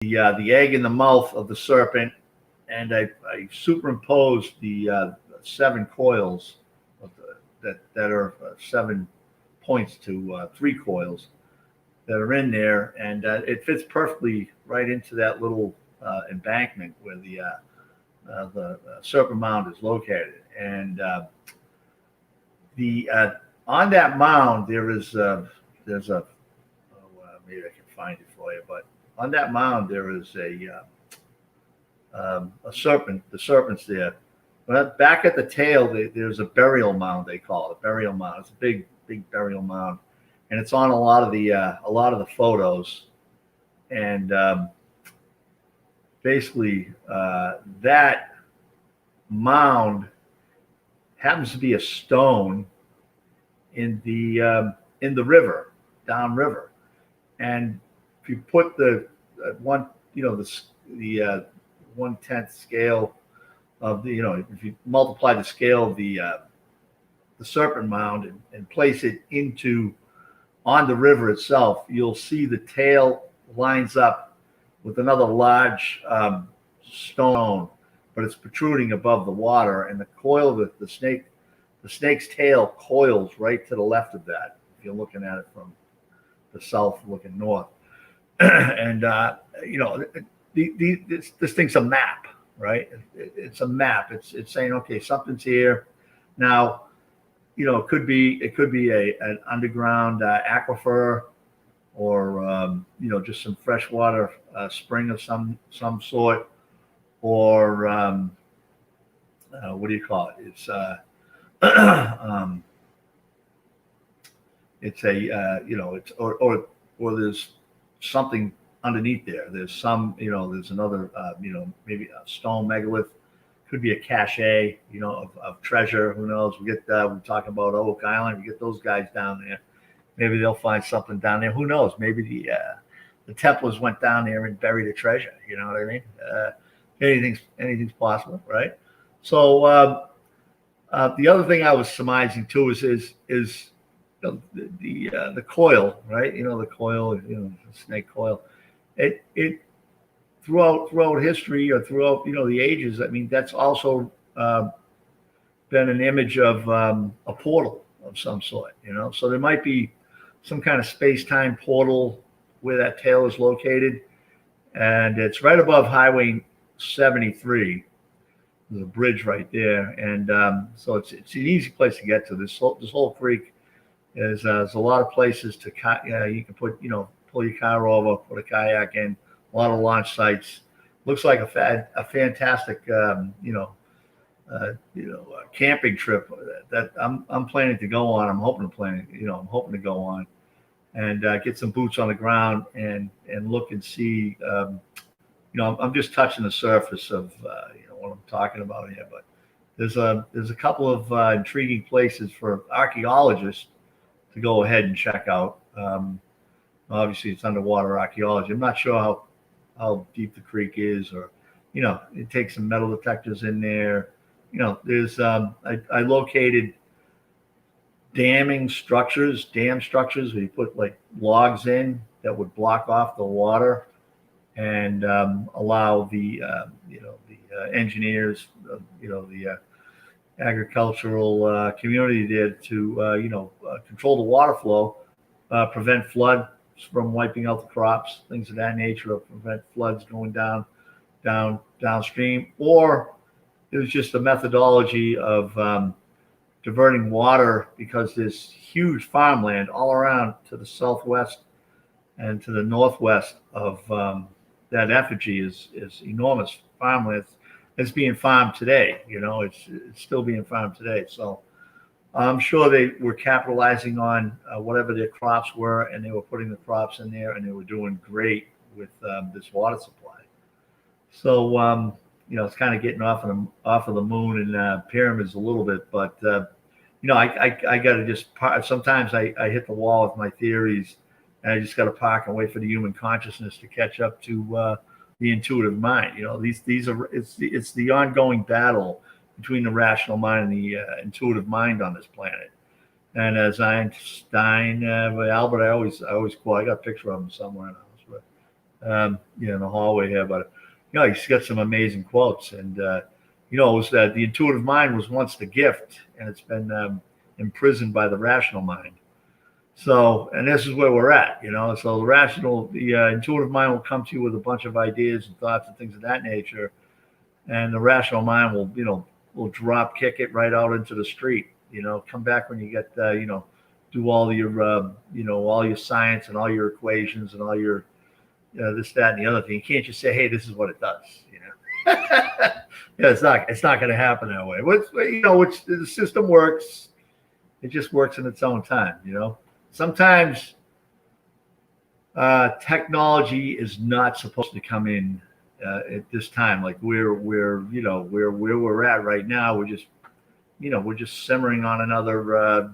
the egg in the mouth of the serpent, and I superimposed the 7 coils of that are 7 points to 3 coils that are in there, and it fits perfectly right into that little embankment where the serpent mound is located. And on that mound there's a maybe I can find it for you, but on that mound there is a serpent. The serpent's there. But back at the tail, there's a burial mound. They call it a burial mound. It's a big burial mound, and it's on a lot of the photos. And basically, that mound happens to be a stone in the river, downriver. And if you put the 1/10 scale of the, if you multiply the scale of the serpent mound and place it on the river itself, you'll see the tail lines up with another large stone, but it's protruding above the water, and the coil of the snake's tail coils right to the left of that. If you're looking at it from the south, looking north, and this thing's a map, right? It's a map. It's saying, okay, something's here. Now, it could be an underground aquifer, or just some freshwater spring of some sort, or what do you call it? Or there's something underneath there. There's some, there's another, maybe a stone megalith, could be a cache, of treasure. Who knows? We're talking about Oak Island. We get those guys down there. Maybe they'll find something down there. Who knows? Maybe the Templars went down there and buried a treasure. You know what I mean? Anything's possible, right? So the other thing I was surmising too is the coil, right? The coil, the snake coil. It throughout history, or throughout the ages. I mean, that's also been an image of a portal of some sort. So there might be some kind of space-time portal where that tail is located, and it's right above Highway 73. There's a bridge right there, and so it's an easy place to get to. This whole creek is there's a lot of places to you can put pull your car over, put a kayak in. A lot of launch sites. Looks like a fantastic camping trip that I'm planning to go on. I'm hoping to go on and get some boots on the ground and look and see. I'm just touching the surface of what I'm talking about here, but there's a couple of intriguing places for archaeologists to go ahead and check out. Obviously, it's underwater archaeology. I'm not sure how deep the creek is, or it takes some metal detectors in there. There's I located dam structures where you put like logs in that would block off the water and allow the engineers, the agricultural community there to control the water flow, prevent flood from wiping out the crops, things of that nature, or prevent floods going downstream. Or it was just a methodology of diverting water, because there's huge farmland all around to the southwest and to the northwest of that effigy is enormous farmland. It's being farmed today. It's still being farmed today. So I'm sure they were capitalizing on whatever their crops were, and they were putting the crops in there, and they were doing great with this water supply. So it's kind of getting off of the moon and pyramids a little bit, but I got to just sometimes I hit the wall with my theories, and I just got to park and wait for the human consciousness to catch up to the intuitive mind. It's the ongoing battle between the rational mind and the intuitive mind on this planet. And as Einstein, Albert, I always quote. I got a picture of him somewhere in the house, in the hallway here. But he's got some amazing quotes, and it was that the intuitive mind was once the gift, and it's been imprisoned by the rational mind. So, and this is where we're at, So the intuitive mind will come to you with a bunch of ideas and thoughts and things of that nature, and the rational mind will drop kick it right out into the street. Come back when you get do all your all your science and all your equations and all your this, that, and the other thing. You can't just say, hey, this is what it does. It's not going to happen that way. Which the system works. It just works in its own time. Sometimes technology is not supposed to come in at this time. Like where we're at right now, we're just simmering on another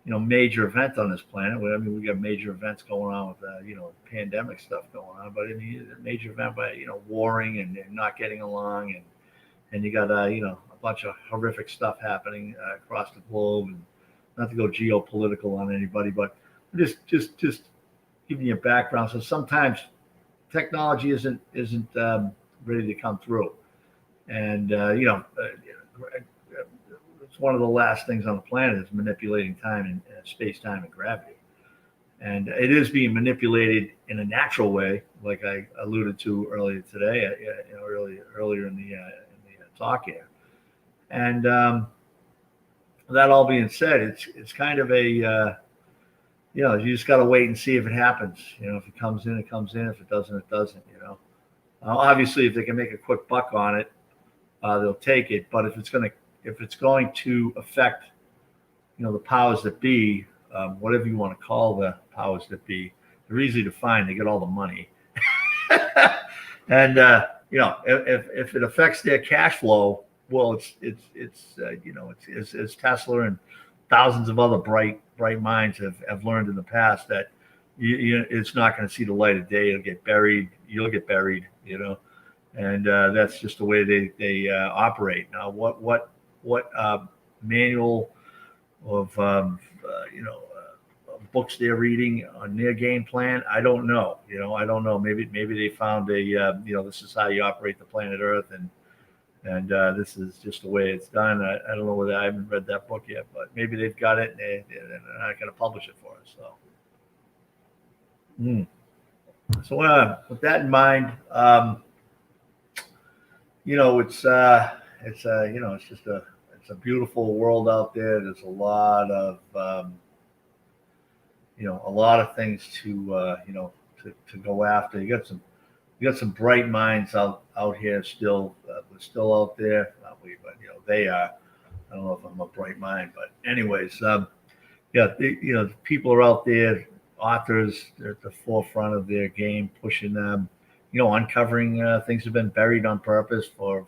major event on this planet. I mean, we got major events going on with pandemic stuff going on, but I mean, a major event by warring and not getting along, and you got a bunch of horrific stuff happening across the globe. And not to go geopolitical on anybody, but just giving you a background. So sometimes technology isn't ready to come through, and it's one of the last things on the planet is manipulating time and space, time, and gravity, and it is being manipulated in a natural way, like I alluded to earlier today, earlier in the talk here, and. That all being said, it's kind of a you just got to wait and see if it happens. If it comes in, it comes in. If it doesn't, it doesn't. Obviously, if they can make a quick buck on it, they'll take it. But if it's going to affect the powers that be, whatever you want to call the powers that be, they're easy to find. They get all the money, and if it affects their cash flow. Well, it's Tesla and thousands of other bright minds have learned in the past that it's not going to see the light of day. It'll get buried. You'll get buried. And that's just the way they operate. Now, what manual of books they're reading on their game plan? I don't know. I don't know. Maybe they found this is how you operate the planet Earth, and this is just the way it's done. I don't know whether I haven't read that book yet, but maybe they've got it and they're not going to publish it for us. So, with that in mind, it's a beautiful world out there. There's a lot of things to go after. You got some bright minds out here still. We're still out there, not we, but they are. I don't know if I'm a bright mind, but anyways, the people are out there. Authors, they're at the forefront of their game, pushing them. Uncovering things that have been buried on purpose for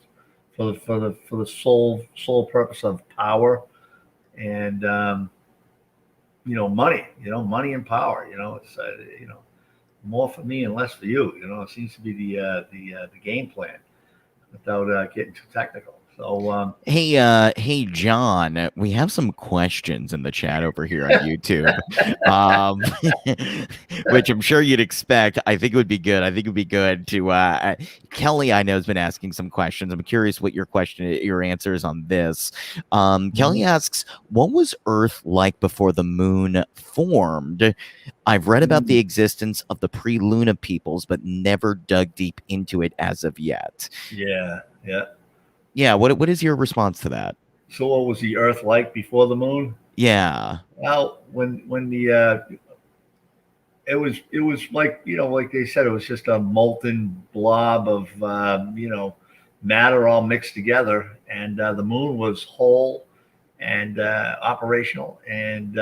the sole purpose of power and money. Money and power. It's more for me and less for you. It seems to be the game plan without getting too technical. So, hey, John, we have some questions in the chat over here on YouTube, which I'm sure you'd expect. I think it would be good. To Kelly, I know, has been asking some questions. I'm curious what your answer is on this. Kelly asks, what was Earth like before the moon formed? I've read about the existence of the pre-Luna peoples, but never dug deep into it as of yet. Yeah. What is your response to that? So what was the Earth like before the moon? Yeah. Well, when the it was like like they said, it was just a molten blob of matter all mixed together, and the moon was whole and operational, and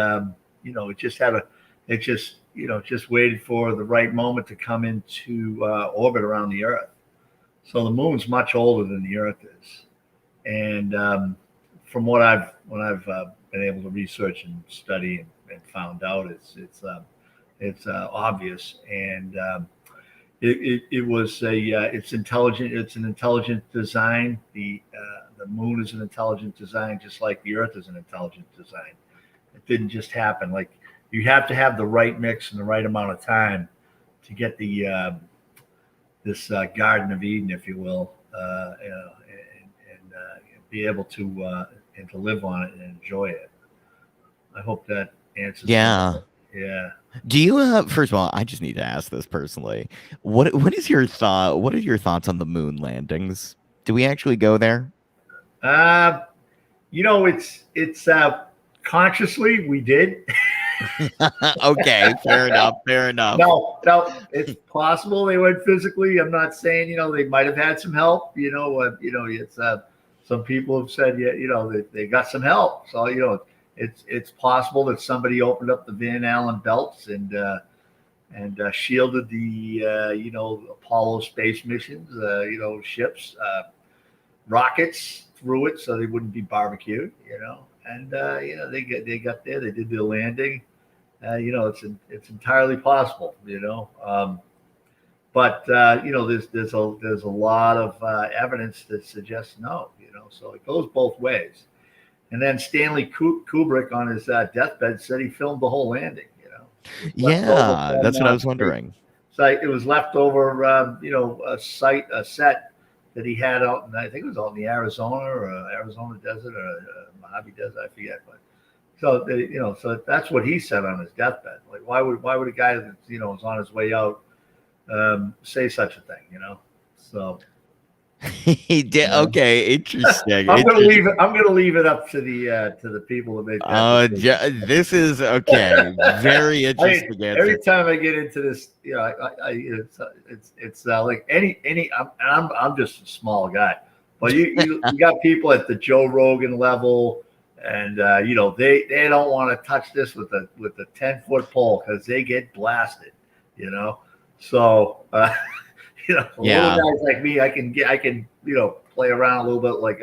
it just waited for the right moment to come into orbit around the Earth. So the moon's much older than the Earth is, and from what I've been able to research and study and found out, it's obvious, and it's intelligent. It's an intelligent design. The moon is an intelligent design, just like the Earth is an intelligent design. It didn't just happen. Like, you have to have the right mix and the right amount of time to get the this Garden of Eden, if you will, and be able to and to live on it and enjoy it. I hope that answers. Yeah. Yeah. Do you first of all, I just need to ask this personally. What is your thought? What are your thoughts on the moon landings? Do we actually go there? Uh, it's consciously we did. Okay, fair enough. Fair enough. No, it's possible they went physically. I'm not saying they might have had some help. It's some people have said they got some help. So it's possible that somebody opened up the Van Allen belts and shielded the Apollo space missions, ships, rockets through it so they wouldn't be barbecued. And they got there, they did the landing. It's entirely possible. But there's a lot of evidence that suggests no. So it goes both ways. And then Stanley Kubrick on his deathbed said he filmed the whole landing. Yeah, that's what I was wondering. Site. It was left over, a set that he had out, and I think it was out in the Arizona desert or Mojave Desert, I forget. But so so that's what he said on his deathbed. Like, why would a guy that is on his way out say such a thing? So. He did. Okay, interesting. I'm gonna leave it up to the people that make that. This is okay. Very interesting answer. Every time I get into this, it's like I'm just a small guy, but you got people at the Joe Rogan level, and they don't want to touch this with a 10-foot pole because they get blasted. So. Little guys like me, I can play around a little bit, like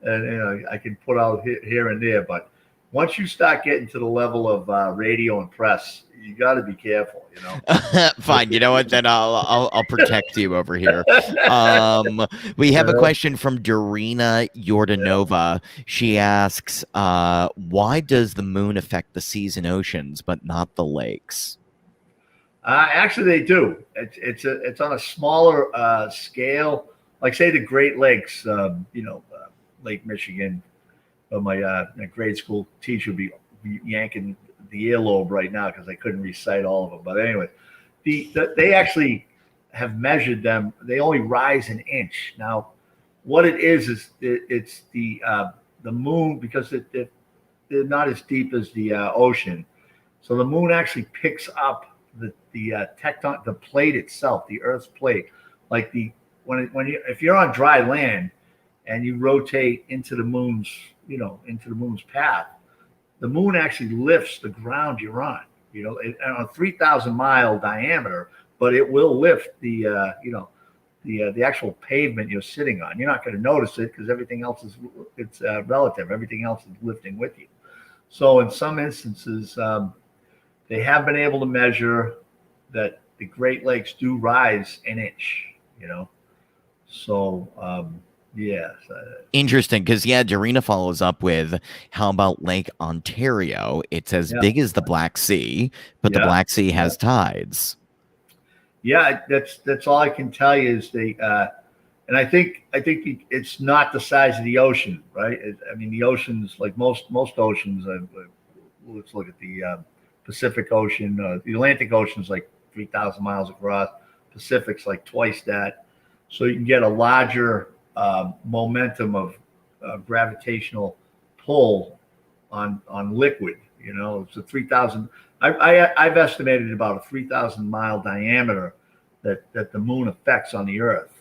and I can put out here and there. But once you start getting to the level of radio and press, you got to be careful. Fine. You know what? Then I'll protect you over here. We have a question from Darina Yordanova. She asks, "Why does the moon affect the seas and oceans, but not the lakes?" Actually, they do. It's on a smaller scale. Like, say, the Great Lakes, Lake Michigan. My grade school teacher would be yanking the earlobe right now because I couldn't recite all of them. But anyway, they actually have measured them. They only rise an inch. Now, what it is it's the moon, because they're not as deep as the ocean. So the moon actually picks up the plate itself, the Earth's plate, like if you're on dry land and you rotate into the moon's path, the moon actually lifts the ground you're on, on a 3,000-mile diameter, but it will lift the actual pavement you're sitting on. You're not going to notice it because everything else it's relative. Everything else is lifting with you. So in some instances, they have been able to measure that the Great Lakes do rise an inch, So, yeah. Interesting, because Darina follows up with, how about Lake Ontario? It's as big as the Black Sea, but the Black Sea has tides. Yeah, that's all I can tell you is and I think it's not the size of the ocean, right? The oceans, like most oceans. Let's look at the Pacific Ocean. The Atlantic Ocean is like 3,000 miles across. Pacific's like twice that. So you can get a larger momentum of gravitational pull on liquid. It's a 3,000. I've estimated about a 3,000 mile diameter that the moon affects on the Earth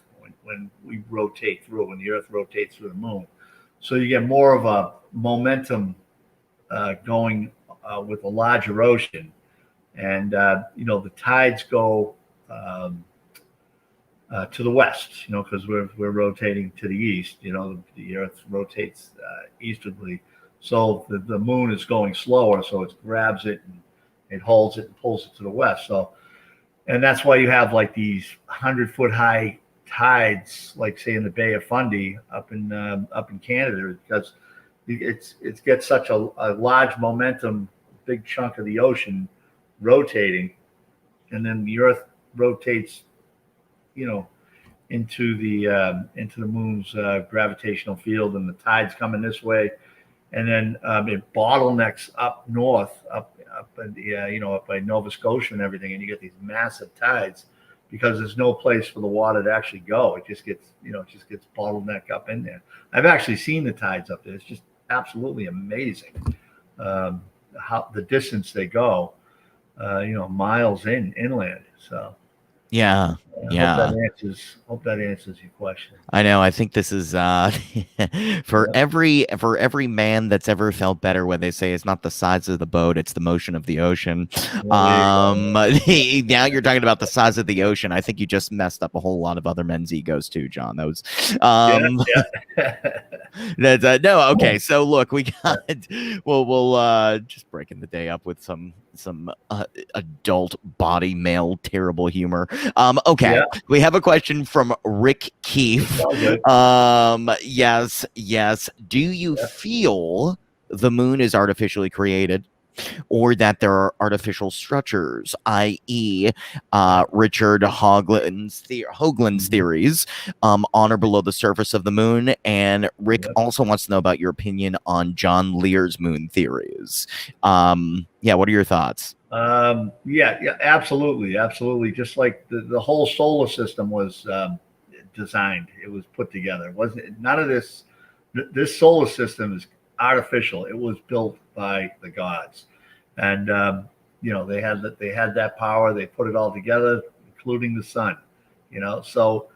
when we rotate through, when the Earth rotates through the moon. So you get more of a momentum going with a larger ocean, and the tides go to the west, because we're rotating to the east. The Earth rotates easterly, so the moon is going slower, so it grabs it and it holds it and pulls it to the west. So, and that's why you have like these 100-foot high tides, like say in the Bay of Fundy up in Canada, because it gets such a large momentum, big chunk of the ocean rotating, and then the Earth rotates, you know, into the moon's gravitational field, and the tide's coming this way, and then it bottlenecks up north, up in the, up by Nova Scotia and everything, and you get these massive tides because there's no place for the water to actually go. It just gets, bottlenecked up in there. I've actually seen the tides up there. It's just absolutely amazing how the distance they go, miles inland. So Yeah. Yeah. Hope that answers your question. I know. I think this is for every man that's ever felt better when they say it's not the size of the boat, it's the motion of the ocean. Well, Now you're talking about the size of the ocean. I think you just messed up a whole lot of other men's egos too, John. That was that's no, okay. So look, we got we'll just breaking the day up with some adult body male terrible humor. Okay, we have a question from Rick Keefe. Yes. Do you feel the moon is artificially created, or that there are artificial structures, i.e., Richard Hoagland's theories on or below the surface of the moon? And Rick also wants to know about your opinion on John Lear's moon theories. What are your thoughts? Absolutely. Just like the whole solar system was designed, it was put together. It wasn't none of this. This solar system is artificial. It was built by the gods, and they had that power. They put it all together, including the sun. So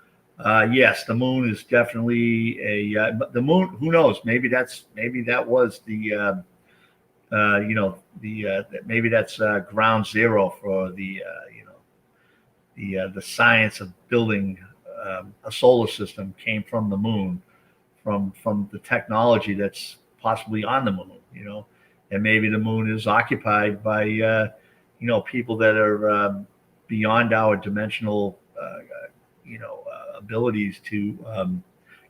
yes, the moon is definitely the moon. Who knows? Maybe that was the maybe that's ground zero for the science of building a solar system came from the moon, from the technology that's possibly on the moon, and maybe the moon is occupied by people that are beyond our dimensional abilities to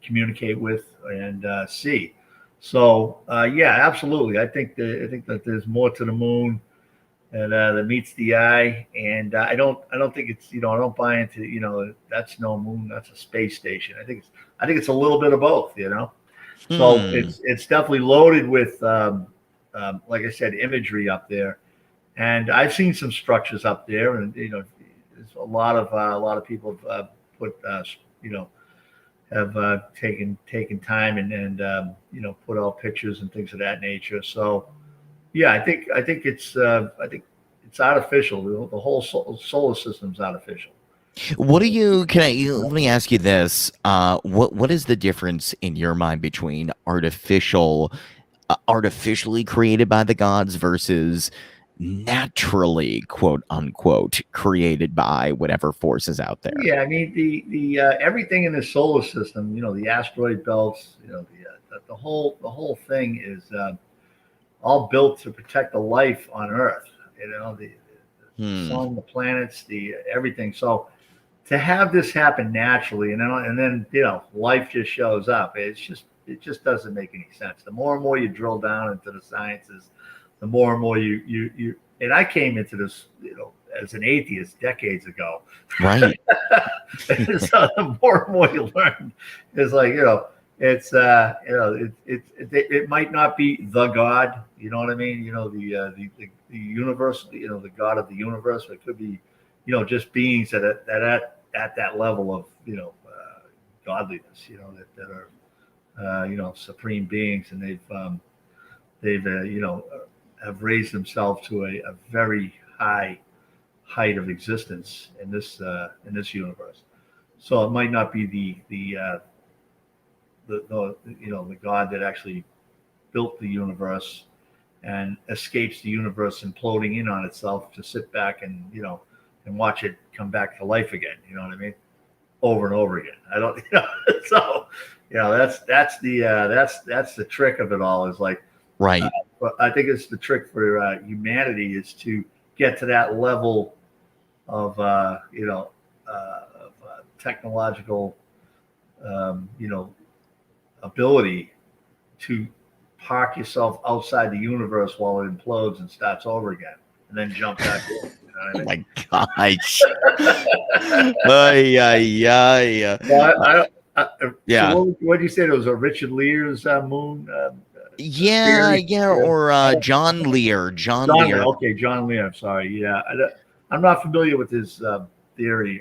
communicate with and see. So absolutely. I think that there's more to the moon and that meets the eye. And I don't think it's I don't buy into that's no moon, that's a space station. I think it's a little bit of both. So it's definitely loaded with like I said, imagery up there. And I've seen some structures up there, and there's a lot of people have put have taken time and put out pictures and things of that nature. So I think it's artificial. The whole solar system's artificial. Let me ask you this. What is the difference in your mind between artificially created by the gods versus naturally, quote unquote, created by whatever forces out there? I mean, the everything in the solar system, the asteroid belts, the whole thing is all built to protect the life on Earth. The sun, the planets, the everything. So to have this happen naturally, and then life just shows up. It just doesn't make any sense. The more and more you drill down into the sciences, the more and more you and I came into this, as an atheist decades ago. Right. So the more and more you learn, it's like, it's it might not be the God, you know what I mean? The universe, the God of the universe. It could be, just beings that at that level of, godliness, that are, supreme beings, and they've have raised themselves to a very high height of existence in this universe. So it might not be the God that actually built the universe and escapes the universe imploding in on itself to sit back and and watch it come back to life again. You know what I mean? Over and over again. I don't. So that's the trick of it all. Is like, right. But I think it's the trick for humanity is to get to that level of technological ability to park yourself outside the universe while it implodes and starts over again, and then jump back in. Oh my gosh. Ay, ay, ay. Well, Yeah. So what did you say? It was a Richard Lear's moon Yeah, theory? yeah, Yeah. or John Lear. John John Lear. Lear. Okay, John Lear. I'm sorry. Yeah, I'm not familiar with his theory.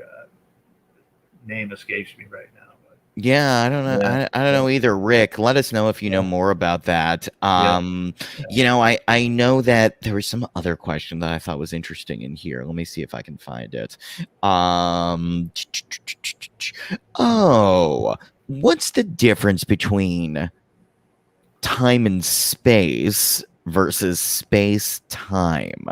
Name escapes me right now. But Yeah, I don't know. yeah, I don't know either. Rick, let us know if you know yeah, more about that. yeah. I know that there was some other question that I thought was interesting in here. Let me see if I can find it. Oh, what's the difference between time and space versus space time?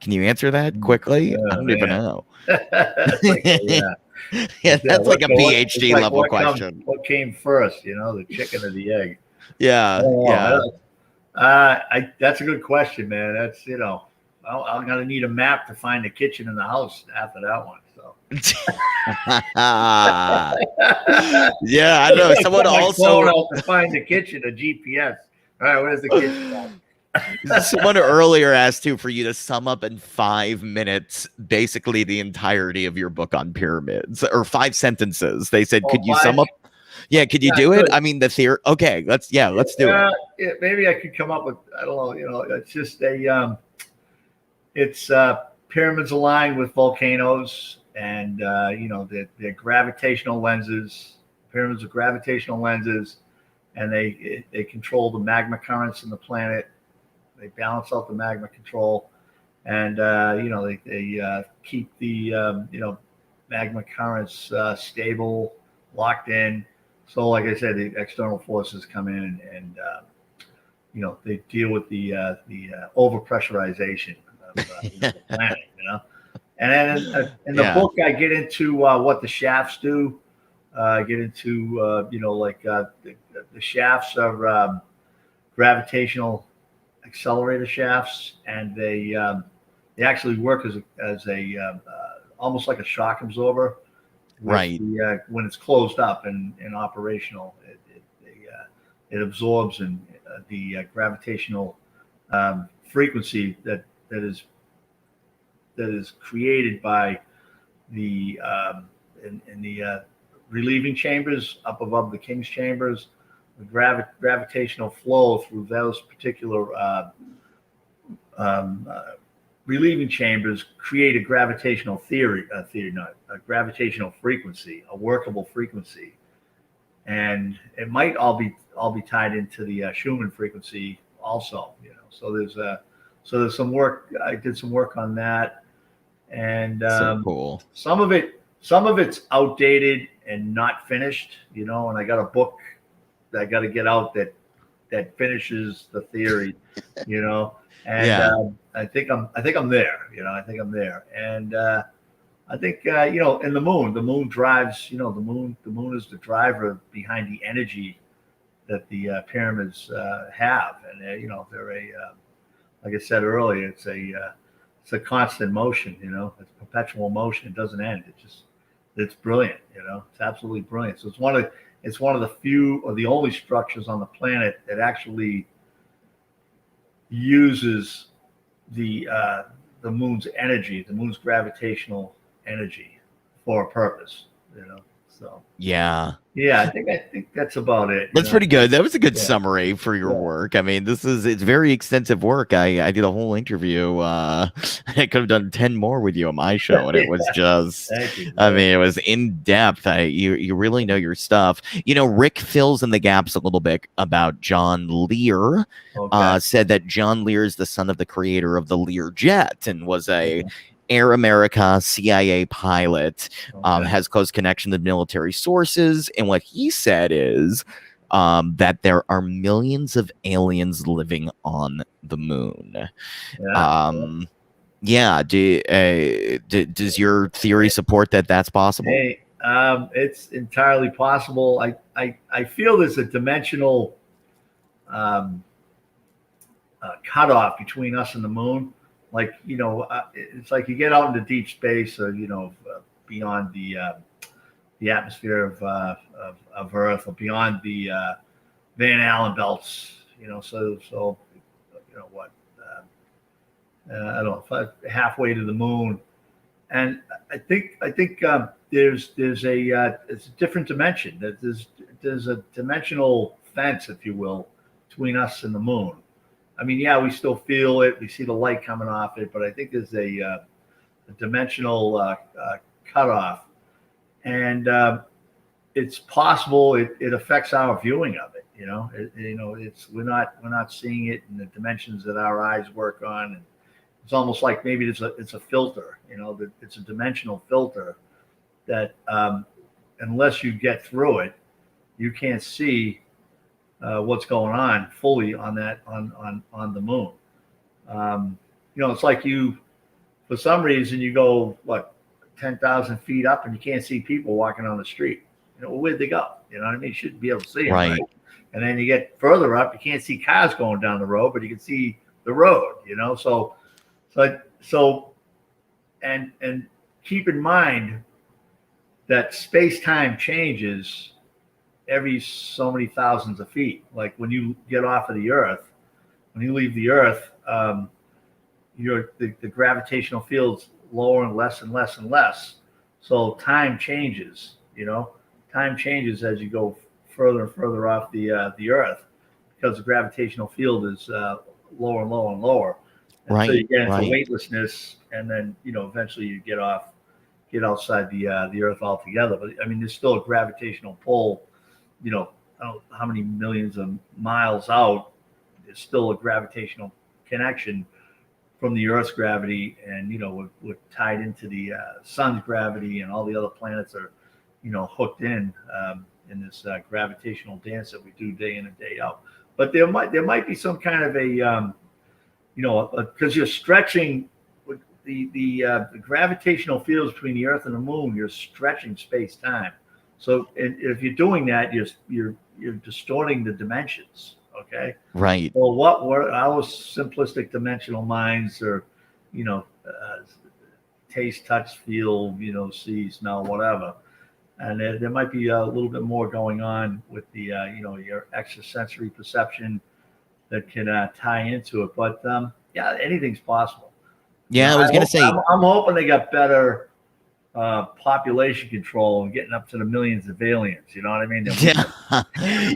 Can you answer that quickly? I Oh don't even man, know. it's like yeah. Yeah, Yeah, that's like a it's PhD like level question. what came first, the chicken or the egg? I Yeah, don't yeah. know. That's a good question, man. That's I'm gonna need a map to find the kitchen in the house after that one. So Yeah, I know. I Someone put my phone also, out to find the kitchen, a GPS. All right, where's the kitchen? someone earlier asked too for you to sum up in 5 minutes basically the entirety of your book on pyramids, or 5 sentences. They said, Oh, could you five. sum up? Yeah, could you Yeah, do it? good. I mean, the theory. Okay, let's do it. Maybe I could come up with. I don't know. It's just it's pyramids aligned with volcanoes, and they're gravitational lenses. Pyramids are gravitational lenses, and they control the magma currents in the planet. They balance out the magma control, and they keep the magma currents stable, locked in. So, like I said, the external forces come in and they deal with the overpressurization of the planet. And then in the Yeah, book, I get into what the shafts do. I get into the shafts are gravitational accelerator shafts, and they actually work as a almost like a shock absorber. With right. the when it's closed up and operational, it absorbs the gravitational frequency that is created by the in the relieving chambers up above the king's chambers. The gravitational flow through those particular um, uh, relieving chambers create a gravitational not a gravitational frequency, a workable frequency, and it might all be tied into the Schumann frequency also. So there's some work. I did some work on that, and So cool. some of it's outdated and not finished. And I got a book that I got to get out that finishes the theory. You know, and Yeah. I think I'm there. I think I'm there, and I think in the moon drives. The moon is the driver behind the energy that the pyramids have, and they're like I said earlier, it's a constant motion. It's perpetual motion. It doesn't end. It's brilliant. It's absolutely brilliant. So it's one of the few or the only structures on the planet that actually uses the moon's energy, the moon's gravitational energy, for a purpose. So Yeah. yeah, I think that's about it. That's pretty good. That was a good Yeah, summary for your yeah. work. I mean, it's very extensive work. I did a whole interview. I could have done 10 more with you on my show, and it was just, Thank you. I mean, it was in depth. You really know your stuff. Rick fills in the gaps a little bit about John Lear. Okay. Said that John Lear is the son of the creator of the Lear jet and was a Okay. Air America CIA pilot. Okay. Has close connection to military sources. And what he said is that there are millions of aliens living on the moon. Yeah. Yeah. Does your theory support that that's possible? Hey, it's entirely possible. I feel there's a dimensional um, cutoff between us and the moon. Like, it's like you get out into deep space, or beyond the atmosphere of Earth, or beyond the Van Allen belts. So what? I don't know, halfway to the moon, and I think there's it's a different dimension. There's a dimensional fence, if you will, between us and the moon. I mean, yeah, we still feel it. We see the light coming off it, but I think there's a dimensional cutoff, and it's possible it affects our viewing of it. It's we're not seeing it in the dimensions that our eyes work on. And it's almost like maybe it's a filter. It's a dimensional filter that unless you get through it, you can't see what's going on fully on the moon. It's like for some reason you go 10,000 feet up and you can't see people walking on the street. Where'd they go? You know what I mean? You shouldn't be able to see them, right? And then you get further up, you can't see cars going down the road, but you can see the road. So and keep in mind that space-time changes every so many thousands of feet. Like when you get off of the Earth, when you leave the Earth, the gravitational field's lower and less and less and less. So time changes. Time changes as you go further and further off the Earth, because the gravitational field is lower and lower and lower. Right. So you get into weightlessness, and then eventually you get outside the Earth altogether. But I mean, there's still a gravitational pull. I don't know how many millions of miles out. There's still a gravitational connection from the Earth's gravity, and we're tied into the sun's gravity, and all the other planets are hooked in this gravitational dance that we do day in and day out. But there might be some kind of a because you're stretching with the gravitational fields between the Earth and the moon. You're stretching space-time. So if you're doing that, you're distorting the dimensions. Okay. Right. Well, what were our simplistic dimensional minds are, taste, touch, feel, see, smell, whatever. And there might be a little bit more going on with the, your extrasensory perception that can tie into it. But yeah, anything's possible. Yeah, I was going to say, I'm hoping they got better population control and getting up to the millions of aliens. You know what I mean? Yeah.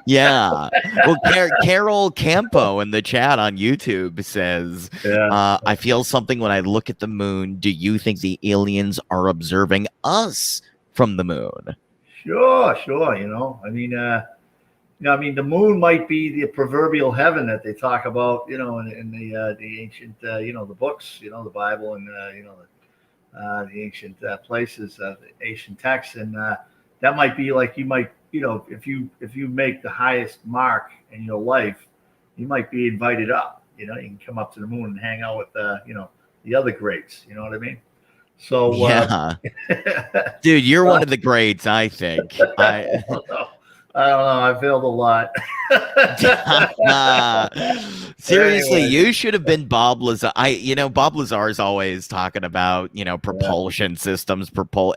Yeah. Well, Carol Campo in the chat on YouTube says, I feel something when I look at the moon. Do you think the aliens are observing us from the moon? Sure. I mean, the moon might be the proverbial heaven that they talk about, in the ancient, the books, the Bible, and the ancient places, the ancient texts, and that might be like you might, if you make the highest mark in your life, you might be invited up. You can come up to the moon and hang out with the other greats. You know what I mean? So yeah, dude, you're one of the greats, I think. I don't know. I failed a lot. Seriously, you should have been Bob Lazar. Bob Lazar is always talking about, propulsion systems,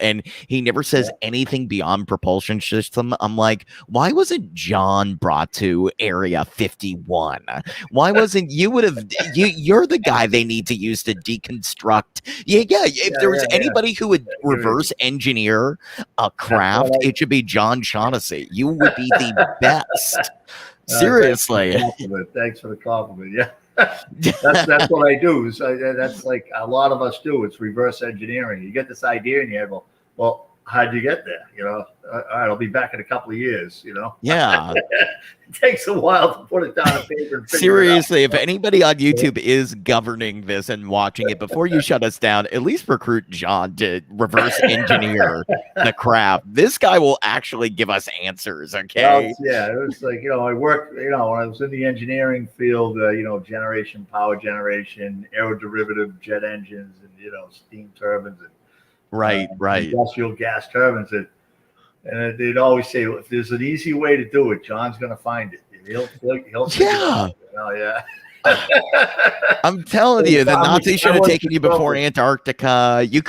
and he never says anything beyond propulsion system. I'm like, why wasn't John brought to Area 51? Why wasn't you're the guy they need to use to deconstruct. If there was anybody who would reverse engineer a craft, it should be John Shaunassy. You would be the best. Seriously. Thanks for the compliment. Yeah. that's what I do. So that's like a lot of us do. It's reverse engineering. You get this idea in your head. Well, how'd you get there? All right, I'll be back in a couple of years. Yeah. It takes a while to put it down on paper. And seriously, if anybody on YouTube is governing this and watching it, before you shut us down, at least recruit John to reverse engineer the craft. This guy will actually give us answers. Okay. Well, yeah, it was like I worked. When I was in the engineering field, generation, power generation, aeroderivative jet engines, and steam turbines, and right, industrial gas turbines, and they'd always say, if there's an easy way to do it, John's going to find it. He'll figure it out. Yeah. I'm telling you, the Nazis should have taken you before Antarctica. You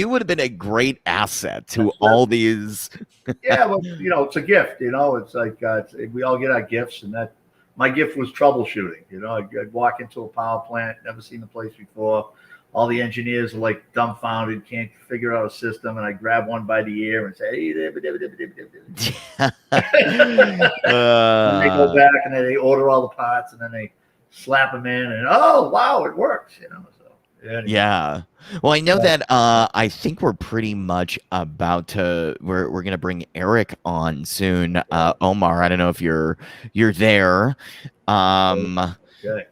would have been a great asset to all these. Yeah, well, it's a gift. It's like we all get our gifts, and that my gift was troubleshooting. I'd walk into a power plant, never seen the place before. all the engineers are like dumbfounded, can't figure out a system, and I grab one by the ear and say, hey, and they go back and they order all the parts, and then they slap them in, and oh wow, it works, you know. So anyway. Yeah. Well, I know that I think we're pretty much about to we're gonna bring Eric on soon. Omar, I don't know if you're there. Okay.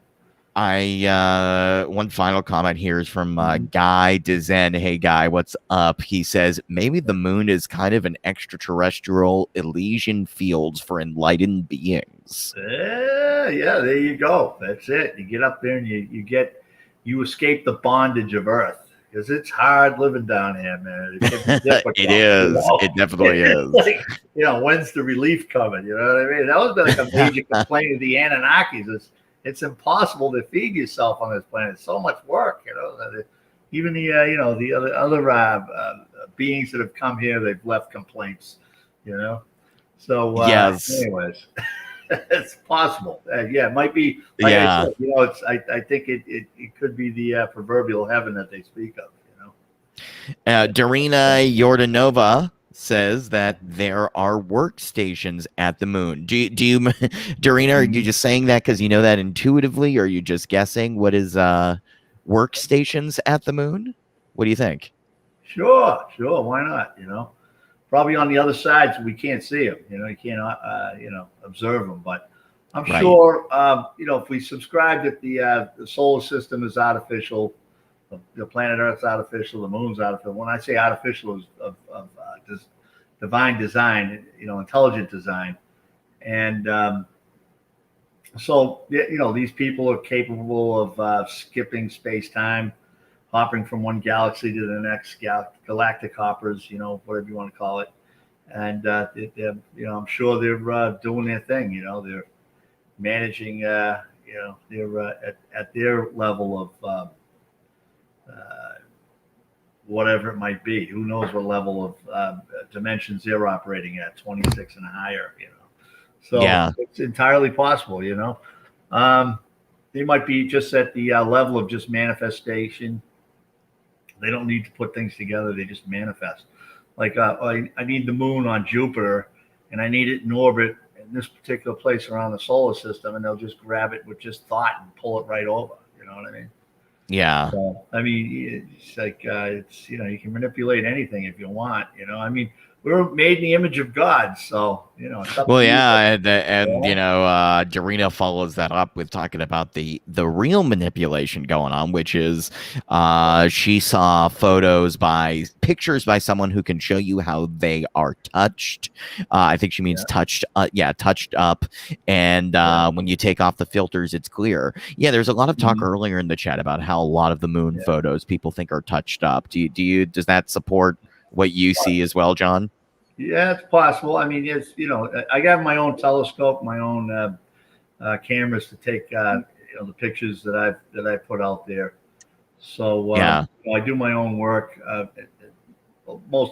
One final comment here is from Guy Dezen. Hey Guy, what's up? He says maybe the moon is kind of an extraterrestrial Elysian fields for enlightened beings. Yeah, there you go. That's it. You get up there and you escape the bondage of Earth, because it's hard living down here, man. It is. You know? It definitely is. Like, you know, when's the relief coming? You know what I mean? That was like a major complaint of the Anunnakis. It's impossible to feed yourself on this planet. It's so much work, you know. Even the the other beings that have come here, they've left complaints, you know. So yes. Anyways, it's possible. Yeah, it might be. Like I said, you know, I think it could be the proverbial heaven that they speak of, you know. Darina Yordanova says that there are workstations at the moon. Do you Darina, are you just saying that because you know that intuitively, or are you just guessing? What is workstations at the moon? What do you think? Sure, why not? You know, probably on the other side, so we can't see them. You know, you can't observe them. But I'm sure you know, if we subscribe that the solar system is artificial, the planet Earth's artificial, the moon's artificial. When I say artificial, is of divine design, you know, intelligent design, and so you know, these people are capable of skipping space time, hopping from one galaxy to the next, galactic hoppers, you know, whatever you want to call it, and you know, I'm sure they're doing their thing. You know, they're managing, you know, they're at their level of whatever it might be. Who knows what level of dimensions they're operating at, 26 and higher, you know. So it's entirely possible, you know. They might be just at the level of just manifestation. They don't need to put things together. They just manifest. Like I need the moon on Jupiter, and I need it in orbit in this particular place around the solar system, and they'll just grab it with just thought and pull it right over. You know what I mean? Yeah. So, I mean, it's like it's, you know, you can manipulate anything if you want. You know, I mean, we're made in the image of God, so you know. It's up to and you know, Darina follows that up with talking about the real manipulation going on, which is she saw pictures by someone who can show you how they are touched. I think she means touched. Touched up, and when you take off the filters, it's clear. Yeah, there's a lot of talk earlier in the chat about how a lot of the moon photos people think are touched up. Does that support what you see as well, John? Yeah, it's possible. I mean, it's, you know, I got my own telescope, my own cameras to take you know, the pictures that I put out there. So you know, I do my own work. A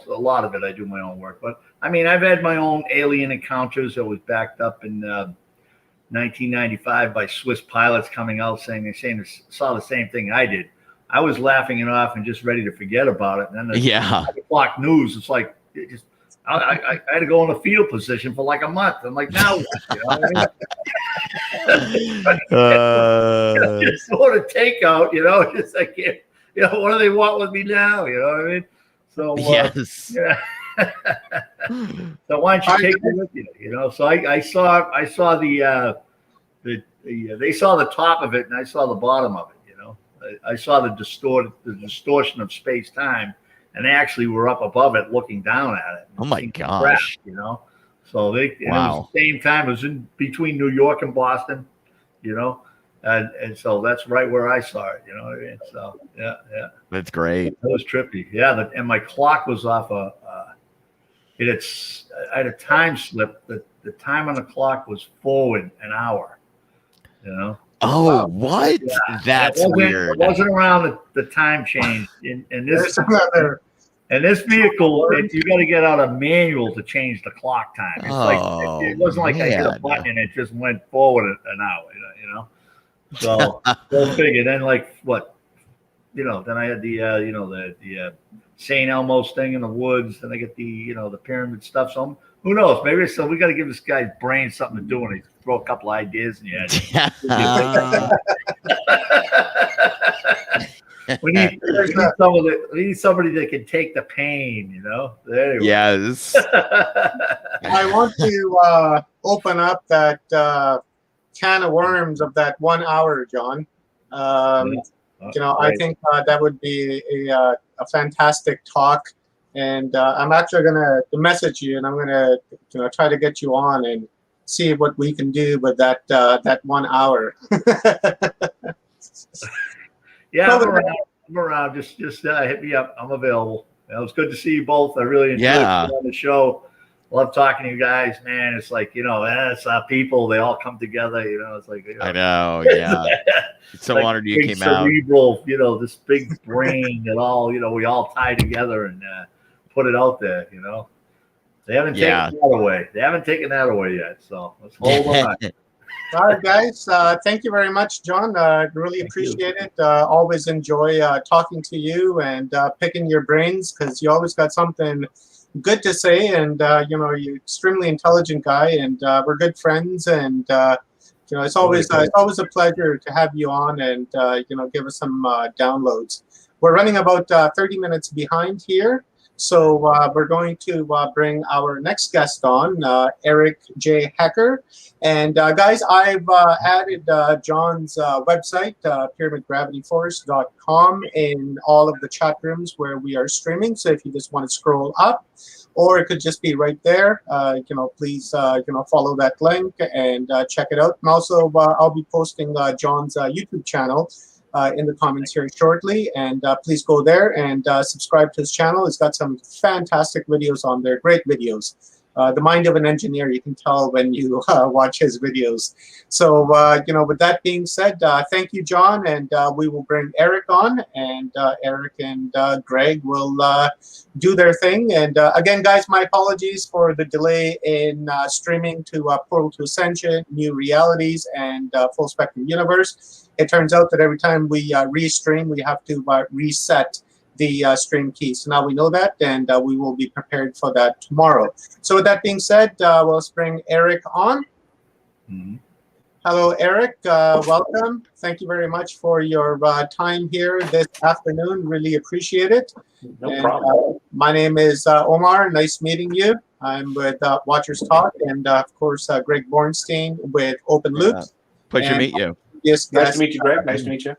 lot of it I do my own work. But I mean, I've had my own alien encounters that was backed up in 1995 by Swiss pilots coming out saying they saw the same thing I did. I was laughing it off and just ready to forget about it. And then the 5 o'clock news, it's like I had to go in a fetal position for like a month. I'm like, now what? You know what I mean? Just sort of takeout, you know, just like, you know, what do they want with me now? You know what I mean? So yes. Yeah. So why don't you take it with you? You know, so I saw they saw the top of it and I saw the bottom of it. I saw the distortion of space time, and they actually were up above it, looking down at it. Oh my gosh! Crashed, you know, so it was the same time. It was in between New York and Boston, you know, and so that's right where I saw it. You know what I mean? So yeah, that's great. That was trippy. Yeah, and my clock was off I had a time slip. The time on the clock was forward an hour. You know. Oh, what? Yeah. That's weird. It wasn't around the time change in this. And this vehicle, you got to get out a manual to change the clock time. It's it wasn't like I hit a button and it just went forward an hour. You know. So go figure. Then like what, then I had the St. Elmo's thing in the woods. Then I get the pyramid stuff. So who knows? Maybe we got to give this guy's brain something to do, and he throw a couple ideas in your head. We need somebody that can take the pain. Anyway. Yes. I want to open up that can of worms of that 1 hour, John. I think that would be a fantastic talk, and I'm actually going to message you, and I'm going to try to get you on and see what we can do with that 1 hour. Yeah, I'm around. Just hit me up. I'm available. It was good to see you both. I really enjoyed being on the show. Love talking to you guys, man. It's like, it's people. They all come together. It's like, I know. Yeah. It's so like honored you came cerebral, this big brain that all, we all tie together and put it out there, They haven't taken that away. They haven't taken that away yet. So let's hold on. All right, guys. Thank you very much, John. Really appreciate it. Always enjoy talking to you and picking your brains, because you always got something good to say, and you're extremely intelligent guy, and we're good friends, and it's always a pleasure to have you on and give us some downloads. We're running about 30 minutes behind here, so we're going to bring our next guest on, Eric J. Hecker. And guys, I've added John's website, pyramidgravityforce.com, in all of the chat rooms where we are streaming. So if you just want to scroll up, or it could just be right there, please follow that link and check it out. And also, I'll be posting John's YouTube channel in the comments here shortly, and please go there and subscribe to his channel. He's got some fantastic videos on there, great videos. The mind of an engineer, you can tell when you watch his videos. So, with that being said, thank you, John, and we will bring Eric on, and Eric and Greg will do their thing. And again, guys, my apologies for the delay in streaming to Portal to Ascension, New Realities, and Full Spectrum Universe. It turns out that every time we restream, we have to reset the stream key. So now we know that, and we will be prepared for that tomorrow. So with that being said, we'll bring Eric on. Mm-hmm. Hello, Eric. Welcome. Thank you very much for your time here this afternoon. Really appreciate it. No problem. My name is Omar. Nice meeting you. I'm with Watchers Talk, and of course, Greg Bornstein with Open Loops. Pleasure to meet you. Yes, nice to meet you, Greg. Nice to meet you.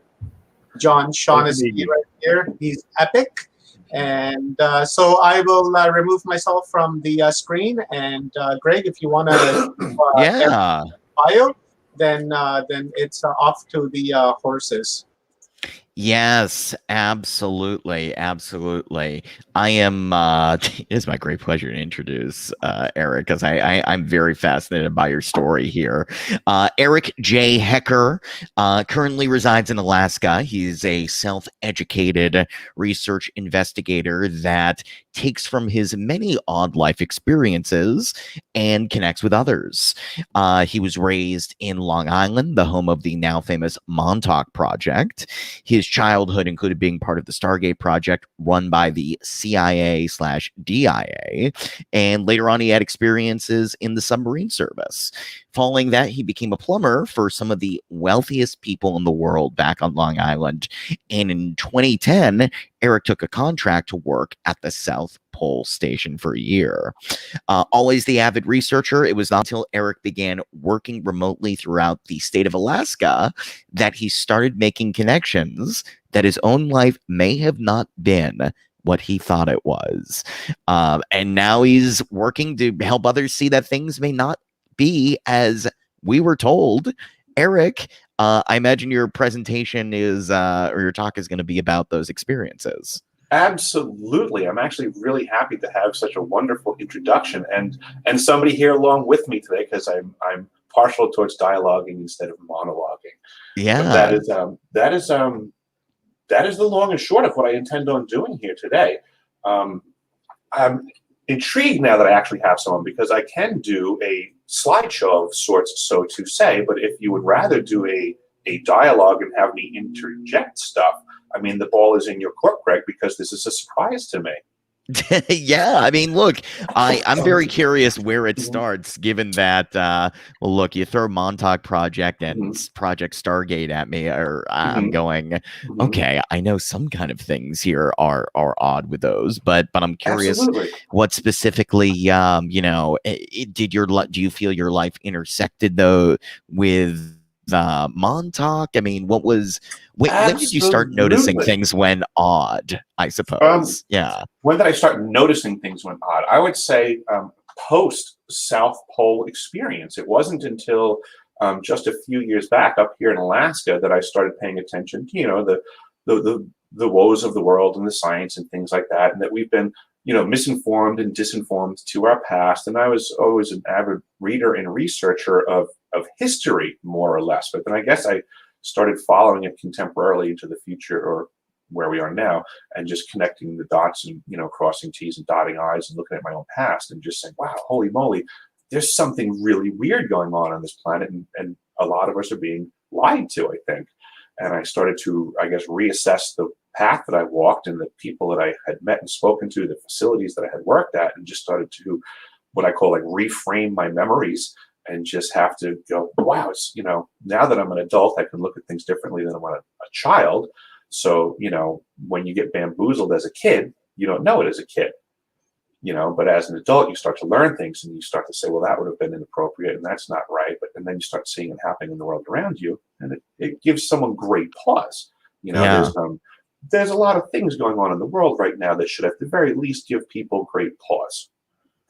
John Shaunassy right here. He's epic. And so I will remove myself from the screen. And Greg, if you want to bio, then it's off to the horses. Yes, absolutely. Absolutely. I am, it is my great pleasure to introduce Eric, because I'm very fascinated by your story here. Eric J. Hecker currently resides in Alaska. He's a self-educated research investigator that takes from his many odd life experiences and connects with others. He was raised in Long Island, the home of the now famous Montauk Project. His childhood included being part of the Stargate Project run by the CIA/DIA, and later on he had experiences in the submarine service. Following that, he became a plumber for some of the wealthiest people in the world back on Long Island. And in 2010, Eric took a contract to work at the South Pole Station for a year. Always the avid researcher, it was not until Eric began working remotely throughout the state of Alaska that he started making connections that his own life may have not been what he thought it was. And now he's working to help others see that things may not be as we were told. Eric, I imagine your presentation is, or your talk is going to be about those experiences. Absolutely. I'm actually really happy to have such a wonderful introduction and somebody here along with me today, because I'm partial towards dialoguing instead of monologuing. Yeah. But that is the long and short of what I intend on doing here today. I'm intrigued now that I actually have someone, because I can do a slideshow of sorts, so to say, but if you would rather do a dialogue and have me interject stuff, I mean, the ball is in your court, Greg, because this is a surprise to me. Yeah, I mean, look, I'm very curious where it starts, given that, well, look, you throw Montauk Project and Project Stargate at me, or I'm going, okay, I know some kind of things here are odd with those, but I'm curious what specifically, you know, do you feel your life intersected though with Montauk? I mean, when did you start noticing things went odd, I suppose? Yeah. When did I start noticing things went odd? I would say post South Pole experience. It wasn't until just a few years back up here in Alaska that I started paying attention to, you know, the woes of the world and the science and things like that, and that we've been, you know, misinformed and disinformed to our past. And I was always an avid reader and researcher of history, more or less. But then I guess I started following it contemporarily into the future, or where we are now, and just connecting the dots and, you know, crossing T's and dotting I's and looking at my own past and just saying, wow, holy moly, there's something really weird going on this planet. And a lot of us are being lied to, I think. And I started to, I guess, reassess the path that I walked and the people that I had met and spoken to, the facilities that I had worked at, and just started to, what I call, like, reframe my memories and just have to go, wow, it's, you know, now that I'm an adult, I can look at things differently than when a child. So, you know, when you get bamboozled as a kid, you don't know it as a kid, you know, but as an adult, you start to learn things and you start to say, well, that would have been inappropriate and that's not right. And then you start seeing it happening in the world around you, and it gives someone great pause. You know, there's a lot of things going on in the world right now that should at the very least give people great pause.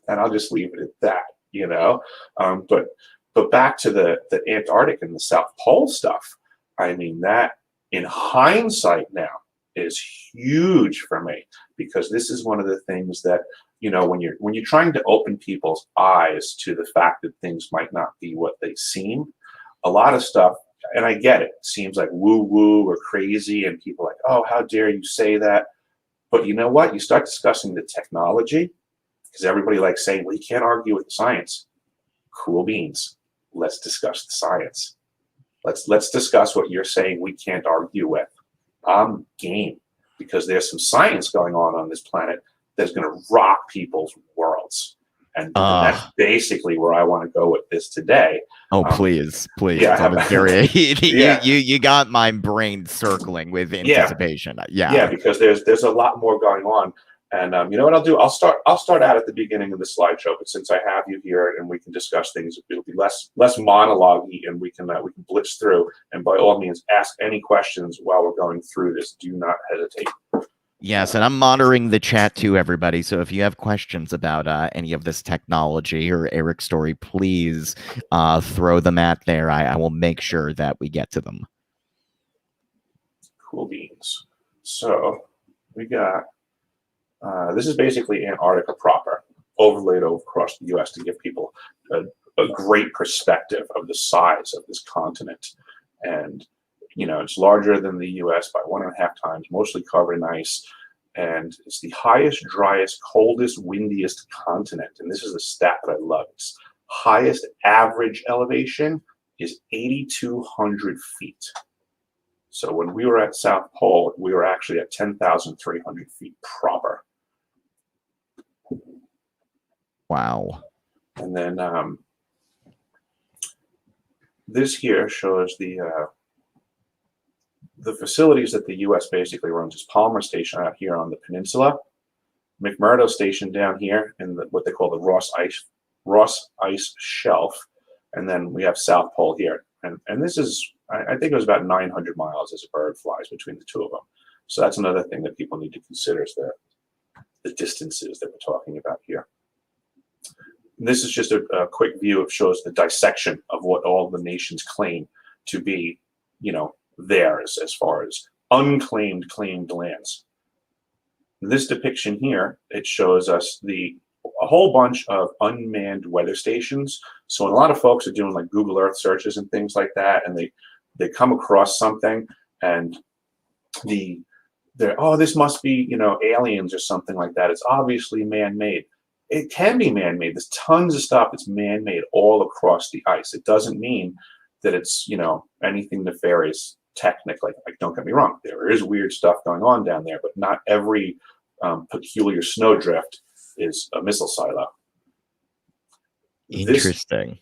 And I'll just leave it at that, you know. But back to the Antarctic and the South Pole stuff, I mean, that in hindsight now is huge for me, because this is one of the things that, you know, when you're trying to open people's eyes to the fact that things might not be what they seem, a lot of stuff, and I get it, seems like woo-woo or crazy, and people are like, oh, how dare you say that? But you know what? You start discussing the technology, because everybody likes saying, well, you can't argue with science. Cool beans. Let's discuss the science. Let's discuss what you're saying we can't argue with. I'm game, because there's some science going on this planet that's going to rock people's worlds. And that's basically where I want to go with this today. Oh, please. Yeah, I'm very, you got my brain circling with anticipation. Yeah, because there's a lot more going on. And you know what I'll do? I'll start out at the beginning of the slideshow. But since I have you here and we can discuss things, it'll be less monologue-y, and we can blitz through. And by all means, ask any questions while we're going through this. Do not hesitate. Yes, and I'm monitoring the chat too, everybody. So if you have questions about any of this technology or Eric's story, please throw them at there. I will make sure that we get to them. Cool beans. So we got. This is basically Antarctica proper, overlaid across the U.S. to give people a great perspective of the size of this continent. And, you know, it's larger than the U.S. by 1.5 times, mostly covered in ice. And it's the highest, driest, coldest, windiest continent. And this is a stat that I love. Its highest average elevation is 8,200 feet. So when we were at South Pole, we were actually at 10,300 feet proper. Wow. And then this here shows the facilities that the U.S. basically runs. Is Palmer Station out here on the peninsula, McMurdo Station down here in what they call the Ross Ice Shelf, and then we have South Pole here. And this is, I think it was about 900 miles as a bird flies between the two of them. So that's another thing that people need to consider, is the distances that we're talking about here. And this is just a quick view. It shows the dissection of what all the nations claim to be, you know, theirs as far as unclaimed, claimed lands. This depiction here, it shows us a whole bunch of unmanned weather stations. So when a lot of folks are doing like Google Earth searches and things like that, and they come across something, and this must be, you know, aliens or something like that. It's obviously man-made. It can be man-made. There's tons of stuff that's man-made all across the ice. It doesn't mean that it's, you know, anything nefarious technically. Like, don't get me wrong, there is weird stuff going on down there, but not every peculiar snowdrift is a missile silo. Interesting.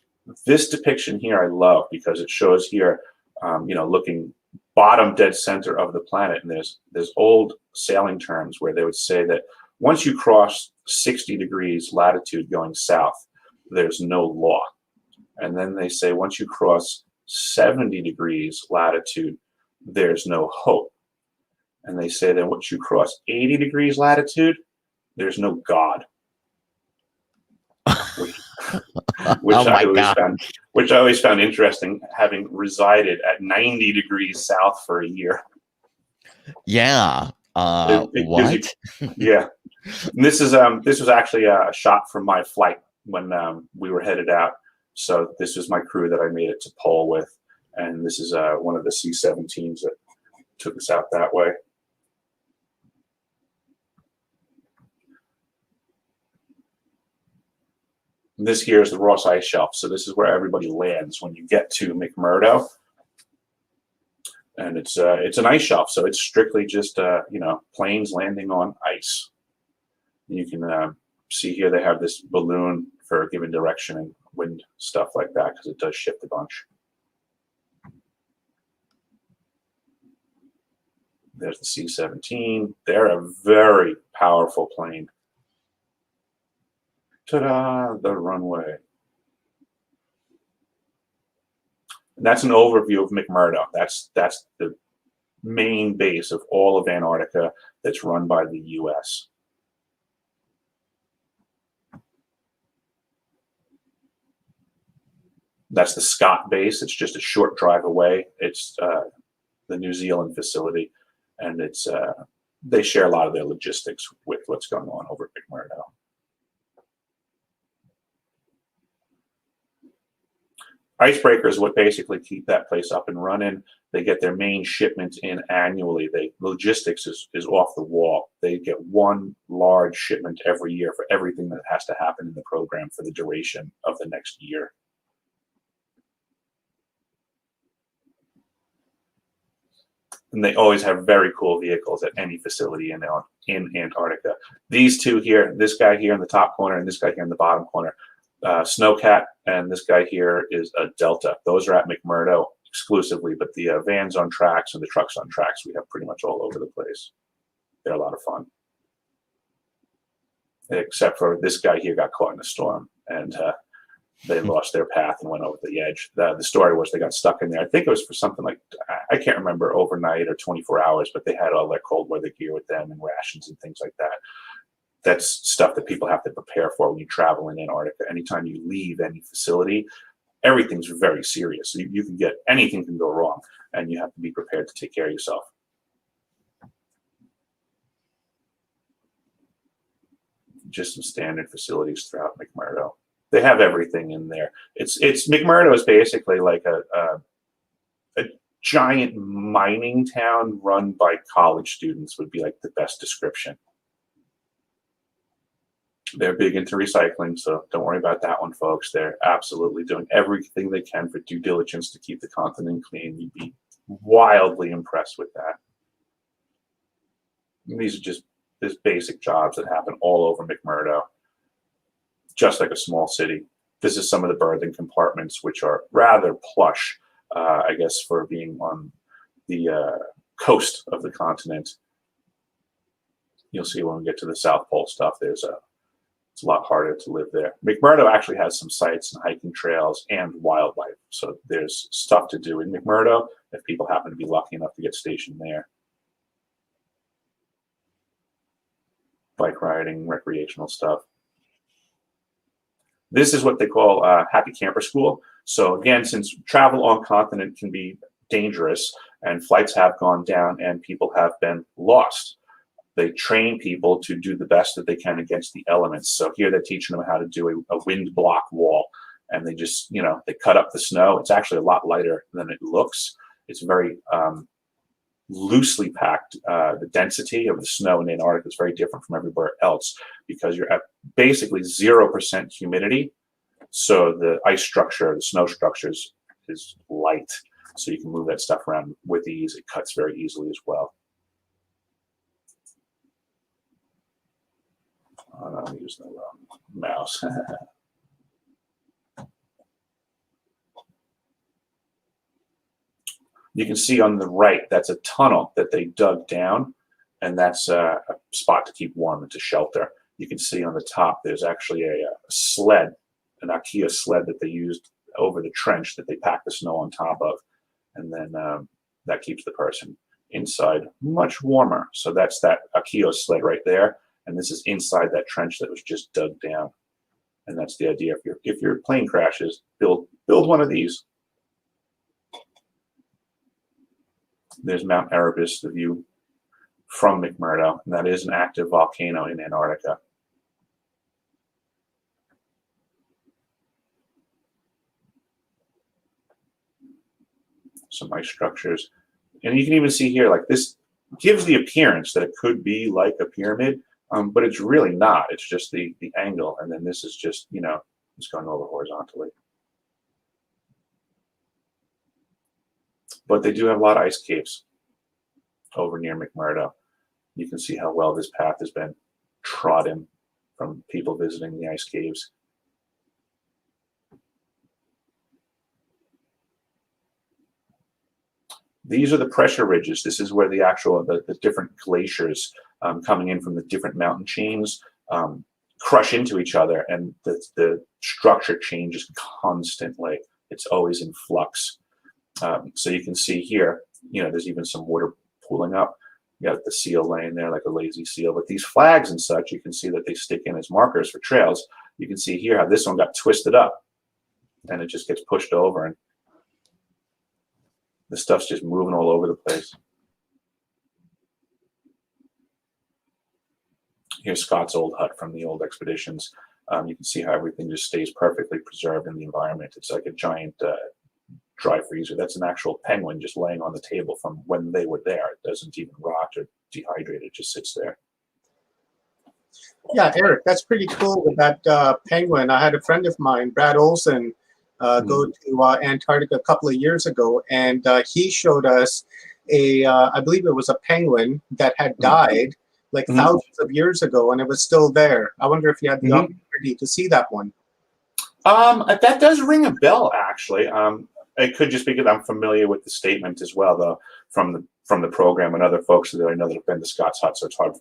This depiction here I love because it shows here, looking bottom dead center of the planet, and there's old sailing terms where they would say that once you cross 60 degrees latitude going south, there's no law. And then they say once you cross 70 degrees latitude, there's no hope. And they say that once you cross 80 degrees latitude, there's no God. Which I always found interesting, having resided at 90 degrees south for a year. Yeah. What? Yeah. And this was actually a shot from my flight when we were headed out. So this was my crew that I made it to Pole with, and this is one of the C-17s that took us out that way. And this here is the Ross Ice Shelf. So this is where everybody lands when you get to McMurdo. And it's an ice shelf, so it's strictly just planes landing on ice. You can see here they have this balloon for giving direction and wind stuff like that because it does shift a bunch. There's the C-17. They're a very powerful plane. Ta-da! The runway. And that's an overview of McMurdo. That's the main base of all of Antarctica that's run by the U.S. That's the Scott base. It's just a short drive away. It's the New Zealand facility, and it's they share a lot of their logistics with what's going on over at McMurdo. Icebreakers would basically keep that place up and running. They get their main shipments in annually. Logistics is off the wall. They get one large shipment every year for everything that has to happen in the program for the duration of the next year. And they always have very cool vehicles at any facility in Antarctica. These two here, this guy here in the top corner and this guy here in the bottom corner, Snowcat, and this guy here is a Delta. Those are at McMurdo exclusively, but the vans on tracks and the trucks on tracks we have pretty much all over the place. They're a lot of fun. Except for this guy here got caught in a storm, and they lost their path and went over the edge. The story was they got stuck in there. I think it was for something like, I can't remember, overnight or 24 hours, but they had all their cold weather gear with them and rations and things like that. That's stuff that people have to prepare for when you travel in Antarctica. Anytime you leave any facility, everything's very serious. You can get, anything can go wrong, and you have to be prepared to take care of yourself. Just some standard facilities throughout McMurdo. They have everything in there. McMurdo is basically like a giant mining town run by college students would be like the best description. They're big into recycling, so don't worry about that one, folks. They're absolutely doing everything they can for due diligence to keep the continent clean. You'd be wildly impressed with that. And these are just basic jobs that happen all over McMurdo, just like a small city. This is some of the berthing compartments, which are rather plush, I guess, for being on the coast of the continent. You'll see when we get to the South Pole stuff, it's a lot harder to live there. McMurdo actually has some sites and hiking trails and wildlife. So there's stuff to do in McMurdo if people happen to be lucky enough to get stationed there. Bike riding, recreational stuff. This is what they call Happy Camper School. So again, since travel on continent can be dangerous and flights have gone down and people have been lost, they train people to do the best that they can against the elements. So here they're teaching them how to do a wind block wall, and they just, they cut up the snow. It's actually a lot lighter than it looks. It's very loosely packed. The density of the snow in Antarctica is very different from everywhere else because you're at basically 0% humidity. So the ice structure, the snow structures is light. So you can move that stuff around with ease. It cuts very easily as well. Oh, no, I'm using the wrong mouse. You can see on the right, that's a tunnel that they dug down, and that's a spot to keep warm and to shelter. You can see on the top, there's actually a sled, an IKEA sled that they used over the trench that they packed the snow on top of. And then that keeps the person inside much warmer. So that's that IKEA sled right there. And this is inside that trench that was just dug down. And that's the idea. If your plane crashes, build one of these. There's Mount Erebus, the view from McMurdo, and that is an active volcano in Antarctica. Some ice structures. And you can even see here, like this gives the appearance that it could be like a pyramid, but it's really not. It's just the angle, and then this is just, you know, it's going over horizontally. But they do have a lot of ice caves over near McMurdo. You can see how well this path has been trodden from people visiting the ice caves. These are the pressure ridges. This is where the actual, the different glaciers coming in from the different mountain chains crush into each other, and the structure changes constantly. It's always in flux. So you can see here, you know, there's even some water pooling up. You got the seal laying there like a lazy seal. But these flags and such, you can see that they stick in as markers for trails. You can see here how this one got twisted up, and it just gets pushed over, and the stuff's just moving all over the place. Here's Scott's old hut from the old expeditions. You can see how everything just stays perfectly preserved in the environment. It's like a giant dry freezer. That's an actual penguin just laying on the table from when they were there. It doesn't even rot or dehydrate. It just sits there. Yeah, Eric, that's pretty cool with that penguin. I had a friend of mine, Brad Olson, go to Antarctica a couple of years ago, and he showed us I believe it was a penguin that had died like thousands of years ago, and it was still there. I wonder if you had the opportunity to see that one. That does ring a bell, actually. It could just be because I'm familiar with the statement as well, though, from the program and other folks that I know that have been to Scott's hut. So it's hard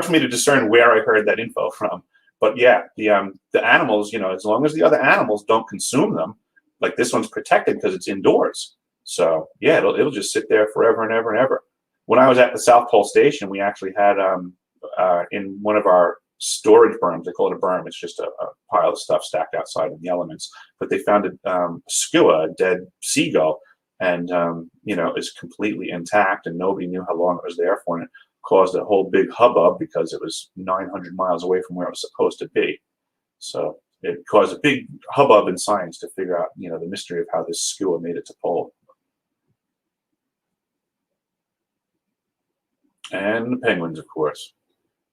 for me to discern where I heard that info from. But yeah, the animals, you know, as long as the other animals don't consume them, like this one's protected because it's indoors. So yeah, it'll just sit there forever and ever and ever. When I was at the South Pole Station, we actually had in one of our storage berms, they call it a berm, it's just a pile of stuff stacked outside in the elements, but they found a skua, a dead seagull, and you know, it's completely intact, and nobody knew how long it was there for, and it caused a whole big hubbub because it was 900 miles away from where it was supposed to be. So it caused a big hubbub in science to figure out, you know, the mystery of how this skua made it to pole. And the penguins, of course.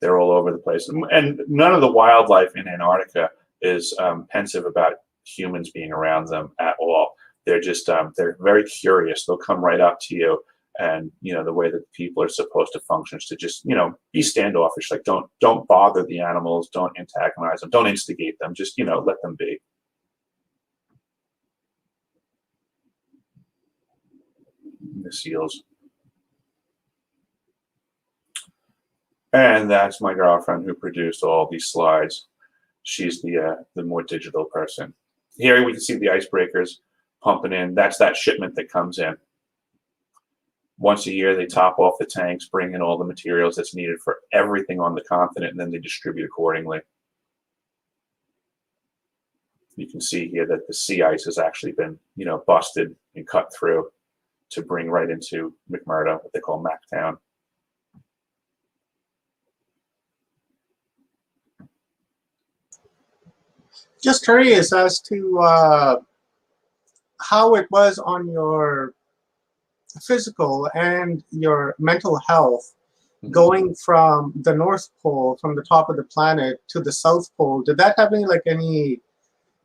They're all over the place. And none of the wildlife in Antarctica is pensive about humans being around them at all. They're just, they're very curious. They'll come right up to you. And, you know, the way that people are supposed to function is to just, you know, be standoffish. Like, don't bother the animals. Don't antagonize them. Don't instigate them. Just, you know, let them be. The seals. And that's my girlfriend who produced all these slides. She's the more digital person. Here we can see the icebreakers pumping in. That's that shipment that comes in. Once a year, they top off the tanks, bring in all the materials that's needed for everything on the continent, and then they distribute accordingly. You can see here that the sea ice has actually been, you know, busted and cut through to bring right into McMurdo, what they call Mack Town. Just curious as to how it was on your physical and your mental health going from the North Pole, from the top of the planet, to the South Pole. Did that have any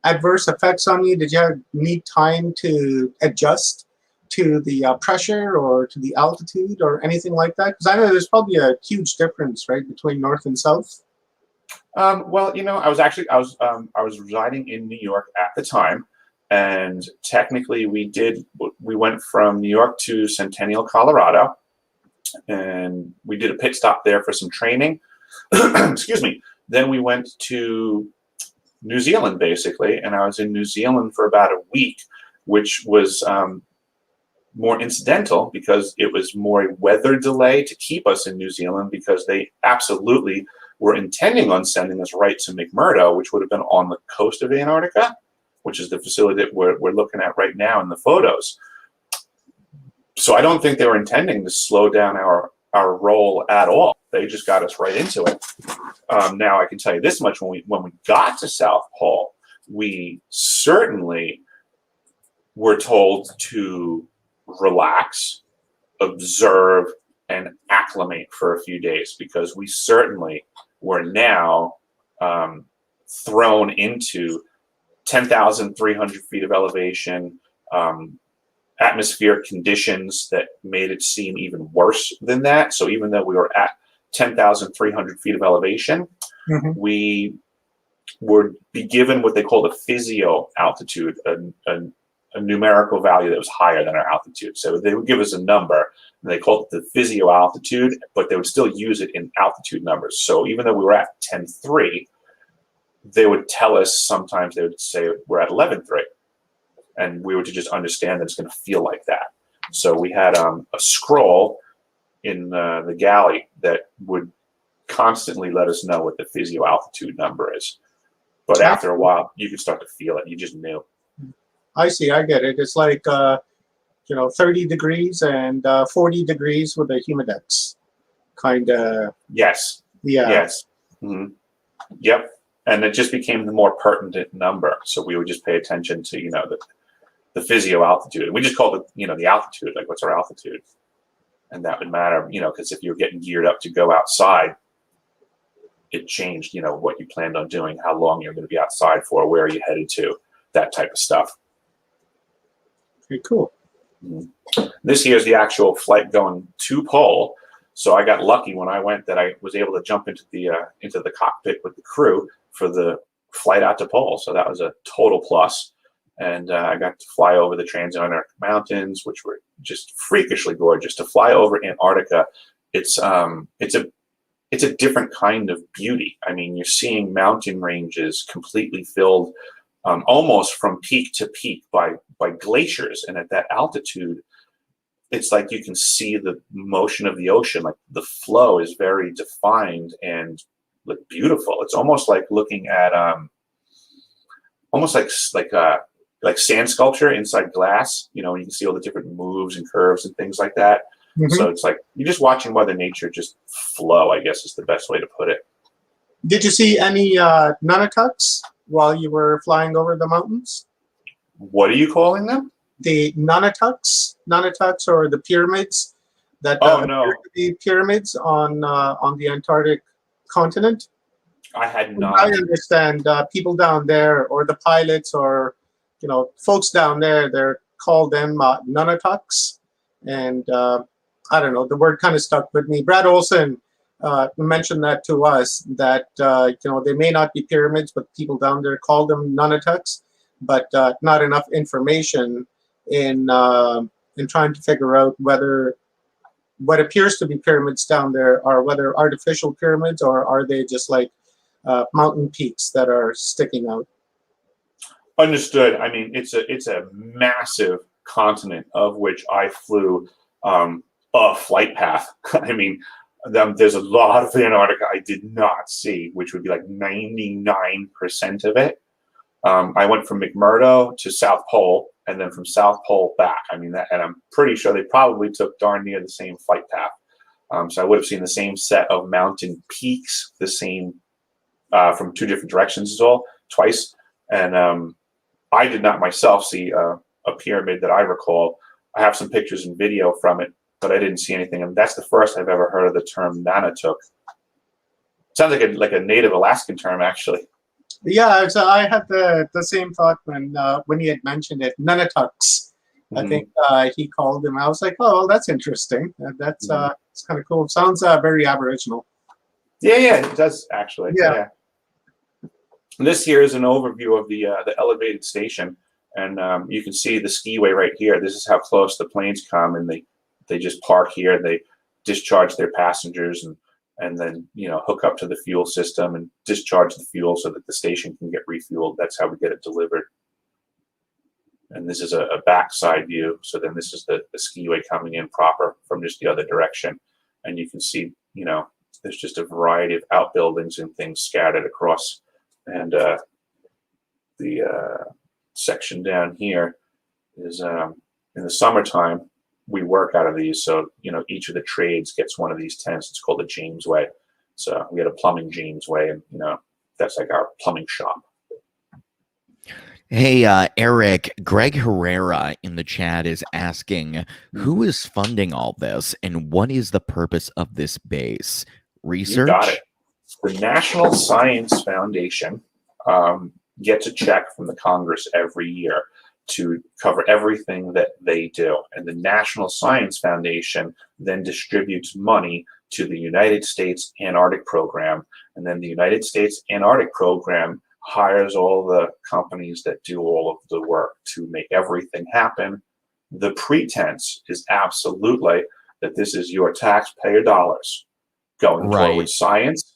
adverse effects on you? Did you need time to adjust to the pressure or to the altitude or anything like that? Because I know there's probably a huge difference, right, between north and south. Well, I was residing in New York at the time, and technically we went from New York to Centennial, Colorado, and we did a pit stop there for some training. Excuse me. Then we went to New Zealand, basically, and I was in New Zealand for about a week, which was more incidental because it was more a weather delay to keep us in New Zealand, because they absolutely were intending on sending us right to McMurdo, which would have been on the coast of Antarctica, which is the facility that we're looking at right now in the photos. So I don't think they were intending to slow down our roll at all. They just got us right into it. Now I can tell you this much: when we got to South Pole, we certainly were told to relax, observe, and acclimate for a few days, because we certainly were now thrown into 10,300 feet of elevation, atmospheric conditions that made it seem even worse than that. So even though we were at 10,300 feet of elevation, we would be given what they called a physio altitude, a numerical value that was higher than our altitude. So they would give us a number, and they called it the physio altitude, but they would still use it in altitude numbers. So even though we were at 10.3, they would tell us, sometimes they would say we're at 11.3. And we were to just understand that it's going to feel like that. So we had a scroll in the galley that would constantly let us know what the physio altitude number is. But after a while, you could start to feel it. You just knew. I see. I get it. It's like 30 degrees and 40 degrees with a humidex, kind of. Yes. Yeah. Yes. Yep. And it just became the more pertinent number. So we would just pay attention to the physio altitude. We just called it the altitude. Like, what's our altitude? And that would matter, because if you're getting geared up to go outside, it changed, what you planned on doing, how long you're going to be outside for, where are you headed to, that type of stuff. Okay, cool. This here is the actual flight going to Pole. So I got lucky when I went that I was able to jump into the cockpit with the crew for the flight out to Pole. So that was a total plus. And I got to fly over the Transantarctic Mountains, which were just freakishly gorgeous. To fly over Antarctica, it's a different kind of beauty. I mean, you're seeing mountain ranges completely filled almost from peak to peak by glaciers. And at that altitude, it's like you can see the motion of the ocean. Like, the flow is very defined and beautiful. It's almost like looking at almost like sand sculpture inside glass. You can see all the different moves and curves and things like that. So it's like you're just watching Mother Nature just flow, I guess is the best way to put it. Did you see any nunatucks while you were flying over the mountains? What are you calling them? The nunatucks, or the pyramids that appear to be pyramids on the Antarctic continent. I had From not. what I understand, people down there, or the pilots, or folks down there, they're called them nunatucks, and I don't know, the word kind of stuck with me. Brad Olson mentioned that to us, that they may not be pyramids, but people down there call them nunatucks, but not enough information in trying to figure out whether what appears to be pyramids down there are whether artificial pyramids, or are they just like mountain peaks that are sticking out. Understood. I mean, it's a massive continent, of which I flew a flight path. I mean, there's a lot of Antarctica I did not see, which would be like 99% of it. I went from McMurdo to South Pole, and then from South Pole back. I mean, and I'm pretty sure they probably took darn near the same flight path. So I would have seen the same set of mountain peaks, the same from two different directions as well, twice. And I did not myself see a pyramid that I recall. I have some pictures and video from it, but I didn't see anything. And that's the first I've ever heard of the term Nanatuk. Sounds like a native Alaskan term, actually. Yeah, so I had the same thought when he had mentioned it, nunatucks. I think he called him. I was like, oh, well, that's interesting. That's it's kind of cool. Sounds very Aboriginal. Yeah, it does actually. Yeah. And this here is an overview of the elevated station, and you can see the skiway right here. This is how close the planes come, and they just park here. They discharge their passengers, and then hook up to the fuel system and discharge the fuel so that the station can get refueled. That's how we get it delivered. And this is a backside view. So then this is the skiway coming in proper from just the other direction, and you can see there's just a variety of outbuildings and things scattered across. And the section down here is in the summertime, we work out of these. So, each of the trades gets one of these tents. It's called the Jamesway. So we had a plumbing Jamesway, and, that's like our plumbing shop. Hey, Eric, Greg Herrera in the chat is asking, who is funding all this and what is the purpose of this base? Research? You got it. The National Science Foundation gets a check from the Congress every year to cover everything that they do. And the National Science Foundation then distributes money to the United States Antarctic Program. And then the United States Antarctic Program hires all the companies that do all of the work to make everything happen. The pretense is absolutely that this is your taxpayer dollars going toward science.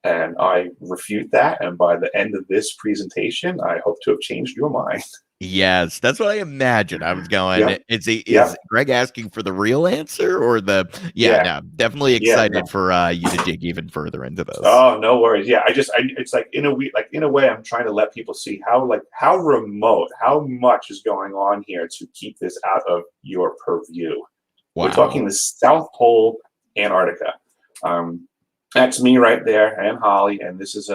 And I refute that. And by the end of this presentation, I hope to have changed your mind. Yes, that's what I imagined. I was going, is Greg asking for the real answer or the, no, definitely excited for you to dig even further into this. Oh, no worries. Yeah, it's like in a way, I'm trying to let people see how remote, how much is going on here to keep this out of your purview. Wow. We're talking the South Pole, Antarctica. That's me right there, and Holly, and this is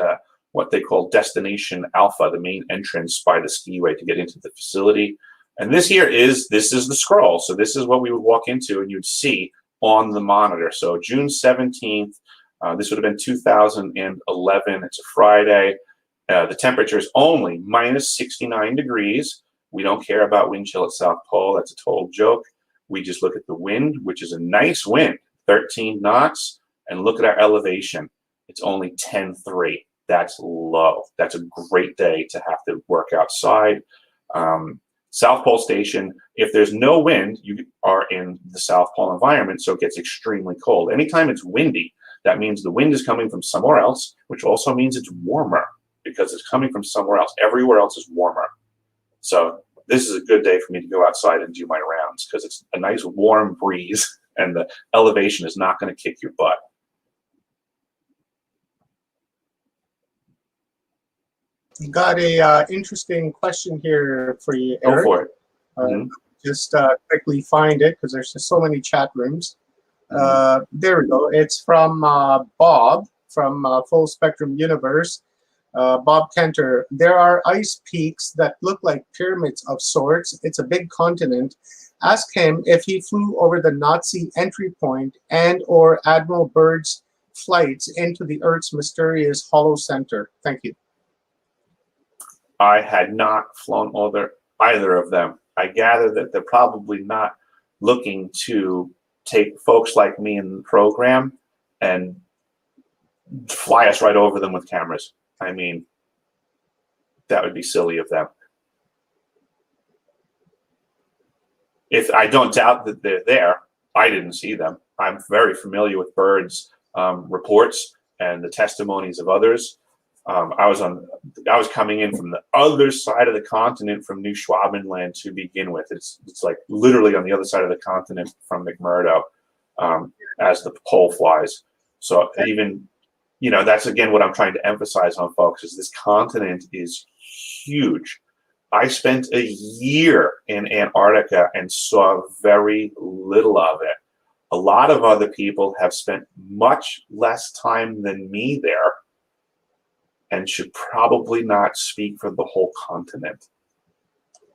what they call Destination Alpha, the main entrance by the skiway to get into the facility. And this is the scroll. So this is what we would walk into and you'd see on the monitor. So June 17th, this would have been 2011. It's a Friday. The temperature is only minus 69 degrees. We don't care about wind chill at South Pole. That's a total joke. We just look at the wind, which is a nice wind, 13 knots. And look at our elevation. It's only 10.3. That's low. That's a great day to have to work outside. South Pole Station, if there's no wind, you are in the South Pole environment, so it gets extremely cold. Anytime it's windy, that means the wind is coming from somewhere else, which also means it's warmer because it's coming from somewhere else. Everywhere else is warmer. So this is a good day for me to go outside and do my rounds because it's a nice warm breeze and the elevation is not going to kick your butt. Got a interesting question here for you, Eric. Go for it. Just quickly find it because there's just so many chat rooms. There we go. It's from Bob from Full Spectrum Universe. Bob Kenter. There are ice peaks that look like pyramids of sorts. It's a big continent. Ask him if he flew over the Nazi entry point and or Admiral Byrd's flights into the Earth's mysterious hollow center. Thank you. I had not flown over either of them. I gather that they're probably not looking to take folks like me in the program and fly us right over them with cameras. I mean, that would be silly of them. If I don't doubt that they're there, I didn't see them. I'm very familiar with Byrd's reports and the testimonies of others. I was coming in from the other side of the continent from New Schwabenland to begin with. It's like literally on the other side of the continent from McMurdo as the pole flies. So even, that's again what I'm trying to emphasize on folks is this continent is huge. I spent a year in Antarctica and saw very little of it. A lot of other people have spent much less time than me there and should probably not speak for the whole continent.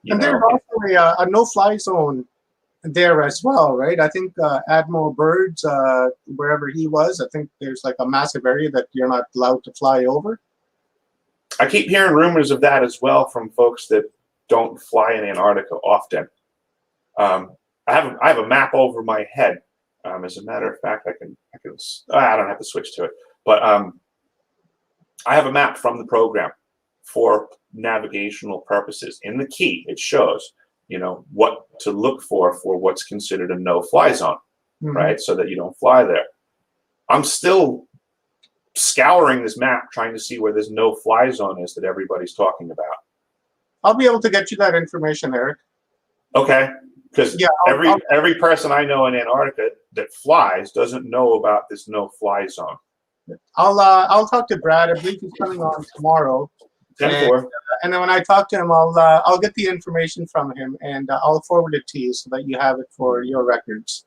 And there's also a no-fly zone there as well, right? I think Admiral Byrd's, wherever he was, I think there's like a massive area that you're not allowed to fly over. I keep hearing rumors of that as well from folks that don't fly in Antarctica often. I have a map over my head. As a matter of fact, I don't have to switch to it, but I have a map from the program for navigational purposes. In the key, it shows, what to look for what's considered a no-fly zone, right? So that you don't fly there. I'm still scouring this map, trying to see where this no-fly zone is that everybody's talking about. I'll be able to get you that information, Eric. Okay, because every person I know in Antarctica that flies doesn't know about this no-fly zone. I'll talk to Brad. I believe he's coming on tomorrow. 10-4. And then when I talk to him, I'll get the information from him and I'll forward it to you so that you have it for your records.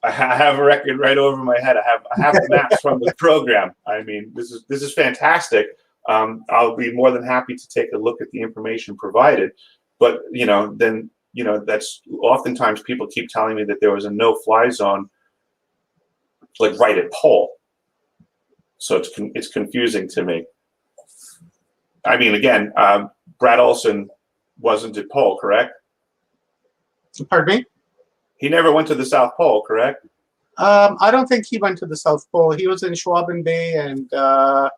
I have a record right over my head. I have the maps from the program. I mean, this is fantastic. I'll be more than happy to take a look at the information provided. But then that's oftentimes people keep telling me that there was a no-fly zone, like right at Pole. So it's confusing to me. I mean, again, Brad Olson wasn't at Pole, correct? Pardon me? He never went to the South Pole, correct? I don't think he went to the South Pole. He was in Schwaben Bay and a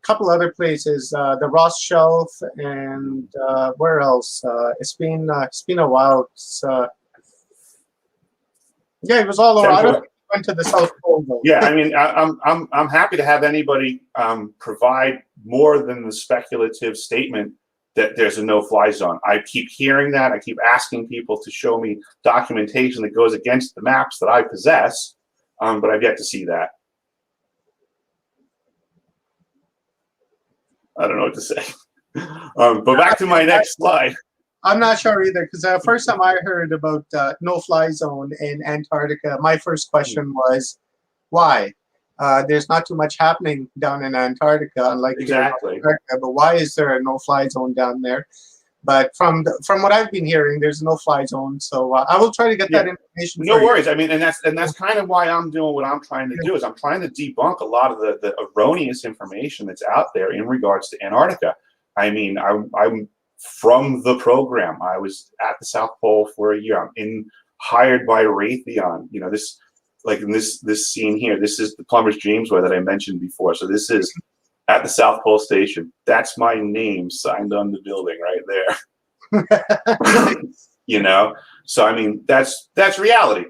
couple other places, the Ross Shelf and where else? It's been a while. Yeah, he was all over. I don't think he went to the South Pole though. Yeah, I mean, I'm happy to have anybody provide more than the speculative statement that there's a no-fly zone. I keep hearing that. I keep asking people to show me documentation that goes against the maps that I possess, but I've yet to see that. I don't know what to say. But back to my next slide. I'm not sure either, because the first time I heard about no-fly zone in Antarctica, my first question was, why? There's not too much happening down in Antarctica, unlike exactly. But why is there a no-fly zone down there? But from what I've been hearing, there's a no-fly zone. So I will try to get that information. No worries. I mean, and that's kind of why I'm doing what I'm trying to do. Is I'm trying to debunk a lot of the erroneous information that's out there in regards to Antarctica. I mean, I'm from the program. I was at the South Pole for a year. I'm hired by Raytheon. This. Like in this scene here, this is the Plumber's Dreamsway that I mentioned before. So this is at the South Pole Station. That's my name signed on the building right there. So I mean, that's reality.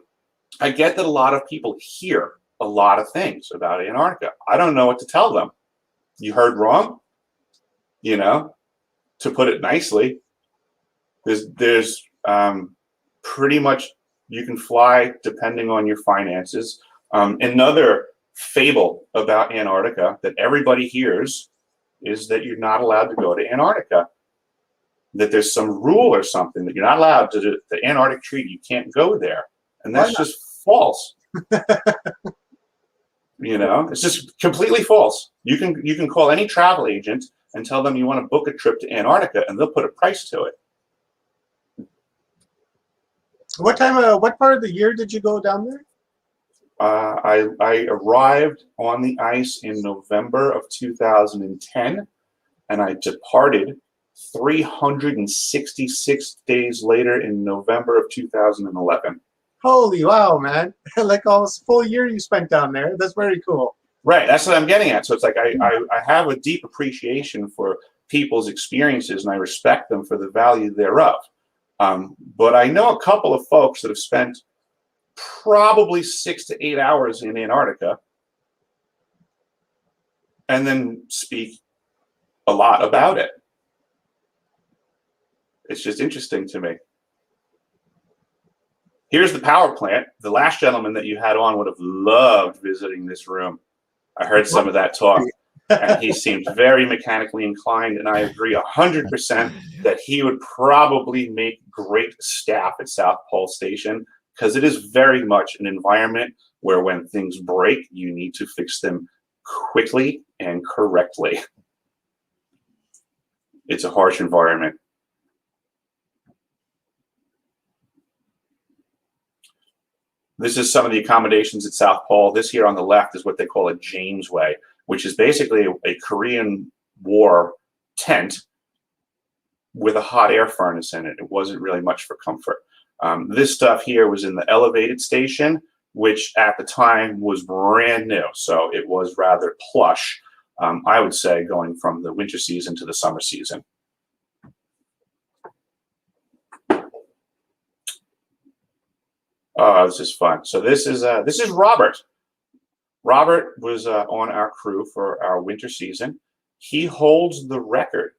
I get that a lot of people hear a lot of things about Antarctica. I don't know what to tell them. You heard wrong, to put it nicely. There's pretty much. You can fly depending on your finances. Another fable about Antarctica that everybody hears is that you're not allowed to go to Antarctica. That there's some rule or something that you're not allowed to do. The Antarctic Treaty, you can't go there. And that's just false. It's just completely false. You can call any travel agent and tell them you want to book a trip to Antarctica and they'll put a price to it. What part of the year did you go down there? I arrived on the ice in November of 2010, and I departed 366 days later in November of 2011. Holy wow, man. Like almost a full year you spent down there. That's very cool. Right, that's what I'm getting at. So it's like I have a deep appreciation for people's experiences, and I respect them for the value thereof. But I know a couple of folks that have spent probably 6 to 8 hours in Antarctica and then speak a lot about it. It's just interesting to me. Here's the power plant. The last gentleman that you had on would have loved visiting this room. I heard some of that talk. And he seems very mechanically inclined, and I agree 100% that he would probably make great staff at South Pole Station, because it is very much an environment where when things break, you need to fix them quickly and correctly. It's a harsh environment. This is some of the accommodations at South Pole. This here on the left is what they call a Jamesway, which is basically a Korean War tent with a hot air furnace in it. It wasn't really much for comfort. This stuff here was in the elevated station, which at the time was brand new, so it was rather plush. I would say going from the winter season to the summer season. Oh, this is fun. So this is Robert. Robert was on our crew for our winter season. He holds the record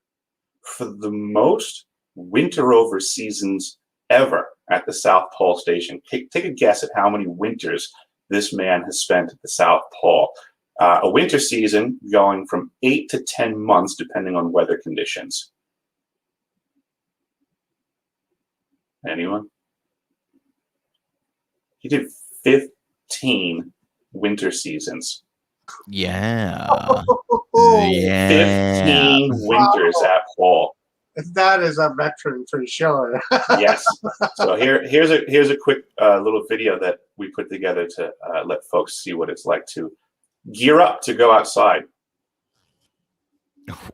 for the most winter over seasons ever at the South Pole Station. Take a guess at how many winters this man has spent at the South Pole. A winter season going from 8 to 10 months, depending on weather conditions. Anyone? He did 15 winter seasons. Yeah. Oh, Yeah. 15 winters at Pole. that is a veteran for sure. Yes. So here's a quick little video that we put together to let folks see what it's like to gear up to go outside.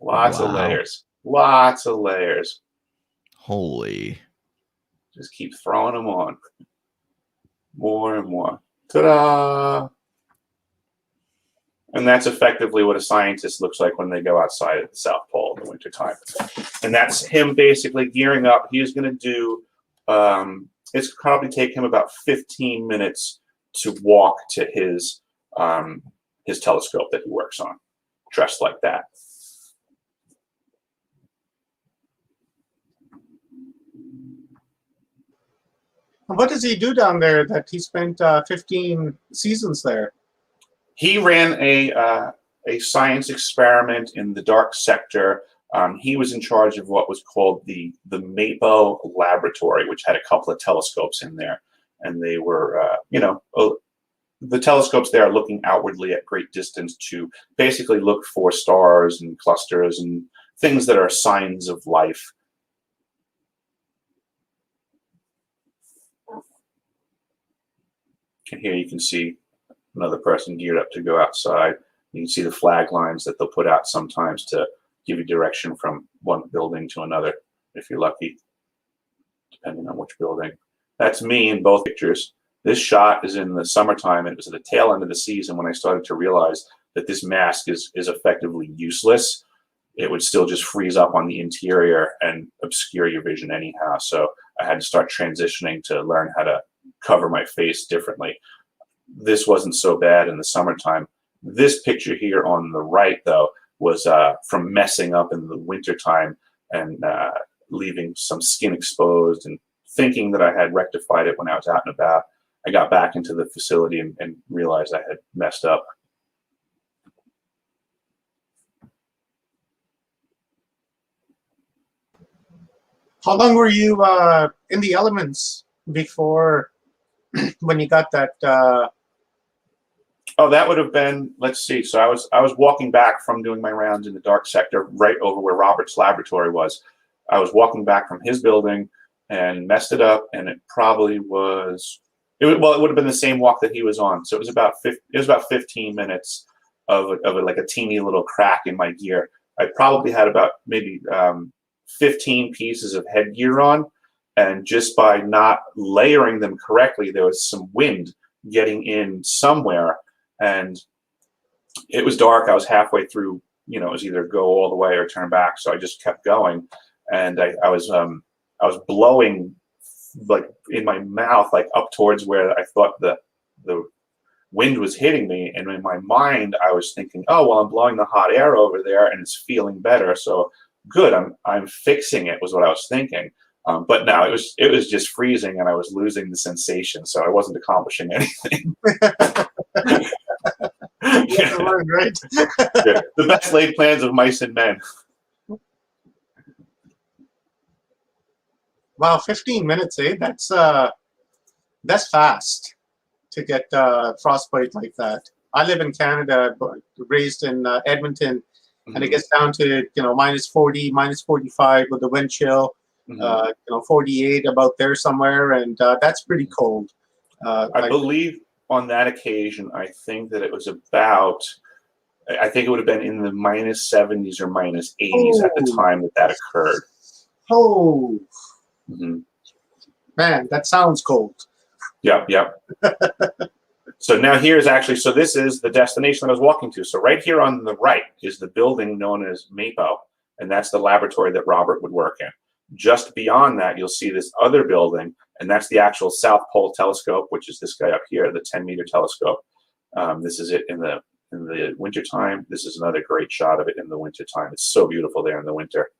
Lots of Wow. layers. Lots of layers. Holy. Just keep throwing them on. More and more. Ta-da! And that's effectively what a scientist looks like when they go outside at the South Pole in the wintertime. And that's him basically gearing up. He's going to do, it's probably take him about 15 minutes to walk to his telescope that he works on, dressed like that. What does he do down there that he spent 15 seasons there? He ran a science experiment in the dark sector. He was in charge of what was called the MAPO laboratory, which had a couple of telescopes in there. And they were, the telescopes there are looking outwardly at great distance to basically look for stars and clusters and things that are signs of life. And here you can see another person geared up to go outside. You can see the flag lines that they'll put out sometimes to give you direction from one building to another, if you're lucky, depending on which building. That's me in both pictures. This shot is in the summertime. It was at the tail end of the season when I started to realize that this mask is effectively useless. It would still just freeze up on the interior and obscure your vision anyhow. So I had to start transitioning to learn how to cover my face differently. This wasn't so bad in the summertime. This picture here on the right, though, was from messing up in the wintertime and leaving some skin exposed and thinking that I had rectified it when I was out and about. I got back into the facility and realized I had messed up. How long were you in the elements before when you got that? Oh, that would have been, let's see. So I was walking back from doing my rounds in the dark sector right over where Robert's laboratory was. I was walking back from his building and messed it up, and it probably was, it would have been the same walk that he was on. So it was about 15 minutes of like a teeny little crack in my gear. I probably had about maybe 15 pieces of headgear on, and just by not layering them correctly, there was some wind getting in somewhere, and it was dark. I was halfway through, it was either go all the way or turn back, so I just kept going, and I was blowing like in my mouth, like up towards where I thought the wind was hitting me, and in my mind I was thinking, oh well, I'm blowing the hot air over there and it's feeling better, so good, I'm fixing it, was what I was thinking. But no, it was just freezing, and I was losing the sensation, so I wasn't accomplishing anything. Yeah, right. Yeah, the best laid plans of mice and men. Wow, 15 minutes, eh? That's fast to get frostbite like that. I live in Canada, but raised in Edmonton, and it gets down to minus 40, minus 45 with the wind chill. 48 about there somewhere, and that's pretty cold. I believe on that occasion, I think that it was about, I think it would have been in the minus 70s or minus 80s at the time that occurred. Oh. Man, that sounds cold. Yep, yep. So now here's actually, so this is the destination that I was walking to. So right here on the right is the building known as MAPO, and that's the laboratory that Robert would work in. Just beyond that, you'll see this other building, and that's the actual South Pole Telescope, which is this guy up here, the 10-meter telescope. This is it in the wintertime. This is another great shot of it in the wintertime. It's so beautiful there in the winter.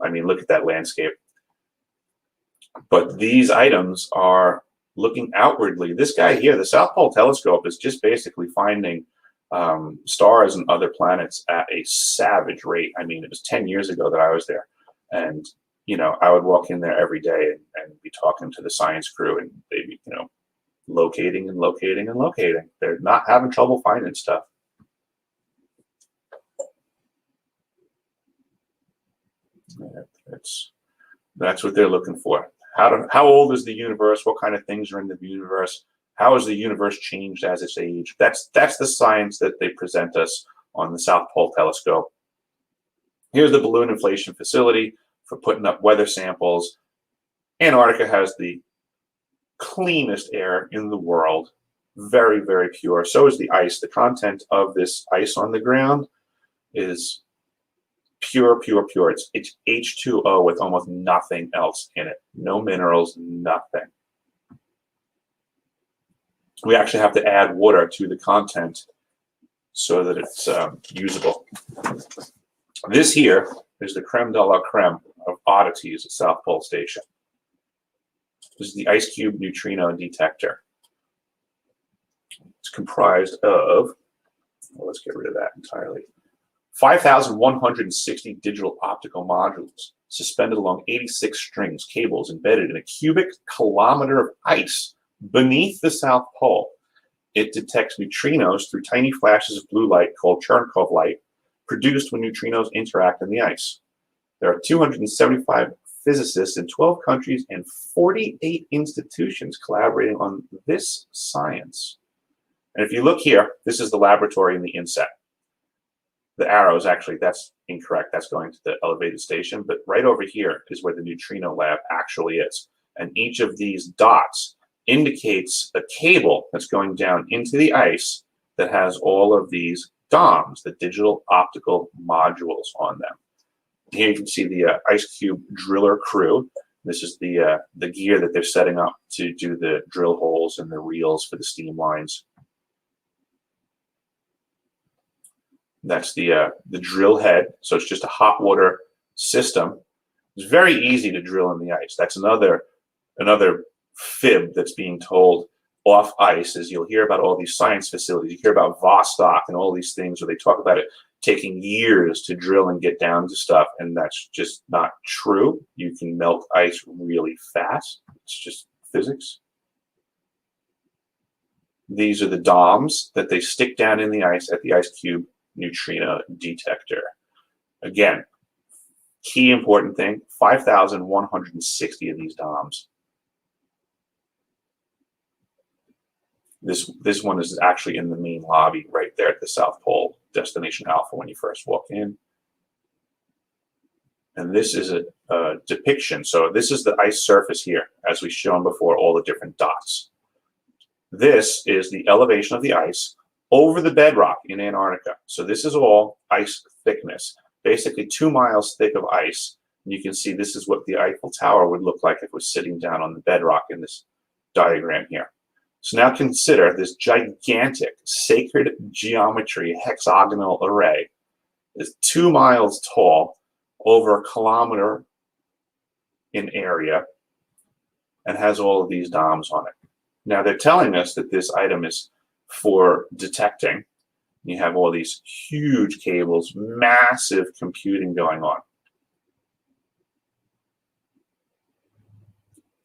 I mean, look at that landscape. But these items are looking outwardly. This guy here, the South Pole Telescope, is just basically finding stars and other planets at a savage rate. I mean, it was 10 years ago that I was there. And, you know, I would walk in there every day and be talking to the science crew, and they'd be, you know, locating and locating and locating. They're not having trouble finding stuff. That's what they're looking for. How old is the universe? What kind of things are in the universe? How has the universe changed as it's aged? That's the science that they present us on the South Pole Telescope. Here's the balloon inflation facility for putting up weather samples. Antarctica has the cleanest air in the world. Very, very pure. So is the ice. The content of this ice on the ground is pure, pure, pure. It's H2O with almost nothing else in it. No minerals, nothing. We actually have to add water to the content so that it's usable. This here is the creme de la creme of oddities at South Pole Station. This is the ice cube neutrino detector. It's comprised of, well, let's get rid of that entirely, 5,160 digital optical modules suspended along 86 strings, cables embedded in a cubic kilometer of ice beneath the South Pole. It detects neutrinos through tiny flashes of blue light called Cherenkov light, produced when neutrinos interact in the ice. There are 275 physicists in 12 countries and 48 institutions collaborating on this science. And if you look here, this is the laboratory in the inset. The arrows, actually, that's incorrect. That's going to the elevated station. But right over here is where the neutrino lab actually is. And each of these dots indicates a cable that's going down into the ice that has all of these DOMs, the digital optical modules on them. Here you can see the ice cube driller crew. This is the gear that they're setting up to do the drill holes and the reels for the steam lines. That's the drill head. So it's just a hot water system. It's very easy to drill in the ice. That's another fib that's being told off ice, is you'll hear about all these science facilities. You hear about Vostok and all these things where they talk about it taking years to drill and get down to stuff, and that's just not true. You can melt ice really fast. It's just physics. These are the DOMs that they stick down in the ice at the ice cube neutrino detector. Again, key important thing, 5,160 of these DOMs. This one is actually in the main lobby right there at the South Pole, Destination Alpha, when you first walk in. And this is a depiction. So this is the ice surface here, as we've shown before, all the different dots. This is the elevation of the ice over the bedrock in Antarctica. So this is all ice thickness, basically 2 miles thick of ice. And you can see this is what the Eiffel Tower would look like if it was sitting down on the bedrock in this diagram here. So now consider this gigantic sacred geometry hexagonal array is 2 miles tall, over 1 kilometer in area, and has all of these DOMs on it. Now they're telling us that this item is for detecting. You have all these huge cables, massive computing going on.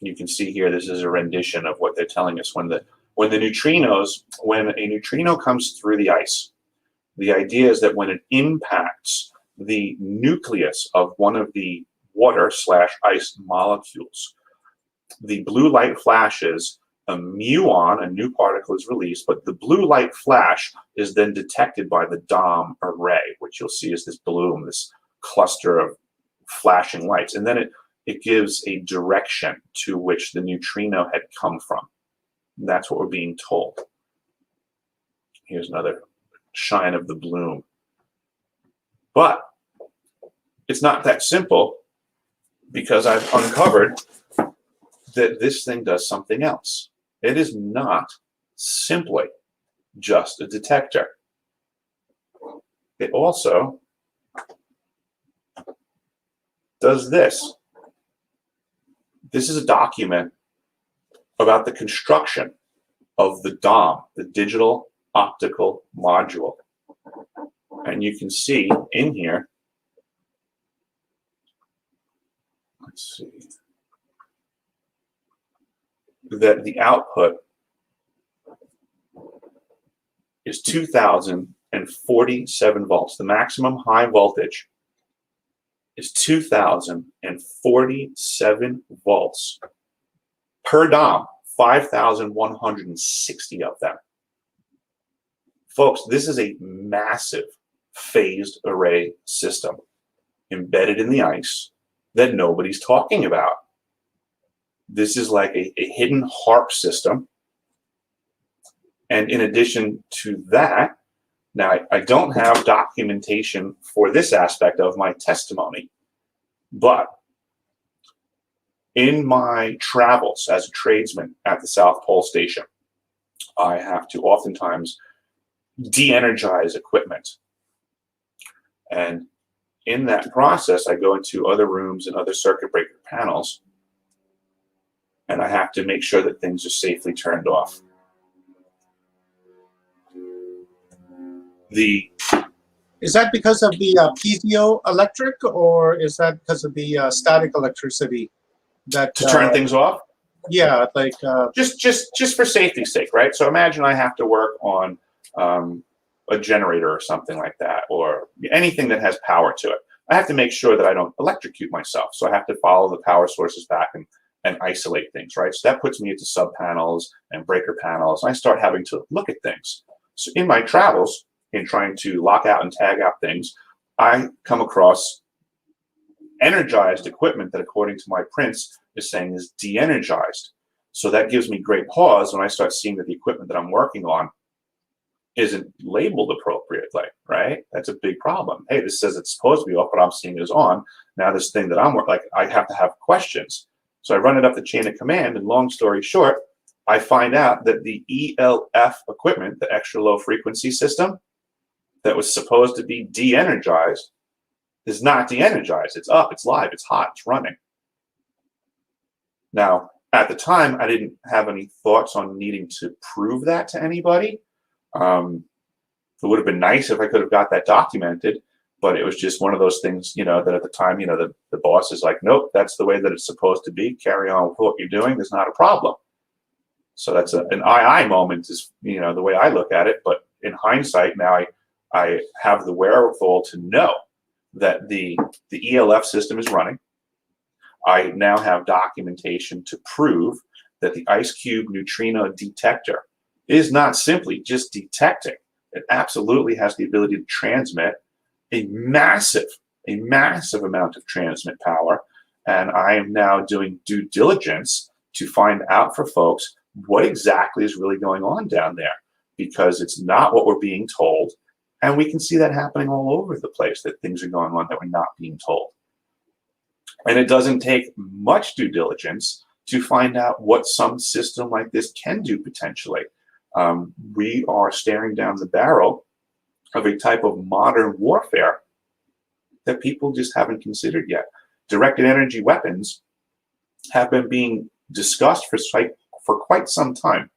You can see here, this is a rendition of what they're telling us. When a neutrino comes through the ice, the idea is that when it impacts the nucleus of one of the water/ice molecules, the blue light flashes, a muon, a new particle is released, but the blue light flash is then detected by the DOM array, which you'll see is this bloom, this cluster of flashing lights. And then it gives a direction to which the neutrino had come from. That's what we're being told. Here's another shine of the bloom. But it's not that simple, because I've uncovered that this thing does something else. It is not simply just a detector. It also does this. This is a document about the construction of the DOM, the digital optical module. And you can see in here, let's see, that the output is 2,047 volts. The maximum high voltage is 2,047 volts per DOM, 5,160 of them. Folks, this is a massive phased array system embedded in the ice that nobody's talking about. This is like a hidden HARP system. And in addition to that, now I don't have documentation for this aspect of my testimony, but in my travels as a tradesman at the South Pole Station, I have to oftentimes de-energize equipment. And in that process, I go into other rooms and other circuit breaker panels, and I have to make sure that things are safely turned off. Is that because of the piezoelectric, or is that because of the static electricity? That to turn things off? Yeah, like just for safety's sake, right? So imagine I have to work on a generator or something like that, or anything that has power to it. I have to make sure that I don't electrocute myself. So I have to follow the power sources back and isolate things, right? So that puts me into sub panels and breaker panels. And I start having to look at things. So in my travels, in trying to lock out and tag out things, I come across energized equipment that, according to my prints, is saying is de-energized. So that gives me great pause when I start seeing that the equipment that I'm working on isn't labeled appropriately, right? That's a big problem. Hey, this says it's supposed to be off, but I'm seeing it is on. Now this thing that I'm working, like, I have to have questions. So I run it up the chain of command, and long story short, I find out that the ELF equipment, the extra low frequency system, that was supposed to be de-energized is not de-energized. It's up, it's live, it's hot, it's running. Now, at the time, I didn't have any thoughts on needing to prove that to anybody. It would have been nice if I could have got that documented, but it was just one of those things, you know, that at the time, you know, the boss is like, nope, that's the way that it's supposed to be. Carry on with what you're doing. There's not a problem. So that's an II moment is, you know, the way I look at it. But in hindsight, now I have the wherewithal to know that the ELF system is running. I now have documentation to prove that the ice cube neutrino detector is not simply just detecting. It absolutely has the ability to transmit a massive amount of transmit power. And I am now doing due diligence to find out for folks what exactly is really going on down there, because it's not what we're being told. And we can see that happening all over the place, that things are going on that we're not being told. And it doesn't take much due diligence to find out what some system like this can do potentially. We are staring down the barrel of a type of modern warfare that people just haven't considered yet. Directed energy weapons have been being discussed for quite some time.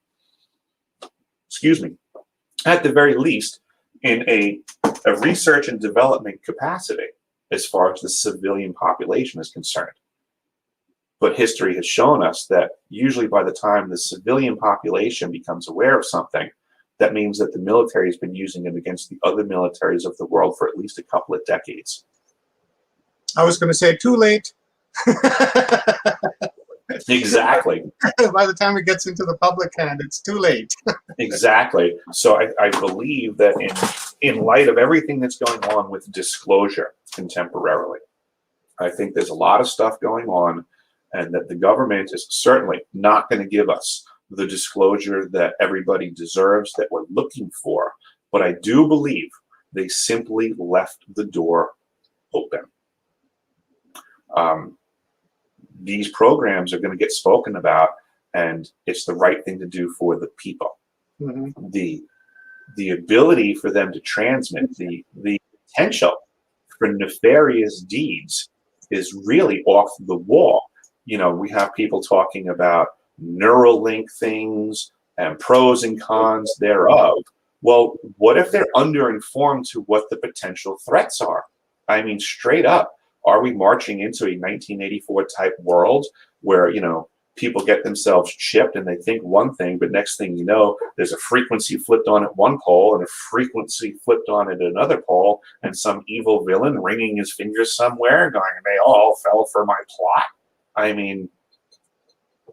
Excuse me. At the very least, in a research and development capacity as far as the civilian population is concerned. But history has shown us that usually by the time the civilian population becomes aware of something, that means that the military has been using it against the other militaries of the world for at least a couple of decades. I was going to say too late. Exactly. By the time it gets into the public hand, it's too late. Exactly. So I believe that in light of everything that's going on with disclosure contemporarily, I think there's a lot of stuff going on, and that the government is certainly not going to give us the disclosure that everybody deserves, that we're looking for. But I do believe they simply left the door open. These programs are going to get spoken about, and it's the right thing to do for the people. Mm-hmm. The ability for them to transmit, the potential for nefarious deeds is really off the wall. You know, we have people talking about Neuralink things and pros and cons thereof. Well, what if they're underinformed to what the potential threats are? I mean, straight up, are we marching into a 1984 type world where, you know, people get themselves chipped and they think one thing, but next thing you know, there's a frequency flipped on at one pole and a frequency flipped on at another pole, and some evil villain wringing his fingers somewhere going, they all fell for my plot? I mean,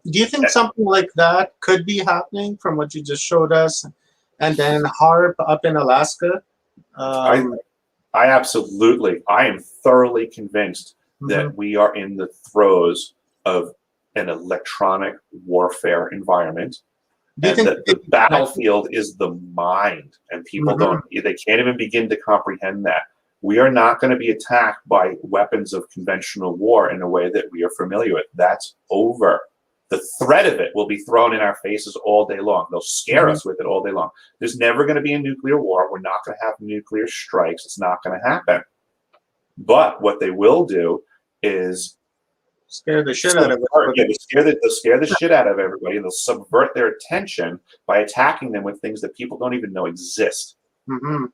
do you think something like that could be happening from what you just showed us? And then HARP up in Alaska? I absolutely, I am thoroughly convinced that we are in the throes of an electronic warfare environment, and that the battlefield is the mind, and people they can't even begin to comprehend that. We are not going to be attacked by weapons of conventional war in a way that we are familiar with. That's over. The threat of it will be thrown in our faces all day long. They'll scare us with it all day long. There's never going to be a nuclear war. We're not going to have nuclear strikes. It's not going to happen. But what they will do is scare the shit out of everybody. Yeah, they'll scare the shit out of everybody, and they'll subvert their attention by attacking them with things that people don't even know exist. Mm-hmm.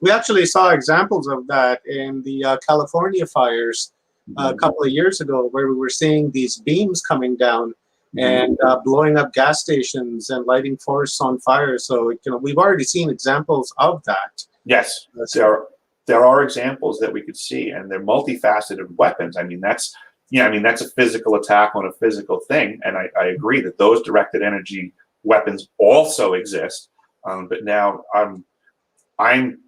We actually saw examples of that in the California fires a couple of years ago, where we were seeing these beams coming down and blowing up gas stations and lighting forests on fire. So, you know, we've already seen examples of that. Yes, there are examples that we could see, and they're multifaceted weapons. I mean, that's a physical attack on a physical thing, and I agree that those directed energy weapons also exist. But now I'm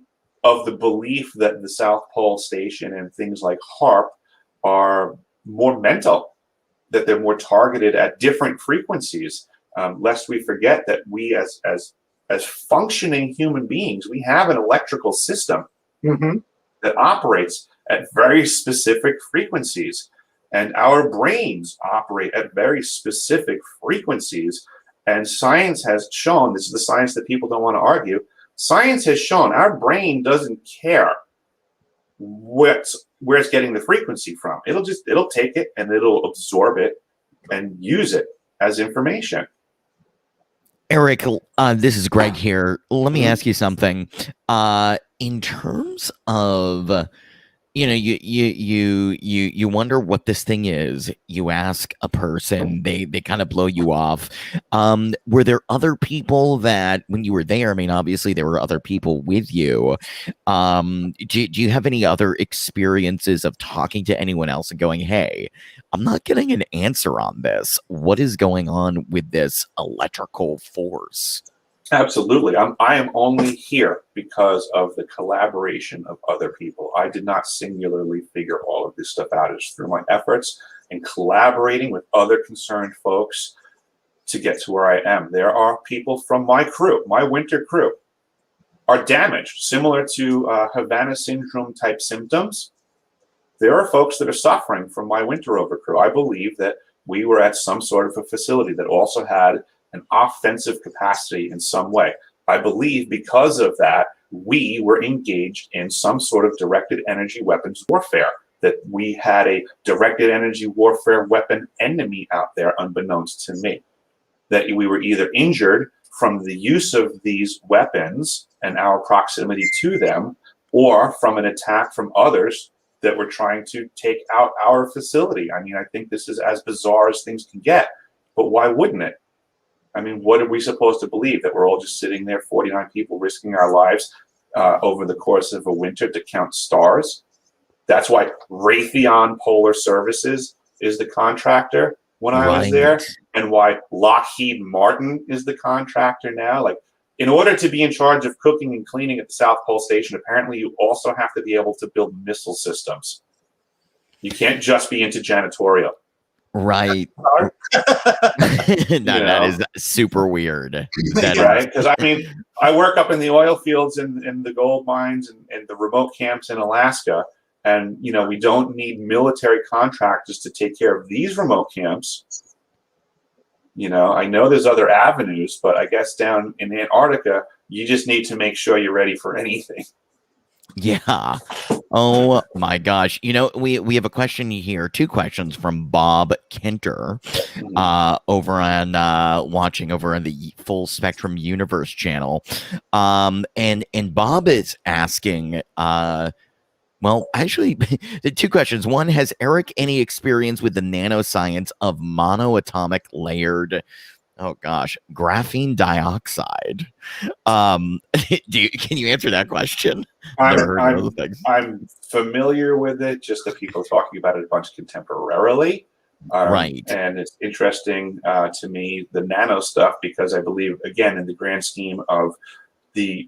of the belief that the South Pole Station and things like HARP are more mental, that they're more targeted at different frequencies. Lest we forget that we, as functioning human beings, we have an electrical system that operates at very specific frequencies, and our brains operate at very specific frequencies. And science has shown, this is the science that people don't want to argue, science has shown our brain doesn't care where it's getting the frequency from. It'll take it and it'll absorb it and use it as information. Eric, this is Greg here. Let me ask you something. In terms of, you know, you wonder what this thing is. You ask a person, they kind of blow you off. Were there other people that, when you were there, I mean, obviously there were other people with you. Do you have any other experiences of talking to anyone else and going, hey, I'm not getting an answer on this. What is going on with this electrical force? Absolutely. I am only here because of the collaboration of other people. I did not singularly figure all of this stuff out. It's through my efforts and collaborating with other concerned folks to get to where I am. There are people from my crew, my winter crew, are damaged, similar to Havana syndrome type symptoms. There are folks that are suffering from my winter over crew. I believe that we were at some sort of a facility that also had an offensive capacity in some way. I believe because of that, we were engaged in some sort of directed energy weapons warfare, that we had a directed energy warfare weapon enemy out there unbeknownst to me, that we were either injured from the use of these weapons and our proximity to them, or from an attack from others that were trying to take out our facility. I mean, I think this is as bizarre as things can get, but why wouldn't it? I mean, what are we supposed to believe? That we're all just sitting there, 49 people risking our lives over the course of a winter to count stars? That's why Raytheon Polar Services is the contractor when I was there, and why Lockheed Martin is the contractor now. Like, in order to be in charge of cooking and cleaning at the South Pole Station, apparently you also have to be able to build missile systems. You can't just be into janitorial. Right. That is super weird. Right? Because I mean, I work up in the oil fields and the gold mines and the remote camps in Alaska. And, you know, we don't need military contractors to take care of these remote camps. You know, I know there's other avenues, but I guess down in Antarctica, you just need to make sure you're ready for anything. Yeah. Oh my gosh. You know, we have a question here, 2 questions from Bob Kenter, over on watching over on the Full Spectrum Universe channel. And Bob is asking, well, actually, the 2 questions. One, has Eric any experience with the nanoscience of monoatomic layered, oh gosh, graphene dioxide? Can you answer that question? I'm familiar with it, just that people are talking about it a bunch contemporarily. Right. And it's interesting to me, the nano stuff, because I believe, again, in the grand scheme of the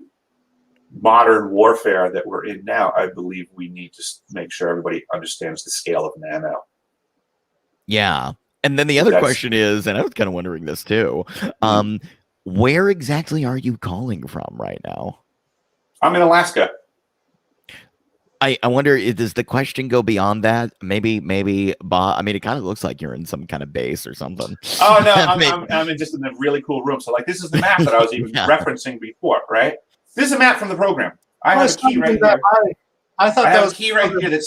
modern warfare that we're in now, I believe we need to make sure everybody understands the scale of nano. Yeah. And then the other question is, and I was kind of wondering this too, where exactly are you calling from right now? I'm in Alaska. I wonder, does the question go beyond that? Maybe, Bob, I mean, it kind of looks like you're in some kind of base or something. Oh, no, I'm just in a really cool room. So, like, this is the map that I was even referencing before, right? This is a map from the program. I have a key right here. I thought I that have was a key right here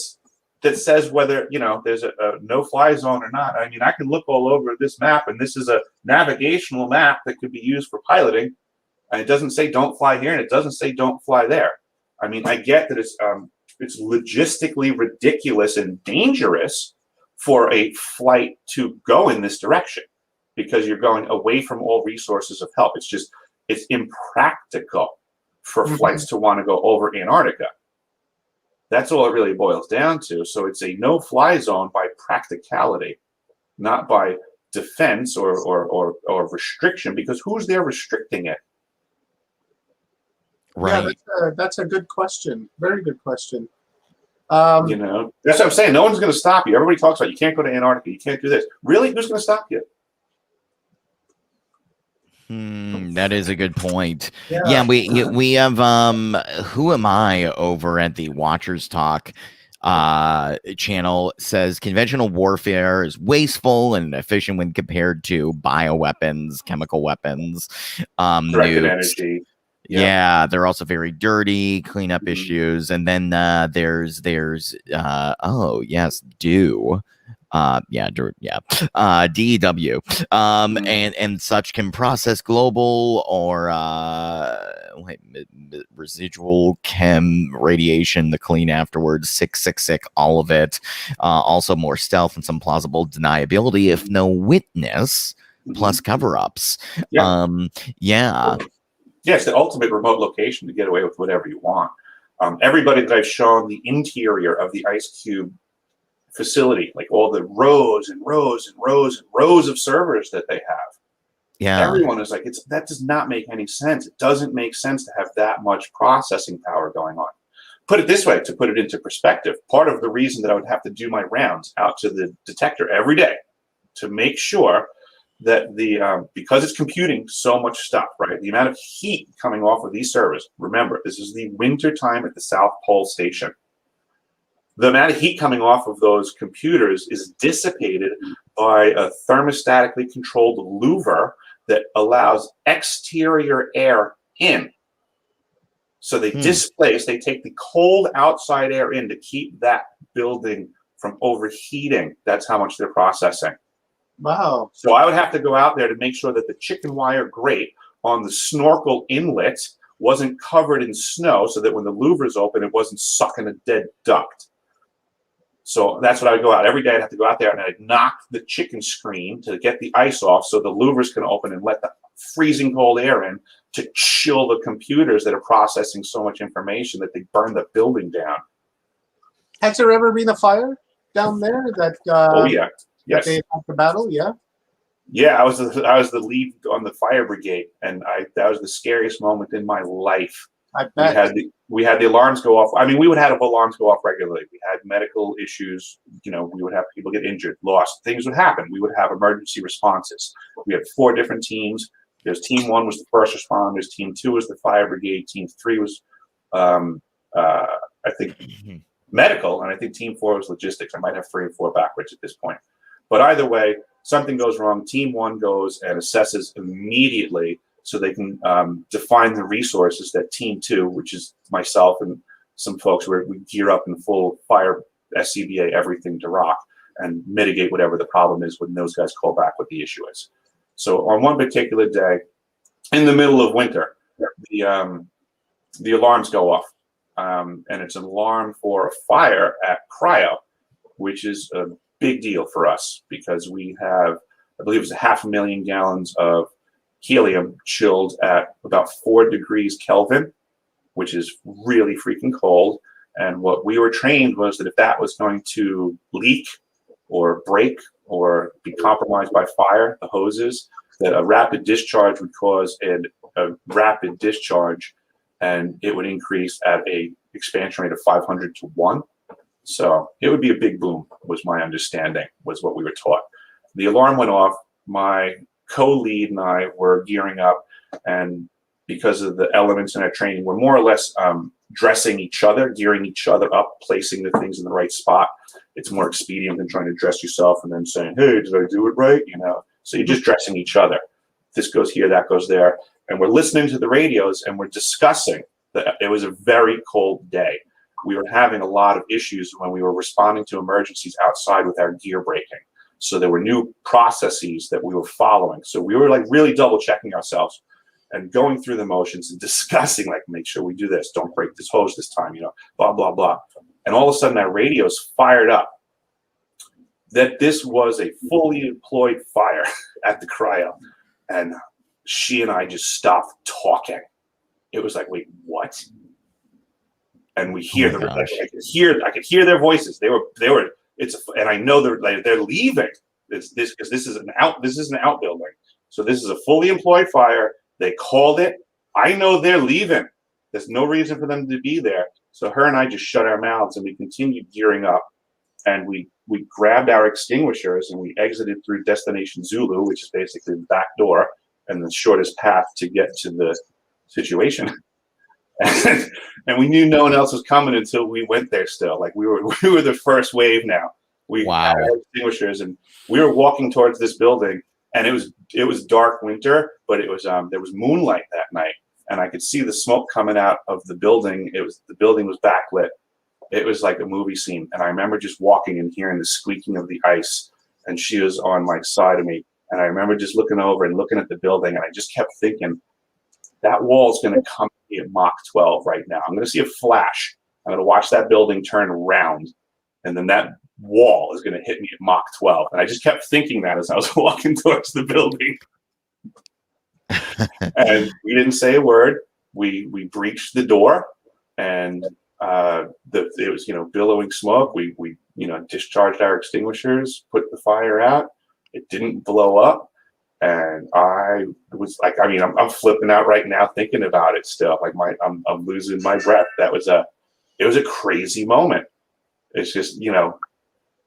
that says whether, you know, there's a no-fly zone or not. I mean, I can look all over this map, and this is a navigational map that could be used for piloting. And it doesn't say don't fly here, and it doesn't say don't fly there. I mean, I get that it's logistically ridiculous and dangerous for a flight to go in this direction because you're going away from all resources of help. It's impractical for flights to want to go over Antarctica. That's all it really boils down to. So it's a no-fly zone by practicality, not by defense or restriction, because who's there restricting it? Right. Yeah, that's a good question. Very good question. You know, that's what I'm saying. No one's going to stop you. Everybody talks about you can't go to Antarctica. You can't do this. Really? Who's going to stop you? That is a good point. Yeah, we have who am I over at the Watchers Talk channel says conventional warfare is wasteful and efficient when compared to bioweapons, chemical weapons, Directed nukes. energy. Yeah, they're also very dirty, cleanup issues, and then there's oh yes, DEW. DEW, and such can process global or residual chem radiation, the clean afterwards, sick, all of it. Also more stealth and some plausible deniability if no witness, plus cover-ups. Yeah, it's the ultimate remote location to get away with whatever you want. Everybody that I've shown the interior of the Ice Cube facility, like all the rows and rows and rows and rows of servers that they have. Yeah. Everyone is like, that does not make any sense. It doesn't make sense to have that much processing power going on. Put it this way, to put it into perspective, part of the reason that I would have to do my rounds out to the detector every day to make sure that because it's computing so much stuff, right? The amount of heat coming off of these servers, remember, this is the winter time at the South Pole Station. The amount of heat coming off of those computers is dissipated by a thermostatically controlled louver that allows exterior air in. So they displace, they take the cold outside air in to keep that building from overheating. That's how much they're processing. Wow. So I would have to go out there to make sure that the chicken wire grate on the snorkel inlet wasn't covered in snow so that when the louver's open, it wasn't sucking a dead duct. So that's what I would go out. Every day I'd have to go out there and I'd knock the chicken screen to get the ice off so the louvers can open and let the freezing cold air in to chill the computers that are processing so much information that they burn the building down. Has there ever been a fire down there that oh yeah. Yes. They had to battle? Yeah. Yeah, I was the lead on the fire brigade, and that was the scariest moment in my life. I bet. We had the alarms go off. I mean, we would have alarms go off regularly. We had medical issues. You know, we would have people get injured, lost. Things would happen. We would have emergency responses. We had 4 different teams. There's team 1 was the first responders. Team 2 was the fire brigade. Team 3 was, I think, medical, and I think team 4 was logistics. I might have 3 and 4 backwards at this point. But either way, something goes wrong. Team 1 goes and assesses immediately, so they can define the resources that team 2, which is myself and some folks, where we gear up in full fire, SCBA, everything to rock, and mitigate whatever the problem is when those guys call back what the issue is. So on one particular day, in the middle of winter, the alarms go off, and it's an alarm for a fire at Cryo, which is a big deal for us because we have, I believe it's 500,000 gallons of helium chilled at about 4 degrees Kelvin, which is really freaking cold. And what we were trained was that if that was going to leak or break or be compromised by fire, the hoses, that a rapid discharge would cause a rapid discharge, and it would increase at a expansion rate of 500 to 1. So it would be a big boom, was my understanding, was what we were taught. The alarm went off. My co-lead and I were gearing up, and because of the elements in our training, we're more or less dressing each other, gearing each other up, placing the things in the right spot. It's more expedient than trying to dress yourself and then saying, hey, did I do it right? You know, so you're just dressing each other. This goes here, that goes there. And we're listening to the radios and we're discussing that it was a very cold day. We were having a lot of issues when we were responding to emergencies outside with our gear breaking. So there were new processes that we were following. So we were like really double checking ourselves and going through the motions and discussing, like, make sure we do this, don't break this hose this time, you know, blah, blah, blah. And all of a sudden our radios fired up that this was a fully employed fire at the Cryo. And she and I just stopped talking. It was like, wait, what? And we hear I could hear their voices. They were, and I know they're leaving this because this is an outbuilding. So this is a fully employed fire. They called it. I know they're leaving. There's no reason for them to be there. So her and I just shut our mouths and we continued gearing up. And we grabbed our extinguishers and we exited through Destination Zulu, which is basically the back door and the shortest path to get to the situation. And we knew no one else was coming until we went there still. Like we were the first wave now. We had our extinguishers and we were walking towards this building, and it was dark winter, but it was there was moonlight that night, and I could see the smoke coming out of the building. The building was backlit. It was like a movie scene. And I remember just walking and hearing the squeaking of the ice, and she was on my side of me. And I remember just looking over and looking at the building, and I just kept thinking, that wall's going to come to me at Mach 12 right now. I'm going to see a flash. I'm going to watch that building turn around, and then that wall is going to hit me at Mach 12. And I just kept thinking that as I was walking towards the building. And we didn't say a word. We breached the door, and it was, billowing smoke. We discharged our extinguishers, put the fire out. It didn't blow up. And I was like, I'm flipping out right now thinking about it still. Like I'm losing my breath. It was a crazy moment. It's just,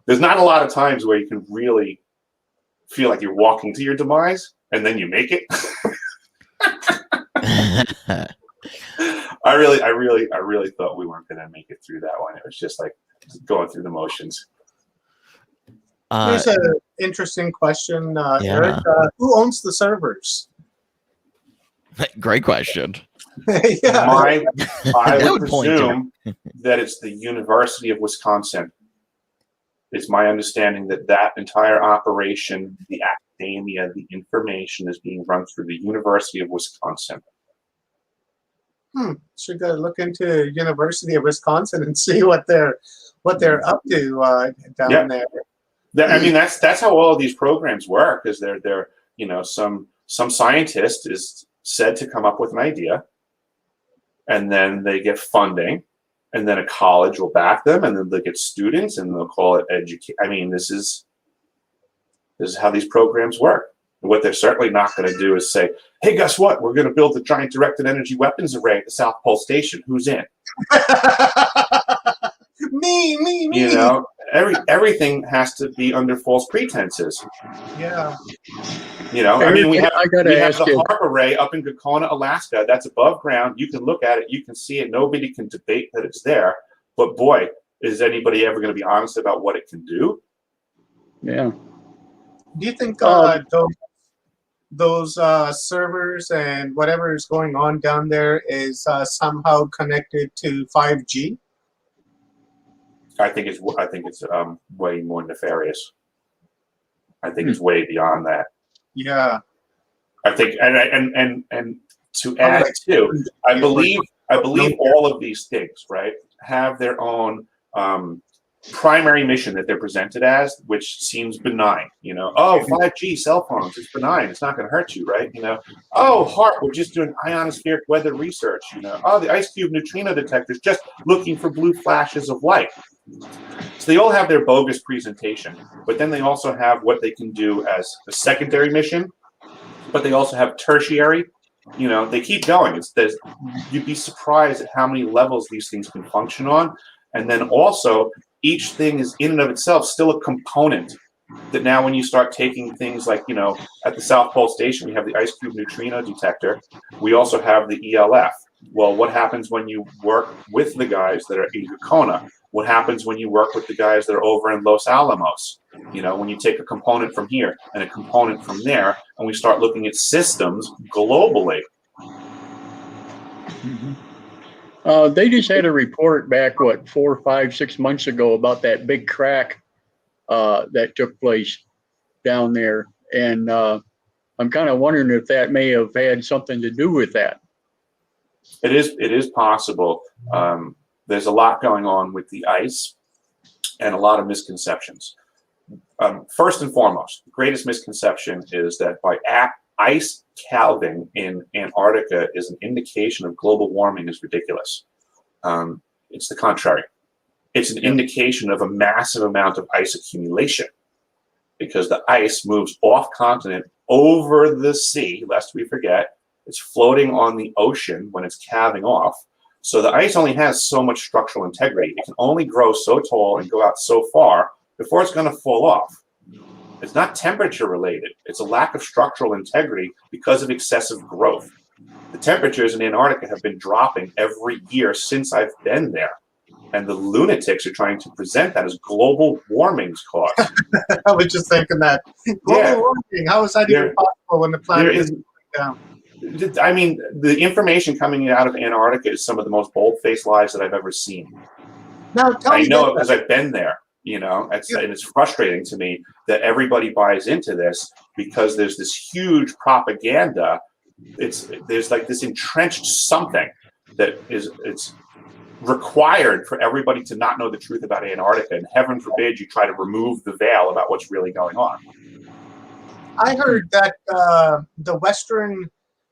there's not a lot of times where you can really feel like you're walking to your demise and then you make it. I really thought we weren't going to make it through that one. It was just like going through the motions. Here's an interesting question, Eric. Who owns the servers? Great question. Yeah. I would presume that it's the University of Wisconsin. It's my understanding that entire operation, the academia, the information is being run through the University of Wisconsin. Should go look into University of Wisconsin and see what they're up to down there. That's how all of these programs work. Is they're some scientist is said to come up with an idea, and then they get funding, and then a college will back them, and then they get students, and they'll call it education. This is how these programs work. What they're certainly not going to do is say, hey, guess what? We're going to build a giant directed energy weapons array at the South Pole Station. Who's in? Me. You know, everything has to be under false pretenses. Yeah. You know, I mean, we have ask the you. HARP array up in Gakona, Alaska. That's above ground. You can look at it. You can see it. Nobody can debate that it's there. But boy, is anybody ever going to be honest about what it can do? Yeah. Do you think those servers and whatever is going on down there is somehow connected to 5G? I think it's way more nefarious. I think it's way beyond that. Yeah. I think, and to add to, I believe all of these things, right, have their own primary mission that they're presented as, which seems benign. You know, oh, 5G cell phones, it's benign, it's not going to hurt you, right? You know, oh, HARP, we're just doing ionospheric weather research. You know, oh, the ice cube neutrino detectors, just looking for blue flashes of light. So they all have their bogus presentation, but then they also have what they can do as a secondary mission, but they also have tertiary. You know, they keep going. You'd be surprised at how many levels these things can function on. And then also, each thing is in and of itself still a component that now when you start taking things like, you know, at the South Pole Station, we have the ice cube neutrino detector. We also have the ELF. Well, what happens when you work with the guys that are in Gakona? What happens when you work with the guys that are over in Los Alamos? You know, when you take a component from here and a component from there, and we start looking at systems globally. They just had a report back, 4, 5, 6 months ago about that big crack that took place down there. And I'm kind of wondering if that may have had something to do with that. It is possible. There's a lot going on with the ice and a lot of misconceptions. First and foremost, the greatest misconception is that by ice calving in Antarctica is an indication of global warming is ridiculous. It's the contrary. It's an indication of a massive amount of ice accumulation because the ice moves off continent over the sea, lest we forget. It's floating on the ocean when it's calving off. So the ice only has so much structural integrity. It can only grow so tall and go out so far before it's going to fall off. It's not temperature related. It's a lack of structural integrity because of excessive growth. The temperatures in Antarctica have been dropping every year since I've been there. And the lunatics are trying to present that as global warming's cause. I was just thinking that. Global warming, how is that even possible when the planet is going down? I mean, the information coming out of Antarctica is some of the most bold-faced lies that I've ever seen. Now, I know it because I've been there, you know, and it's frustrating to me that everybody buys into this because there's this huge propaganda. There's like this entrenched something that it's required for everybody to not know the truth about Antarctica, and heaven forbid you try to remove the veil about what's really going on. I heard that the western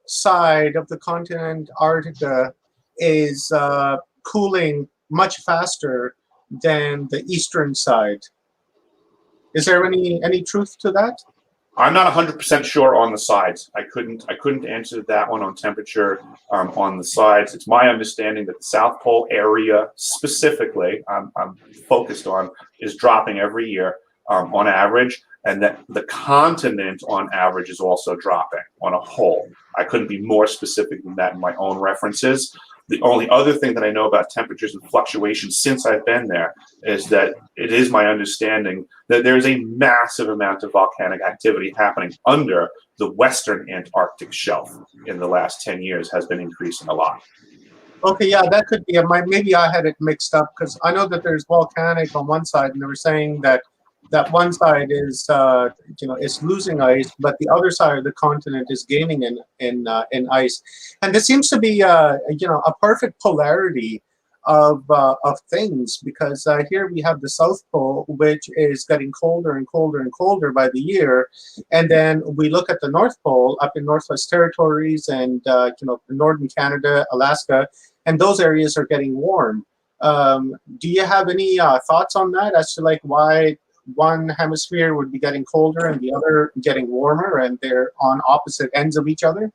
side of the continent Antarctica is cooling much faster than the eastern side. Is there any truth to that? I'm not 100% sure on the sides. I couldn't answer that one on temperature on the sides. It's my understanding that the South Pole area specifically I'm focused on is dropping every year on average, and that the continent on average is also dropping on a whole. I couldn't be more specific than that in my own references. The only other thing that I know about temperatures and fluctuations since I've been there is that it is my understanding that there is a massive amount of volcanic activity happening under the western Antarctic shelf in the last 10 years has been increasing a lot. Okay, yeah, that could be. Maybe I had it mixed up because I know that there's volcanic on one side, and they were saying that one side is is losing ice, but the other side of the continent is gaining in ice, and there seems to be a perfect polarity of things because here we have the South Pole, which is getting colder and colder and colder by the year, and then we look at the North Pole up in Northwest Territories and northern Canada, Alaska, and those areas are getting warm. Do you have any thoughts on that as to like why one hemisphere would be getting colder and the other getting warmer, and they're on opposite ends of each other?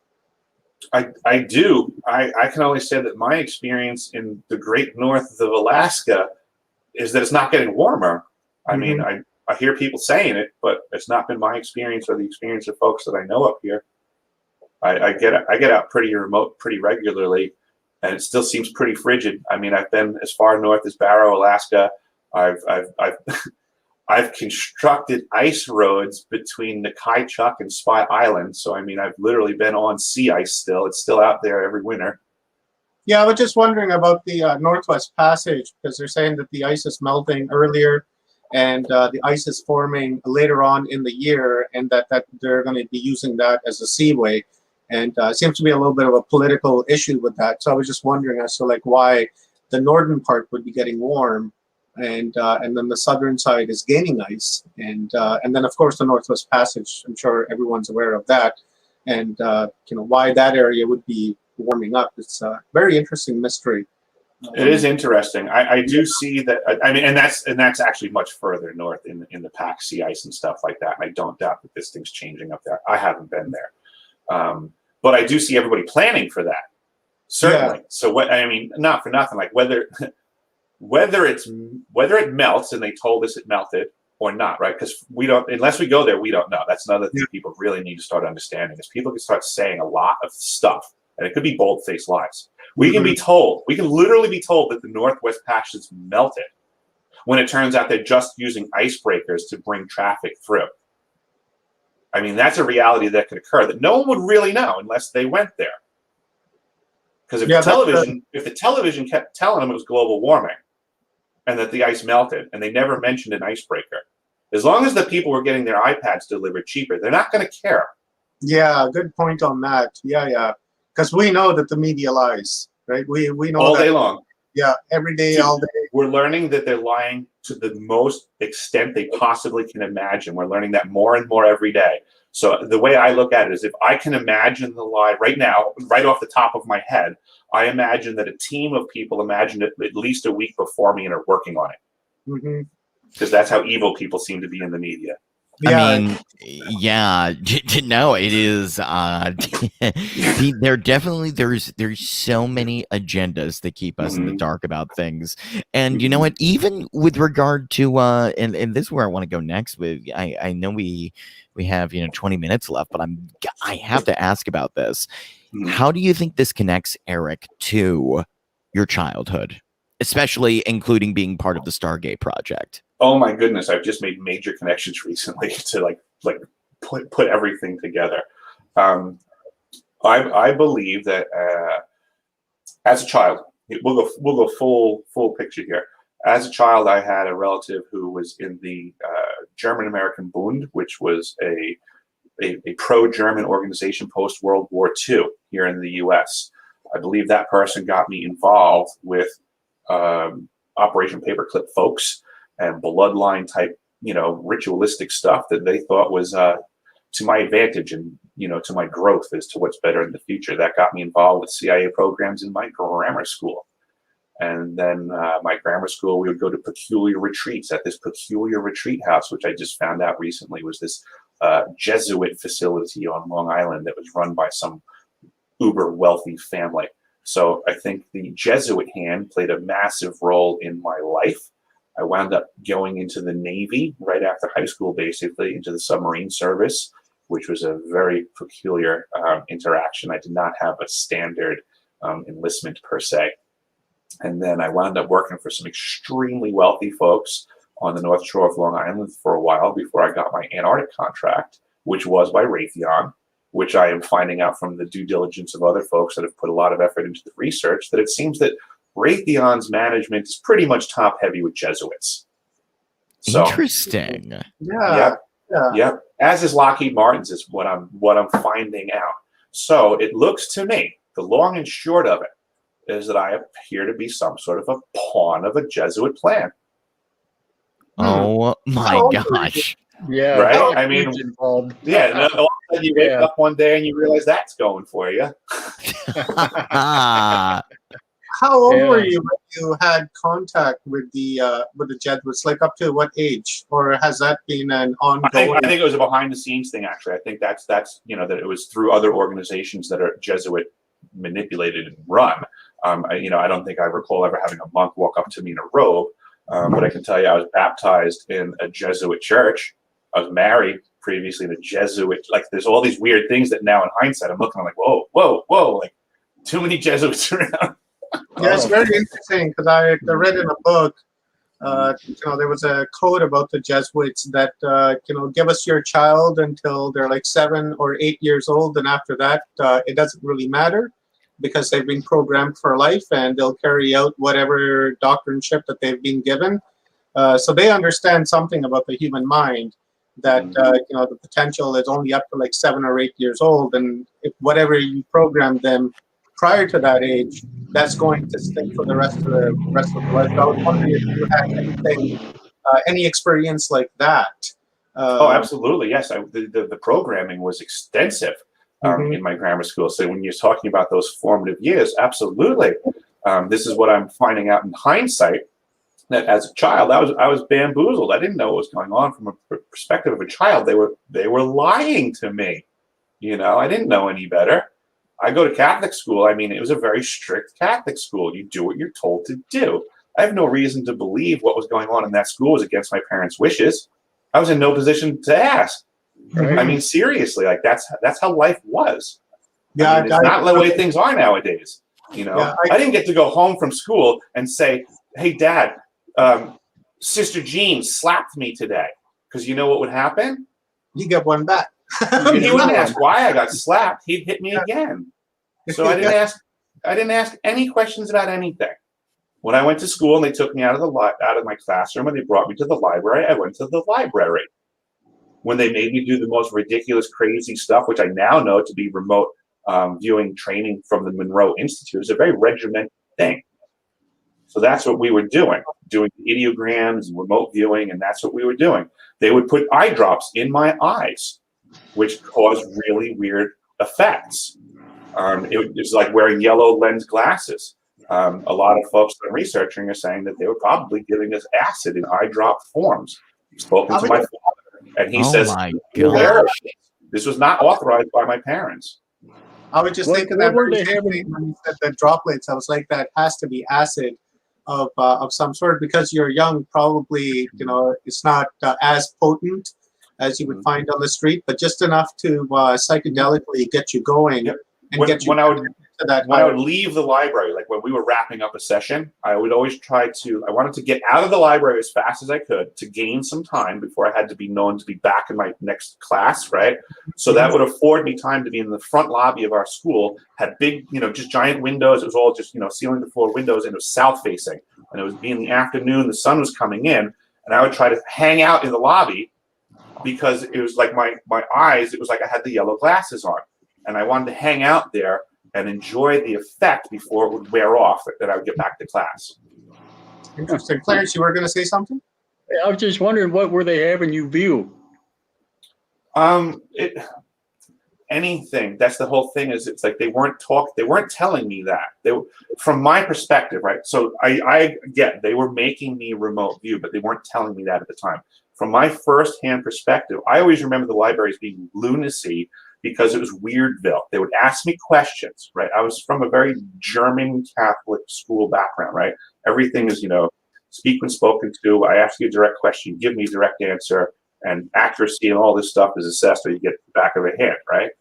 I do. I can only say that my experience in the great north of Alaska is that it's not getting warmer. I mean, I hear people saying it, but it's not been my experience or the experience of folks that I know up here. I get out pretty remote pretty regularly, and it still seems pretty frigid. I mean, I've been as far north as Barrow, Alaska. I've constructed ice roads between Nukai-Chuk and Spy Island. So, I mean, I've literally been on sea ice still. It's still out there every winter. Yeah, I was just wondering about the Northwest Passage, because they're saying that the ice is melting earlier and the ice is forming later on in the year, and that they're going to be using that as a seaway. And it seems to be a little bit of a political issue with that. So I was just wondering as to like why the northern part would be getting warm, and then the southern side is gaining ice, and then of course the Northwest Passage. I'm sure everyone's aware of that, and why that area would be warming up. It's a very interesting mystery. It is interesting. I do see that. I mean, and that's actually much further north in the pack sea ice and stuff like that. And I don't doubt that this thing's changing up there. I haven't been there, but I do see everybody planning for that. Certainly. Yeah. So what I mean, not for nothing. Like whether it melts, and they told us it melted or not, right? Because we don't, unless we go there, we don't know. That's another thing people really need to start understanding. Is people can start saying a lot of stuff, and it could be bold-faced lies. We can be told, we can literally be told that the Northwest Passage is melted, when it turns out they're just using icebreakers to bring traffic through. I mean, that's a reality that could occur that no one would really know unless they went there. Because if the television kept telling them it was global warming and that the ice melted, and they never mentioned an icebreaker, as long as the people were getting their iPads delivered cheaper, they're not going to care. Yeah, good point on that. Yeah. Because we know that the media lies, right? We know all that, day long. Yeah, every day, all day. We're learning that they're lying to the most extent they possibly can imagine. We're learning that more and more every day. So the way I look at it is, if I can imagine the lie right now, right off the top of my head, I imagine that a team of people imagined it at least a week before me and are working on it. Because that's how evil people seem to be in the media. I mean, yeah, no, it is. There definitely there's so many agendas that keep us in the dark about things, and you know what? Even with regard to and this is where I want to go next. With I know we have 20 minutes left, but I have to ask about this. How do you think this connects, Eric, to your childhood, especially including being part of the Stargate project? Oh my goodness, I've just made major connections recently to like put everything together. I believe that as a child, we'll go full picture here. As a child, I had a relative who was in the German American Bund, which was a pro-German organization post World War II here in the U.S. I believe that person got me involved with Operation Paperclip folks and bloodline type, ritualistic stuff that they thought was to my advantage and, to my growth as to what's better in the future. That got me involved with CIA programs in my grammar school. And then my grammar school, we would go to peculiar retreats at this peculiar retreat house, which I just found out recently was this Jesuit facility on Long Island that was run by some uber wealthy family. So I think the Jesuit hand played a massive role in my life. I wound up going into the Navy right after high school, basically, into the submarine service, which was a very peculiar interaction. I did not have a standard enlistment per se. And then I wound up working for some extremely wealthy folks on the North Shore of Long Island for a while before I got my Antarctic contract, which was by Raytheon, which I am finding out from the due diligence of other folks that have put a lot of effort into the research, that it seems that Raytheon's management is pretty much top heavy with Jesuits. So, interesting. Yeah. As is Lockheed Martin's, is what I'm finding out. So it looks to me, the long and short of it is that I appear to be some sort of a pawn of a Jesuit plan. Oh my gosh. Yeah. Right? I mean, involved. Yeah. And all of a sudden you wake up one day and you realize that's going for you. How old were Yeah. you when you had contact with the Jesuits? Like up to what age, or has that been an ongoing? I think it was a behind the scenes thing. Actually, I think that's that it was through other organizations that are Jesuit manipulated and run. I don't think I recall ever having a monk walk up to me in a robe. But I can tell you, I was baptized in a Jesuit church. I was married previously in a Jesuit. Like, there's all these weird things that now, in hindsight, I'm looking. I'm like, whoa, whoa, whoa! Like, too many Jesuits around. Yeah, it's very interesting because I read in a book, there was a quote about the Jesuits that, give us your child until they're like 7 or 8 years old. And after that, it doesn't really matter because they've been programmed for life and they'll carry out whatever doctrineship that they've been given. So they understand something about the human mind that, the potential is only up to like 7 or 8 years old. And if whatever you program them prior to that age, that's going to stick for the rest of the life. So I was wondering if you had anything, any experience like that. Oh, absolutely, yes. The programming was extensive Mhm. in my grammar school. So when you're talking about those formative years, absolutely. This is what I'm finding out in hindsight. That as a child, I was bamboozled. I didn't know what was going on from a perspective of a child. They were lying to me. I didn't know any better. I go to Catholic school. I mean, it was a very strict Catholic school. You do what you're told to do. I have no reason to believe what was going on in that school was against my parents' wishes. I was in no position to ask. Right. I mean, seriously, like that's how life was. Yeah, I mean, it's not the way things are nowadays. Yeah, I didn't get to go home from school and say, "Hey, Dad, Sister Jean slapped me today," because you know what would happen? you get one back. He wouldn't ask why I got slapped. He'd hit me again. So I didn't ask any questions about anything. When I went to school and they took me out of my classroom and they brought me to the library, I went to the library. When they made me do the most ridiculous, crazy stuff, which I now know to be remote viewing training from the Monroe Institute, is a very regimented thing. So that's what we were doing ideograms and remote viewing, and that's what we were doing. They would put eye drops in my eyes, which caused really weird effects. It's like wearing yellow lens glasses. A lot of folks that are researching are saying that they were probably giving us acid in eye drop forms. I've spoken to my father, and he says, my gosh. this was not authorized by my parents. I was just What- thinking what that were very they same having- thing when you said the droplets. I was like, that has to be acid of some sort because you're young. Probably, it's not as potent as you would find on the street, but just enough to psychedelically get you going Yep. and get you When I would to that. when I would leave the library, like when we were wrapping up a session, I would always I wanted to get out of the library as fast as I could to gain some time before I had to be known to be back in my next class, right? So that would afford me time to be in the front lobby of our school, had big, just giant windows. It was all just, ceiling to floor windows, and it was south facing. And it was in the afternoon, the sun was coming in, and I would try to hang out in the lobby because it was like my eyes, it was like I had the yellow glasses on. And I wanted to hang out there and enjoy the effect before it would wear off, that I would get back to class. Interesting. Clarence, you were going to say something? I was just wondering, what were they having you view? Anything. That's the whole thing. Is it's like they weren't telling me that. From my perspective, right? So I get they were making me remote view, but they weren't telling me that at the time. From my first-hand perspective, I always remember the library as being lunacy because it was Weirdville. They would ask me questions, right? I was from a very German Catholic school background, right? Everything is, speak when spoken to. I ask you a direct question, you give me a direct answer, and accuracy and all this stuff is assessed, or you get the back of a hand, right?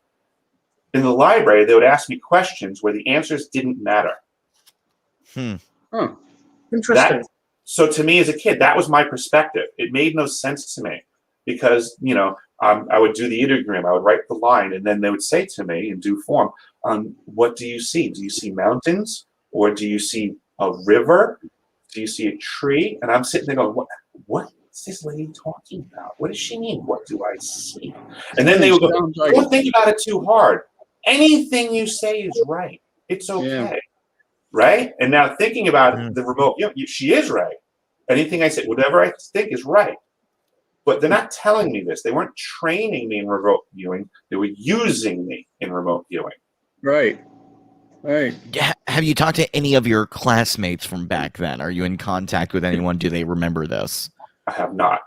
In the library, they would ask me questions where the answers didn't matter. Huh. Interesting. So to me as a kid, that was my perspective. It made no sense to me because, I would do the ideogram, I would write the line, and then they would say to me in due form, what do you see? Do you see mountains? Or do you see a river? Do you see a tree? And I'm sitting there going, what is this lady talking about? What does she mean? What do I see? And then they would go, Sounds like- don't think about it too hard. Anything you say is right. It's okay. Yeah. Right? And now thinking about the remote, she is right. Anything I say, whatever I think is right. But they're not telling me this. They weren't training me in remote viewing. They were using me in remote viewing. Right. Right. Have you talked to any of your classmates from back then? Are you in contact with anyone? Do they remember this? I have not.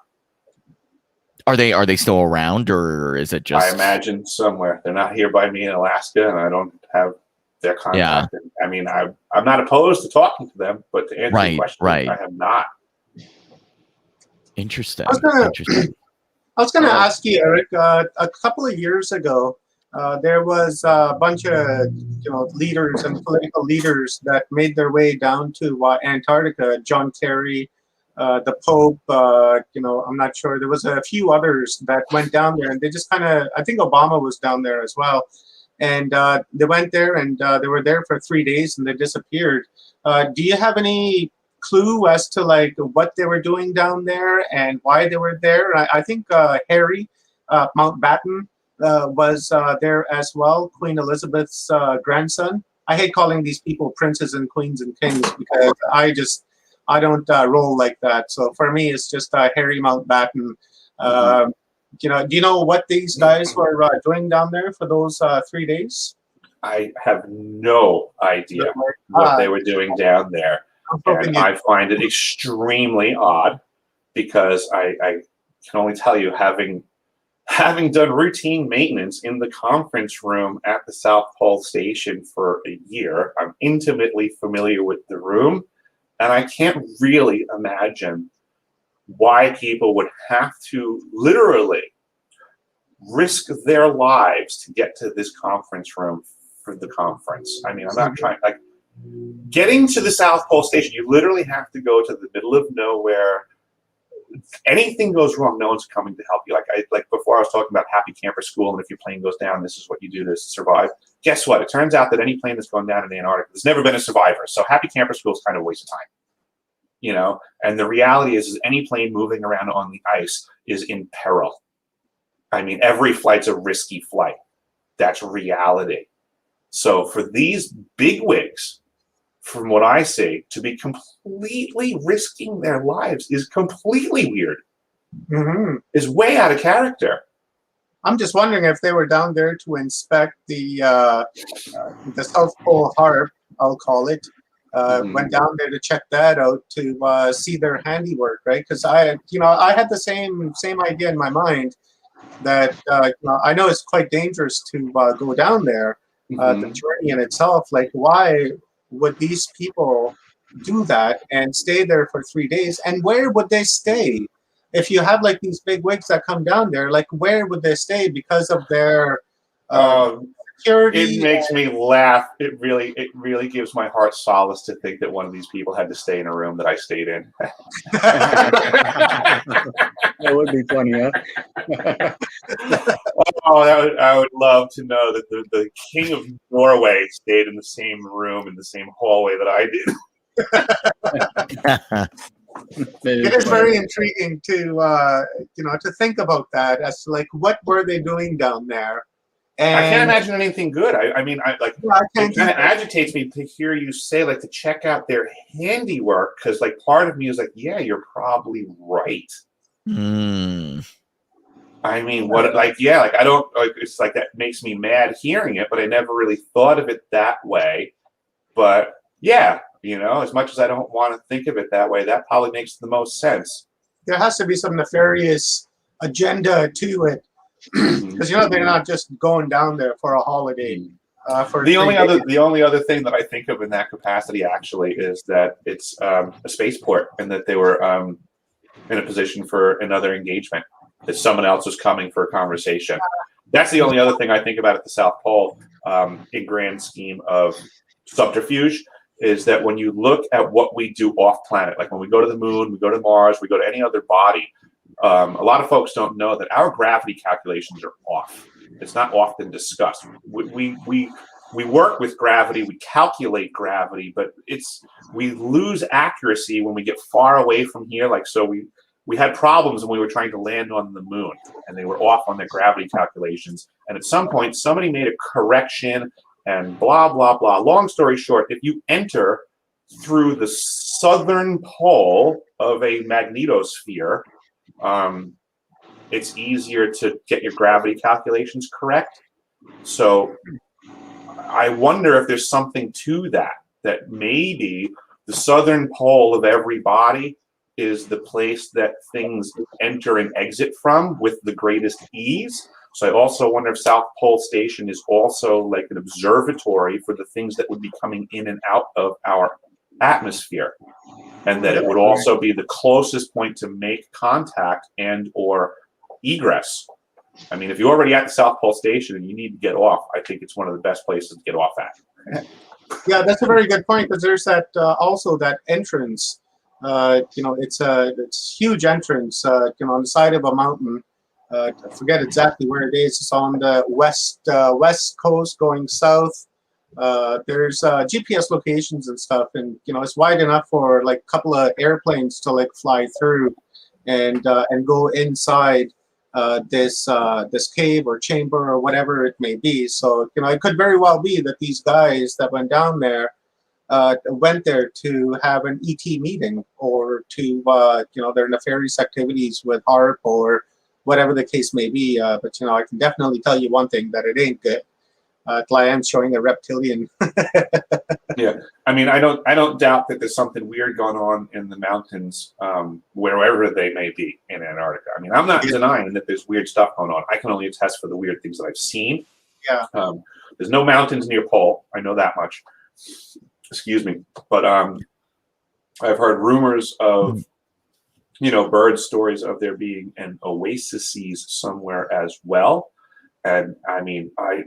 Are they still around, or is it just? I imagine somewhere. They're not here by me in Alaska, and I don't have their contact. Yeah. I mean, I'm not opposed to talking to them, but to answer your question, Right. I have not. Interesting. I was going to ask you, Eric. A couple of years ago, there was a bunch of leaders and political leaders that made their way down to Antarctica. John Kerry, the Pope. I'm not sure. There was a few others that went down there, and they just kind of. I think Obama was down there as well, and they went there and they were there for 3 days and they disappeared. Do you have any clue as to like what they were doing down there and why they were there? I think Harry Mountbatten was there as well, Queen Elizabeth's grandson. I hate calling these people princes and queens and kings because I don't roll like that. So for me, it's just Harry Mountbatten. Do you know what these guys were doing down there for those 3 days? I have no idea what they were doing down there. And I find it extremely odd because I can only tell you, having done routine maintenance in the conference room at the South Pole Station for a year, I'm intimately familiar with the room, and I can't really imagine why people would have to literally risk their lives to get to this conference room for the conference. I mean, I'm not trying, like, getting to the South Pole Station, you literally have to go to the middle of nowhere. Anything goes wrong, no one's coming to help you. Like before, I was talking about Happy Camper School, and if your plane goes down, this is what you do to survive. Guess what? It turns out that any plane that's going down in Antarctica, there's never been a survivor. So Happy Camper School is kind of a waste of time, And the reality is any plane moving around on the ice is in peril. I mean, every flight's a risky flight. That's reality. So for these bigwigs, from what I see, to be completely risking their lives is completely weird. Is way out of character. I'm just wondering if they were down there to inspect the South Pole Harp, I'll call it. Went down there to check that out to see their handiwork, right? Because I had the same idea in my mind that I know it's quite dangerous to go down there. The journey in itself, like, why would these people do that and stay there for 3 days? And where would they stay? If you have like these big wigs that come down there, like, where would they stay because of their security? It makes me laugh. It really gives my heart solace to think that one of these people had to stay in a room that I stayed in. That would be funny, huh? I would love to know that the King of Norway stayed in the same room in the same hallway that I did. It is very intriguing to think about that as to, like, what were they doing down there? And I can't imagine anything good. It kind of agitates me to hear you say, like, to check out their handiwork, because, like, part of me is like, yeah, you're probably right. I mean, I don't, it's like, that makes me mad hearing it, but I never really thought of it that way. But yeah, as much as I don't want to think of it that way, that probably makes the most sense. There has to be some nefarious agenda to it, because they're not just going down there for a holiday. The only other thing that I think of in that capacity actually is that it's a spaceport, and that they were in a position for another engagement, that someone else was coming for a conversation. That's the only other thing I think about at the South Pole, in grand scheme of subterfuge, is that when you look at what we do off planet, like when we go to the moon, we go to Mars, we go to any other body, a lot of folks don't know that our gravity calculations are off. It's not often discussed. We work with gravity, we calculate gravity, but we lose accuracy when we get far away from here. Like, so we had problems when we were trying to land on the moon, and they were off on their gravity calculations. And at some point, somebody made a correction, and blah, blah, blah. Long story short, if you enter through the southern pole of a magnetosphere, it's easier to get your gravity calculations correct. So I wonder if there's something to that maybe the southern pole of every body is the place that things enter and exit from with the greatest ease. So I also wonder if South Pole Station is also like an observatory for the things that would be coming in and out of our atmosphere, and that it would also be the closest point to make contact and or egress. I mean, if you're already at the South Pole Station and you need to get off, I think it's one of the best places to get off at. Yeah, that's a very good point, because there's that also that entrance. It's a huge entrance. On the side of a mountain. I forget exactly where it is. It's on the west coast going south. There's GPS locations and stuff, and it's wide enough for like a couple of airplanes to like fly through, and go inside this cave or chamber or whatever it may be. So it could very well be that these guys that went down there went there to have an ET meeting, or to their nefarious activities with HARP or whatever the case may be. But I can definitely tell you one thing, that it ain't good. I am showing a reptilian. Yeah, I mean, I don't doubt that there's something weird going on in the mountains, wherever they may be in Antarctica. I mean, I'm not denying that there's weird stuff going on. I can only attest for the weird things that I've seen. Yeah. There's no mountains near Pole. I know that much. Excuse me, but I've heard rumors of bird stories of there being an oasis somewhere as well, and I mean, I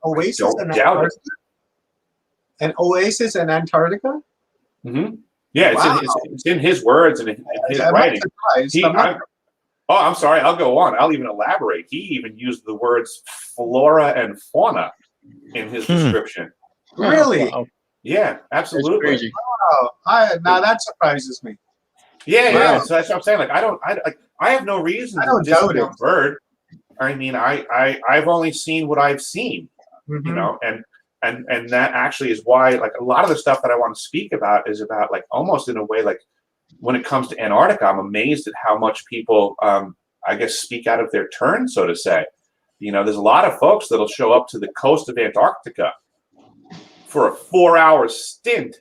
Oasis don't in doubt Antarctica? An oasis in Antarctica? it. Yeah, Wow. it's in his words and in his I'm writing. not surprised. I'm sorry. I'll go on. I'll even elaborate. He even used the words flora and fauna in his description. Really? Wow. Yeah, absolutely. That's crazy. Now that surprises me. Yeah, Wow. yeah. So that's what I'm saying. Like, I have no reason I to don't doubt discount bird. I mean, I've only seen what I've seen, Mhm. and that actually is why, like, a lot of the stuff that I want to speak about is about, like, almost in a way, like, when it comes to Antarctica, I'm amazed at how much people, I guess, speak out of their turn, so to say. There's a lot of folks that'll show up to the coast of Antarctica for a 4-hour stint,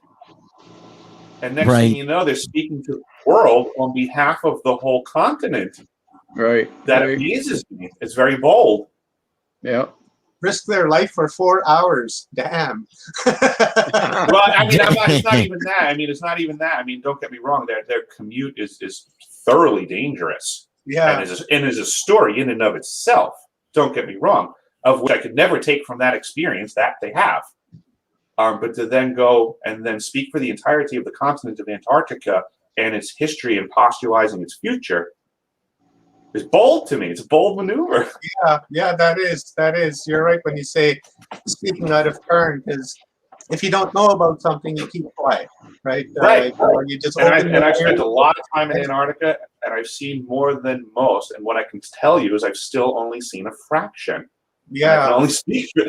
and next thing you know, they're speaking to the world on behalf of the whole continent. Right. That right. amazes me. It's very bold. Yeah. Risk their life for 4 hours. Damn. Well, I mean, it's not even that. I mean, it's not even that. I mean, don't get me wrong. Their commute is thoroughly dangerous. Yeah. And is a story in and of itself. Don't get me wrong. Of which I could never take from that experience that they have. But to then go and then speak for the entirety of the continent of Antarctica and its history and postulating its future is bold to me. It's a bold maneuver. Yeah, that is. You're right when you say speaking out of turn, because if you don't know about something, you keep quiet, right? Right. Or you just I've spent a lot of time in Antarctica, and I've seen more than most. And what I can tell you is I've still only seen a fraction. Yeah. I can only speak for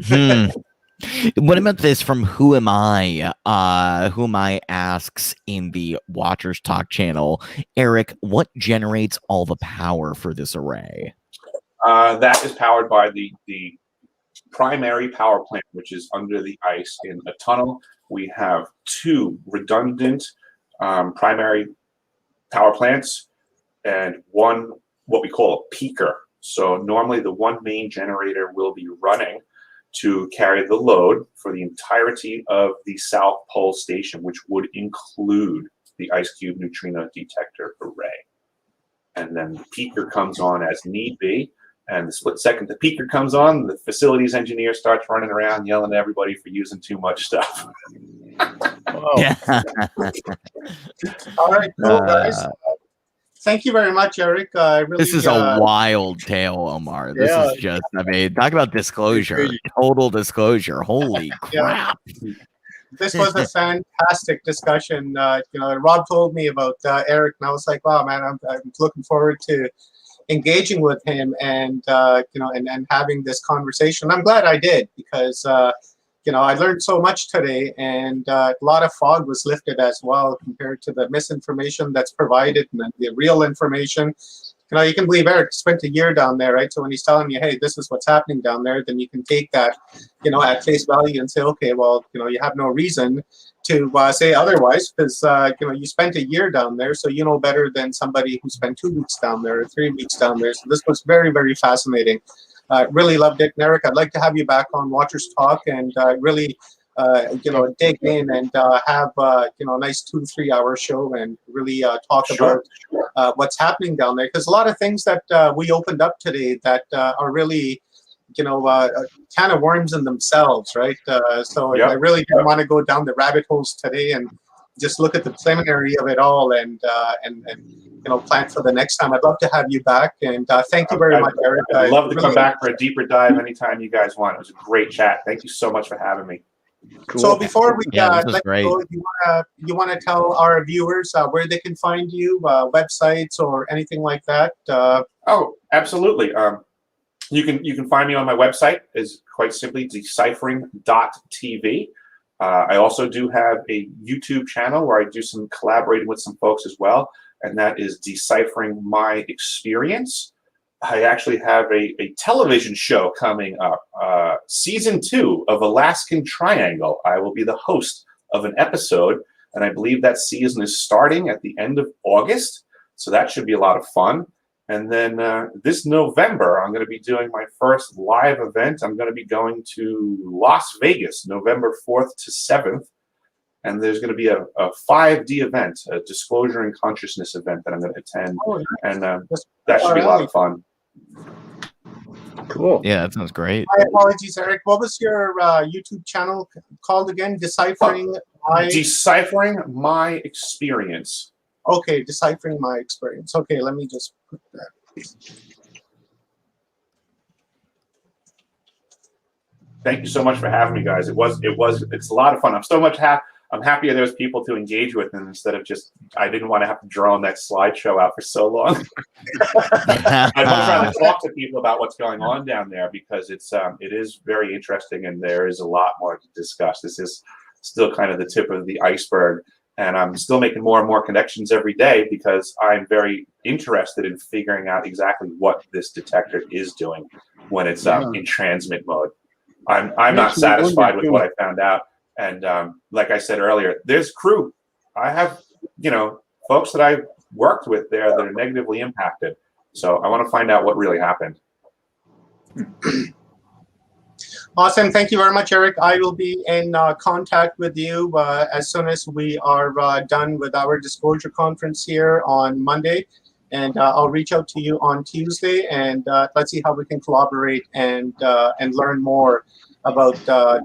Hmm. that. What about this from Who Am I? Who Am I asks in the Watchers Talk channel, Eric, what generates all the power for this array? That is powered by the primary power plant, which is under the ice in a tunnel. We have 2 redundant primary power plants and 1 what we call a peaker. So normally the 1 main generator will be running to carry the load for the entirety of the South Pole Station, which would include the ice cube neutrino detector array. And then the peaker comes on as need be. And the split second the peaker comes on, the facilities engineer starts running around yelling at everybody for using too much stuff. Wow. All right, cool, guys. Thank you very much, Eric. This is a wild tale, Omar. This is just, I mean, talk about disclosure, total disclosure. Holy crap. This was a fantastic discussion. Rob told me about Eric, and I was like, wow, man, I'm looking forward to engaging with him and having this conversation. I'm glad I did, because I learned so much today, and a lot of fog was lifted as well compared to the misinformation that's provided and the real information. you can believe Eric spent a year down there, right? So when he's telling you, hey, this is what's happening down there, then you can take that, at face value and say, okay, well, you have no reason to say otherwise, because you spent a year down there, so you know better than somebody who spent 2 weeks down there or 3 weeks down there. So this was very, very fascinating. Really loved it. And Eric, I'd like to have you back on Watchers Talk and really dig in and have a nice 2 to 3 hour show and really talk Sure. about what's happening down there, because a lot of things that we opened up today that are really kind of worms in themselves, right? So Yep. I really didn't want to go down the rabbit holes today and just look at the preliminary of it all and plan for the next time. I'd love to have you back, and thank you very much, Eric. I'd love to come back for a deeper dive anytime you guys want. It was a great chat. Thank you so much for having me. Cool. So before we Yeah, this was let great. go, you want to tell our viewers where they can find you, websites or anything like that? Oh, absolutely. You can find me on my website, is quite simply deciphering.tv. I also do have a YouTube channel where I do some collaborating with some folks as well, and that is Deciphering My Experience. I actually have a television show coming up, season 2 of Alaskan Triangle. I will be the host of an episode, and I believe that season is starting at the end of August, so that should be a lot of fun. And then this November, I'm going to be doing my first live event. I'm going to be going to Las Vegas, November 4th to 7th. And there's going to be a 5D event, a disclosure and consciousness event that I'm going to attend. And that should be a lot of fun. Cool. Yeah, that sounds great. My apologies, Eric. What was your YouTube channel called again? Deciphering My Experience. Okay, Deciphering My Experience. Okay, let me just put that. Thank you so much for having me, guys. It's a lot of fun. I'm happier there's people to engage with, and instead of just, I didn't want to have to draw that slideshow out for so long. I'd much rather talk to people about what's going on down there, because it is very interesting and there is a lot more to discuss. This is still kind of the tip of the iceberg, and I'm still making more and more connections every day because I'm very interested in figuring out exactly what this detector is doing when it's in transmit mode. I'm not satisfied with what I found out. And like I said earlier, there's crew. I have, folks that I've worked with there that are negatively impacted. So I want to find out what really happened. Awesome. Thank you very much, Eric. I will be in contact with you as soon as we are done with our disclosure conference here on Monday. And I'll reach out to you on Tuesday, and let's see how we can collaborate and learn more about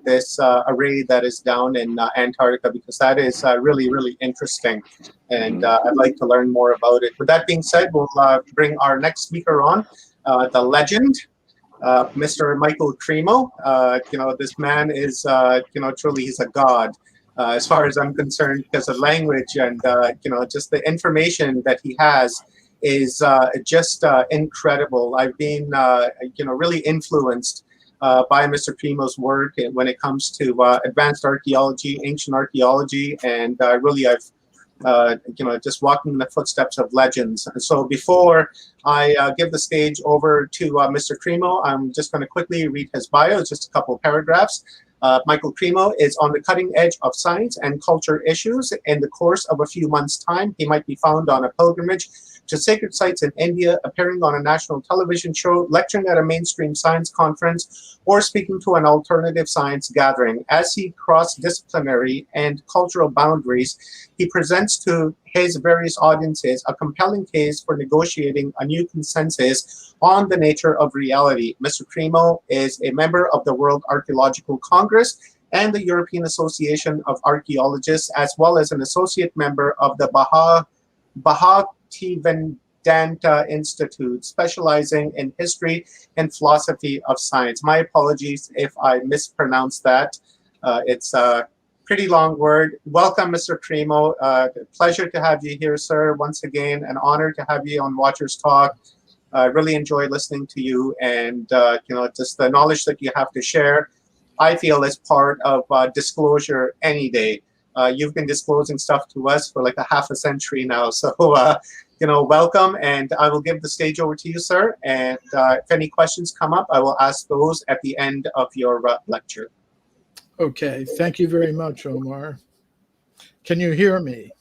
this array that is down in Antarctica, because that is really, really interesting. And I'd like to learn more about it. With that being said, we'll bring our next speaker on, the legend, Mr. Michael Cremo. This man is, truly, he's a god. As far as I'm concerned, because of language and, just the information that he has is just incredible. I've been, really influenced by Mr. Cremo's work when it comes to advanced archaeology, ancient archaeology, and really I've, just walking in the footsteps of legends. And so before I give the stage over to Mr. Cremo, I'm just going to quickly read his bio, just a couple of paragraphs. Michael Cremo is on the cutting edge of science and culture issues. In the course of a few months' time, he might be found on a pilgrimage to sacred sites in India, appearing on a national television show, lecturing at a mainstream science conference, or speaking to an alternative science gathering. As he cross-disciplinary and cultural boundaries, he presents to his various audiences a compelling case for negotiating a new consensus on the nature of reality. Mr. Cremo is a member of the World Archaeological Congress and the European Association of Archaeologists, as well as an associate member of the Bhaktivedanta Institute, specializing in history and philosophy of science. My apologies if I mispronounced that. It's a pretty long word. Welcome, Mr. Cremo. Pleasure to have you here, sir. Once again, an honor to have you on Watchers Talk. I really enjoy listening to you, and just the knowledge that you have to share, I feel is part of disclosure any day. You've been disclosing stuff to us for like a half a century now, so welcome, and I will give the stage over to you, sir. And if any questions come up, I will ask those at the end of your lecture. Okay, thank you very much, Omar. Can you hear me?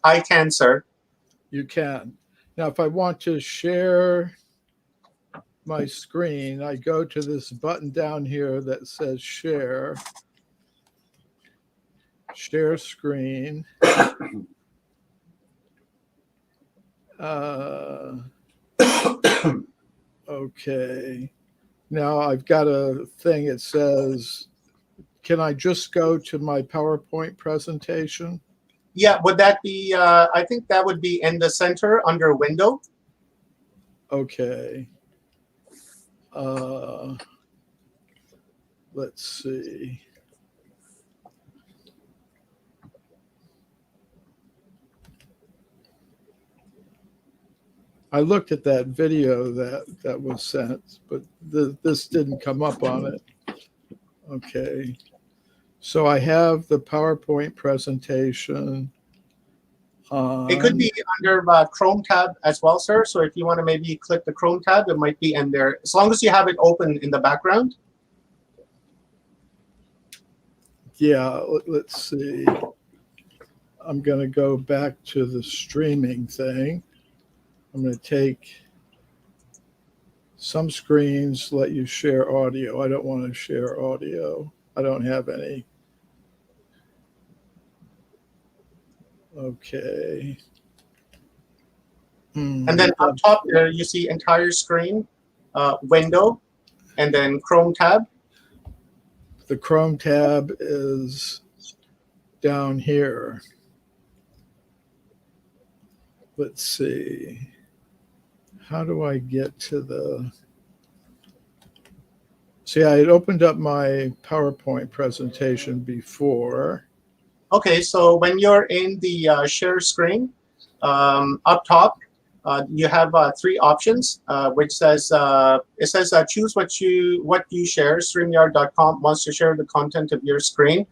I can, sir. You can. Now, if I want to share my screen, I go to this button down here that says share screen. Okay. Now I've got a thing. It says, can I just go to my PowerPoint presentation? Yeah, would that be, I think that would be in the center under window. Okay. Let's see. I looked at that video that was sent, but this didn't come up on it. Okay. So I have the PowerPoint presentation. It could be under Chrome tab as well, sir. So if you want to maybe click the Chrome tab, it might be in there, as long as you have it open in the background. Yeah, let's see. I'm going to go back to the streaming thing. I'm going to take some screens, let you share audio. I don't want to share audio. I don't have any. Okay. And then on top there, you see entire screen, window, and then Chrome tab. The Chrome tab is down here. Let's see. How do I get to the... See, I had opened up my PowerPoint presentation before. Okay, so when you're in the share screen, up top, you have three options, which says it says choose what you share. StreamYard.com wants to share the content of your screen.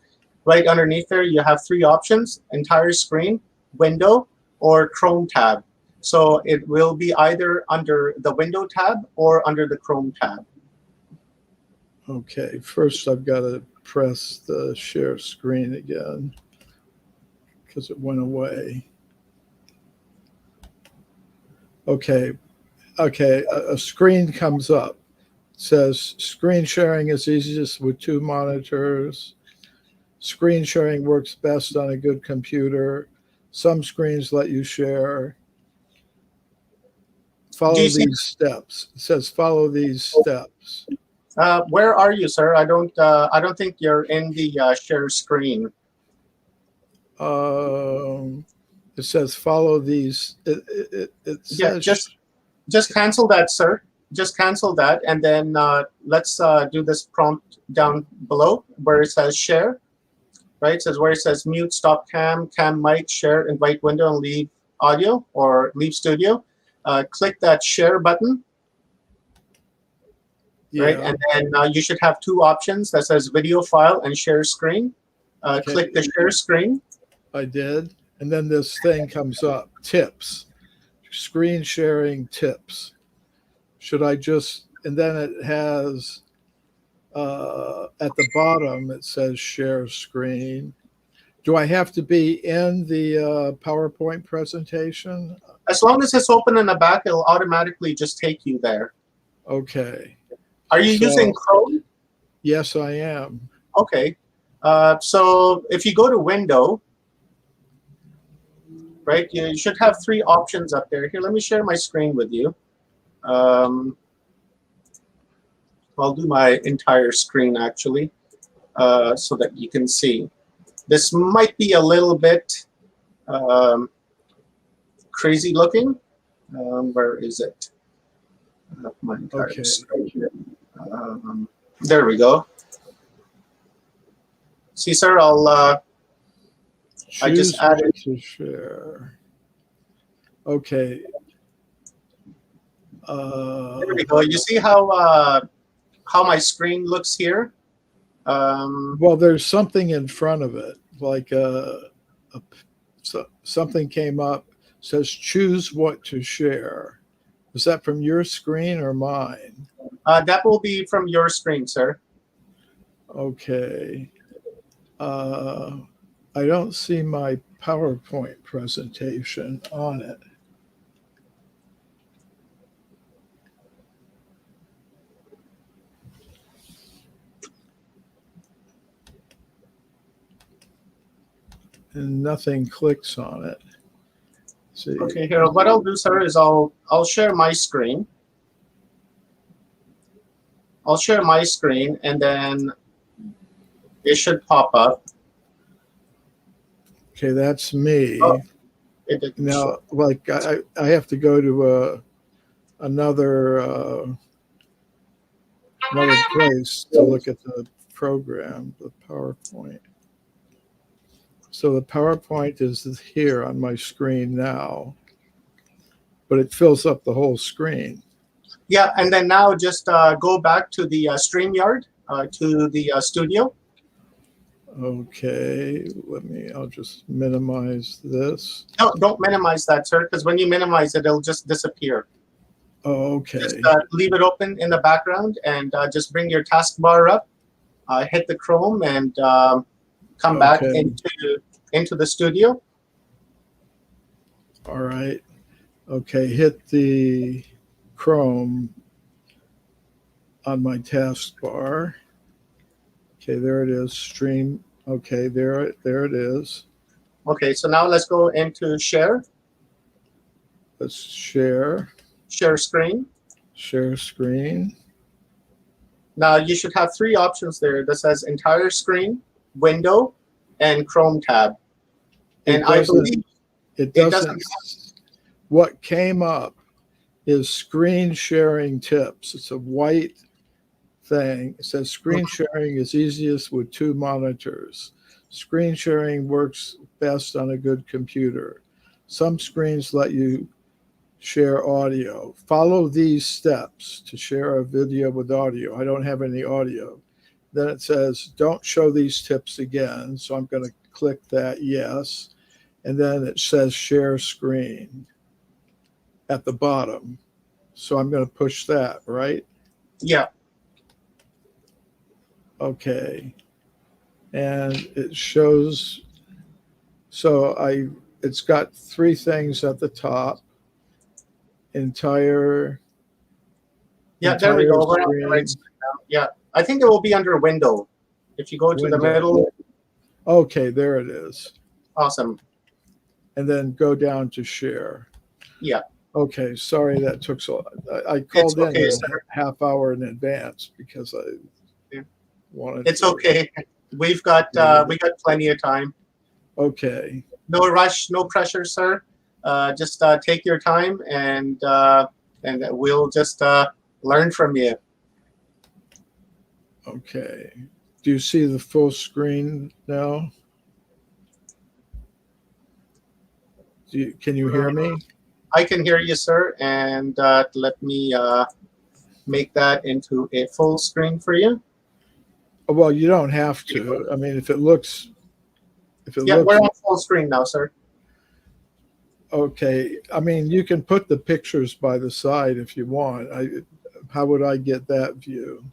Right underneath there, you have three options: entire screen, window, or Chrome tab. So it will be either under the window tab or under the Chrome tab. Okay, first I've got to press the share screen again because it went away. Okay, a screen comes up. It says screen sharing is easiest with two monitors. Screen sharing works best on a good computer. Some screens let you share. Follow these steps. It says follow these steps. Where are you, sir? I don't think you're in the share screen. It says follow these. It says, yeah, just cancel that, sir. Just cancel that, and then let's do this prompt down below where it says share. Right? It says where it says mute, stop cam, mic, share, invite window, and leave audio or leave studio. Click that share button. yeah. Right, and then you should have two options that says video file and share screen. Okay. Click the share screen. I did. And then this thing comes up, tips, screen sharing tips. Should I just, and then it has, at the bottom, it says share screen. Do I have to be in the PowerPoint presentation? As long as it's open in the back, it'll automatically just take you there. Okay. Are you using Chrome? Yes, I am. Okay. So if you go to Window, right, you should have three options up there. Here, let me share my screen with you. I'll do my entire screen, actually, so that you can see. This might be a little bit crazy looking. Where is it? My entire screen here. There we go. See, sir, I just added to share. Okay. There we go. You see how my screen looks here? Well, there's something in front of it, like something came up. says choose what to share. Is that from your screen or mine? That will be from your screen, sir. Okay. I don't see my PowerPoint presentation on it. And nothing clicks on it. See. Okay, here. What I'll do, sir, is I'll share my screen. I'll share my screen, and then it should pop up. Okay, that's me. Oh, it didn't Now, show. like I have to go to another place to look at the program, the PowerPoint. So the PowerPoint is here on my screen now, but it fills up the whole screen. Yeah, and then now just go back to the StreamYard, to the studio. Okay, I'll just minimize this. No, don't minimize that, sir, because when you minimize it, it'll just disappear. Oh, okay. Just leave it open in the background and just bring your taskbar up, hit the Chrome, and come back Okay. into the studio. All right. Okay, hit the Chrome on my taskbar. Okay, there it is. Stream. Okay, there it is. Okay, so now let's go into share. Let's share. Share screen. Share screen. Now you should have three options there that says entire screen, window, and Chrome tab. And I believe it doesn't doesn't. What came up is screen sharing tips. It's a white thing. It says screen sharing is easiest with 2 monitors. Screen sharing works best on a good computer. Some screens let you share audio. Follow these steps to share a video with audio. I don't have any audio. Then it says, don't show these tips again. So I'm going to click that yes. And then it says share screen at the bottom. So I'm going to push that, right? Yeah. Okay. And it shows, so it's got 3 things at the top. Entire. Yeah, there we go. We're on the screen. right side now. Yeah, I think it will be under window. If you go to the Window. middle. Okay, there it is. Awesome. And then go down to share. Yeah. Okay, sorry that took so long. I called in okay, a sir. half hour in advance because I Yeah. wanted It's to. okay. We got plenty of time. Okay. No rush, no pressure, sir. Just take your time, and we'll just learn from you. Okay. Do you see the full screen now? Can you hear me? I can hear you, sir, and let me make that into a full screen for you. Well, you don't have to. I mean, if it looks. Yeah, we're on full screen now, sir. Okay. I mean, you can put the pictures by the side if you want. How would I get that view?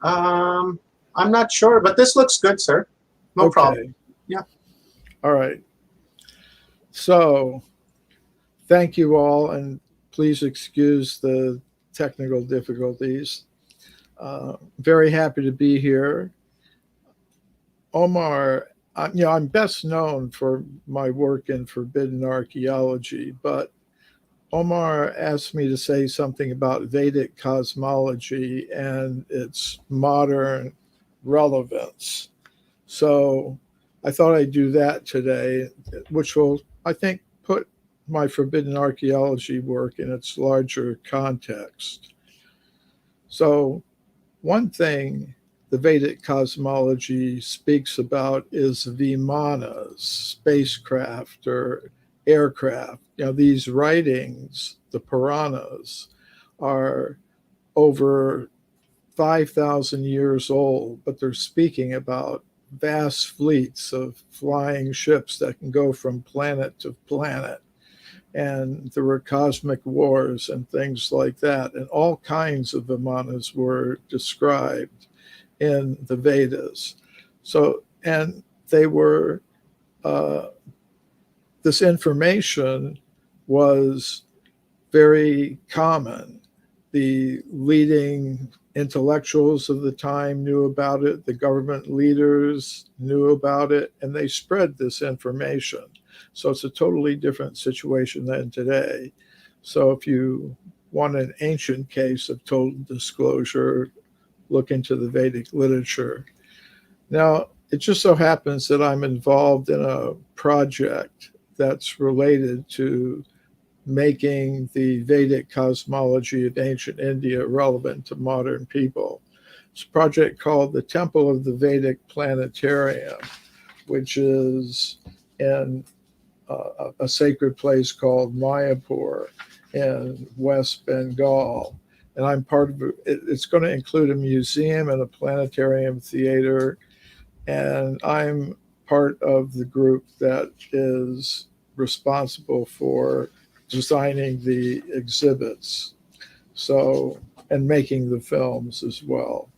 I'm not sure, but this looks good, sir. No problem. Yeah. All right. So, thank you all, and please excuse the technical difficulties. Very happy to be here. Omar, I'm best known for my work in forbidden archaeology, but Omar asked me to say something about Vedic cosmology and its modern relevance. So I thought I'd do that today, which will, I think, put my forbidden archaeology work in its larger context. So one thing the Vedic cosmology speaks about is vimanas, spacecraft or aircraft. These writings, the Puranas, are over 5,000 years old, but they're speaking about vast fleets of flying ships that can go from planet to planet. and there were cosmic wars and things like that, and all kinds of Vimanas were described in the Vedas. So, and they were, this information was very common. The leading intellectuals of the time knew about it, the government leaders knew about it, and they spread this information. So it's a totally different situation than today. So if you want an ancient case of total disclosure, look into the Vedic literature. Now, it just so happens that I'm involved in a project that's related to making the Vedic cosmology of ancient India relevant to modern people. It's a project called the Temple of the Vedic Planetarium, which is in a sacred place called Mayapur in West Bengal. And I'm part of it. It's going to include a museum and a planetarium theater. And I'm part of the group that is responsible for designing the exhibits, so, and making the films as well.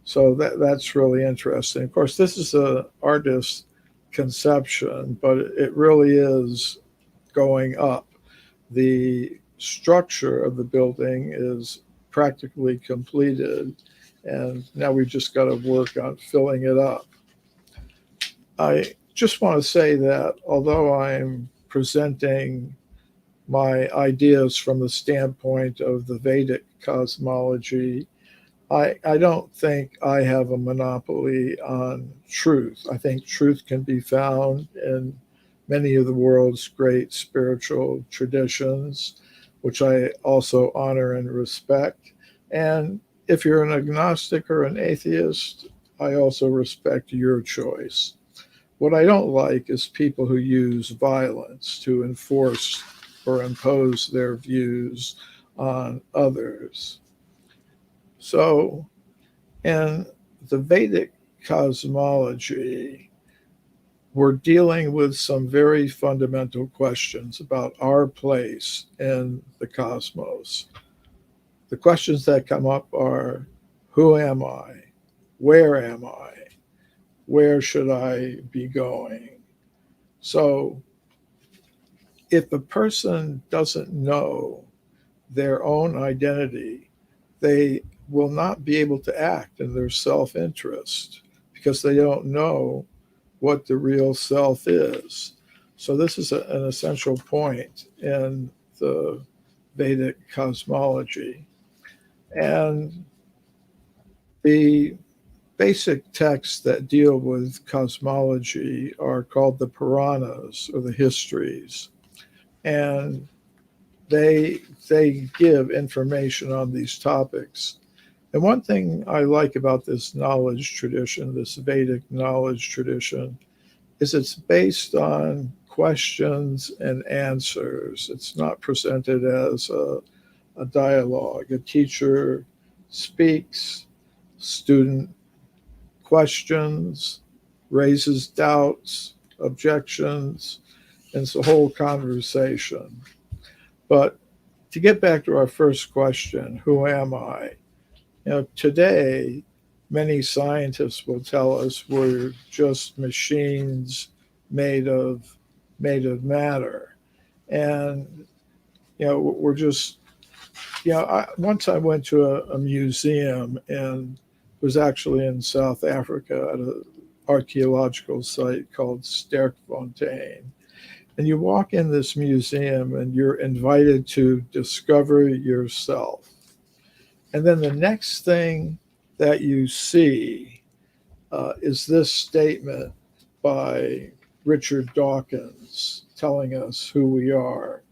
So that's really interesting. Of course, this is an artist's conception, but it really is going up. The structure of the building is practically completed, and now we just got to work on filling it up. I just want to say that although I'm presenting my ideas from the standpoint of the Vedic cosmology, I don't think I have a monopoly on truth. I think truth can be found in many of the world's great spiritual traditions, which I also honor and respect. And if you're an agnostic or an atheist, I also respect your choice. What I don't like is people who use violence to enforce or impose their views on others. So, in the Vedic cosmology, we're dealing with some very fundamental questions about our place in the cosmos. The questions that come up are, who am I? Where am I? Where should I be going? So, if a person doesn't know their own identity, they will not be able to act in their self-interest because they don't know what the real self is. So this is an essential point in the Vedic cosmology. And the basic texts that deal with cosmology are called the Puranas, or the histories. And they give information on these topics. And one thing I like about this knowledge tradition, this Vedic knowledge tradition, is it's based on questions and answers. It's not presented as a dialogue. A teacher speaks, student questions, raises doubts, objections, and it's a whole conversation. But to get back to our first question, who am I? You know, today, many scientists will tell us we're just machines made of matter. And, you know, we're just, you know, once I went to a museum, and it was actually in South Africa at an archaeological site called Sterkfontein. And you walk in this museum and you're invited to discover yourself. And then the next thing that you see is this statement by Richard Dawkins telling us who we are.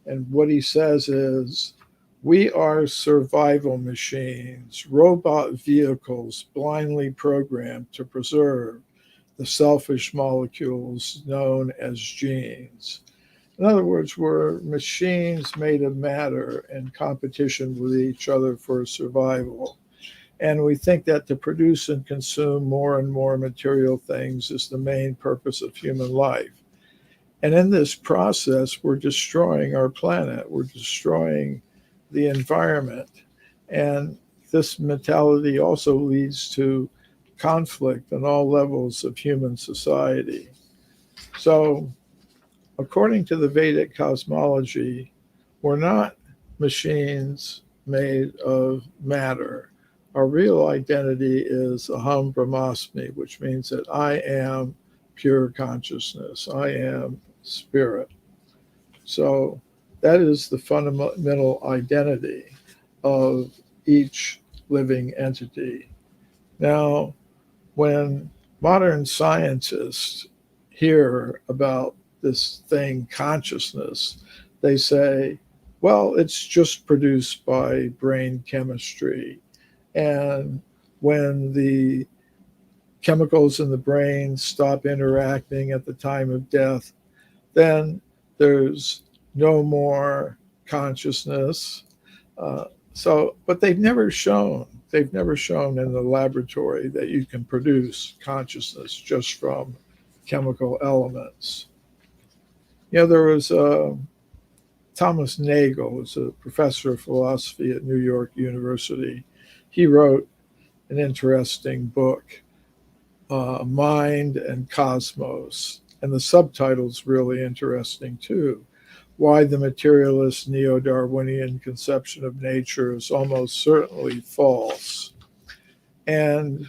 And what he says is, we are survival machines, robot vehicles blindly programmed to preserve the selfish molecules known as genes. In other words, we're machines made of matter in competition with each other for survival. And we think that to produce and consume more and more material things is the main purpose of human life. And in this process, we're destroying our planet, we're destroying the environment. And this mentality also leads to conflict on all levels of human society. So, according to the Vedic cosmology, we're not machines made of matter. Our real identity is Aham Brahmasmi, which means that I am pure consciousness. I am spirit. So that is the fundamental identity of each living entity. Now, when modern scientists hear about this thing, consciousness, they say, well, it's just produced by brain chemistry. And when the chemicals in the brain stop interacting at the time of death, then there's no more consciousness. But they've never shown in the laboratory that you can produce consciousness just from chemical elements. There was Thomas Nagel, who's a professor of philosophy at New York University. He wrote an interesting book, Mind and Cosmos, and the subtitle's really interesting too. Why the materialist neo-Darwinian conception of nature is almost certainly false. And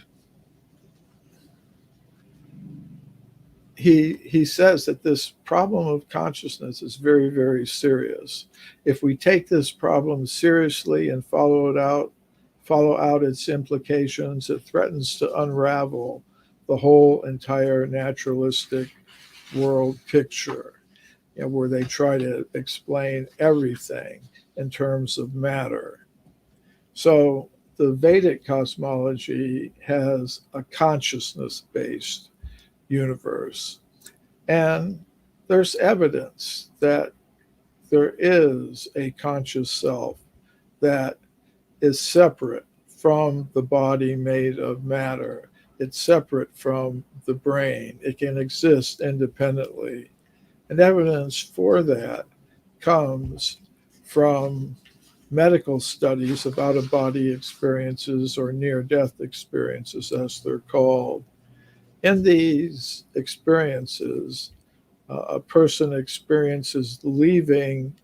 he says that this problem of consciousness is very, very serious. If we take this problem seriously and follow out its implications, it threatens to unravel the whole entire naturalistic world picture, where they try to explain everything in terms of matter. So the Vedic cosmology has a consciousness-based universe. And there's evidence that there is a conscious self that is separate from the body made of matter. It's separate from the brain. It can exist independently. And evidence for that comes from medical studies of out-of-body experiences, or near-death experiences, as they're called. In these experiences, a person experiences leaving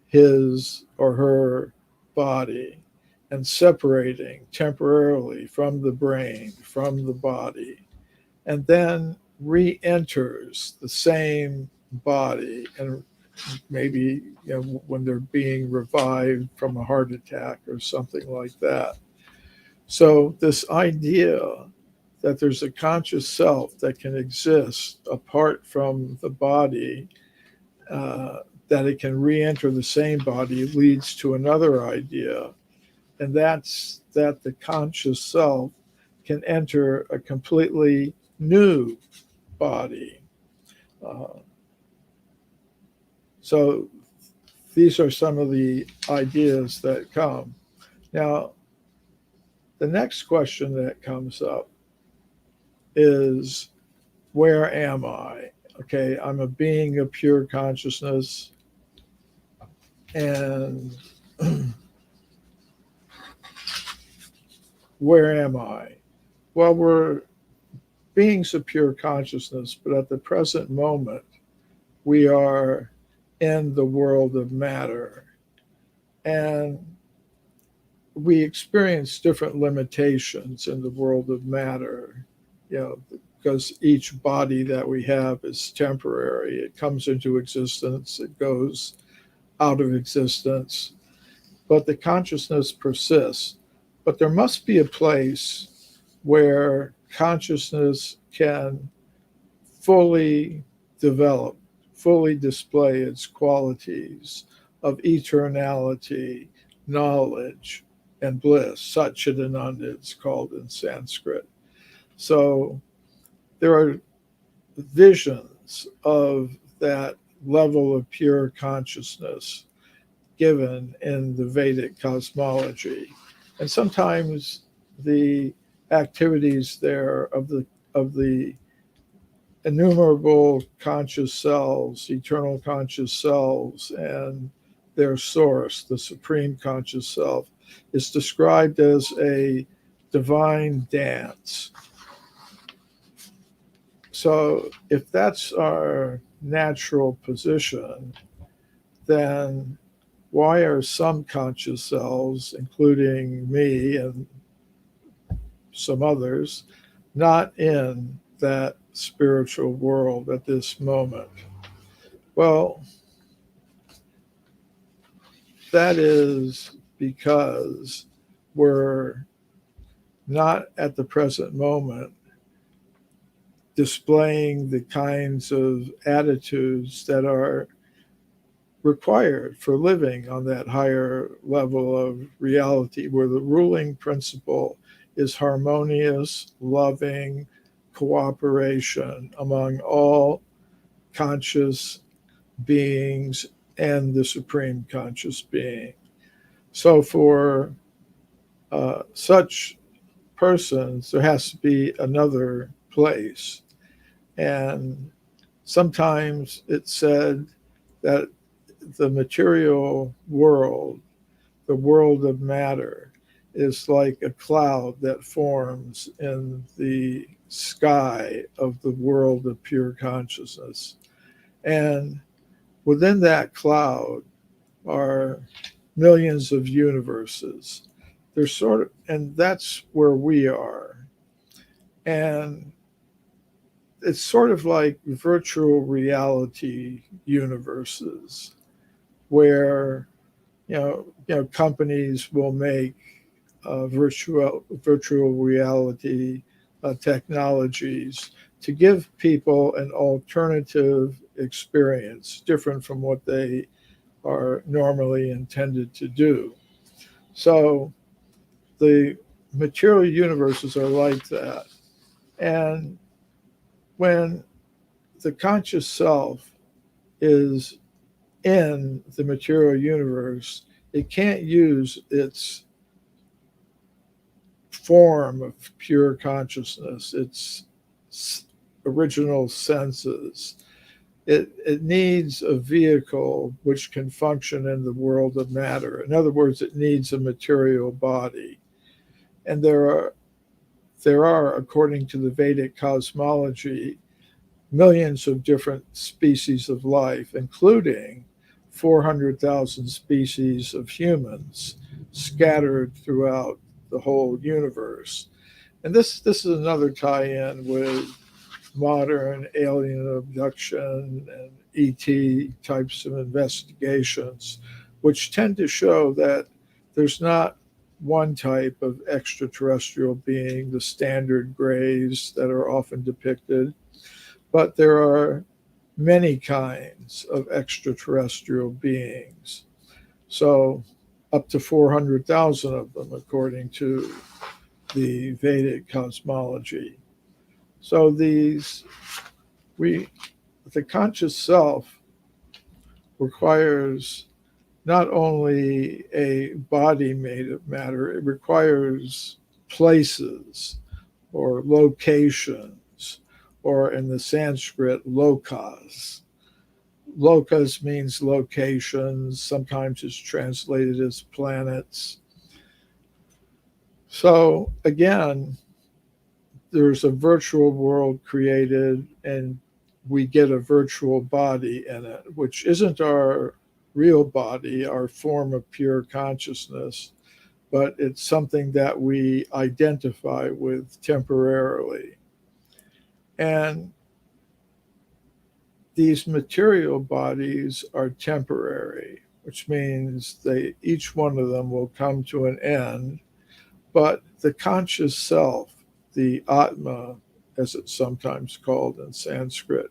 his or her body and separating temporarily from the brain, from the body, and then re-enters the same body, and maybe when they're being revived from a heart attack or something like that. So this idea that there's a conscious self that can exist apart from the body, that it can re-enter the same body, leads to another idea, and that's that the conscious self can enter a completely new body. So these are some of the ideas that come. Now, the next question that comes up is, where am I? Okay, I'm a being of pure consciousness, and where am I? Well, we're beings of pure consciousness, but at the present moment, we are in the world of matter. And we experience different limitations in the world of matter, because each body that we have is temporary. It comes into existence, it goes out of existence, but the consciousness persists. But there must be a place where consciousness can fully develop, fully display its qualities of eternality, knowledge, and bliss. Satchidananda, it's called in Sanskrit. So there are visions of that level of pure consciousness given in the Vedic cosmology. And sometimes the activities there of the innumerable conscious selves, eternal conscious selves, and their source, the supreme conscious self, is described as a divine dance. So if that's our natural position, then why are some conscious selves, including me and some others, not in that spiritual world at this moment? Well, that is because we're not at the present moment displaying the kinds of attitudes that are required for living on that higher level of reality, where the ruling principle is harmonious, loving cooperation among all conscious beings and the supreme conscious being. So for such persons, there has to be another place. And sometimes it's said that the material world, the world of matter, is like a cloud that forms in the sky of the world of pure consciousness. And within that cloud are millions of universes. They're sort of, and that's where we are. And it's sort of like virtual reality universes where companies will make virtual reality technologies to give people an alternative experience different from what they are normally intended to do. So the material universes are like that. And when the conscious self is in the material universe, it can't use its form of pure consciousness, its original senses. It needs a vehicle which can function in the world of matter. In other words, it needs a material body. And there are, according to the Vedic cosmology, millions of different species of life, including 400,000 species of humans scattered throughout the whole universe. And this is another tie-in with modern alien abduction and ET types of investigations, which tend to show that there's not one type of extraterrestrial being, the standard grays that are often depicted, but there are many kinds of extraterrestrial beings. So up to 400,000 of them, according to the Vedic cosmology. So the conscious self requires not only a body made of matter, it requires places or locations, or in the Sanskrit, lokas. Lokas means locations. Sometimes it's translated as planets. So again, there's a virtual world created and we get a virtual body in it, which isn't our real body, our form of pure consciousness, but it's something that we identify with temporarily. And these material bodies are temporary, which means each one of them will come to an end, but the conscious self, the Atma, as it's sometimes called in Sanskrit,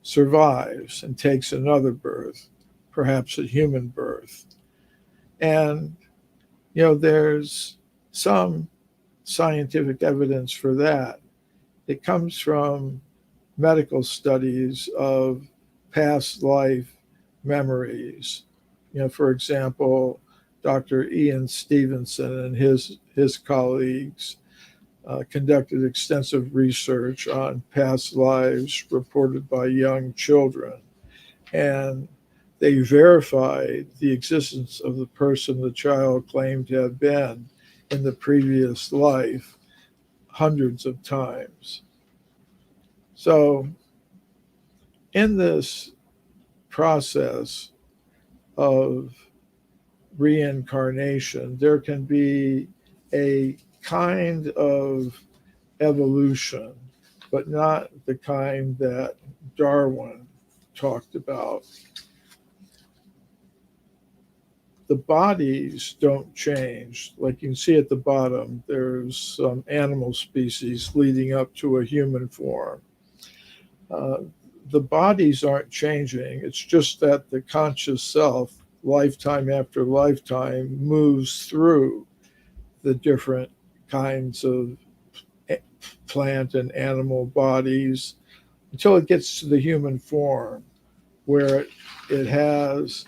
survives and takes another birth, perhaps a human birth. And, there's some scientific evidence for that. It comes from medical studies of past life memories. For example, Dr. Ian Stevenson and his colleagues conducted extensive research on past lives reported by young children, and they verified the existence of the person the child claimed to have been in the previous life hundreds of times. So, in this process of reincarnation, there can be a kind of evolution, but not the kind that Darwin talked about. The bodies don't change. Like you can see at the bottom, there's some animal species leading up to a human form. The bodies aren't changing. It's just that the conscious self, lifetime after lifetime, moves through the different kinds of plant and animal bodies until it gets to the human form, where it has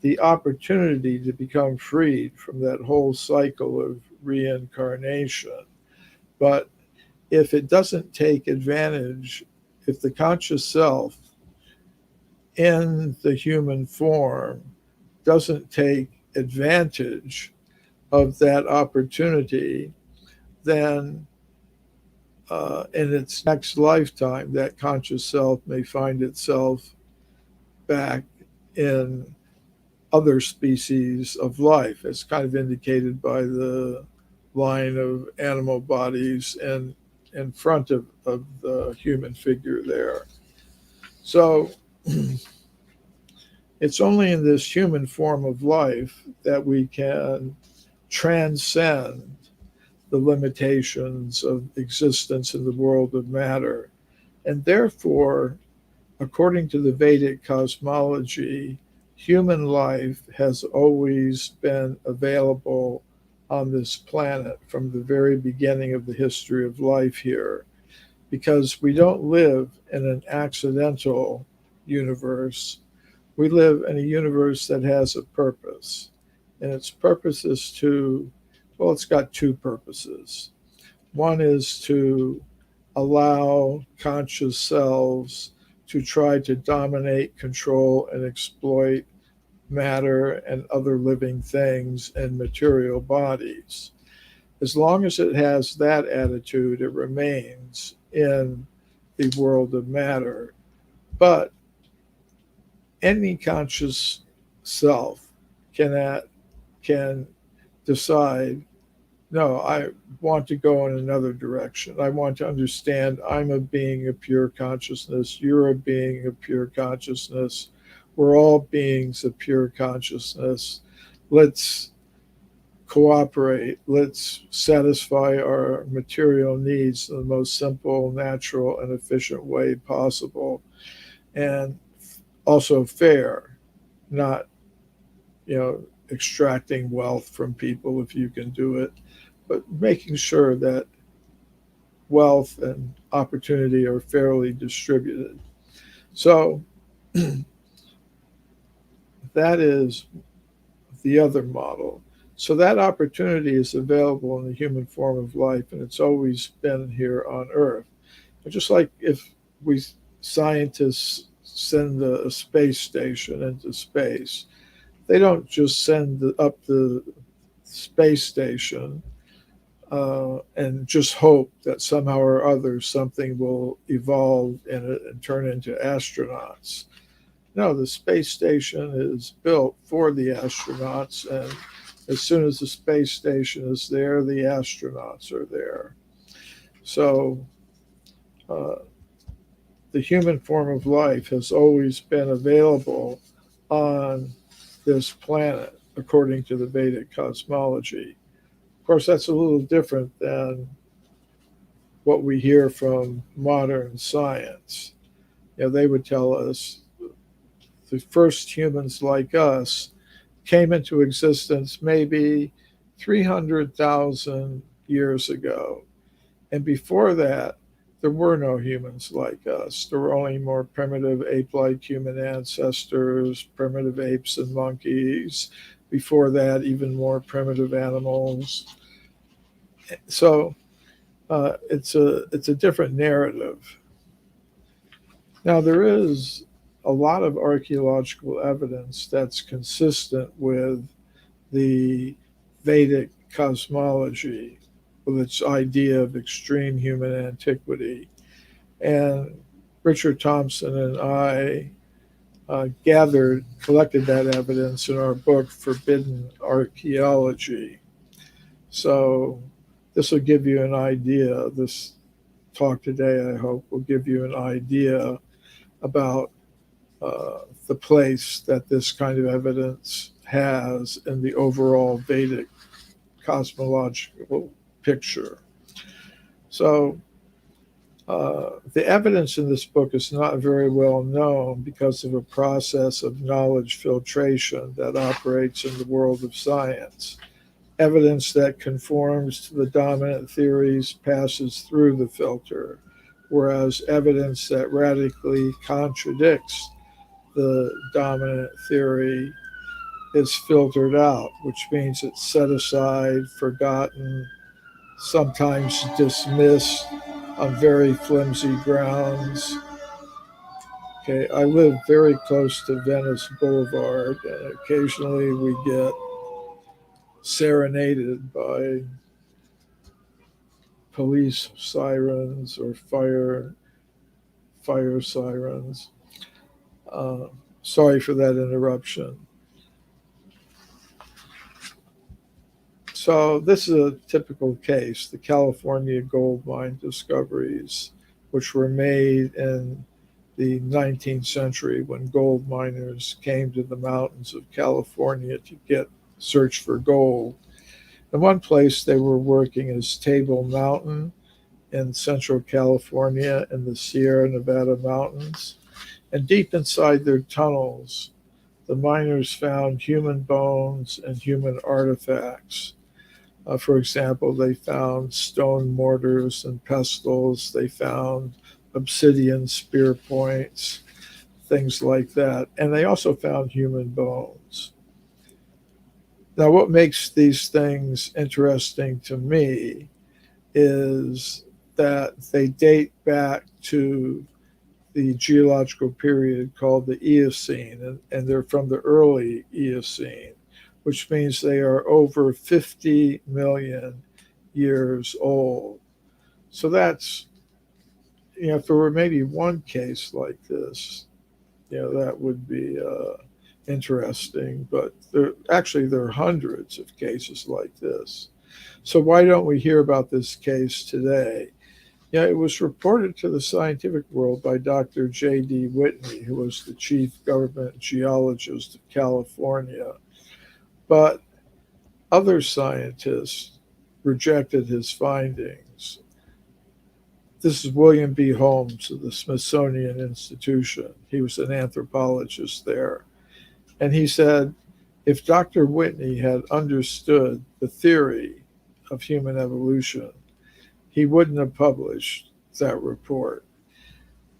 the opportunity to become freed from that whole cycle of reincarnation. But if it doesn't take advantage, if the conscious self in the human form doesn't take advantage of that opportunity, then in its next lifetime, that conscious self may find itself back in other species of life. It's kind of indicated by the line of animal bodies in front of the human figure there. So it's only in this human form of life that we can transcend the limitations of existence in the world of matter. And therefore, according to the Vedic cosmology, human life has always been available on this planet from the very beginning of the history of life here, because we don't live in an accidental universe. We live in a universe that has a purpose, and its purpose is to, well, it's got two purposes. One is to allow conscious selves to try to dominate, control, and exploit matter and other living things and material bodies. As long as it has that attitude, it remains in the world of matter. But any conscious self can decide, no, I want to go in another direction. I want to understand I'm a being of pure consciousness. You're a being of pure consciousness. We're all beings of pure consciousness. Let's cooperate. Let's satisfy our material needs in the most simple, natural, and efficient way possible. And also fair, not, extracting wealth from people if you can do it, but making sure that wealth and opportunity are fairly distributed. So that is the other model. So that opportunity is available in the human form of life, and it's always been here on Earth. Just like if we scientists send a space station into space, they don't just send up the space station and just hope that somehow or other something will evolve in it and turn into astronauts. No, the space station is built for the astronauts, and as soon as the space station is there, the astronauts are there. So the human form of life has always been available on this planet, according to the Vedic cosmology. Of course, that's a little different than what we hear from modern science. They would tell us the first humans like us came into existence maybe 300,000 years ago. And before that, there were no humans like us. There were only more primitive ape-like human ancestors, primitive apes and monkeys. Before that, even more primitive animals. So it's a different narrative. Now, there is a lot of archaeological evidence that's consistent with the Vedic cosmology, with its idea of extreme human antiquity. And Richard Thompson and I collected that evidence in our book, Forbidden Archaeology. So this will give you an idea. This talk today, I hope, will give you an idea about the place that this kind of evidence has in the overall Vedic cosmological picture. So the evidence in this book is not very well known because of a process of knowledge filtration that operates in the world of science. Evidence that conforms to the dominant theories passes through the filter, whereas evidence that radically contradicts the dominant theory is filtered out, which means it's set aside, forgotten, sometimes dismissed on very flimsy grounds. Okay, I live very close to Venice Boulevard, and occasionally we get serenaded by police sirens or fire sirens. Sorry for that interruption. So this is a typical case, the California gold mine discoveries, which were made in the 19th century when gold miners came to the mountains of California to search for gold. In one place they were working is Table Mountain in Central California in the Sierra Nevada mountains. And deep inside their tunnels, the miners found human bones and human artifacts. For example, they found stone mortars and pestles. They found obsidian spear points, things like that. And they also found human bones. Now, what makes these things interesting to me is that they date back to the geological period called the Eocene, and they're from the early Eocene, which means they are over 50 million years old. So that's, if there were maybe one case like this, that would be interesting, but there are hundreds of cases like this. So why don't we hear about this case today? It was reported to the scientific world by Dr. J.D. Whitley, who was the chief government geologist of California. But other scientists rejected his findings. This is William B. Holmes of the Smithsonian Institution. He was an anthropologist there. And he said, if Dr. Whitney had understood the theory of human evolution, he wouldn't have published that report.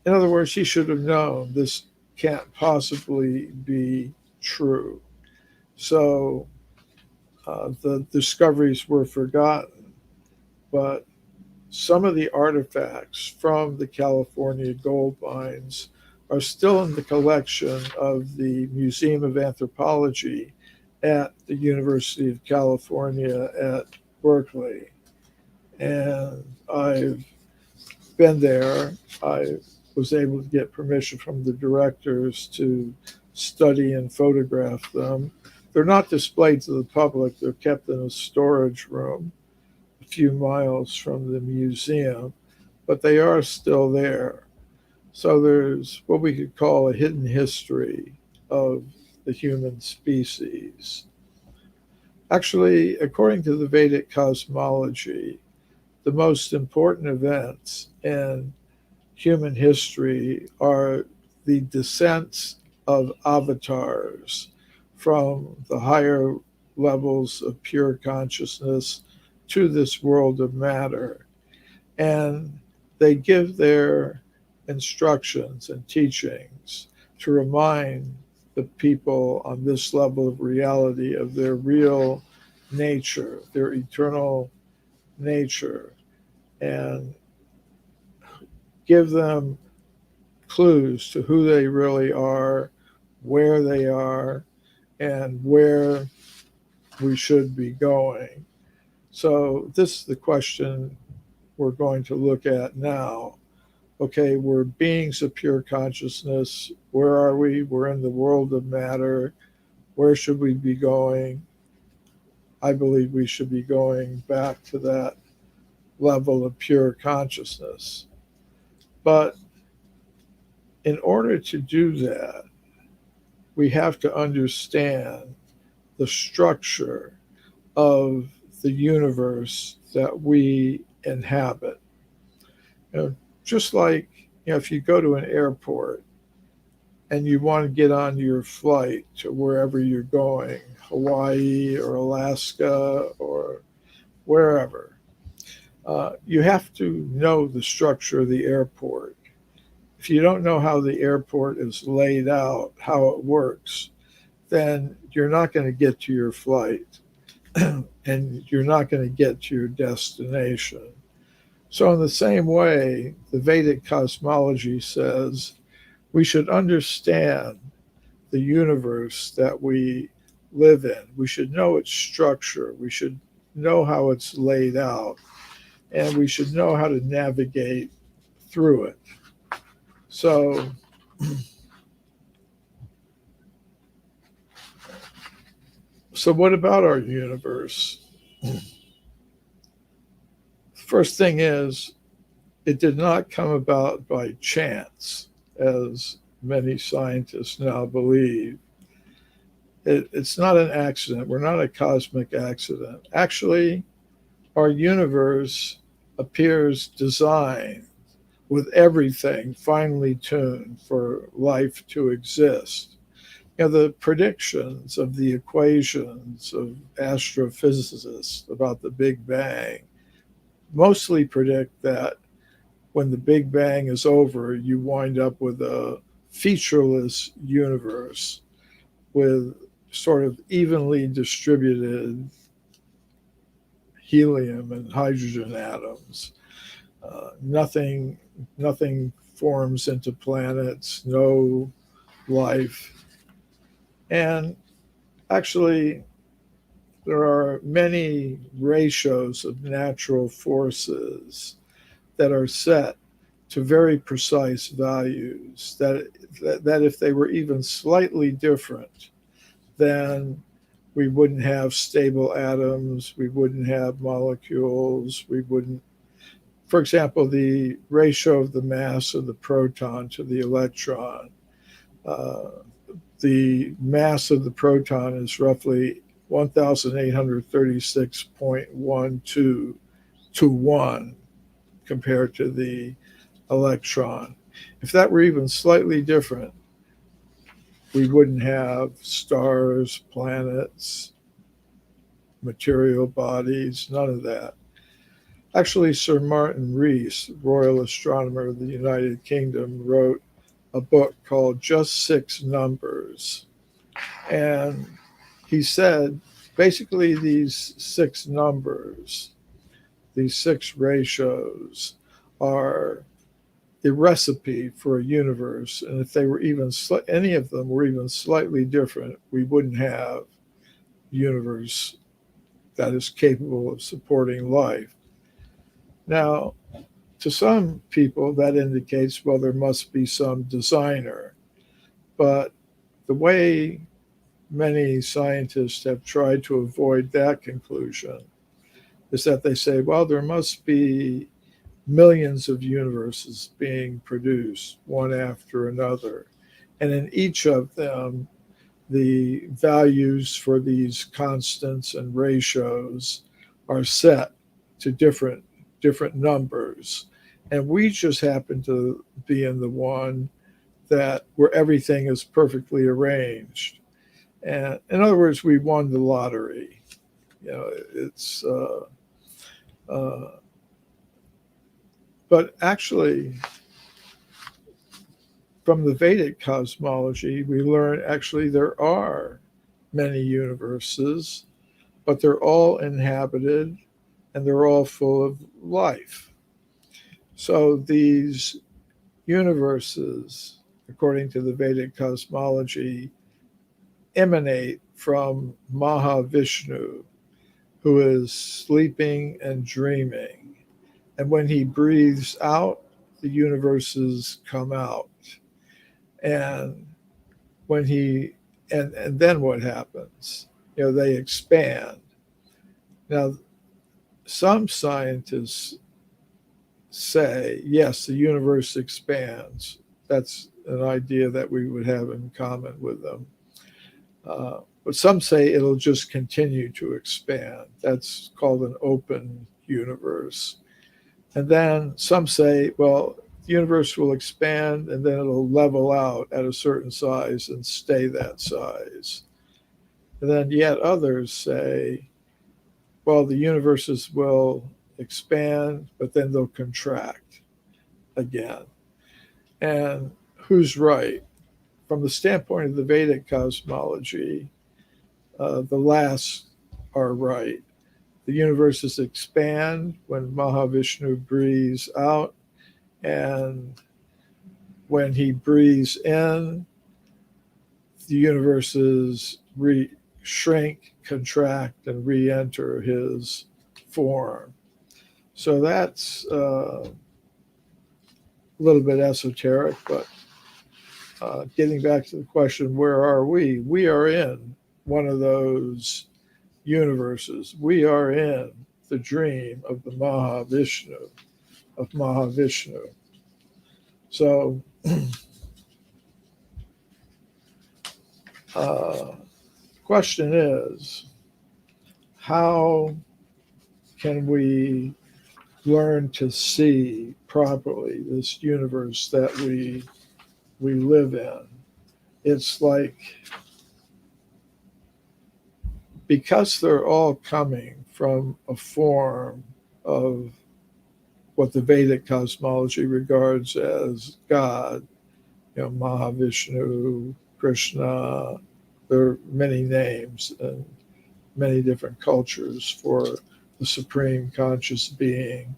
In other words, he should have known this can't possibly be true. So the discoveries were forgotten, but some of the artifacts from the California gold mines are still in the collection of the Museum of Anthropology at the University of California at Berkeley. And I've been there. I was able to get permission from the directors to study and photograph them. They're not displayed to the public. They're kept in a storage room a few miles from the museum, but they are still there. So there's what we could call a hidden history of the human species. Actually, according to the Vedic cosmology, the most important events in human history are the descents of avatars from the higher levels of pure consciousness to this world of matter. And they give their instructions and teachings to remind the people on this level of reality of their real nature, their eternal nature. and give them clues to who they really are, where they are, and where we should be going. So this is the question we're going to look at now. Okay, we're beings of pure consciousness. Where are we? We're in the world of matter. Where should we be going? I believe we should be going back to that level of pure consciousness. But in order to do that, we have to understand the structure of the universe that we inhabit. Just like if you go to an airport and you want to get on your flight to wherever you're going, Hawaii or Alaska or wherever, you have to know the structure of the airport. If you don't know how the airport is laid out, how it works, then you're not going to get to your flight and you're not going to get to your destination. So in the same way, the Vedic cosmology says we should understand the universe that we live in. We should know its structure. We should know how it's laid out. And we should know how to navigate through it. So what about our universe? First thing is, it did not come about by chance, as many scientists now believe. It's not an accident. We're not a cosmic accident. Actually, our universe appears designed with everything finely tuned for life to exist. The predictions of the equations of astrophysicists about the Big Bang mostly predict that when the Big Bang is over, you wind up with a featureless universe with sort of evenly distributed helium and hydrogen atoms. Nothing forms into planets, no life. And actually, there are many ratios of natural forces that are set to very precise values that if they were even slightly different, then we wouldn't have stable atoms, we wouldn't have molecules, we wouldn't. For example, the ratio of the mass of the proton to the electron. The mass of the proton is roughly 1,836.12 to 1 compared to the electron. If that were even slightly different, we wouldn't have stars, planets, material bodies, none of that. Actually, Sir Martin Rees, Royal Astronomer of the United Kingdom, wrote a book called Just Six Numbers. And he said, basically these six numbers, these six ratios are the recipe for a universe. And if they were even, any of them were even slightly different, we wouldn't have a universe that is capable of supporting life. Now, to some people, that indicates, well, there must be some designer. But the way many scientists have tried to avoid that conclusion is that they say, well, there must be millions of universes being produced, one after another. And in each of them, the values for these constants and ratios are set to different numbers. And we just happen to be in the one that where everything is perfectly arranged. And in other words, we won the lottery. It's but actually, from the Vedic cosmology, we learn actually there are many universes, but they're all inhabited and they're all full of life. So these universes, according to the Vedic cosmology, emanate from Mahavishnu, who is sleeping and dreaming. And when he breathes out, the universes come out. And when he and then what happens? They expand. Now, some scientists say, yes, the universe expands. That's an idea that we would have in common with them. But some say it'll just continue to expand. That's called an open universe. And then some say, well, the universe will expand and then it'll level out at a certain size and stay that size. And then yet others say, well, the universes will expand, but then they'll contract again. And who's right? From the standpoint of the Vedic cosmology, the last are right. The universes expand when Mahavishnu breathes out, and when he breathes in, the universes shrink, contract, and re-enter his form. So that's a little bit esoteric, but getting back to the question, where are we? We are in one of those universes. We are in the dream of the Mahavishnu, So question is, how can we learn to see properly this universe that we live in? It's like, because they're all coming from a form of what the Vedic cosmology regards as God, Mahavishnu, Krishna, there are many names and many different cultures for the supreme conscious being.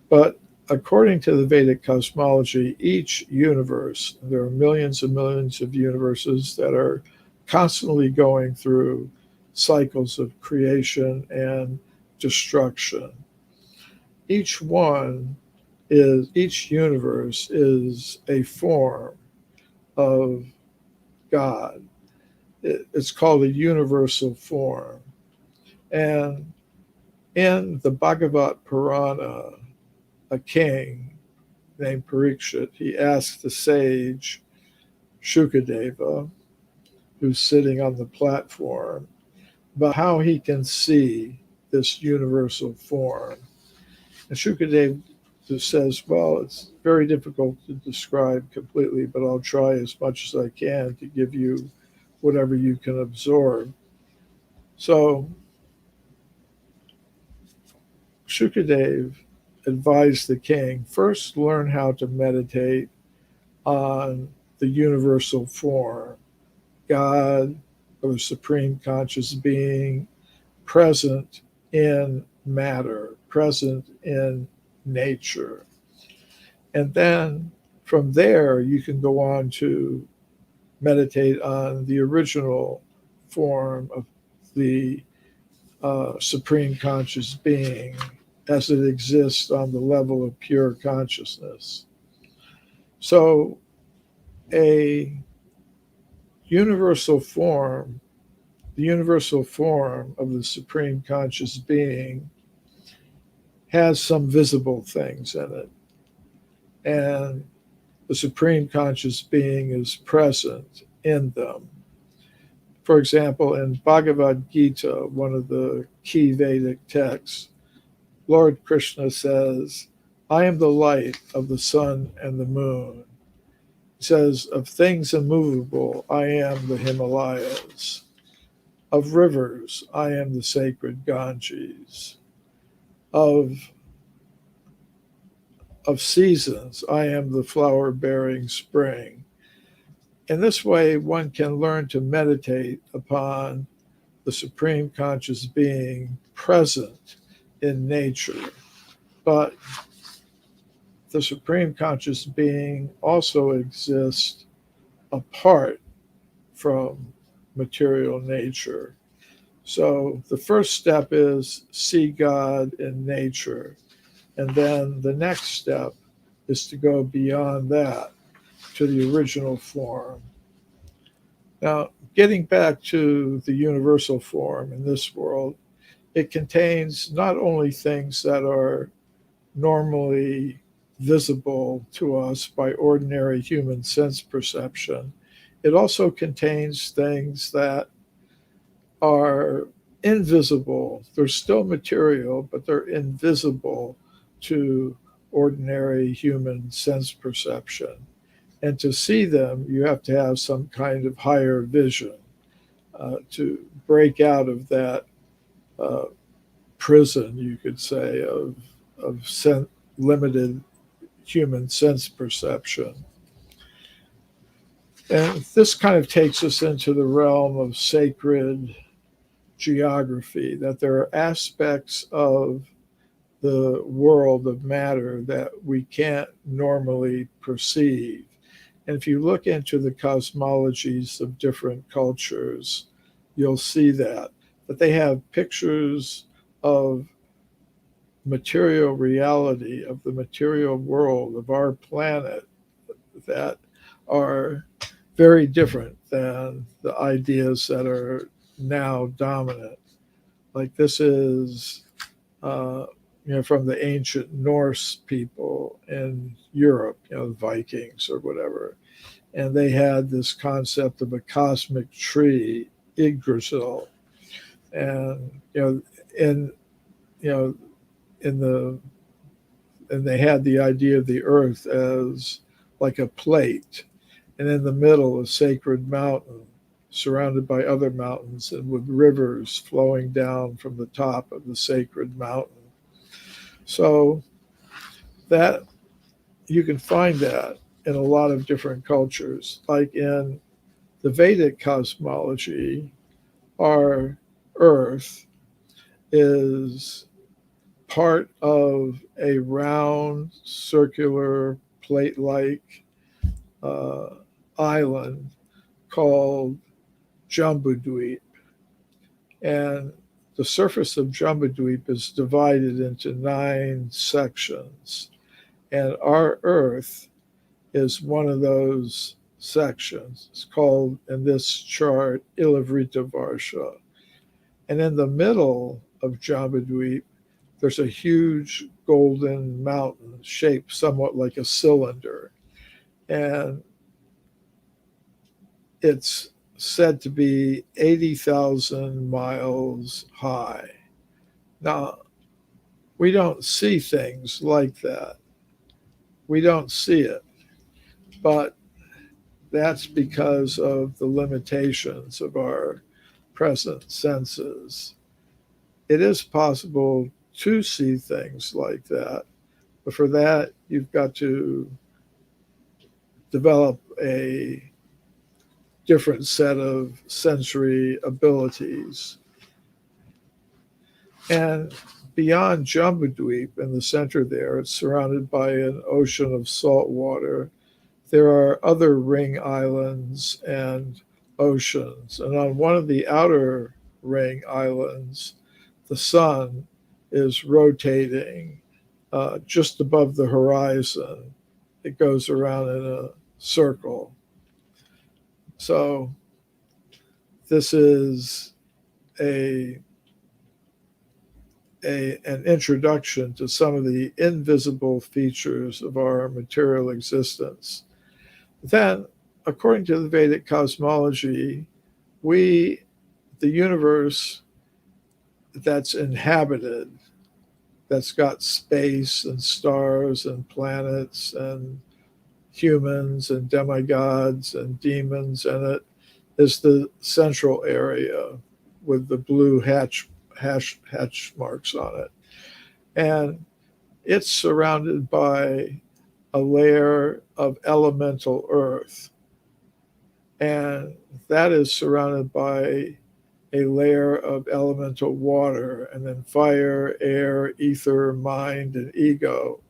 But according to the Vedic cosmology, each universe, there are millions and millions of universes that are constantly going through cycles of creation and destruction. Each universe is a form of God. It's called a universal form. And in the Bhagavad Purana, a king named Parikshit, he asked the sage Shukadeva, who's sitting on the platform, about how he can see this universal form. And Shukadeva says, well, it's very difficult to describe completely, but I'll try as much as I can to give you whatever you can absorb. So Shukadeva advised the king, first learn how to meditate on the universal form, God, or the supreme conscious being, present in matter, present in nature. And then from there, you can go on to meditate on the original form of the supreme conscious being as it exists on the level of pure consciousness. So a universal form, the universal form of the supreme conscious being, has some visible things in it. And the supreme conscious being is present in them. For example, in Bhagavad Gita, one of the key Vedic texts, Lord Krishna says, I am the light of the sun and the moon. He says, of things immovable, I am the Himalayas. Of rivers, I am the sacred Ganges. Of seasons, I am the flower-bearing spring. In this way, one can learn to meditate upon the supreme conscious being present in nature. But the supreme conscious being also exists apart from material nature. So the first step is see God in nature. And then the next step is to go beyond that to the original form. Now, getting back to the universal form in this world, it contains not only things that are normally visible to us by ordinary human sense perception, it also contains things that are invisible. They're still material, but they're invisible to ordinary human sense perception. And to see them, you have to have some kind of higher vision to break out of that prison, you could say, of limited human sense perception. And this kind of takes us into the realm of sacred geography, that there are aspects of the world of matter that we can't normally perceive. And if you look into the cosmologies of different cultures, you'll see that they have pictures of material reality, of the material world, of our planet, that are very different than the ideas that are now dominant. Like this is, from the ancient Norse people in Europe, the Vikings or whatever. And they had this concept of a cosmic tree, Yggdrasil. And, and they had the idea of the earth as like a plate, and in the middle a sacred mountain surrounded by other mountains and with rivers flowing down from the top of the sacred mountain. So that you can find that in a lot of different cultures. Like in the Vedic cosmology, our earth is part of a round, circular, plate-like island called Jambudweep. And the surface of Jambudweep is divided into 9 sections. And our Earth is one of those sections. It's called, in this chart, Ilavrita Varsha. And in the middle of Jambudweep, there's a huge golden mountain shaped somewhat like a cylinder. And it's said to be 80,000 miles high. Now, we don't see things like that. We don't see it. But that's because of the limitations of our present senses. It is possible to see things like that, but for that, you've got to develop a different set of sensory abilities. And beyond Jambudweep in the center there, it's surrounded by an ocean of salt water. There are other ring islands and oceans. And on one of the outer ring islands, the sun is rotating just above the horizon. It goes around in a circle. So this is an introduction to some of the invisible features of our material existence. Then, according to the Vedic cosmology, the universe that's inhabited, that's got space and stars and planets and humans and demigods and demons in it, is the central area with the blue hatch marks on it. And it's surrounded by a layer of elemental earth. And that is surrounded by a layer of elemental water, and then fire, air, ether, mind, and ego.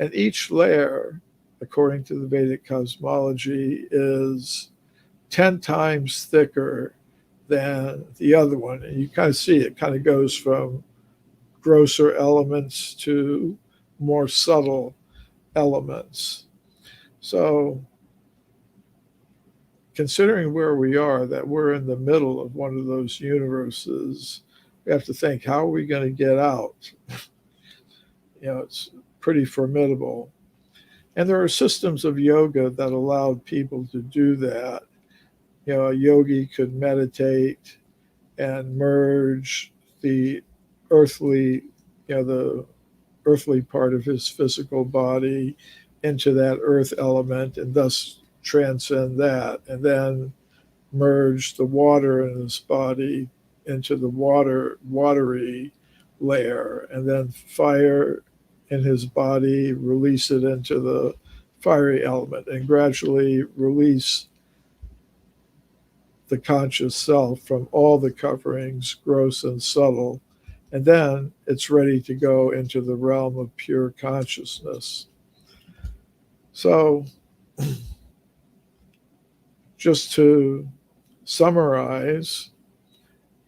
And each layer, according to the Vedic cosmology, is 10 times thicker than the other one. And you kind of see it kind of goes from grosser elements to more subtle elements. So considering where we are, that we're in the middle of one of those universes, we have to think, how are we going to get out? It's pretty formidable. And there are systems of yoga that allowed people to do that. A yogi could meditate and merge the earthly, the earthly part of his physical body into that earth element and thus transcend that, and then merge the water in his body into the watery layer, and then fire in his body, release it into the fiery element, and gradually release the conscious self from all the coverings, gross and subtle, and then it's ready to go into the realm of pure consciousness. So, just to summarize,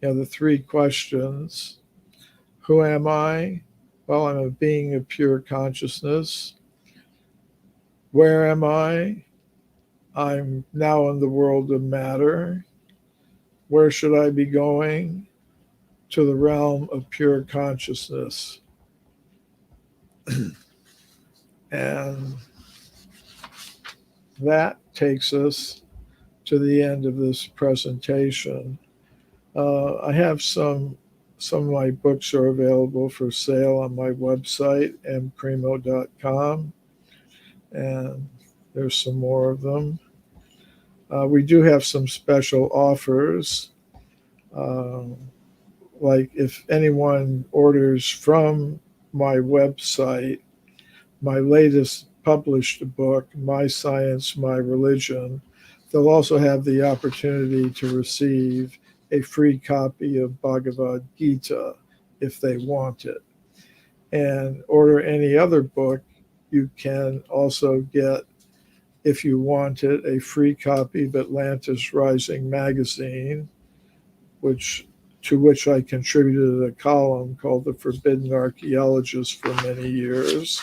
the three questions. Who am I? Well, I'm a being of pure consciousness. Where am I? I'm now in the world of matter. Where should I be going? To the realm of pure consciousness. And that takes us to the end of this presentation. I have some of my books are available for sale on my website, mprimo.com, and there's some more of them. We do have some special offers. Like if anyone orders from my website, my latest published book, My Science, My Religion, they'll also have the opportunity to receive a free copy of Bhagavad Gita if they want it. And order any other book, you can also get, if you want it, a free copy of Atlantis Rising magazine, to which I contributed a column called The Forbidden Archaeologist for many years.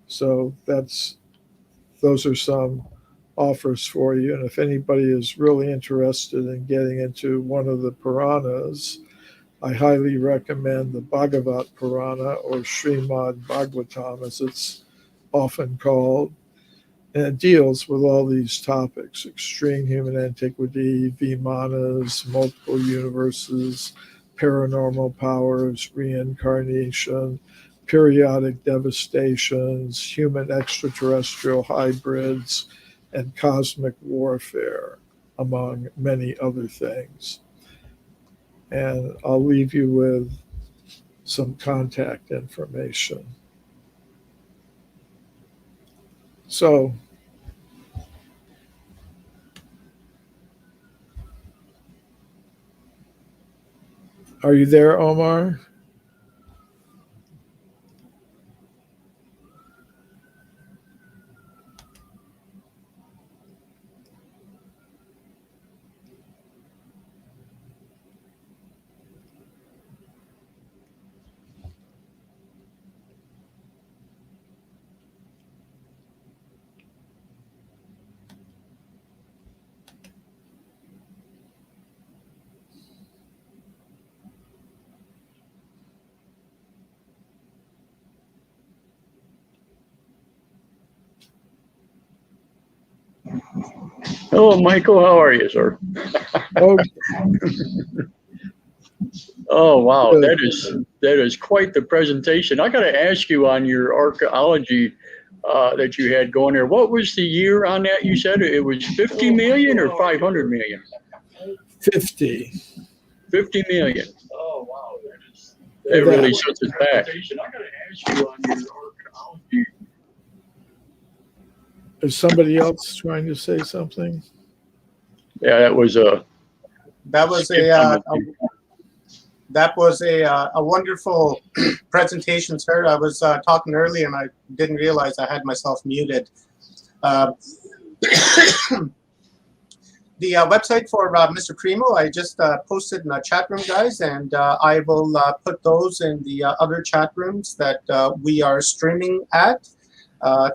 So those are some offers for you. And if anybody is really interested in getting into one of the Puranas, I highly recommend the Bhagavat Purana, or Srimad Bhagavatam as it's often called. And it deals with all these topics: extreme human antiquity, Vimanas, multiple universes, paranormal powers, reincarnation, periodic devastations, human extraterrestrial hybrids, and cosmic warfare, among many other things. And I'll leave you with some contact information. So, are you there, Omar? Hello, Michael. How are you, sir? Oh, Oh, wow. Good. That is quite the presentation. I got to ask you on your archaeology that you had going there. What was the year on that? You said it was 50 million or 500 million? 50. 50 million. Oh, wow. That really sets it back. I got to ask you on your archaeology. Is somebody else trying to say something? Yeah, that was a. That was That was a wonderful presentation, sir. I was talking early and I didn't realize I had myself muted. The website for Mr. Cremo, I just posted in the chat room, guys, and I will put those in the other chat rooms that we are streaming at.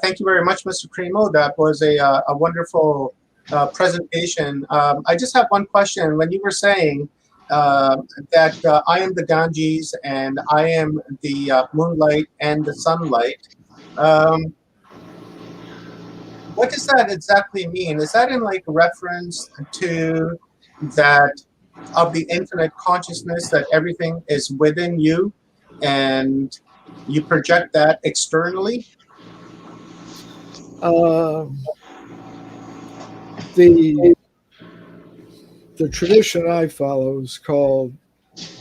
Thank you very much, Mr. Cremo. That was a wonderful presentation. I just have one question. When you were saying that I am the Ganges and I am the moonlight and the sunlight, what does that exactly mean? Is that in like reference to that of the infinite consciousness that everything is within you and you project that externally? The tradition I follow is called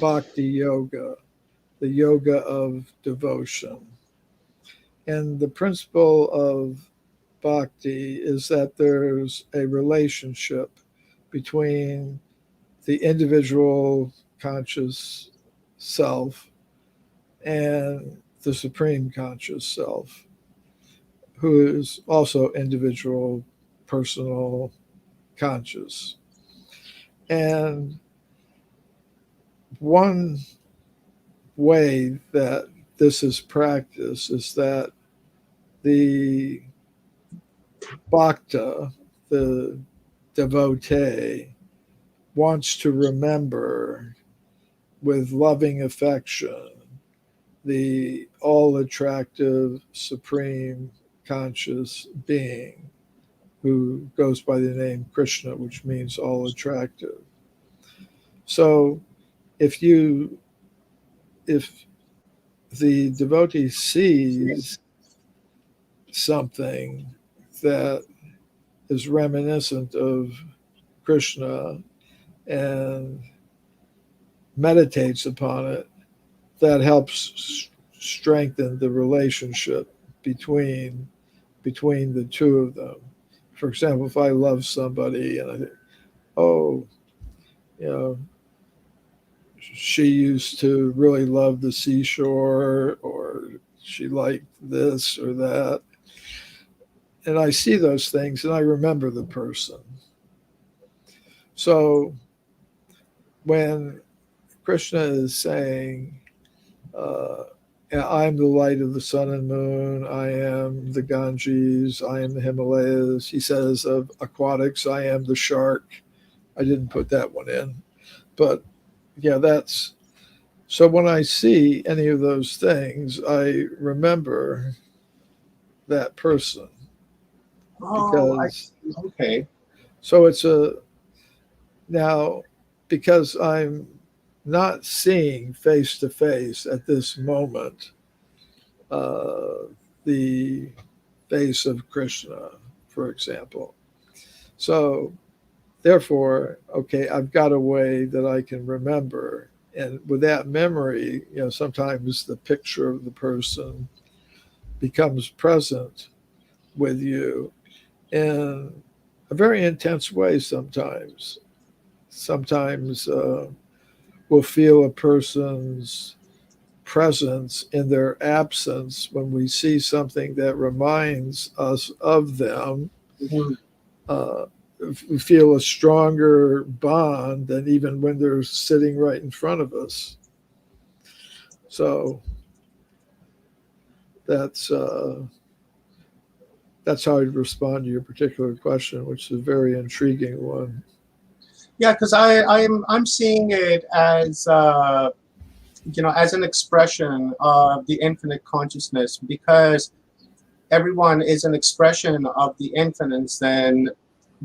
Bhakti Yoga, the yoga of devotion. And the principle of Bhakti is that there's a relationship between the individual conscious self and the supreme conscious self, who is also individual, personal, conscious. And one way that this is practiced is that the bhakta, the devotee, wants to remember with loving affection the all-attractive, supreme conscious being who goes by the name Krishna, which means all-attractive. So if the devotee sees something that is reminiscent of Krishna and meditates upon it, that helps strengthen the relationship between the two of them. For example, if I love somebody and I think, oh, you know, she used to really love the seashore, or she liked this or that, and I see those things and I remember the person. So when Krishna is saying, I'm the light of the sun and moon, I am the Ganges, I am the Himalayas. He says of aquatics, I am the shark. I didn't put that one in. But yeah, that's, so when I see any of those things, I remember that person. Because, okay. So it's now, because I'm not seeing face to face at this moment the face of Krishna, for example. So therefore, okay, I've got a way that I can remember. And with that memory, you know, sometimes the picture of the person becomes present with you in a very intense way sometimes. Sometimes we'll feel a person's presence in their absence when we see something that reminds us of them. Mm-hmm. We feel a stronger bond than even when they're sitting right in front of us. So that's how I'd respond to your particular question, which is a very intriguing one. Yeah, because I'm seeing it as as an expression of the infinite consciousness, because everyone is an expression of the infinite. Then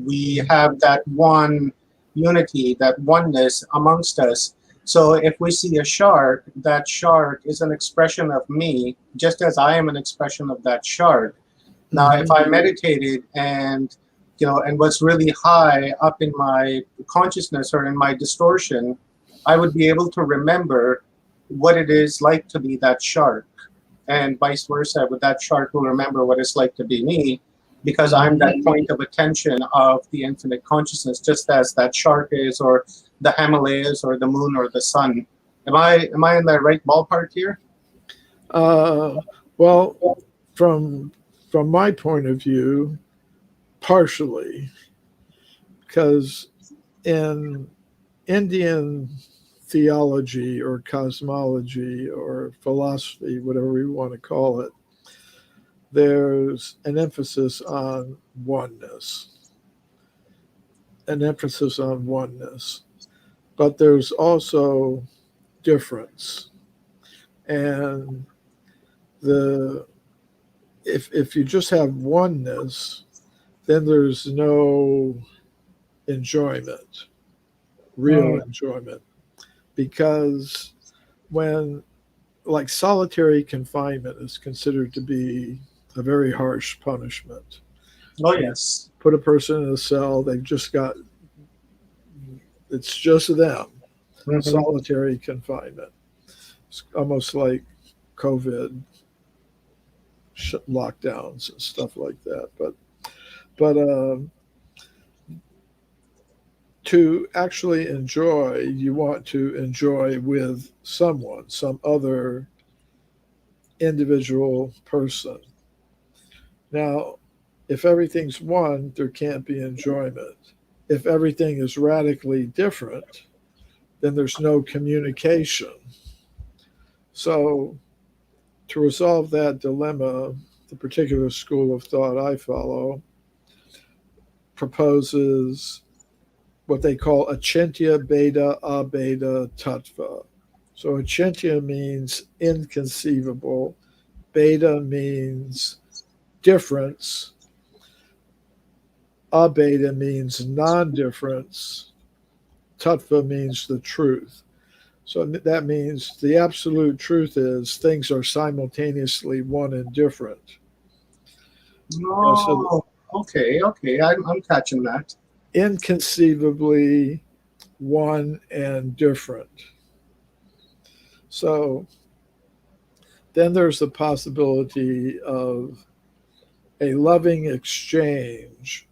we have that one unity, that oneness amongst us. So if we see a shark, that shark is an expression of me, just as I am an expression of that shark. Now, if I meditated and was really high up in my consciousness or in my distortion, I would be able to remember what it is like to be that shark, and vice versa. With that shark will remember what it's like to be me, because I'm that point of attention of the infinite consciousness, just as that shark is, or the Himalayas, or the moon, or the sun. Am I in the right ballpark here? Well, from my point of view, partially, because in Indian theology or cosmology or philosophy, whatever we want to call it, there's an emphasis on oneness. But there's also difference. And if you just have oneness, then there's no enjoyment, real enjoyment, because when, like, solitary confinement is considered to be a very harsh punishment. Oh, yes. Put a person in a cell, it's just them. Mhm. Solitary confinement. It's almost like COVID lockdowns and stuff like that. But to actually enjoy, you want to enjoy with someone, some other individual person. Now, if everything's one, there can't be enjoyment. If everything is radically different, then there's no communication. So to resolve that dilemma, the particular school of thought I follow proposes what they call achintya beta abeda tattva. So achintya means inconceivable, beta means difference, abeda means non-difference, tattva means the truth. So that means the absolute truth is things are simultaneously one and different. Oh, okay. I'm catching that. Inconceivably one and different. So then there's the possibility of a loving exchange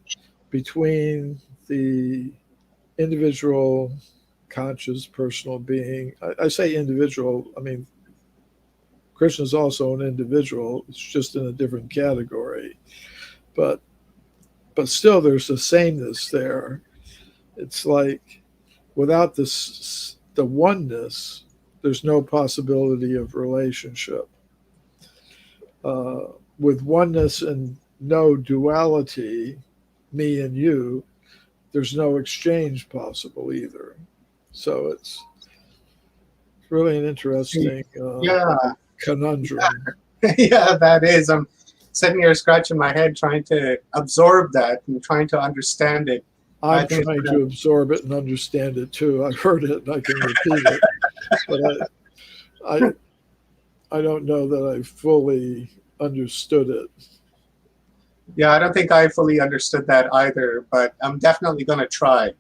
between the individual conscious personal being. I say individual, I mean, Krishna is also an individual. It's just in a different category. But still there's a sameness there. It's like without this, the oneness, there's no possibility of relationship. With oneness and no duality, me and you, there's no exchange possible either. So it's really an interesting conundrum. Yeah, that is. I'm sitting here scratching my head trying to absorb that and trying to understand it. I'm trying to absorb it and understand it too. I've heard it and I can repeat it, but I don't know that I fully understood it. Yeah, I don't think I fully understood that either, but I'm definitely going to try.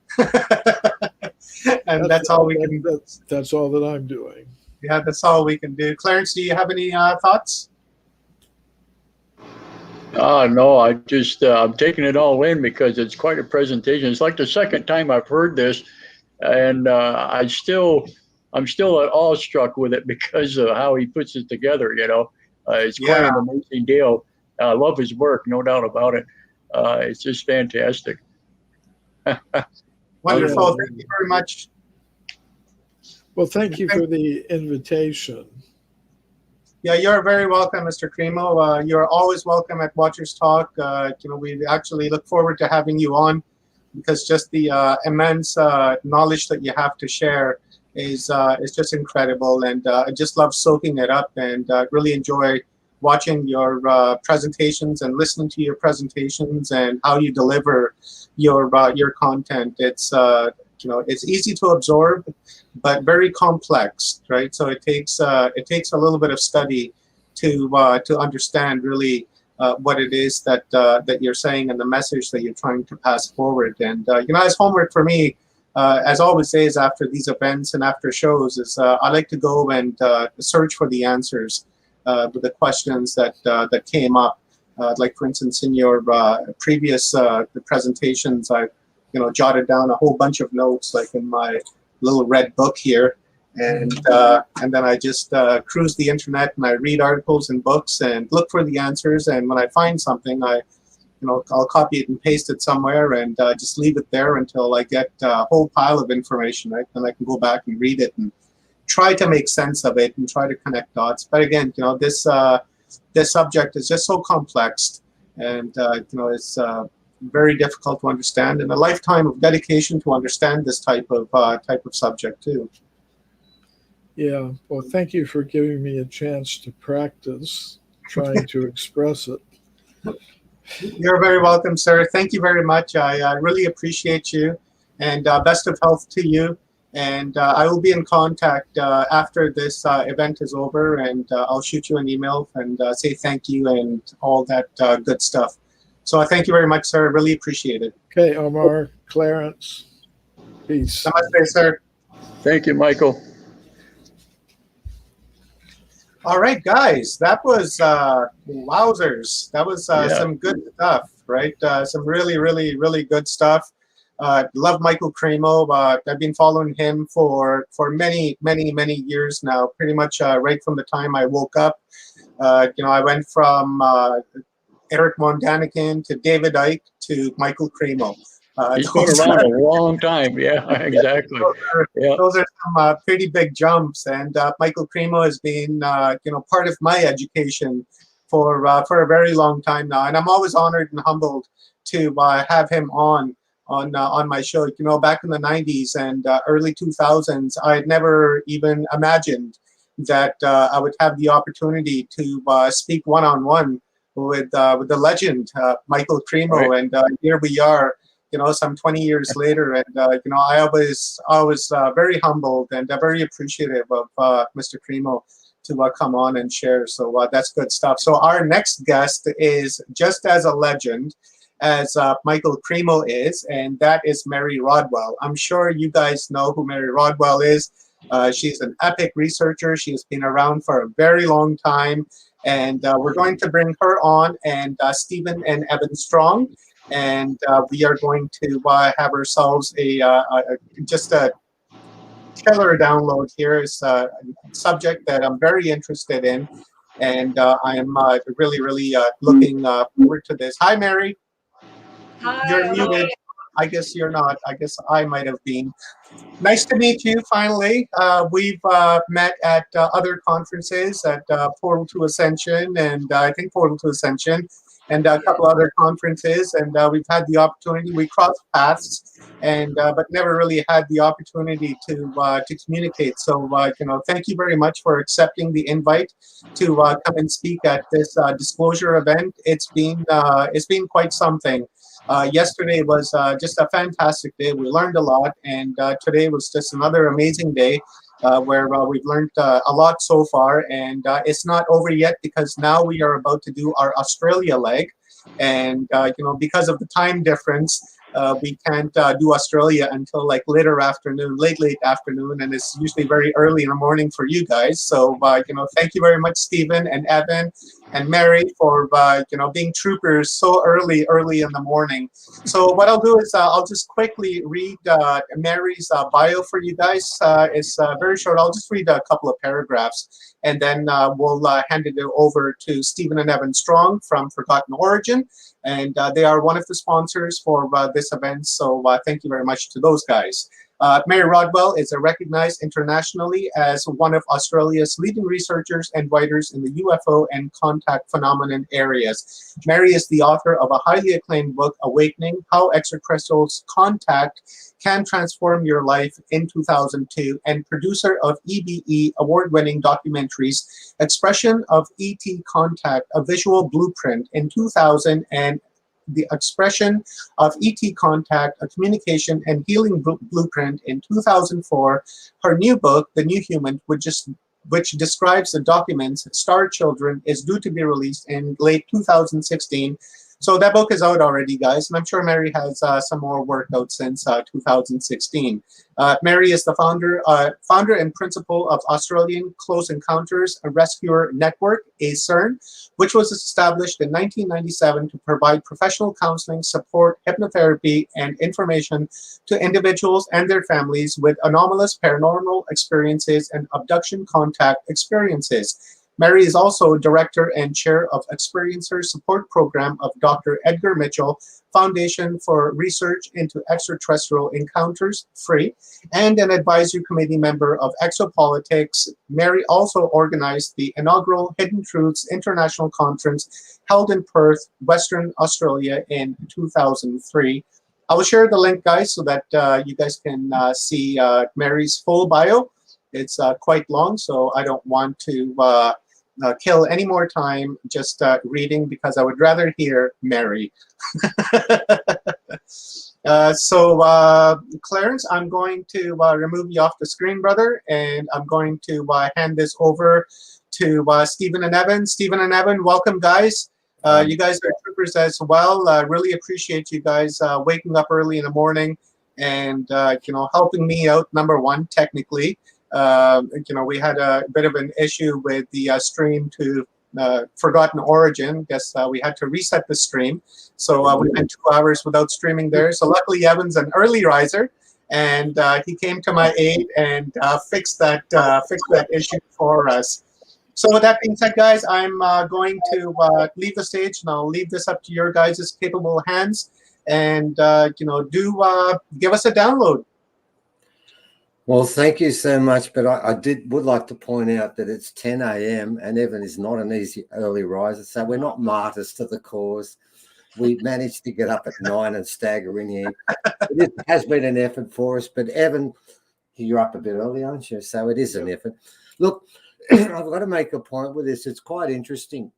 And that's all we can do. That's all that I'm doing. Yeah, that's all we can do. Clarence, do you have any thoughts? No, I'm taking it all in because it's quite a presentation. It's like the second time I've heard this, and I'm still awestruck with it because of how he puts it together. It's quite an amazing deal. I love his work, no doubt about it. It's just fantastic. Wonderful. Thank you very much. Well, thank you for the invitation. Yeah, you're very welcome, Mr. Cremo. You're always welcome at Watchers Talk. We actually look forward to having you on because just the immense knowledge that you have to share is just incredible, and I just love soaking it up and really enjoy watching your presentations and listening to your presentations and how you deliver your content. It's it's easy to absorb, but very complex, right? So it takes a little bit of study to understand really what it is that you're saying and the message that you're trying to pass forward. And as homework for me, as always is after these events and after shows, is I like to go and search for the answers with the questions that came up. Like for instance, in your previous presentations, I jotted down a whole bunch of notes, like in my little red book here, and then I just cruise the internet and I read articles and books and look for the answers. And when I find something, I'll copy it and paste it somewhere and just leave it there until I get a whole pile of information. Right, then I can go back and read it and try to make sense of it and try to connect dots. But again, this subject is just so complex, and it's very difficult to understand, and a lifetime of dedication to understand this type of subject too. Yeah. Well, thank you for giving me a chance to practice trying to express it. You're very welcome, sir. Thank you very much. I really appreciate you, and best of health to you. And I will be in contact after this event is over, and I'll shoot you an email and say thank you and all that good stuff. So thank you very much, sir. Really appreciate it. Okay, Omar, Clarence, peace. Namaste, sir. Thank you, Michael. All right, guys, that was wowzers. That was some good stuff, right? Some really, really, really good stuff. Love Michael Cremo. I've been following him for many, many, many years now, pretty much right from the time I woke up. I went from Eric Von Daniken to David Icke to Michael Cremo. He's been around a long time. Yeah, exactly. Those are some pretty big jumps. And Michael Cremo has been, part of my education for a very long time now. And I'm always honored and humbled to have him on my show. Back in the 90s and early 2000s, I had never even imagined that I would have the opportunity to speak one-on-one with the legend, Michael Cremo. Right. And here we are, some 20 years later. And, I was very humbled and very appreciative of Mr. Cremo to come on and share. So that's good stuff. So our next guest is just as a legend as Michael Cremo is, and that is Marie Rodwell. I'm sure you guys know who Marie Rodwell is. She's an epic researcher. She has been around for a very long time, and we're going to bring her on, and Stephen and Evan Strong, and we are going to have ourselves just a killer download here. It's a subject that I'm very interested in, and I am really, really looking forward to this. Hi, Mary. Hi. You're muted. I guess you're not. I guess I might have been. Nice to meet you, finally. We've met at other conferences at Portal to Ascension, and I think Portal to Ascension, and a couple other conferences, and we've had the opportunity. We crossed paths, and but never really had the opportunity to communicate. So, thank you very much for accepting the invite to come and speak at this disclosure event. It's been quite something. Yesterday was just a fantastic day. We learned a lot, and today was just another amazing day where we've learned a lot so far, and it's not over yet because now we are about to do our Australia leg, and because of the time difference, we can't do Australia until like late afternoon, and it's usually very early in the morning for you guys. So thank you very much, Stephen and Evan and Mary, for being troopers so early in the morning. So what I'll do is I'll just quickly read Mary's bio for you guys. It's very short. I'll just read a couple of paragraphs, and then we'll hand it over to Stephen and Evan Strong from Forgotten Origin, and they are one of the sponsors for this event. So thank you very much to those guys. Marie Rodwell is recognized internationally as one of Australia's leading researchers and writers in the UFO and contact phenomenon areas. Marie is the author of a highly acclaimed book, Awakening: How Extraterrestrials Contact Can Transform Your Life, in 2002, and producer of EBE award-winning documentaries, Expression of ET Contact, A Visual Blueprint, in 2000, and The Expression of ET Contact, A Communication and Healing Blueprint, in 2004. Her new book, The New Human, which describes the documents Star Children, is due to be released in late 2016. So that book is out already, guys, and I'm sure Mary has some more work out since 2016. Mary is the founder and principal of Australian Close Encounters Rescuer Network, ACERN, which was established in 1997 to provide professional counseling, support, hypnotherapy, and information to individuals and their families with anomalous paranormal experiences and abduction contact experiences. Mary is also director and chair of Experiencer Support Program of Dr. Edgar Mitchell Foundation for Research into Extraterrestrial Encounters, FREE, and an advisory committee member of Exopolitics. Mary also organized the inaugural Hidden Truths International Conference held in Perth, Western Australia in 2003. I will share the link, guys, so that you guys can see Mary's full bio. It's quite long, so I don't want to kill any more time just reading, because I would rather hear Mary. Clarence, I'm going to remove you off the screen, brother, and I'm going to hand this over to Stephen and Evan. Stephen and Evan, welcome, guys. You guys are troopers as well. Really appreciate you guys waking up early in the morning and helping me out, number one, technically. We had a bit of an issue with the stream to Forgotten Origin. Guess we had to reset the stream. So we went 2 hours without streaming there. So luckily Evan's an early riser, and he came to my aid and fixed that issue for us. So with that being said, guys, I'm going to leave the stage, and I'll leave this up to your guys' capable hands. And do give us a download. Well, thank you so much, but I would like to point out that it's 10 a.m. and Evan is not an easy early riser, so we're not martyrs to the cause. We managed to get up at 9 and stagger in here. It has been an effort for us, but Evan, you're up a bit early, aren't you? So it is an effort. Look, I've got to make a point with this. It's quite interesting.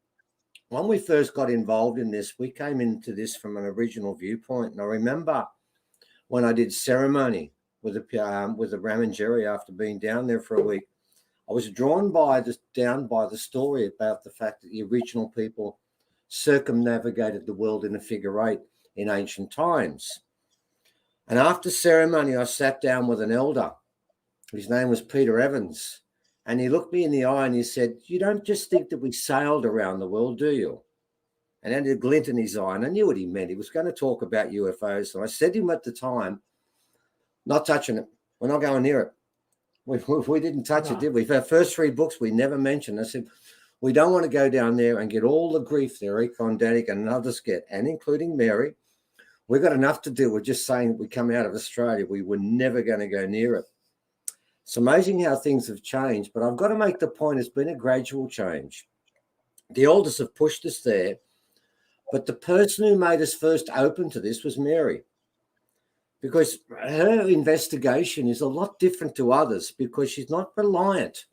When we first got involved in this, we came into this from an original viewpoint, and I remember when I did ceremony with the Ramangeri after being down there for a week, I was drawn down by the story about the fact that the original people circumnavigated the world in a figure 8 in ancient times. And after ceremony, I sat down with an elder. His name was Peter Evans. And he looked me in the eye and he said, "You don't just think that we sailed around the world, do you?" And then a glint in his eye. And I knew what he meant. He was going to talk about UFOs. And I said to him at the time, "Not touching it. We're not going near it. We didn't touch it, did we? For our first 3 books, we never mentioned." I said, "We don't want to go down there and get all the grief there Econ Danik and others get, and including Mary. We've got enough to do with just saying we come out of Australia. We were never going to go near it." It's amazing how things have changed, but I've got to make the point it's been a gradual change. The elders have pushed us there, but the person who made us first open to this was Mary, because her investigation is a lot different to others because she's not reliant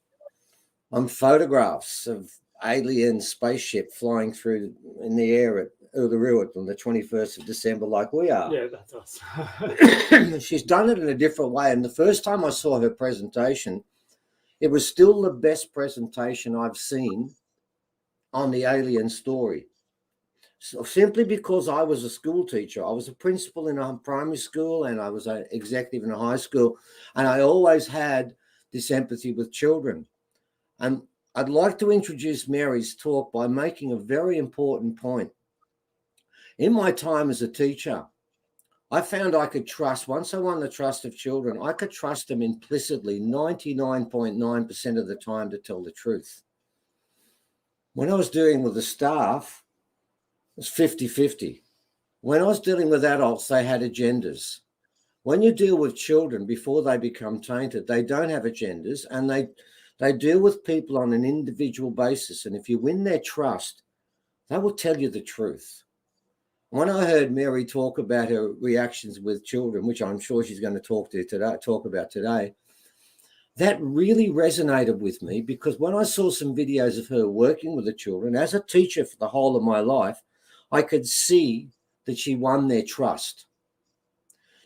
on photographs of alien spaceship flying through in the air at Uluru on the 21st of December like we are. Yeah, that's us. She's done it in a different way. And the first time I saw her presentation, it was still the best presentation I've seen on the alien story. So simply because I was a school teacher. I was a principal in a primary school and I was an executive in a high school. And I always had this empathy with children. And I'd like to introduce Mary's talk by making a very important point. In my time as a teacher, I found I could trust, once I won the trust of children, I could trust them implicitly 99.9% of the time to tell the truth. When I was dealing with the staff, it was 50-50. When I was dealing with adults, they had agendas. When you deal with children before they become tainted, they don't have agendas, and they deal with people on an individual basis. And if you win their trust, they will tell you the truth. When I heard Mary talk about her reactions with children, which I'm sure she's going to talk about today, that really resonated with me, because when I saw some videos of her working with the children as a teacher for the whole of my life, I could see that she won their trust.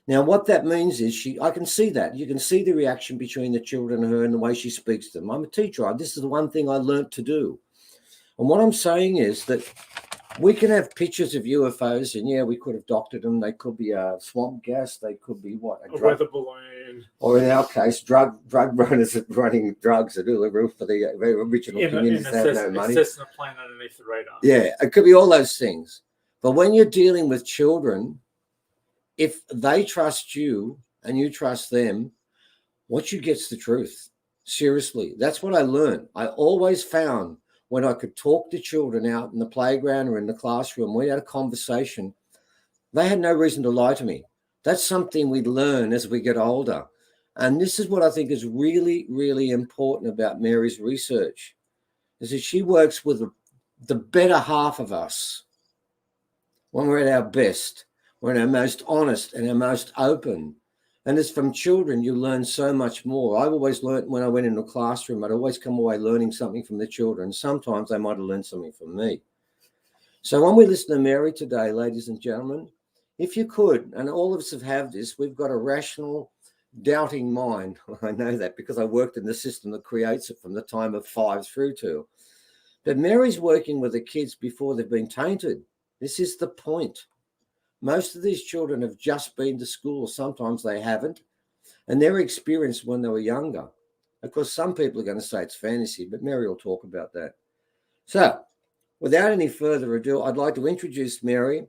Now, what that means is I can see that. You can see the reaction between the children and her and the way she speaks to them. I'm a teacher. This is the one thing I learned to do. And what I'm saying is that We can have pictures of UFOs, and yeah, we could have doctored them. They could be swamp gas. They could be what? A weather balloon. Or in our case, drug runners running drugs at Uluru for the very original communities that have no money. Assessing a plane underneath the radar. Yeah, it could be all those things. But when you're dealing with children, if they trust you and you trust them, what you get's the truth. Seriously, that's what I learned. I always found when I could talk to children out in the playground or in the classroom, we had a conversation, they had no reason to lie to me. That's something we learn as we get older. And this is what I think is really, really important about Mary's research, is that she works with the better half of us. When we're at our best, we're at our most honest and our most open. And it's from children, you learn so much more. I've always learned when I went into a classroom, I'd always come away learning something from the children. Sometimes they might have learned something from me. So when we listen to Mary today, ladies and gentlemen, if you could, and all of us have this, we've got a rational, doubting mind. I know that because I worked in the system that creates it from the time of 5 through 2. But Mary's working with the kids before they've been tainted. This is the point. Most of these children have just been to school. Sometimes they haven't. And their experience when they were younger. Of course, some people are going to say it's fantasy, but Mary will talk about that. So, without any further ado, I'd like to introduce Mary,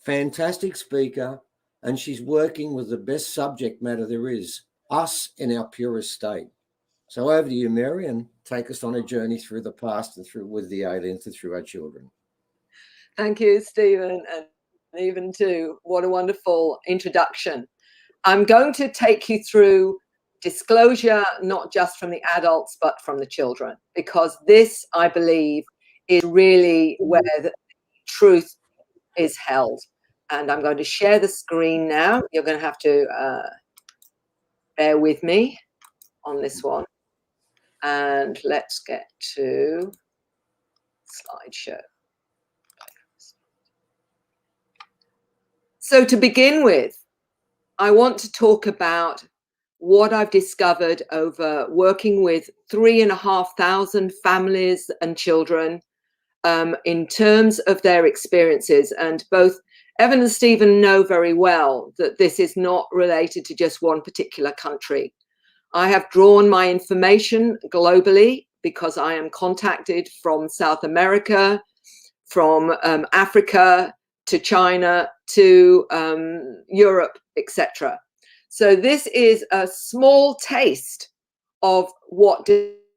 fantastic speaker, and she's working with the best subject matter there is, us in our purest state. So over to you, Mary, and take us on a journey through the past and through with the aliens and through our children. Thank you, Stephen, and even too, what a wonderful introduction. I'm going to take you through disclosure, not just from the adults, but from the children, because this, I believe, is really where the truth is held. And I'm going to share the screen now. You're going to have to bear with me on this one. And let's get to slideshow. So to begin with, I want to talk about what I've discovered over working with 3,500 families and children in terms of their experiences. And both Evan and Stephen know very well that this is not related to just one particular country. I have drawn my information globally because I am contacted from South America, from Africa, to China, to Europe, etc. So this is a small taste of what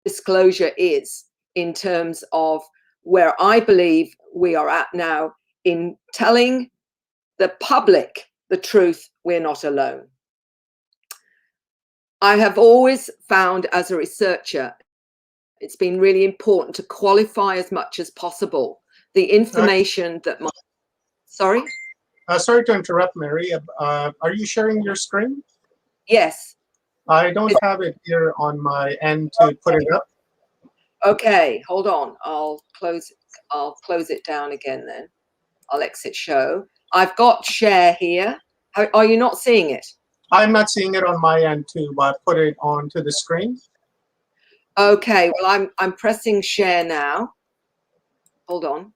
disclosure is in terms of where I believe we are at now in telling the public the truth. We're not alone. I have always found as a researcher, it's been really important to qualify as much as possible the information that my Sorry? Sorry to interrupt, Mary. Are you sharing your screen? Yes. I don't have it here on my end to put it up. Okay, hold on. I'll close it down again then. I'll exit show. I've got share here. Are you not seeing it? I'm not seeing it on my end to put it onto the screen. Okay, well, I'm pressing share now. Hold on.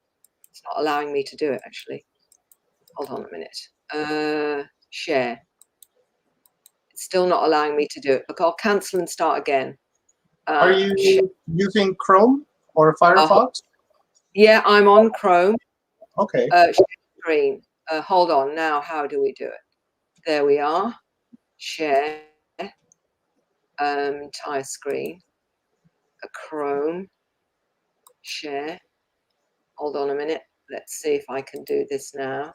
It's not allowing me to do it, actually. Hold on a minute. Share. It's still not allowing me to do it. Look, I'll cancel and start again. Are you using Chrome or Firefox? Yeah, I'm on Chrome. Okay. Share screen. Hold on. Now, how do we do it? There we are. Share. Entire screen. A Chrome. Share. Hold on a minute. Let's see if I can do this now.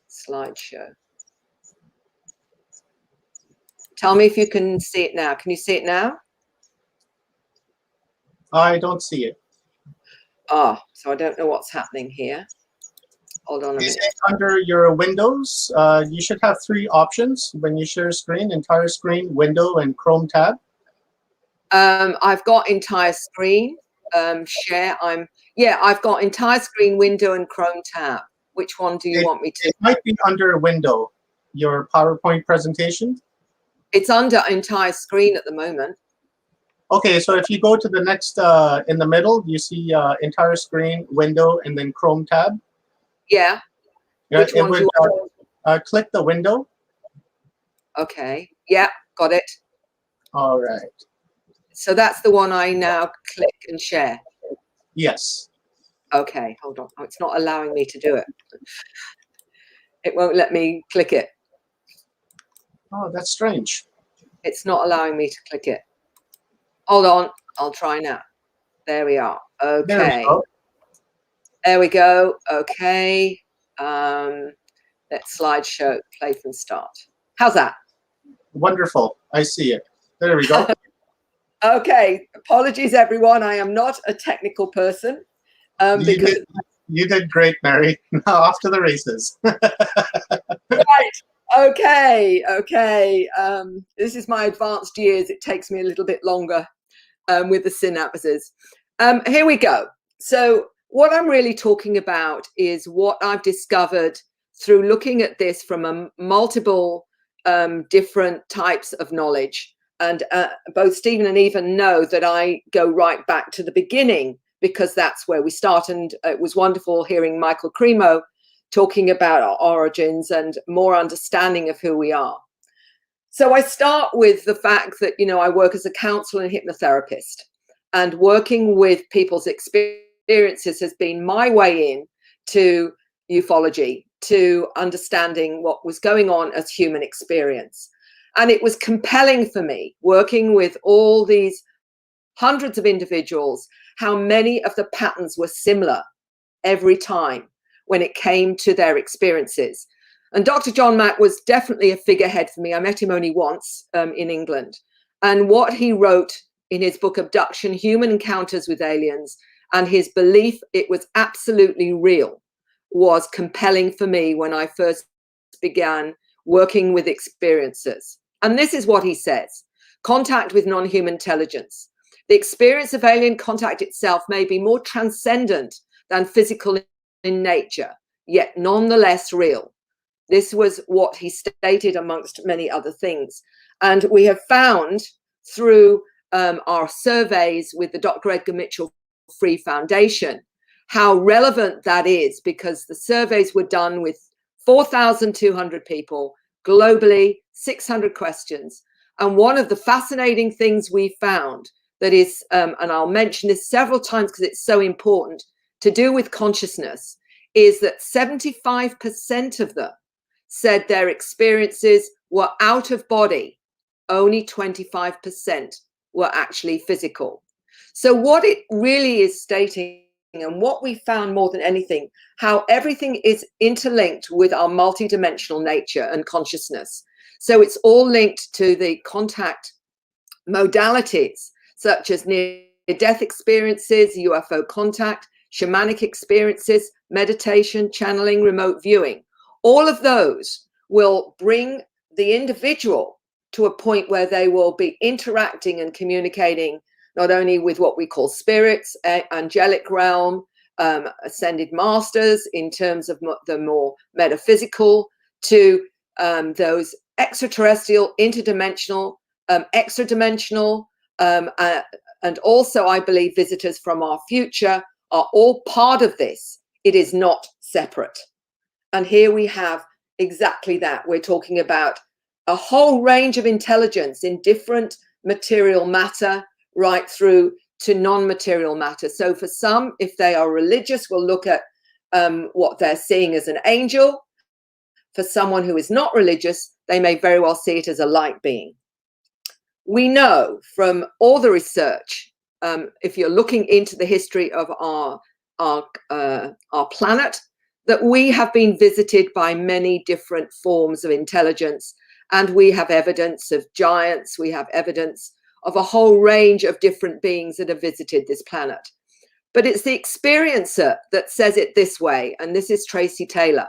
Slideshow. Tell me if you can see it now. Can you see it now? I don't see it. Ah, so I don't know what's happening here. Hold on a minute. Under your windows, you should have 3 options when you share screen: entire screen, window, and Chrome tab. I've got entire screen, share. I've got entire screen, window, and Chrome tab. Which one do you want me to? It might be under window, your PowerPoint presentation. It's under entire screen at the moment. Okay, so if you go to the next, in the middle, you see entire screen, window, and then Chrome tab. Yeah. Yeah, Which it one do would, you want? click the window. Okay. Yeah, got it. All right. So that's the one I now click and share. Yes. Okay, hold on. Oh, it's not allowing me to do it. It won't let me click it. Oh, that's strange. It's not allowing me to click it. Hold on. I'll try now. There we are. Okay. There we go. There we go. Okay. Let's slideshow, play from start. How's that? Wonderful. I see it. There we go. Okay. Apologies, everyone. I am not a technical person. You did great, Mary. Now off to the races. Right. Okay. Okay. This is my advanced years. It takes me a little bit longer with the synapses. Here we go. So what I'm really talking about is what I've discovered through looking at this from multiple different types of knowledge. And both Stephen and Eva know that I go right back to the beginning, because that's where we start. And it was wonderful hearing Michael Cremo talking about our origins and more understanding of who we are. So I start with the fact that, you know, I work as a counselor and hypnotherapist, and working with people's experiences has been my way in to ufology, to understanding what was going on as human experience. And it was compelling for me, working with all these hundreds of individuals, how many of the patterns were similar every time when it came to their experiences. And Dr. John Mack was definitely a figurehead for me. I met him only once in England. And what he wrote in his book, Abduction, Human Encounters with Aliens, and his belief it was absolutely real, was compelling for me when I first began working with experiences. And this is what he says: contact with non-human intelligence. The experience of alien contact itself may be more transcendent than physical in nature, yet nonetheless real. This was what he stated, amongst many other things. And we have found through our surveys with the Dr. Edgar Mitchell Free Foundation how relevant that is, because the surveys were done with 4,200 people globally, 600 questions. And one of the fascinating things we found that is, and I'll mention this several times because it's so important, to do with consciousness, is that 75% of them said their experiences were out of body. Only 25% were actually physical. So what it really is stating, and what we found more than anything, how everything is interlinked with our multidimensional nature and consciousness. So it's all linked to the contact modalities, such as near-death experiences, UFO contact, shamanic experiences, meditation, channeling, remote viewing. All of those will bring the individual to a point where they will be interacting and communicating not only with what we call spirits, angelic realm, ascended masters in terms of the more metaphysical, to those extraterrestrial, interdimensional, extra-dimensional, and also I believe visitors from our future are all part of this. It is not separate. And here we have exactly that. We're talking about a whole range of intelligence in different material matter, right through to non-material matter. So for some, if they are religious, we'll look at what they're seeing as an angel. For someone who is not religious, they may very well see it as a light being. We know from all the research, if you're looking into the history of our planet, that we have been visited by many different forms of intelligence, and we have evidence of giants, we have evidence of a whole range of different beings that have visited this planet. But it's the experiencer that says it this way, and this is Tracy Taylor.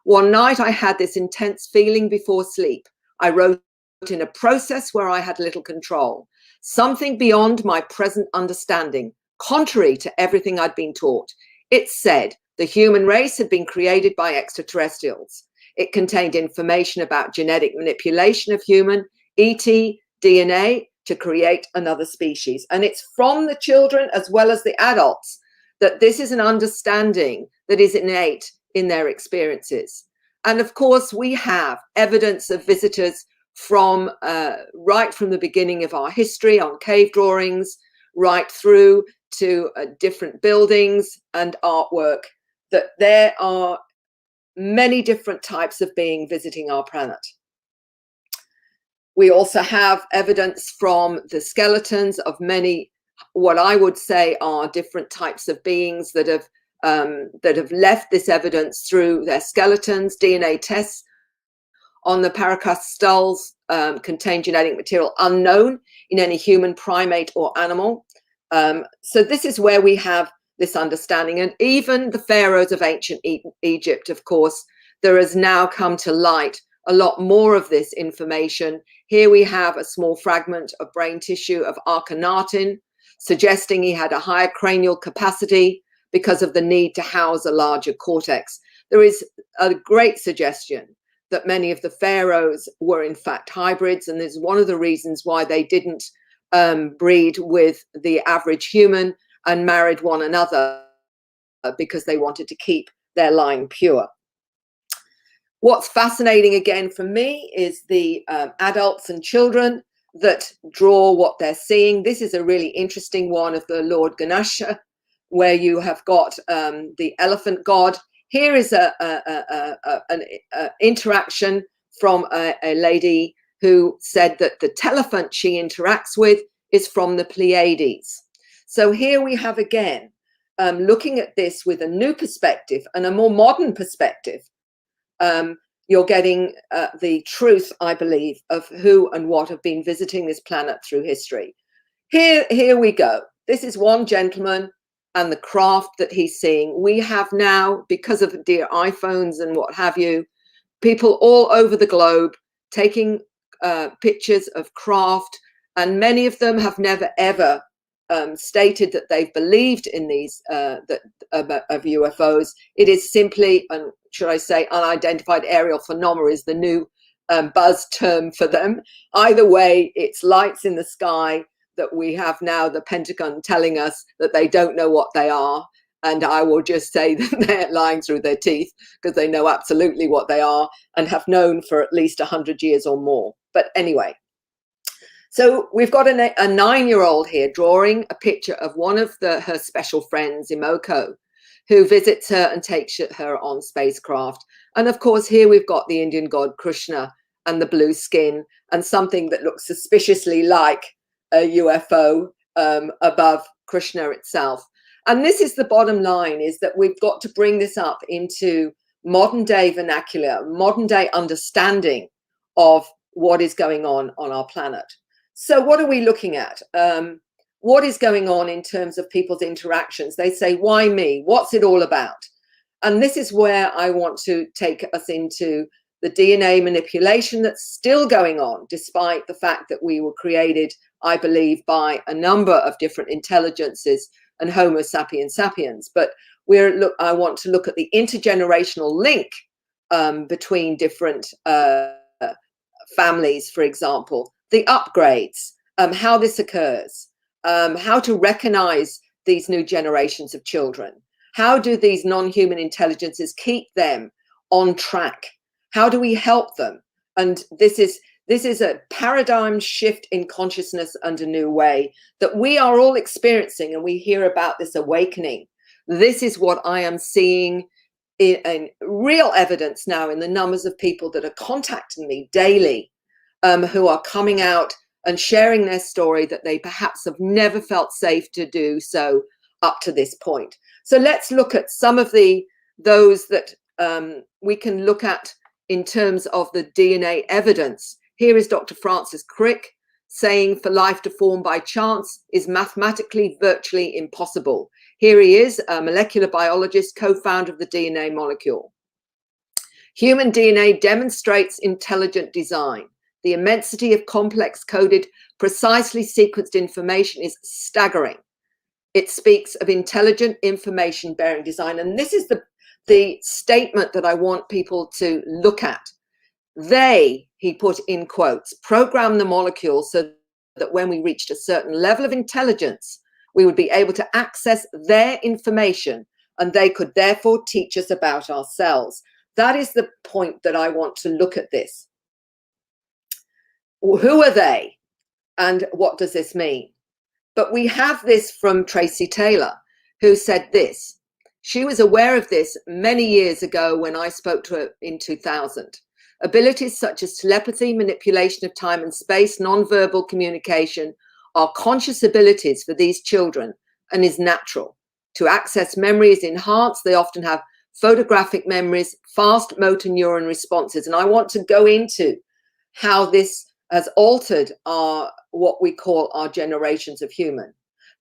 One night I had this intense feeling before sleep. I wrote in a process where I had little control, something beyond my present understanding, contrary to everything I'd been taught. It said the human race had been created by extraterrestrials. It contained information about genetic manipulation of human ET DNA to create another species. And it's from the children as well as the adults that this is an understanding that is innate in their experiences. And of course, we have evidence of visitors from right from the beginning of our history on cave drawings, right through to different buildings and artwork, that there are many different types of being visiting our planet. We also have evidence from the skeletons of many, what I would say are different types of beings that have left this evidence through their skeletons. DNA tests on the Paracas skulls contain genetic material unknown in any human, primate, or animal. So this is where we have this understanding. And even the pharaohs of ancient Egypt, of course, there has now come to light a lot more of this information. Here we have a small fragment of brain tissue of Akhenaten, suggesting he had a higher cranial capacity because of the need to house a larger cortex. There is a great suggestion that many of the pharaohs were in fact hybrids, and this is one of the reasons why they didn't breed with the average human and married one another, because they wanted to keep their line pure. What's fascinating again for me is the adults and children that draw what they're seeing. This is a really interesting one of the Lord Ganesha, where you have got the elephant god. Here is an interaction from a lady who said that the telephant she interacts with is from the Pleiades. So here we have again, looking at this with a new perspective and a more modern perspective. You're getting the truth, I believe, of who and what have been visiting this planet through history. Here we go. This is one gentleman and the craft that he's seeing. We have now, because of dear iPhones and what have you, people all over the globe taking pictures of craft, and many of them have never ever stated that they've believed in these of UFOs. It is simply, should I say, unidentified aerial phenomena is the new buzz term for them. Either way, it's lights in the sky that we have now the Pentagon telling us that they don't know what they are. And I will just say that they're lying through their teeth, because they know absolutely what they are and have known for at least 100 years or more. But anyway, so we've got a 9-year-old here drawing a picture of one of her special friends, Imoko, who visits her and takes her on spacecraft. And of course, here we've got the Indian god Krishna and the blue skin and something that looks suspiciously like a UFO above Krishna itself. And this is the bottom line, is that we've got to bring this up into modern day vernacular, modern day understanding of what is going on our planet. So what are we looking at? What is going on in terms of people's interactions? They say, why me? What's it all about? And this is where I want to take us into the DNA manipulation that's still going on, despite the fact that we were created, I believe, by a number of different intelligences and Homo sapiens sapiens. But I want to look at the intergenerational link between different families, for example, the upgrades, how this occurs, how to recognize these new generations of children. How do these non-human intelligences keep them on track? How do we help them? And this is a paradigm shift in consciousness and a new way that we are all experiencing, and we hear about this awakening. This is what I am seeing in real evidence now in the numbers of people that are contacting me daily, who are coming out and sharing their story that they perhaps have never felt safe to do so up to this point. So let's look at some of those that we can look at in terms of the DNA evidence. Here is Dr. Francis Crick saying, for life to form by chance is mathematically virtually impossible. Here he is, a molecular biologist, co-founder of the DNA molecule. Human DNA demonstrates intelligent design. The immensity of complex coded, precisely sequenced information is staggering. It speaks of intelligent information bearing design. And this is the statement that I want people to look at. They, he put in quotes, program the molecule so that when we reached a certain level of intelligence, we would be able to access their information and they could therefore teach us about ourselves. That is the point that I want to look at this. Who are they, and what does this mean? But we have this from Tracy Taylor, who said this. She was aware of this many years ago when I spoke to her in 2000. Abilities such as telepathy, manipulation of time and space, nonverbal communication are conscious abilities for these children and is natural. To access memory is enhanced. They often have photographic memories, fast motor neuron responses. And I want to go into how this has altered what we call our generations of human.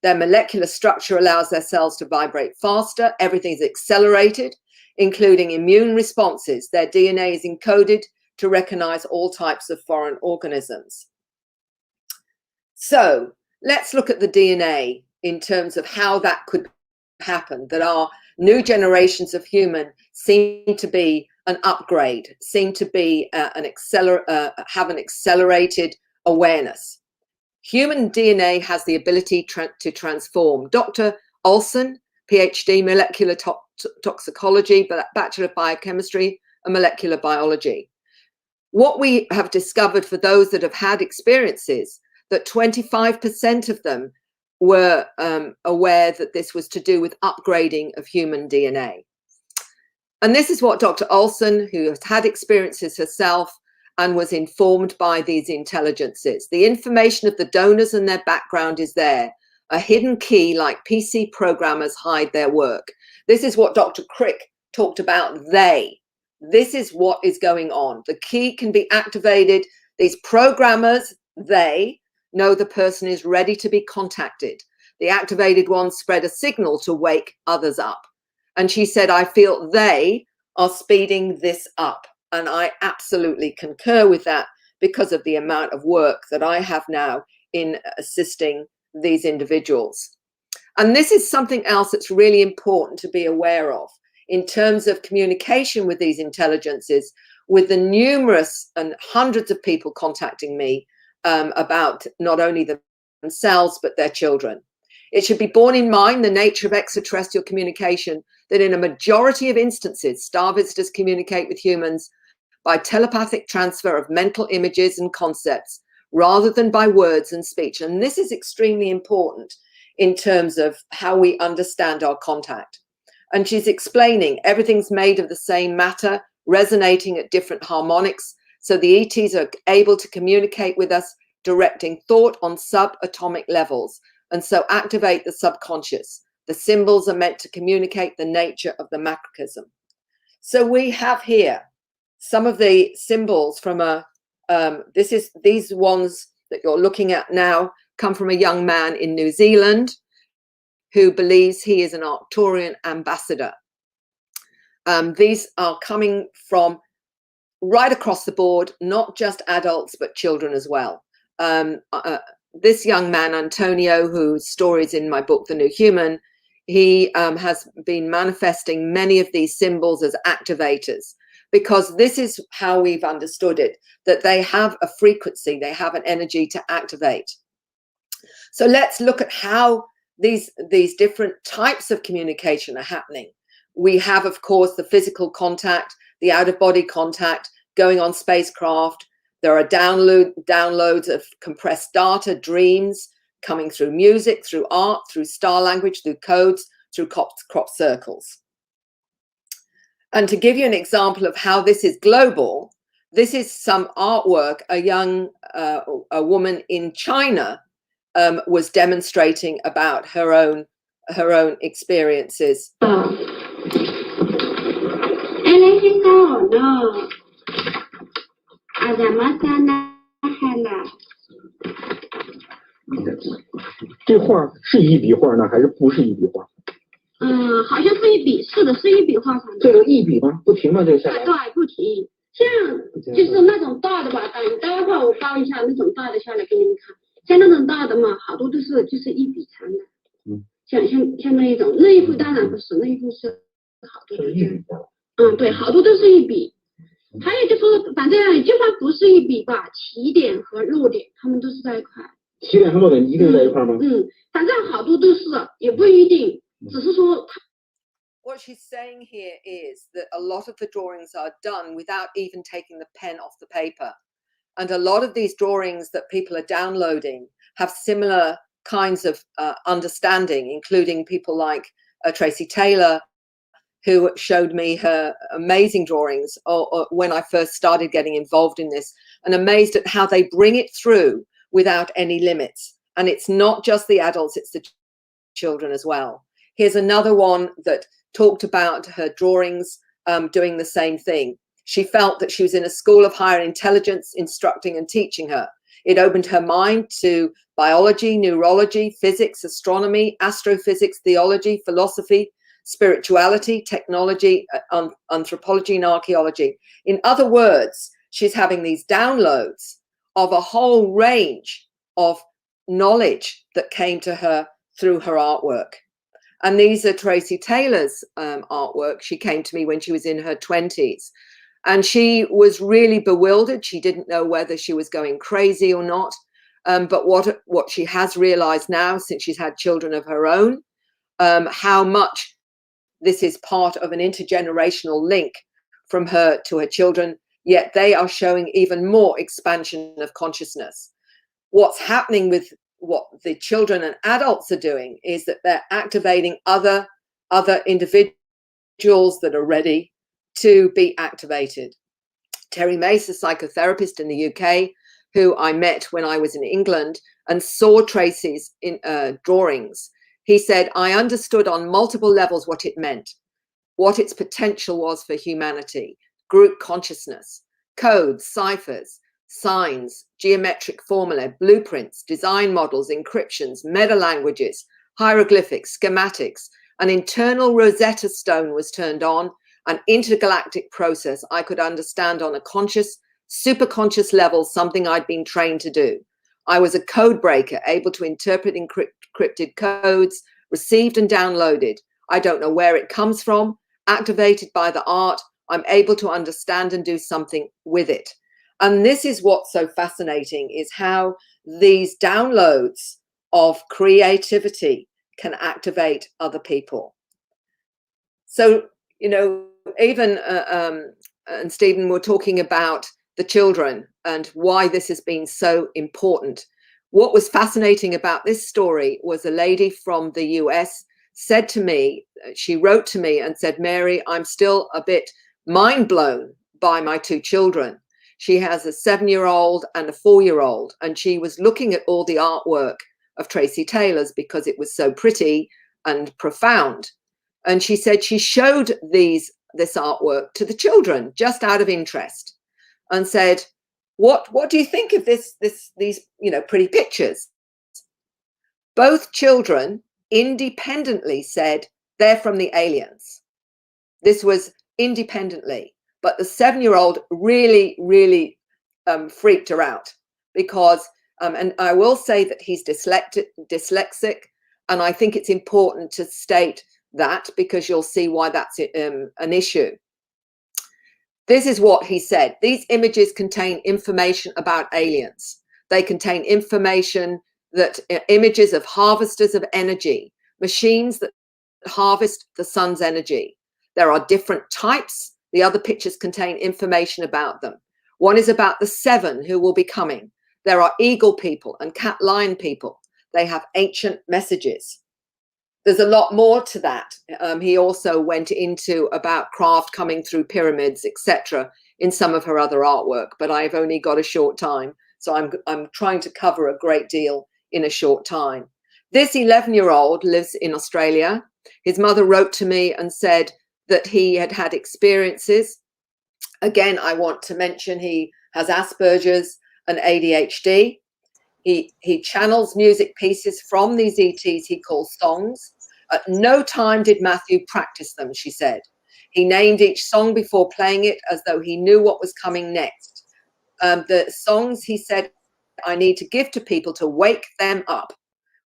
Their molecular structure allows their cells to vibrate faster. Everything's accelerated, including immune responses. Their DNA is encoded to recognize all types of foreign organisms. So let's look at the DNA in terms of how that could happen, that our new generations of human seem to be an upgrade, seem to be have an accelerated awareness. Human DNA has the ability to transform. Dr. Olson, PhD, molecular toxicology, Bachelor of Biochemistry and Molecular Biology. What we have discovered for those that have had experiences, that 25% of them were aware that this was to do with upgrading of human DNA. And this is what Dr. Olson, who has had experiences herself and was informed by these intelligences. The information of the donors and their background is there. A hidden key, like PC programmers hide their work. This is what Dr. Crick talked about, they. This is what is going on. The key can be activated. These programmers, they know the person is ready to be contacted. The activated ones spread a signal to wake others up. And she said, I feel they are speeding this up. And I absolutely concur with that because of the amount of work that I have now in assisting these individuals. And this is something else that's really important to be aware of in terms of communication with these intelligences, with the numerous and hundreds of people contacting me about not only themselves, but their children. It should be borne in mind the nature of extraterrestrial communication, that in a majority of instances, star visitors communicate with humans by telepathic transfer of mental images and concepts, rather than by words and speech. And this is extremely important in terms of how we understand our contact. And she's explaining everything's made of the same matter, resonating at different harmonics. So the ETs are able to communicate with us, directing thought on subatomic levels, and so activate the subconscious. The symbols are meant to communicate the nature of the macrocosm. So we have here some of the symbols from these ones that you're looking at now come from a young man in New Zealand who believes he is an Arcturian ambassador. These are coming from right across the board, not just adults, but children as well. This young man, Antonio, whose story is in my book, The New Human, he has been manifesting many of these symbols as activators, because this is how we've understood it, that they have a frequency, they have an energy to activate. So let's look at how these different types of communication are happening. We have, of course, the physical contact, the out-of-body contact, going on spacecraft. There are downloads of compressed data, dreams, coming through music, through art, through star language, through codes, through crop circles. And to give you an example of how this is global, this is some artwork a woman in China was demonstrating about her own experiences. what she's saying here is that a lot of the drawings are done without even taking the pen off the paper. And a lot of these drawings that people are downloading have similar kinds of understanding, including people like Tracy Taylor, who showed me her amazing drawings or when I first started getting involved in this, and amazed at how they bring it through without any limits. And it's not just the adults, it's the children as well. Here's another one that talked about her drawings doing the same thing. She felt that she was in a school of higher intelligence instructing and teaching her. It opened her mind to biology, neurology, physics, astronomy, astrophysics, theology, philosophy, spirituality, technology, anthropology, and archaeology. In other words, she's having these downloads of a whole range of knowledge that came to her through her artwork. And these are Tracy Taylor's artwork. She came to me when she was in her 20s. And she was really bewildered. She didn't know whether she was going crazy or not. But what she has realized now, since she's had children of her own, how much this is part of an intergenerational link from her to her children, yet they are showing even more expansion of consciousness. What's happening with what the children and adults are doing is that they're activating other individuals that are ready to be activated. Terry Mace, a psychotherapist in the UK, who I met when I was in England and saw Tracy's drawings, he said, I understood on multiple levels what it meant, what its potential was for humanity, group consciousness, codes, ciphers, signs, geometric formulae, blueprints, design models, encryptions, meta-languages, hieroglyphics, schematics. An internal Rosetta Stone was turned on, an intergalactic process I could understand on a conscious, superconscious level, something I'd been trained to do. I was a code breaker, able to interpret encrypted codes, received and downloaded. I don't know where it comes from, activated by the art. I'm able to understand and do something with it. And this is what's so fascinating, is how these downloads of creativity can activate other people. So, you know, even and Stephen were talking about the children and why this has been so important. What was fascinating about this story was a lady from the US said to me, she wrote to me and said, Mary, I'm still a bit mind blown by my two children. She has a 7-year-old and a 4-year-old, and she was looking at all the artwork of Tracy Taylor's because it was so pretty and profound. And she said she showed this artwork to the children just out of interest and said, what do you think of these, you know, pretty pictures? Both children independently said they're from the aliens. This was independently, but the 7-year-old really freaked her out because, and I will say that he's dyslexic, and I think it's important to state that because you'll see why that's an issue. This is what he said. These images contain information about aliens. They contain information that images of harvesters of energy, machines that harvest the sun's energy. There are different types. The other pictures contain information about them. One is about the 7 who will be coming. There are eagle people and cat lion people. They have ancient messages. There's a lot more to that. He also went into about craft coming through pyramids, etc., in some of her other artwork, but I've only got a short time. So I'm trying to cover a great deal in a short time. This 11-year-old lives in Australia. His mother wrote to me and said that he had had experiences. Again, I want to mention he has Asperger's and ADHD. He channels music pieces from these ETs he calls songs. At no time did Matthew practice them, she said. He named each song before playing it as though he knew what was coming next. The songs, he said, I need to give to people to wake them up.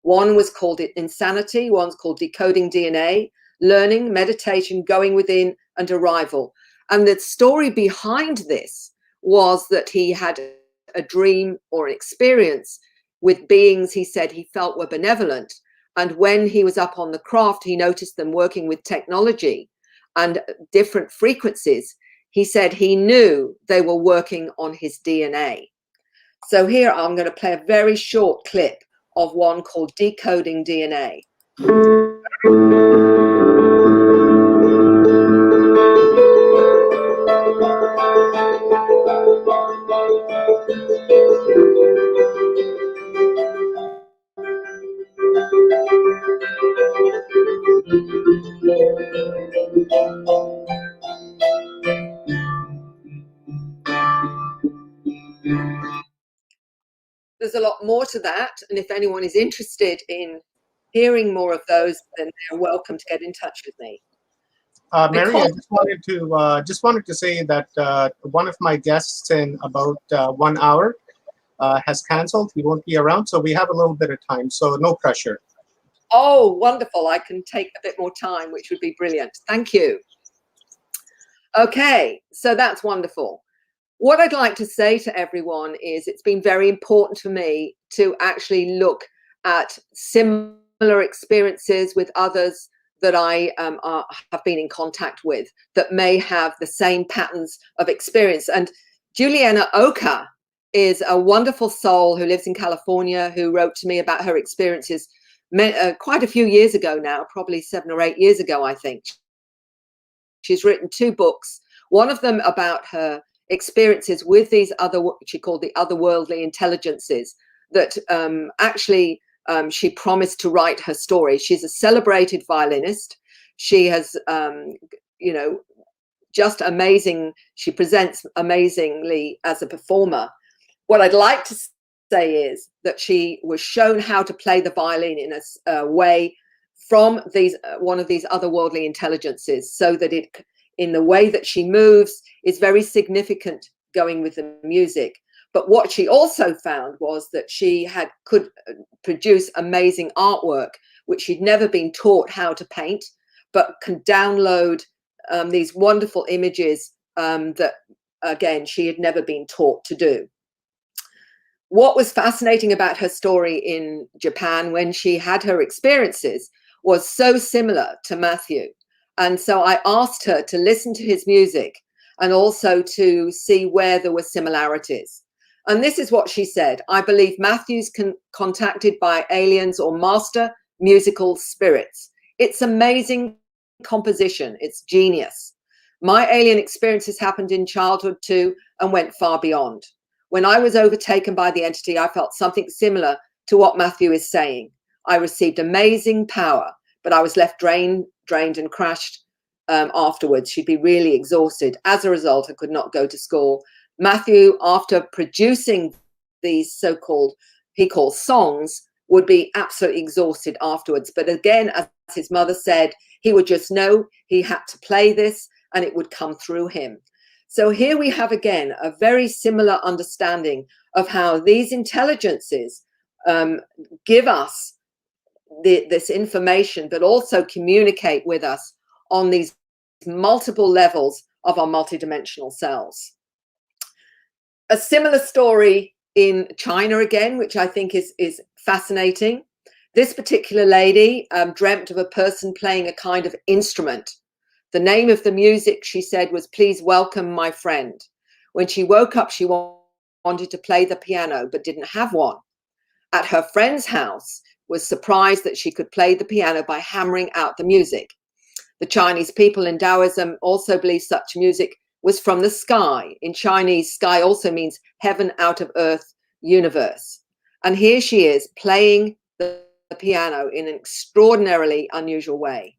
One was called Insanity, one's called Decoding DNA, Learning, Meditation, Going Within, and Arrival. And the story behind this was that he had a dream or an experience with beings he said he felt were benevolent, And when he was up on the craft, he noticed them working with technology and different frequencies. He said he knew they were working on his DNA. So here I'm going to play a very short clip of one called Decoding DNA. There's a lot more to that, and if anyone is interested in hearing more of those, then they're welcome to get in touch with me. Mary, I just wanted to say that one of my guests in about 1 hour has canceled. He won't be around, so we have a little bit of time. So no pressure. Oh, wonderful! I can take a bit more time, which would be brilliant. Thank you. Okay, so that's wonderful. What I'd like to say to everyone is it's been very important for me to actually look at similar experiences with others that I have been in contact with that may have the same patterns of experience. And Juliana Oka is a wonderful soul who lives in California, who wrote to me about her experiences quite a few years ago now, probably 7 or 8 years ago, I think. She's written 2 books, one of them about her experiences with these other, what she called the otherworldly intelligences, that actually she promised to write her story. She's a celebrated violinist. She has, you know, just amazing. She presents amazingly as a performer. What I'd like to say is that she was shown how to play the violin in a way from one of these otherworldly intelligences, so that it, in the way that she moves, is very significant going with the music. But what she also found was that she could produce amazing artwork, which she'd never been taught how to paint, but can download these wonderful images that, again, she had never been taught to do. What was fascinating about her story in Japan when she had her experiences was so similar to Matthew. And so I asked her to listen to his music and also to see where there were similarities. And this is what she said: I believe Matthew's contacted by aliens or master musical spirits. It's amazing composition. It's genius. My alien experiences happened in childhood too and went far beyond. When I was overtaken by the entity, I felt something similar to what Matthew is saying. I received amazing power, but I was left drained and crashed afterwards. She'd be really exhausted. As a result, I could not go to school. Matthew, after producing these so-called, he calls songs, would be absolutely exhausted afterwards. But again, as his mother said, he would just know he had to play this and it would come through him. So here we have again a very similar understanding of how these intelligences give us this information, but also communicate with us on these multiple levels of our multidimensional selves. A similar story in China again, which I think is fascinating. This particular lady dreamt of a person playing a kind of instrument. The name of the music, she said, was "Please Welcome My Friend." When she woke up, she wanted to play the piano, but didn't have one. At her friend's house, was surprised that she could play the piano by hammering out the music. The Chinese people in Taoism also believe such music was from the sky. In Chinese, sky also means heaven, out of earth, universe. And here she is playing the piano in an extraordinarily unusual way.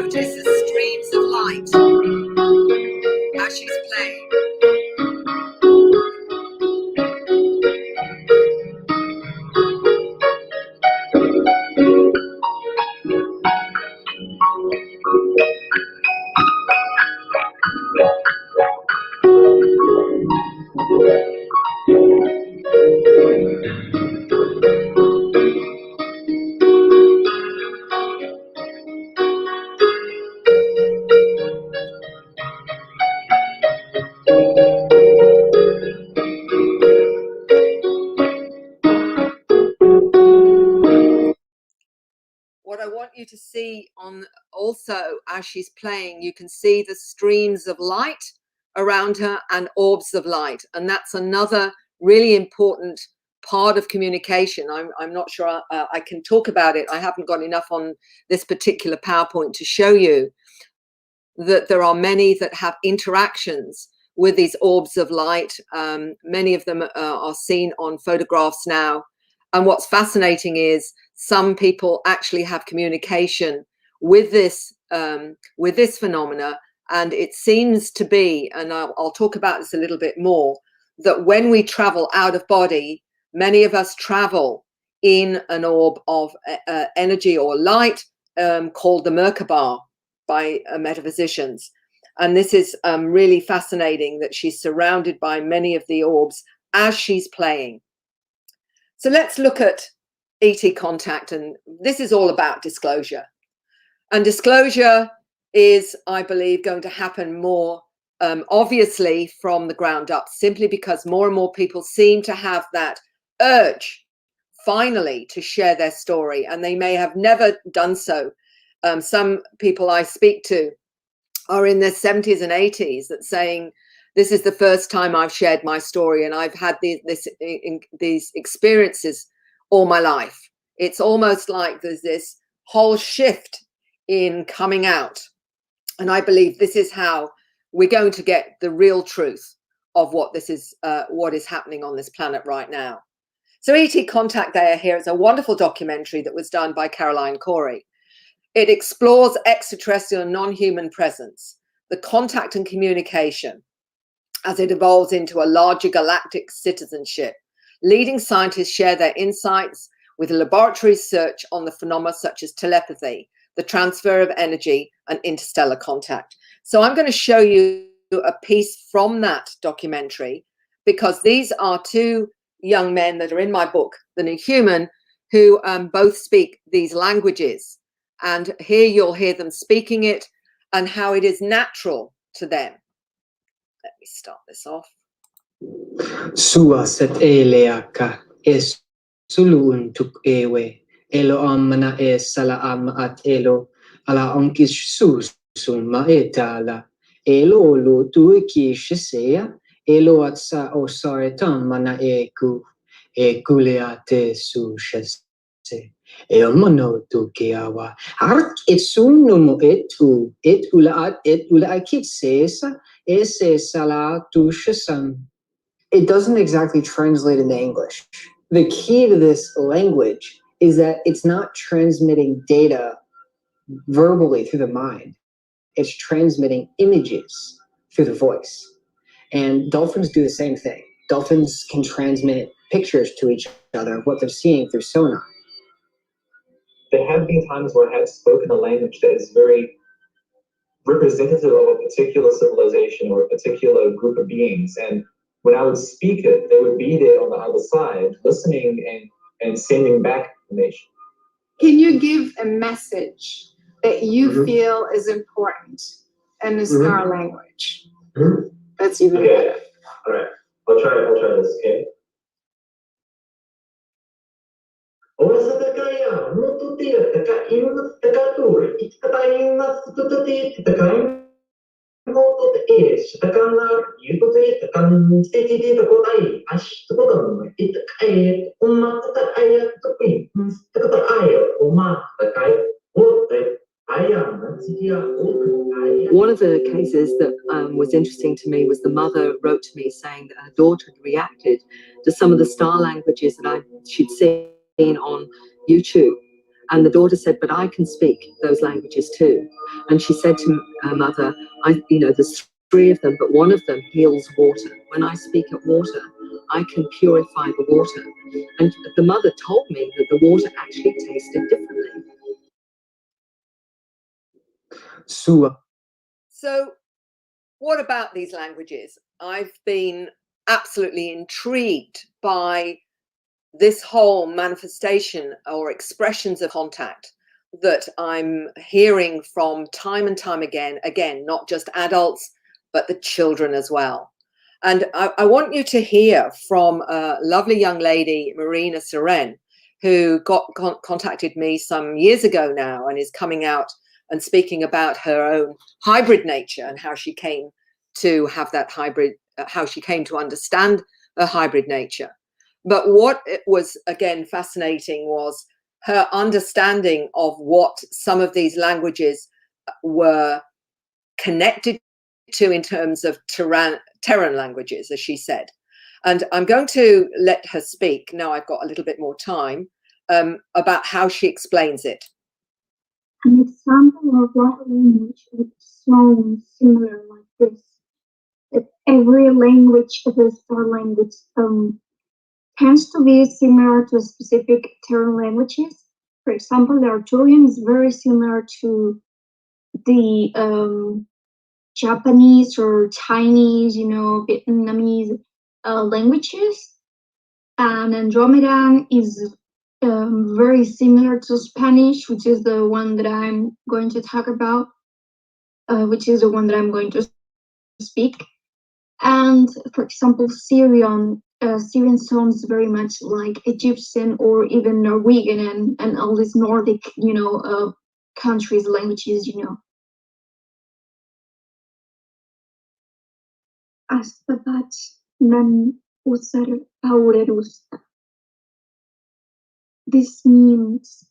notice the streams of light as she's playing. What I want you to see on also as she's playing, you can see the streams of light around her and orbs of light. And that's another really important part of communication. I'm not sure I can talk about it. I haven't got enough on this particular PowerPoint to show you that there are many that have interactions with these orbs of light. Many of them are seen on photographs now. And what's fascinating is some people actually have communication with this phenomena. And it seems to be, and I'll talk about this a little bit more, that when we travel out of body, many of us travel in an orb of energy or light called the Merkaba by metaphysicians. And this is really fascinating that she's surrounded by many of the orbs as she's playing. So let's look at ET contact. And this is all about disclosure. And disclosure is, I believe, going to happen more obviously from the ground up, simply because more and more people seem to have that urge finally to share their story, and they may have never done so. Some people I speak to are in their 70s and 80s that saying, this is the first time I've shared my story, and I've had these experiences all my life. It's almost like there's this whole shift in coming out. And I believe this is how we're going to get the real truth of what is happening on this planet right now. So ET Contact Day here is a wonderful documentary that was done by Cory. It explores extraterrestrial non-human presence, the contact and communication as it evolves into a larger galactic citizenship. Leading scientists share their insights with laboratory research on the phenomena such as telepathy, the transfer of energy, and interstellar contact. So I'm going to show you a piece from that documentary, because these are two young men that are in my book, The New Human, who both speak these languages. And here you'll hear them speaking it and how it is natural to them. Let me start this off. Sua set eleaka es suluun tuk ewe elo amana e sala am at elo ala onkis susun ma etala elo lo tu ki shisea elo at sa osaretam mana e kuleate su shese e mono tu kiawa art et sunumo etu et ula akit sesa ese sala tu shisan. It doesn't exactly translate into English. The key to this language is that it's not transmitting data verbally through the mind. It's transmitting images through the voice. And dolphins do the same thing. Dolphins can transmit pictures to each other of what they're seeing through sonar. There have been times where I have spoken a language that is very representative of a particular civilization or a particular group of beings. And when I would speak it, they would be there on the other side, listening and sending back information. Can you give a message that you feel is important in the star language? That's even better. All right. I'll try this, okay? One of the cases that was interesting to me was the mother wrote to me saying that her daughter had reacted to some of the star languages that she'd seen on YouTube. And the daughter said, but I can speak those languages too. And she said to her mother, there's 3 of them, but one of them heals water. When I speak at water, I can purify the water. And the mother told me that the water actually tasted differently. So what about these languages? I've been absolutely intrigued by this whole manifestation or expressions of contact that I'm hearing from time and time again, not just adults, but the children as well. And I want you to hear from a lovely young lady, Marina Seren, who contacted me some years ago now and is coming out and speaking about her own hybrid nature and how she came to have that hybrid, how she came to understand her hybrid nature. But what was, again, fascinating was her understanding of what some of these languages were connected to in terms of Terran languages, as she said. And I'm going to let her speak, now I've got a little bit more time, about how she explains it. An example of what language would sound similar like this. That every language of the star language tends to be similar to specific Terran languages. For example, the Arturian is very similar to the Japanese or Chinese, Vietnamese languages. And Andromedan is very similar to Spanish, which is the one that I'm going to talk about, which is the one that I'm going to speak. And for example, Syrian sounds very much like Egyptian or even Norwegian and all these Nordic, countries' languages, Astabat nan usar paurerusta. This means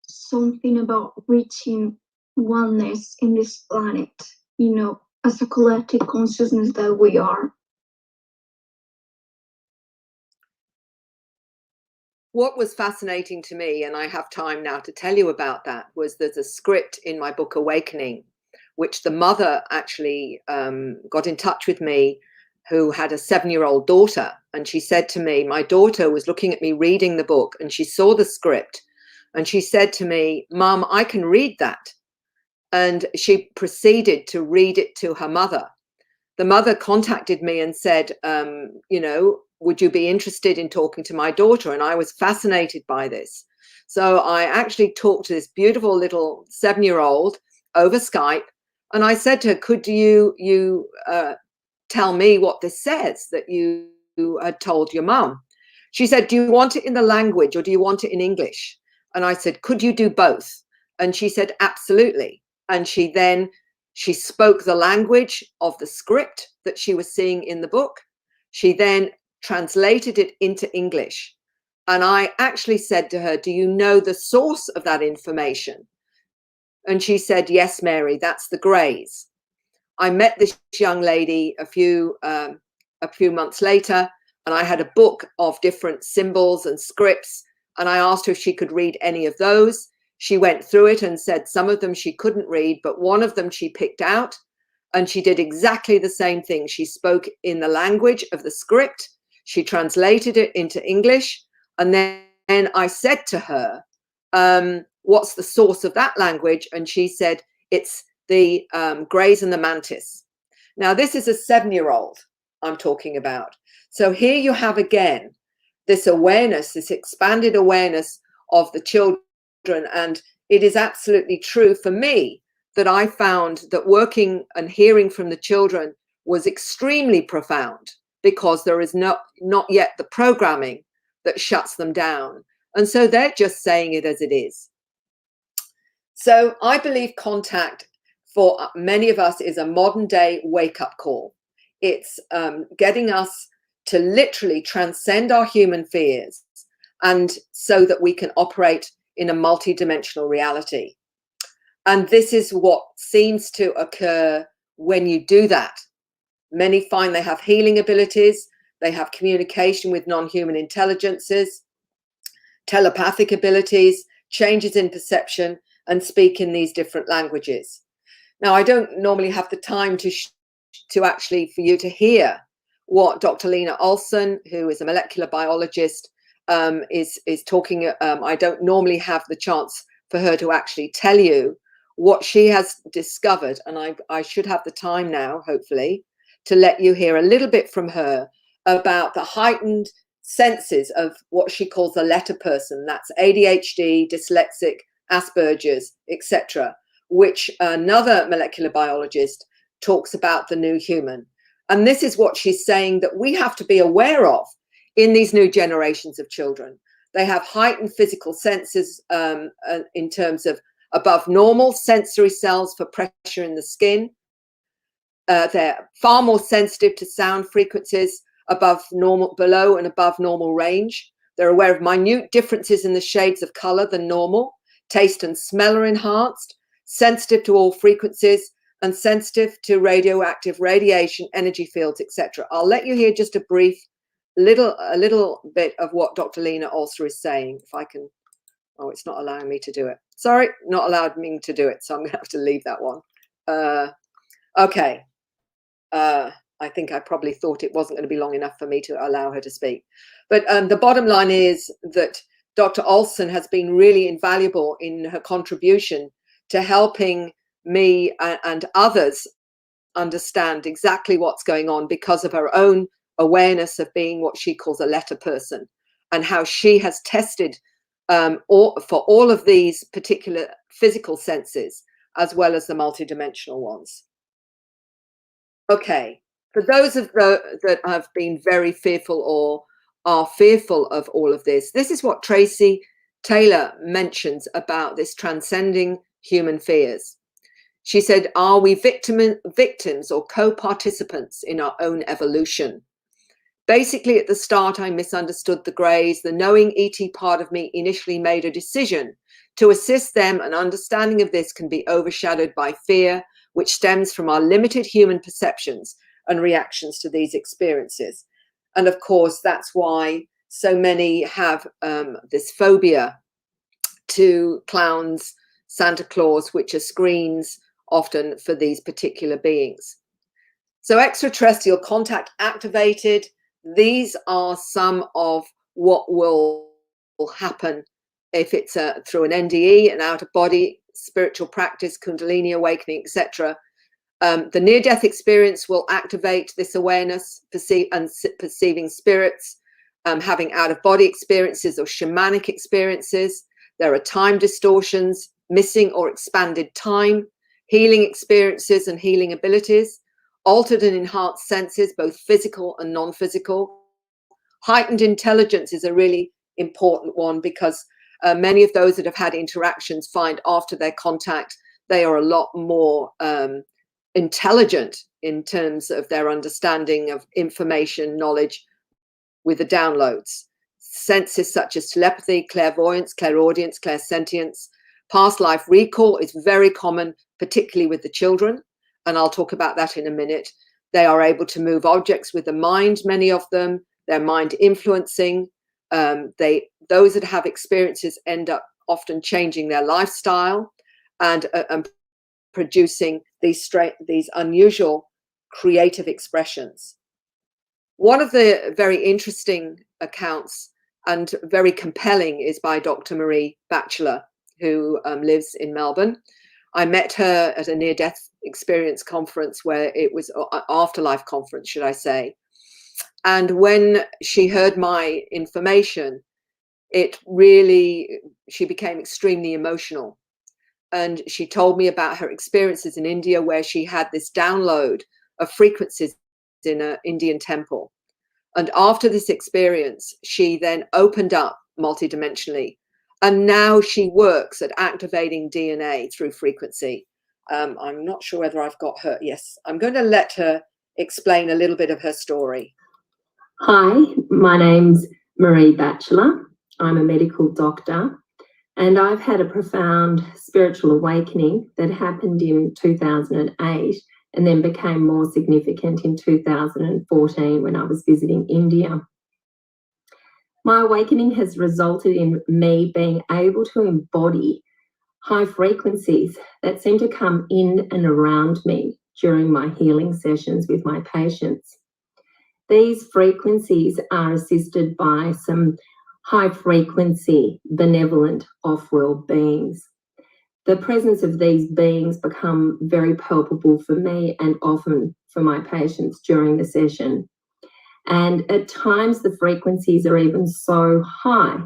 something about reaching oneness in this planet, as a collective consciousness that we are. What was fascinating to me, and I have time now to tell you about that, was there's a script in my book Awakening, which the mother actually got in touch with me, who had a 7-year-old daughter. And she said to me, my daughter was looking at me reading the book and she saw the script and she said to me, Mom, I can read that. And she proceeded to read it to her mother. The mother contacted me and said, would you be interested in talking to my daughter? And I was fascinated by this. So I actually talked to this beautiful little 7-year-old over Skype. And I said to her, could you tell me what this says that you had told your mum? She said, do you want it in the language or do you want it in English? And I said, could you do both? And she said, absolutely. And she spoke the language of the script that she was seeing in the book. She then translated it into English. And I actually said to her, do you know the source of that information? And she said, yes, Mary, that's the Greys. I met this young lady a few months later, and I had a book of different symbols and scripts. And I asked her if she could read any of those. She went through it and said some of them she couldn't read, but one of them she picked out. And she did exactly the same thing. She spoke in the language of the script. She translated it into English. And then I said to her, what's the source of that language? And she said, it's the Greys and the Mantis. Now, this is a 7-year-old I'm talking about. So here you have again this awareness, this expanded awareness of the children. And it is absolutely true for me that I found that working and hearing from the children was extremely profound, because there is not yet the programming that shuts them down. And so they're just saying it as it is. So I believe contact for many of us is a modern day wake-up call. It's getting us to literally transcend our human fears, and so that we can operate in a multidimensional reality. And this is what seems to occur when you do that. Many find they have healing abilities, they have communication with non-human intelligences, telepathic abilities, changes in perception, and speak in these different languages. Now, I don't normally have the time to actually for you to hear what Dr. Lena Olson, who is a molecular biologist, is talking. I don't normally have the chance for her to actually tell you what she has discovered, and I should have the time now, hopefully, to let you hear a little bit from her about the heightened senses of what she calls a letter person. That's ADHD, dyslexic, Asperger's, etc., which another molecular biologist talks about the new human. And this is what she's saying that we have to be aware of in these new generations of children. They have heightened physical senses in terms of above normal sensory cells for pressure in the skin. They're far more sensitive to sound frequencies above normal, below and above normal range. They're aware of minute differences in the shades of color than normal. Taste and smell are enhanced, sensitive to all frequencies, and sensitive to radioactive radiation, energy fields, etc. I'll let you hear just a little bit of what Dr. Lena Olson is saying, if I can. Oh, it's not allowing me to do it. Sorry, not allowed me to do it, so I'm going to have to leave that one. Okay. I think I probably thought it wasn't going to be long enough for me to allow her to speak. But the bottom line is that Dr. Olson has been really invaluable in her contribution to helping me and others understand exactly what's going on because of her own awareness of being what she calls a letter person, and how she has tested for all of these particular physical senses as well as the multidimensional ones. Okay, for those of that have been very fearful or are fearful of all of this, this is what Tracy Taylor mentions about this transcending human fears. She said, are we victims or co-participants in our evolution evolution? Basically, at the start, I misunderstood the Greys. The knowing ET part of me initially made a decision to assist them. An understanding of this can be overshadowed by fear, which stems from our limited human perceptions and reactions to these experiences. And of course, that's why so many have this phobia to clowns, Santa Claus, which are screens often for these particular beings. So extraterrestrial contact activated. These are some of what will happen if it's through an NDE, an out-of-body spiritual practice, Kundalini awakening, etc. The near-death experience will activate this awareness, perceiving spirits, having out-of-body experiences or shamanic experiences. There are time distortions, missing or expanded time, healing experiences and healing abilities, altered and enhanced senses, both physical and non-physical. Heightened intelligence is a really important one because many of those that have had interactions find after their contact, they are a lot more intelligent in terms of their understanding of information, knowledge with the downloads. Senses such as telepathy, clairvoyance, clairaudience, clairsentience. Past life recall is very common, particularly with the children, and I'll talk about that in a minute. They are able to move objects with the mind, many of them, their mind influencing. Those that have experiences end up often changing their lifestyle and producing these unusual creative expressions. One of the very interesting accounts and very compelling is by Dr. Marie Batchelor, who lives in Melbourne. I met her at a near-death experience conference, where it was an afterlife conference, should I say. And when she heard my information, she became extremely emotional. And she told me about her experiences in India, where she had this download of frequencies in an Indian temple. And after this experience, she then opened up multidimensionally. And now she works at activating DNA through frequency. I'm not sure whether I've got her. Yes, I'm going to let her explain a little bit of her story. Hi, my name's Marie Batchelor. I'm a medical doctor, and I've had a profound spiritual awakening that happened in 2008 and then became more significant in 2014 when I was visiting India. My awakening has resulted in me being able to embody high frequencies that seem to come in and around me during my healing sessions with my patients. These frequencies are assisted by some high frequency, benevolent off-world beings. The presence of these beings become very palpable for me and often for my patients during the session. And at times the frequencies are even so high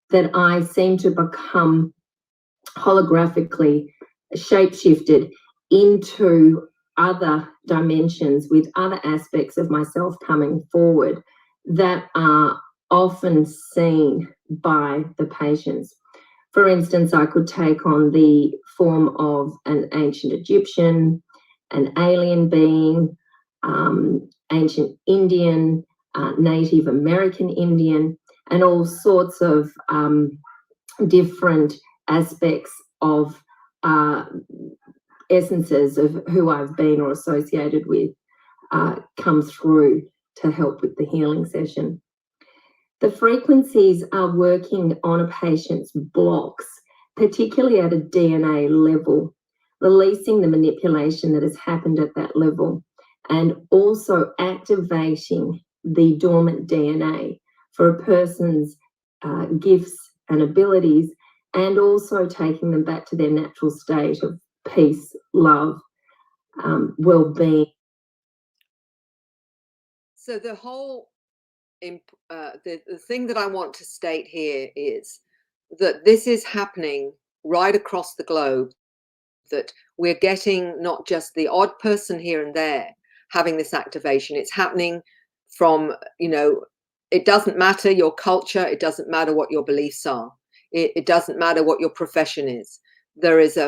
that I seem to become holographically shapeshifted into other dimensions with other aspects of myself coming forward that are often seen by the patients. For instance, I could take on the form of an ancient Egyptian, an alien being, ancient Indian, Native American Indian, and all sorts of different aspects of essences of who I've been or associated with come through to help with the healing session. The frequencies are working on a patient's blocks, particularly at a DNA level, releasing the manipulation that has happened at that level, and also activating the dormant DNA for a person's gifts and abilities, and also taking them back to their natural state of peace, love, well-being. So the whole the thing that I want to state here is that this is happening right across the globe, that we're getting not just the odd person here and there having this activation. It's happening from, you know, it doesn't matter your culture, it doesn't matter what your beliefs are, it doesn't matter what your profession is. There is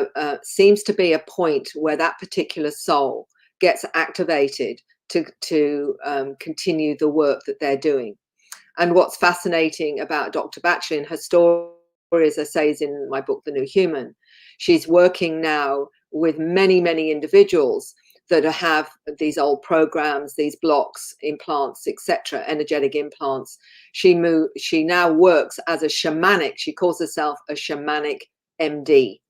seems to be a point where that particular soul gets activated to continue the work that they're doing. And what's fascinating about Dr. Batchelor and her story, as I say, is in my book, The New Human. She's working now with many, many individuals that have these old programs, these blocks, implants, etc., energetic implants. She now works as a shamanic. She calls herself a shamanic MD.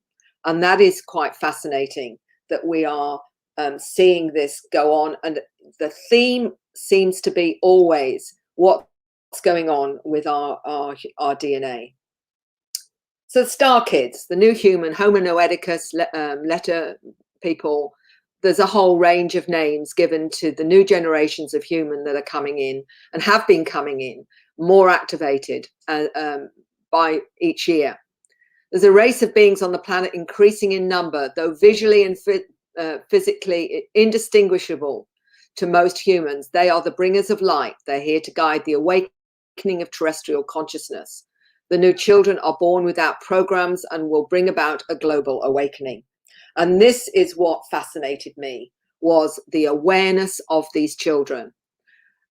And that is quite fascinating that we are seeing this go on. And the theme seems to be always what's going on with our DNA. So Star Kids, the New Human, Homo Noeticus, letter people, there's a whole range of names given to the new generations of human that are coming in and have been coming in, more activated by each year. There's a race of beings on the planet increasing in number, though visually and physically indistinguishable to most humans. They are the bringers of light. They're here to guide the awakening of terrestrial consciousness. The new children are born without programs and will bring about a global awakening. And this is what fascinated me, was the awareness of these children.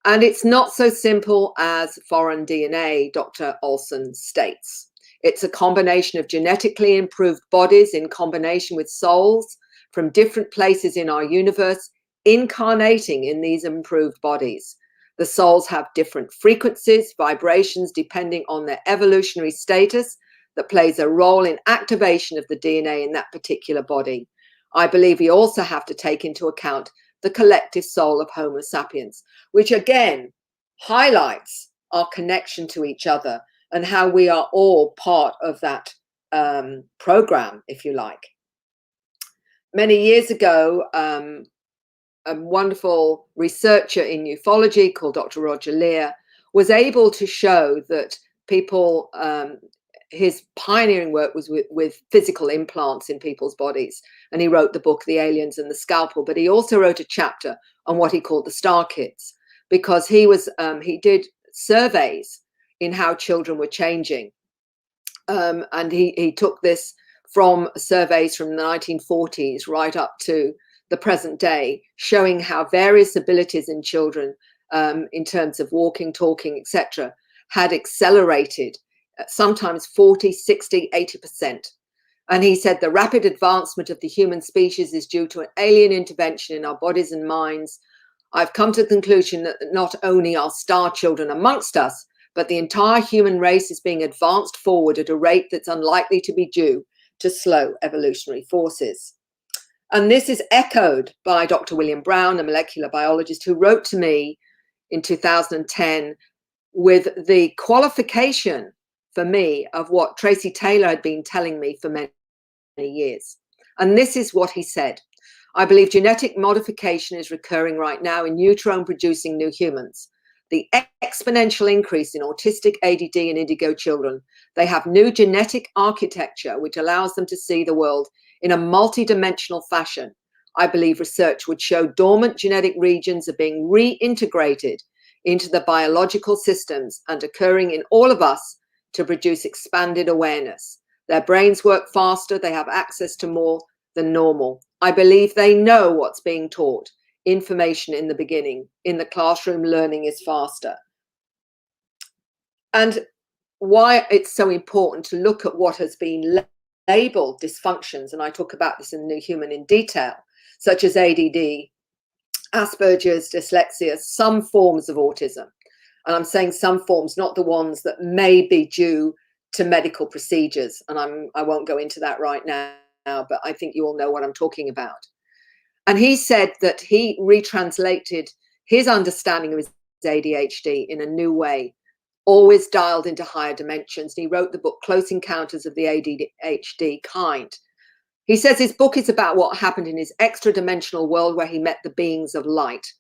And it's not so simple as foreign DNA, Dr. Olson states. It's a combination of genetically improved bodies in combination with souls from different places in our universe, incarnating in these improved bodies. The souls have different frequencies, vibrations, depending on their evolutionary status, that plays a role in activation of the DNA in that particular body. I believe we also have to take into account the collective soul of Homo sapiens, which again highlights our connection to each other and how we are all part of that program, if you like. Many years ago, a wonderful researcher in ufology called Dr. Roger Lear was able to show that people, his pioneering work was with physical implants in people's bodies. And he wrote the book, The Aliens and the Scalpel, but he also wrote a chapter on what he called the Star Kids, because he did surveys in how children were changing. And he took this from surveys from the 1940s right up to the present day, showing how various abilities in children, in terms of walking, talking, etc., had accelerated, sometimes 40, 60, 80%. And he said the rapid advancement of the human species is due to an alien intervention in our bodies and minds. I've come to the conclusion that not only are star children amongst us, but the entire human race is being advanced forward at a rate that's unlikely to be due to slow evolutionary forces. And this is echoed by Dr. William Brown, a molecular biologist, who wrote to me in 2010 with the qualification for me of what Tracy Taylor had been telling me for many years. And this is what he said: I believe genetic modification is recurring right now in neutron-producing new humans. The exponential increase in autistic, ADD, and indigo children, they have new genetic architecture which allows them to see the world in a multidimensional fashion. I believe research would show dormant genetic regions are being reintegrated into the biological systems and occurring in all of us to produce expanded awareness. Their brains work faster, they have access to more than normal. I believe they know what's being taught. Information in the beginning. In the classroom, learning is faster. And why it's so important to look at what has been labeled dysfunctions, and I talk about this in New Human in detail, such as ADD, Asperger's, dyslexia, some forms of autism. And I'm saying some forms, not the ones that may be due to medical procedures. And I won't go into that right now, but I think you all know what I'm talking about. And he said that he retranslated his understanding of his ADHD in a new way, always dialed into higher dimensions. And he wrote the book Close Encounters of the ADHD Kind. He says his book is about what happened in his extra-dimensional world where he met the beings of light.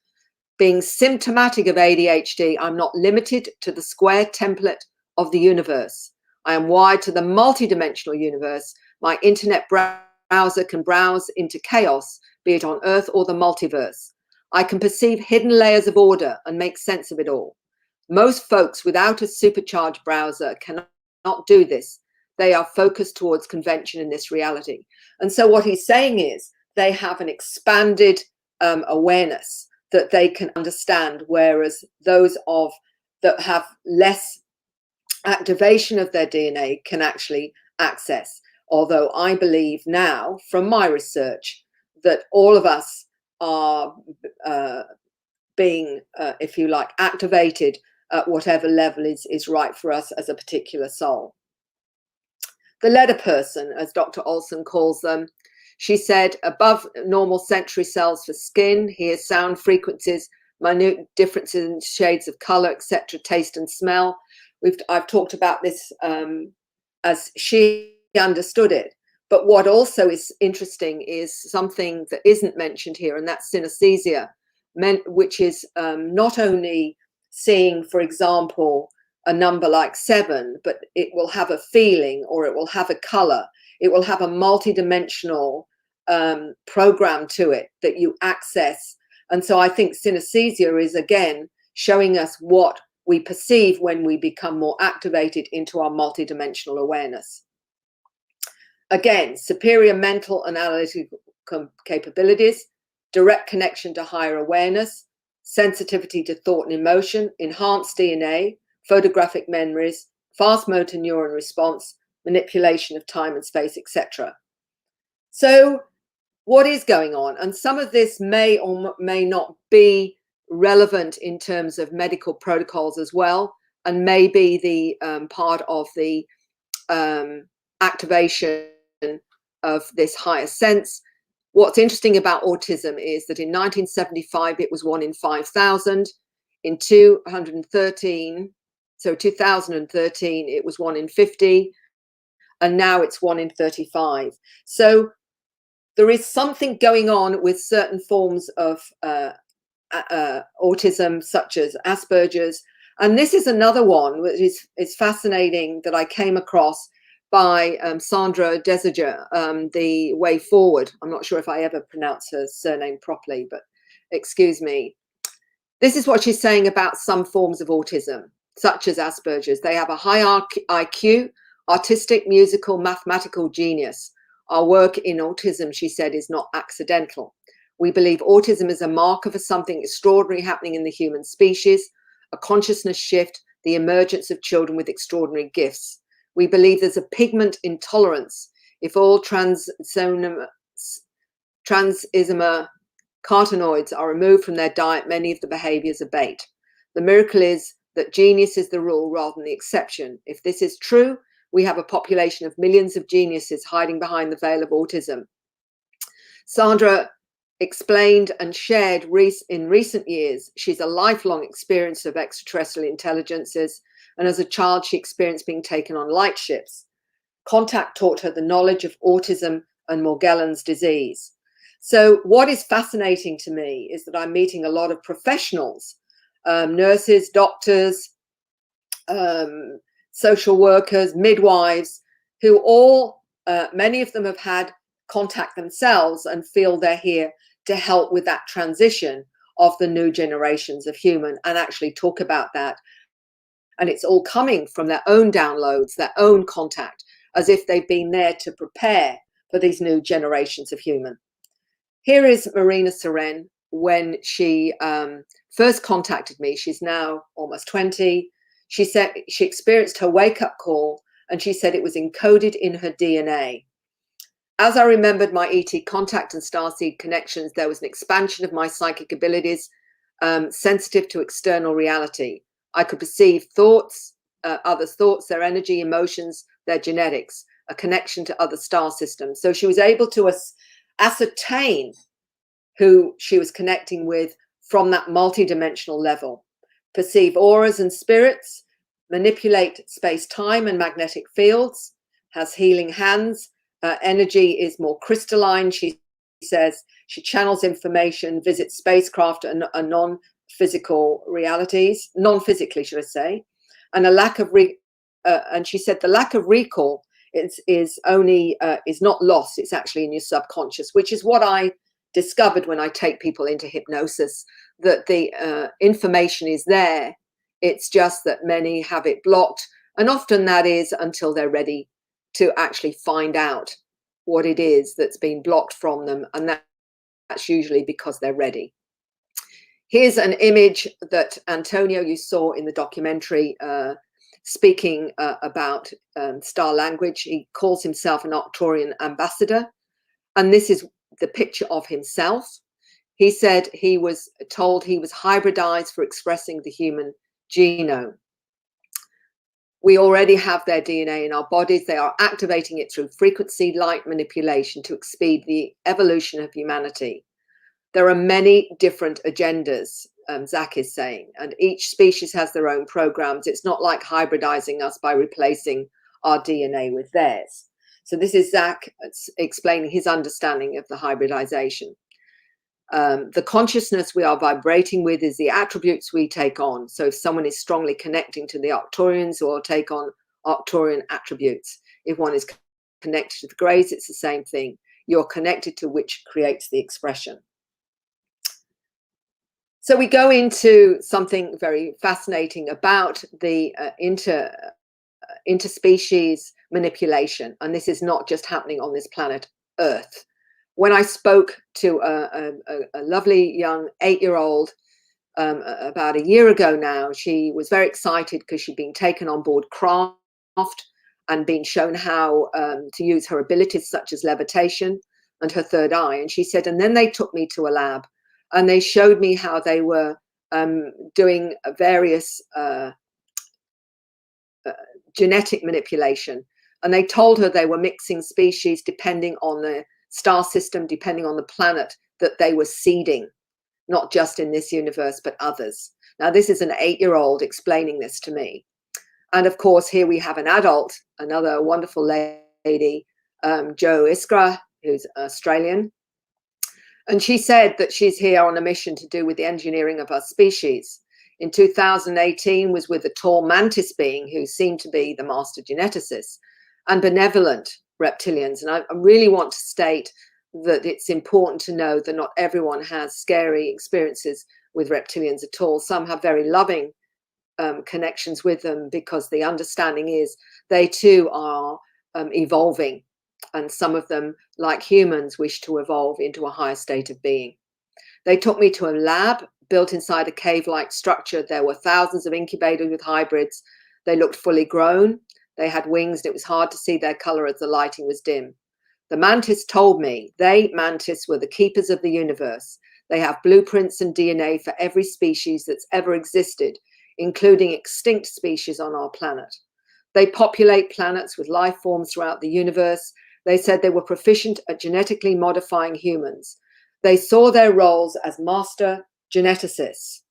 Being symptomatic of ADHD, I'm not limited to the square template of the universe. I am wired to the multidimensional universe. My internet browser can browse into chaos, be it on Earth or the multiverse. I can perceive hidden layers of order and make sense of it all. Most folks without a supercharged browser cannot do this. They are focused towards convention in this reality. And so what he's saying is they have an expanded awareness that they can understand, whereas those that have less activation of their DNA can actually access. Although I believe now, from my research, that all of us are being, if you like, activated at whatever level is right for us as a particular soul. The letter person, as Dr. Olson calls them, she said, above normal sensory cells for skin, hears sound frequencies, minute differences in shades of color, etc., taste and smell. I've talked about this as she understood it. But what also is interesting is something that isn't mentioned here, and that's synesthesia, which is not only seeing, for example, a number like 7, but it will have a feeling, or it will have a color. It will have a multidimensional program to it that you access. And so I think synesthesia is, again, showing us what we perceive when we become more activated into our multidimensional awareness. Again, superior mental and analytical capabilities, direct connection to higher awareness, sensitivity to thought and emotion, enhanced DNA, photographic memories, fast motor neuron response, manipulation of time and space, etc. So what is going on? And some of this may or may not be relevant in terms of medical protocols as well, and may be the part of the activation of this higher sense. What's interesting about autism is that in 1975, it was 1 in 5,000. In 2013, it was 1 in 50. And now it's 1 in 35. So there is something going on with certain forms of autism, such as Asperger's. And this is another one which is fascinating that I came across by Sandra Desiree, the Way Foreword. I'm not sure if I ever pronounce her surname properly, but excuse me. This is what she's saying about some forms of autism, such as Asperger's. They have a high IQ, artistic, musical, mathematical genius. Our work in autism, she said, is not accidental. We believe autism is a marker for something extraordinary happening in the human species, a consciousness shift, the emergence of children with extraordinary gifts. We believe there's a pigment intolerance. If all transismer carotenoids are removed from their diet, many of the behaviors abate. The miracle is that genius is the rule rather than the exception. If this is true, we have a population of millions of geniuses hiding behind the veil of autism. Sandra explained and shared in recent years, she's a lifelong experience of extraterrestrial intelligences, and as a child she experienced being taken on light ships. Contact taught her the knowledge of autism and Morgellons disease. So what is fascinating to me is that I'm meeting a lot of professionals, nurses, doctors, social workers, midwives, who all, many of them have had contact themselves and feel they're here to help with that transition of the new generations of human, and actually talk about that. And it's all coming from their own downloads, their own contact, as if they've been there to prepare for these new generations of human. Here is Marina Seren when she first contacted me. She's now almost 20. She said she experienced her wake-up call, and she said it was encoded in her DNA. As I remembered my ET contact and starseed connections, there was an expansion of my psychic abilities, sensitive to external reality. I could perceive thoughts, others' thoughts, their energy, emotions, their genetics, a connection to other star systems. So she was able to ascertain who she was connecting with from that multidimensional level, perceive auras and spirits, manipulate space-time and magnetic fields, has healing hands, energy is more crystalline. She says she channels information, visits spacecraft and non-physical realities, non-physically, should I say, and a lack of and she said the lack of recall is not lost. It's actually in your subconscious, which is what I discovered when I take people into hypnosis, that the information is there. It's just that many have it blocked, and often that is until they're ready to actually find out what it is that's been blocked from them, and that's usually because they're ready. Here's an image that Antonio, you saw in the documentary, speaking about star language. He calls himself an Arcturian ambassador, and this is the picture of himself. He said he was told he was hybridized for expressing the human genome. We already have their DNA in our bodies. They are activating it through frequency light manipulation to expedite the evolution of humanity. There are many different agendas, Zach is saying, and each species has their own programs. It's not like hybridizing us by replacing our DNA with theirs. So this is Zach explaining his understanding of the hybridization. The consciousness we are vibrating with is the attributes we take on. So if someone is strongly connecting to the Arcturians, will take on Arcturian attributes. If one is connected to the Greys, it's the same thing. You're connected to which creates the expression. So we go into something very fascinating about the interspecies manipulation. And this is not just happening on this planet Earth. When I spoke to a lovely young 8-year-old about a year ago now, she was very excited because she'd been taken on board craft and been shown how to use her abilities such as levitation and her third eye. And she said, and then they took me to a lab and they showed me how they were doing various genetic manipulation. And they told her they were mixing species depending on the star system, depending on the planet that they were seeding, not just in this universe, but others. Now, this is an 8-year-old explaining this to me. And of course, here we have an adult, another wonderful lady, Jo Iskra, who's Australian. And she said that she's here on a mission to do with the engineering of our species. In 2018 was with a tall mantis being who seemed to be the master geneticist, and benevolent reptilians. And I really want to state that it's important to know that not everyone has scary experiences with reptilians at all. Some have very loving connections with them because the understanding is they too are evolving, and some of them, like humans, wish to evolve into a higher state of being. They took me to a lab built inside a cave-like structure. There were thousands of incubators with hybrids. They looked fully grown. They had wings, and it was hard to see their color as the lighting was dim. The mantis told me mantis were the keepers of the universe. They have blueprints and DNA for every species that's ever existed including extinct species on our planet. They populate planets with life forms throughout the universe. They said they were proficient at genetically modifying humans. They saw their roles as master geneticists.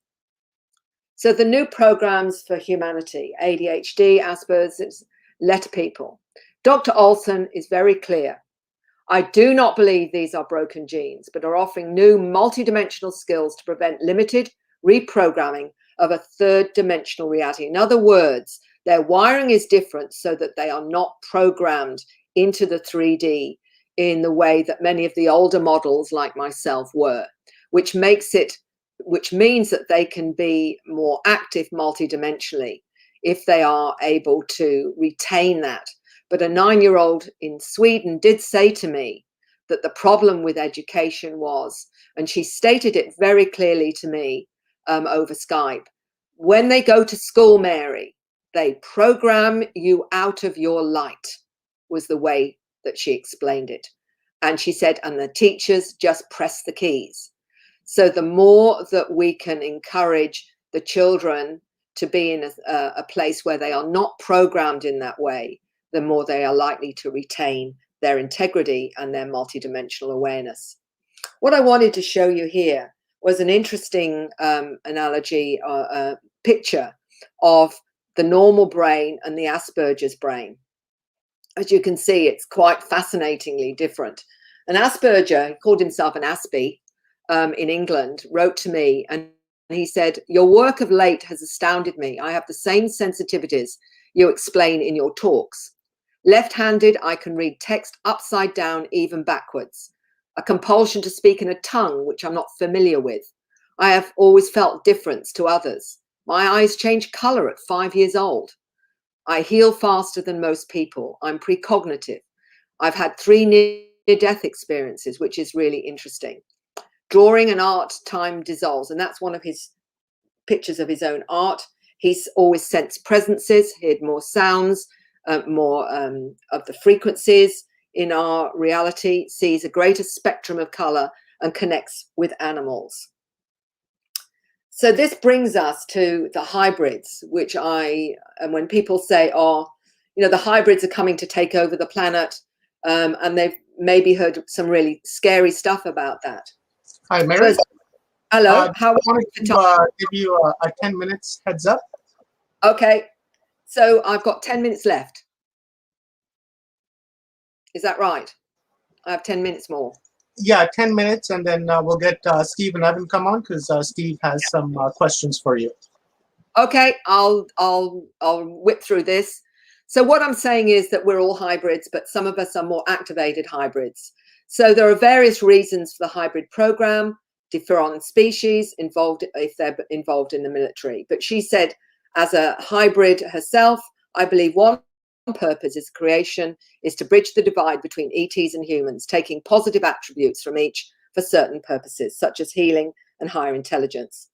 So the new programs for humanity, ADHD, Asperger's, letter people. Dr. Olson is very clear. I do not believe these are broken genes, but are offering new multidimensional skills to prevent limited reprogramming of a third dimensional reality. In other words, their wiring is different so that they are not programmed into the 3D in the way that many of the older models like myself were, which means that they can be more active multidimensionally if they are able to retain that. But a 9-year-old in Sweden did say to me that the problem with education was, and she stated it very clearly to me over Skype, when they go to school, Mary, they program you out of your light, was the way that she explained it. And she said, and the teachers just press the keys. So the more that we can encourage the children to be in a place where they are not programmed in that way, the more they are likely to retain their integrity and their multidimensional awareness. What I wanted to show you here was an interesting analogy, picture of the normal brain and the Asperger's brain. As you can see, it's quite fascinatingly different. An Asperger, he called himself an Aspie in England, wrote to me and he said, your work of late has astounded me. I have the same sensitivities you explain in your talks. Left-handed, I can read text upside down, even backwards. A compulsion to speak in a tongue which I'm not familiar with. I have always felt difference to others. My eyes change color at 5 years old. I heal faster than most people. I'm precognitive. I've had 3 near-death experiences, which is really interesting. Drawing and art, time dissolves, and that's one of his pictures of his own art. He's always sensed presences, heard more sounds, more of the frequencies in our reality, sees a greater spectrum of color and connects with animals. So this brings us to the hybrids, which and when people say, oh, you know, the hybrids are coming to take over the planet, and they've maybe heard some really scary stuff about that. Hi, Mary. So, hello. I wanted to give you a 10 minutes heads up. Okay. So I've got 10 minutes left. Is that right? I have 10 minutes more. Yeah, 10 minutes, and then we'll get Steve and Evan come on because Steve has some questions for you. Okay, I'll whip through this. So what I'm saying is that we're all hybrids, but some of us are more activated hybrids. So there are various reasons for the hybrid program, different species involved if they're involved in the military. But she said, as a hybrid herself, I believe one purpose is creation is to bridge the divide between ETs and humans, taking positive attributes from each for certain purposes, such as healing and higher intelligence.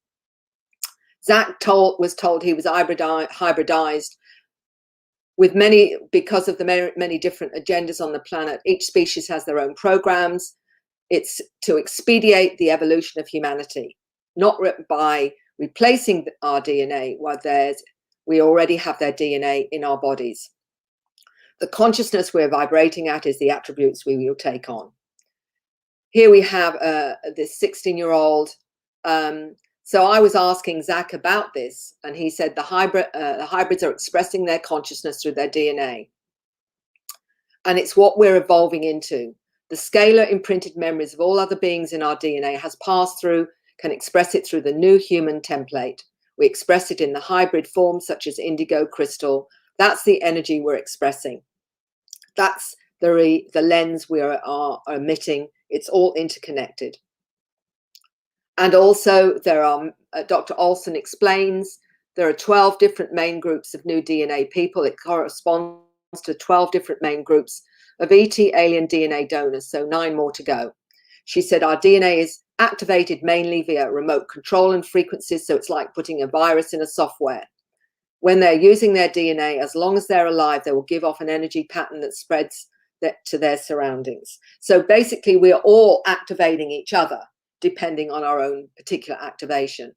Zach was told he was hybridized with because of the many different agendas on the planet. Each species has their own programs. It's to expedite the evolution of humanity, not by replacing our DNA, while we already have their DNA in our bodies. The consciousness we're vibrating at is the attributes we will take on. Here we have this 16-year-old. So I was asking Zach about this, and he said the hybrids are expressing their consciousness through their DNA. And it's what we're evolving into. The scalar imprinted memories of all other beings in our DNA has passed through, can express it through the new human template. We express it in the hybrid forms such as indigo, crystal. That's the energy we're expressing. That's the lens we are emitting. It's all interconnected. And also there are, Dr. Olson explains, there are 12 different main groups of new DNA people. It corresponds to 12 different main groups of ET alien DNA donors, so 9 more to go. She said our DNA is activated mainly via remote control and frequencies, so it's like putting a virus in a software. When they're using their DNA, as long as they're alive, they will give off an energy pattern that spreads to their surroundings. So basically, we are all activating each other, depending on our own particular activation.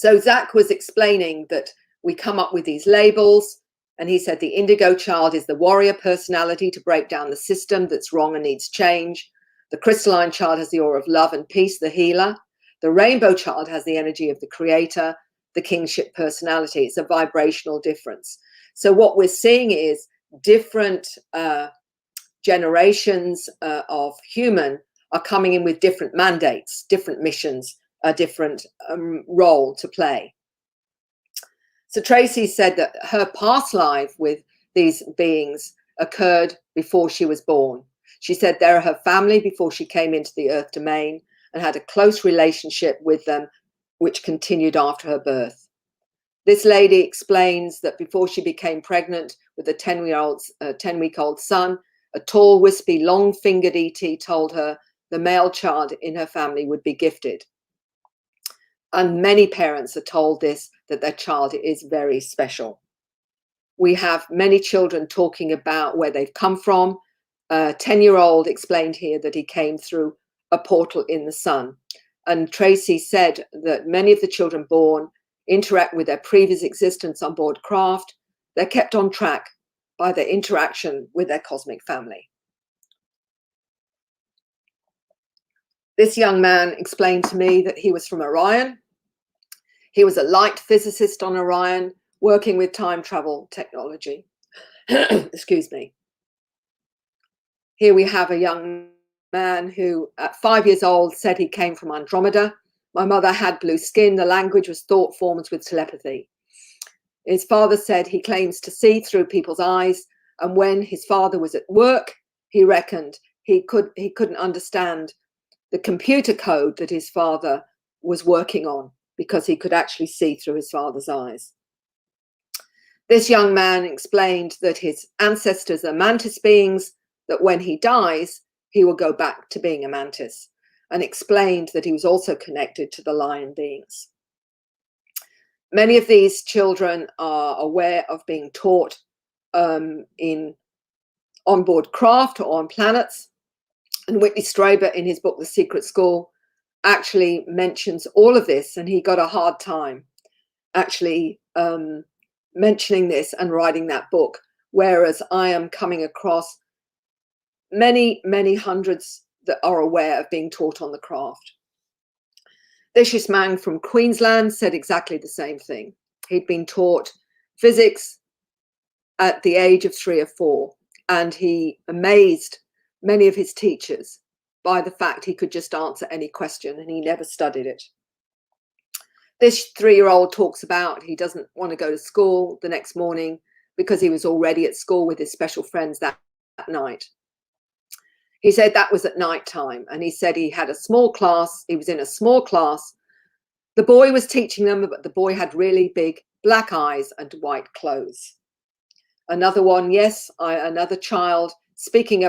So Zach was explaining that we come up with these labels, and he said the indigo child is the warrior personality to break down the system that's wrong and needs change. The crystalline child has the aura of love and peace, the healer. The rainbow child has the energy of the creator, the kingship personality. It's a vibrational difference. So what we're seeing is different generations of human are coming in with different mandates, different missions, a different role to play. So Tracy said that her past life with these beings occurred before she was born. She said they're her family before she came into the earth domain and had a close relationship with them, which continued after her birth. This lady explains that before she became pregnant with a 10-week-old son, a tall, wispy, long-fingered ET told her the male child in her family would be gifted. And many parents are told this, that their child is very special. We have many children talking about where they've come from. A 10-year-old explained here that he came through a portal in the sun. And Tracy said that many of the children born interact with their previous existence on board craft. They're kept on track by their interaction with their cosmic family. This young man explained to me that he was from Orion. He was a light physicist on Orion, working with time travel technology. Excuse me. Here we have a young man who, at 5 years old, said he came from Andromeda. My mother had blue skin. The language was thought forms with telepathy. His father said he claims to see through people's eyes, and when his father was at work, he reckoned he couldn't understand the computer code that his father was working on because he could actually see through his father's eyes. This young man explained that his ancestors are mantis beings, that when he dies, he will go back to being a mantis, and explained that he was also connected to the lion beings. Many of these children are aware of being taught in onboard craft or on planets. And Whitley Strieber, in his book, The Secret School, actually mentions all of this, and he got a hard time actually mentioning this and writing that book, whereas I am coming across many, many hundreds that are aware of being taught on the craft. This man from Queensland said exactly the same thing. He'd been taught physics at the age of 3 or 4, and he amazed many of his teachers by the fact he could just answer any question, and he never studied it. This 3-year-old talks about he doesn't want to go to school the next morning because he was already at school with his special friends that night. He said that was at night time, and he said he had a small class. He was in a small class. The boy was teaching them, but the boy had really big black eyes and white clothes. Another one, another child speaking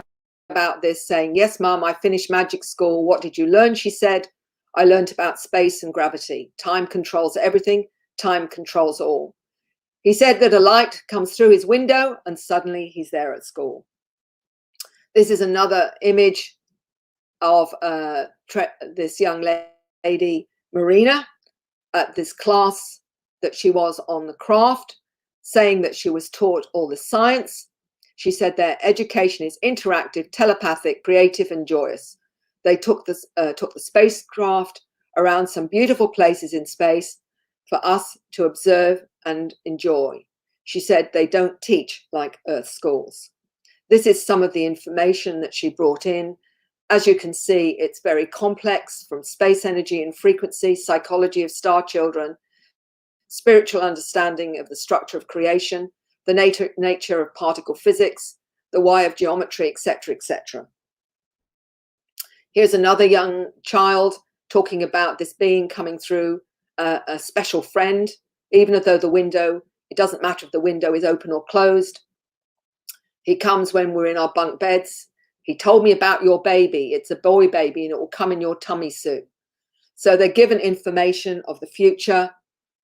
about this, saying, "Yes, Mum, I finished magic school. What did you learn?" She said, "I learned about space and gravity. Time controls everything. Time controls all." He said that a light comes through his window and suddenly he's there at school. This is another image of this young lady, Marina, at this class that she was on the craft, saying that she was taught all the science. She said their education is interactive, telepathic, creative, and joyous. They took the spacecraft around some beautiful places in space for us to observe and enjoy. She said they don't teach like Earth schools. This is some of the information that she brought in. As you can see, it's very complex, from space energy and frequency, psychology of star children, spiritual understanding of the structure of creation, the nature of particle physics, the why of geometry, etc., etc. Here's another young child talking about this being coming through a special friend, even though the window, it doesn't matter if the window is open or closed. He comes when we're in our bunk beds. He told me about your baby. It's a boy baby and it will come in your tummy soon. So they're given information of the future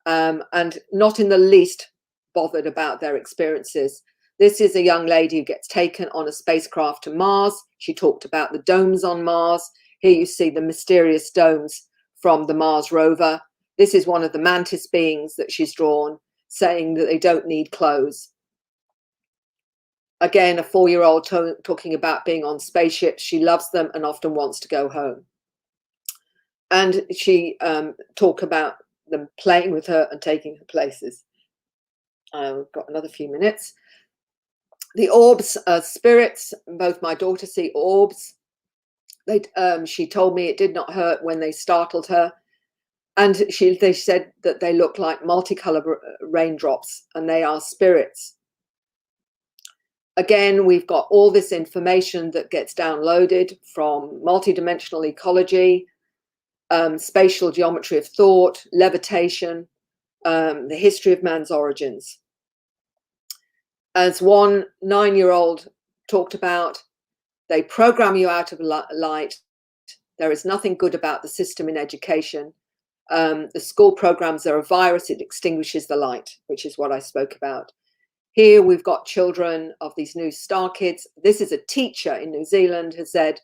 and not in the least bothered about their experiences. This is a young lady who gets taken on a spacecraft to Mars. She talked about the domes on Mars. Here you see the mysterious domes from the Mars rover. This is one of the mantis beings that she's drawn, saying that they don't need clothes. Again, a 4-year-old talking about being on spaceships. She loves them and often wants to go home. And she talk about them playing with her and taking her places. We've got another few minutes. The orbs are spirits. Both my daughters see orbs. She told me it did not hurt when they startled her. And they said that they look like multicolored raindrops, and they are spirits. Again, we've got all this information that gets downloaded from multidimensional ecology, spatial geometry of thought, levitation, the history of man's origins. As one 9-year-old talked about, they program you out of light. There is nothing good about the system in education. The school programs are a virus. It extinguishes the light, which is what I spoke about. Here we've got children of these new star kids. This is a teacher in New Zealand has said,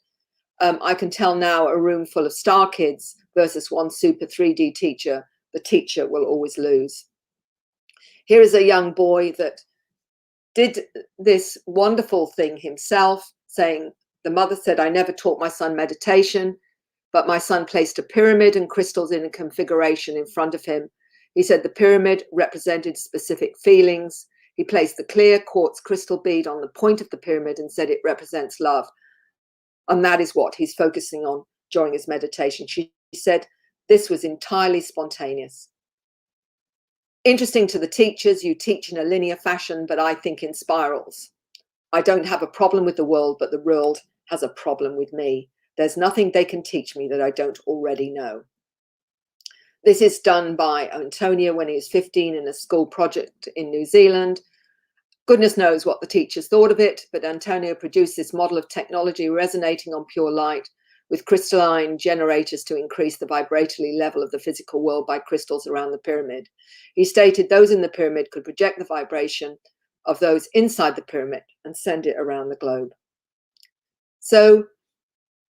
I can tell now a room full of star kids versus one super 3D teacher, the teacher will always lose. Here is a young boy that did this wonderful thing himself, saying, the mother said, I never taught my son meditation, but my son placed a pyramid and crystals in a configuration in front of him. He said the pyramid represented specific feelings. He placed the clear quartz crystal bead on the point of the pyramid and said it represents love. And that is what he's focusing on during his meditation. She said this was entirely spontaneous. Interesting to the teachers, you teach in a linear fashion, but I think in spirals. I don't have a problem with the world, but the world has a problem with me. There's nothing they can teach me that I don't already know. This is done by Antonio when he was 15 in a school project in New Zealand. Goodness knows what the teachers thought of it, but Antonio produced this model of technology resonating on pure light with crystalline generators to increase the vibratory level of the physical world by crystals around the pyramid. He stated those in the pyramid could project the vibration of those inside the pyramid and send it around the globe. So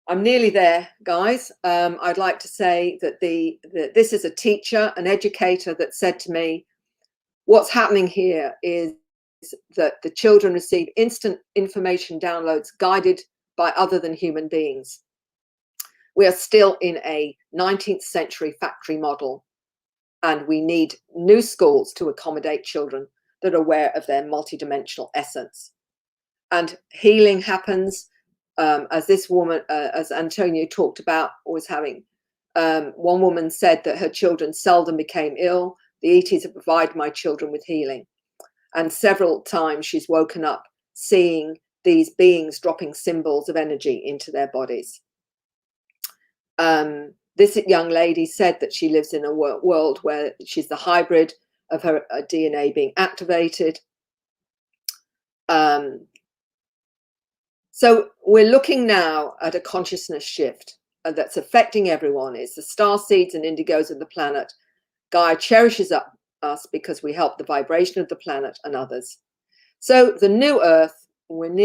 I'm nearly there, guys. I'd like to say that this is a teacher, an educator that said to me, what's happening here is that the children receive instant information downloads guided by other than human beings. We are still in a 19th century factory model, and we need new schools to accommodate children that are aware of their multidimensional essence. And healing happens, as this woman, as Antonio talked about, was having. One woman said that her children seldom became ill. The ETs have provided my children with healing. And several times she's woken up seeing these beings dropping symbols of energy into their bodies. This young lady said that she lives in a world where she's the hybrid of her DNA being activated. So we're looking now at a consciousness shift that's affecting everyone. It's the star seeds and indigos of the planet. Gaia cherishes us because we help the vibration of the planet and others. So the new Earth, we're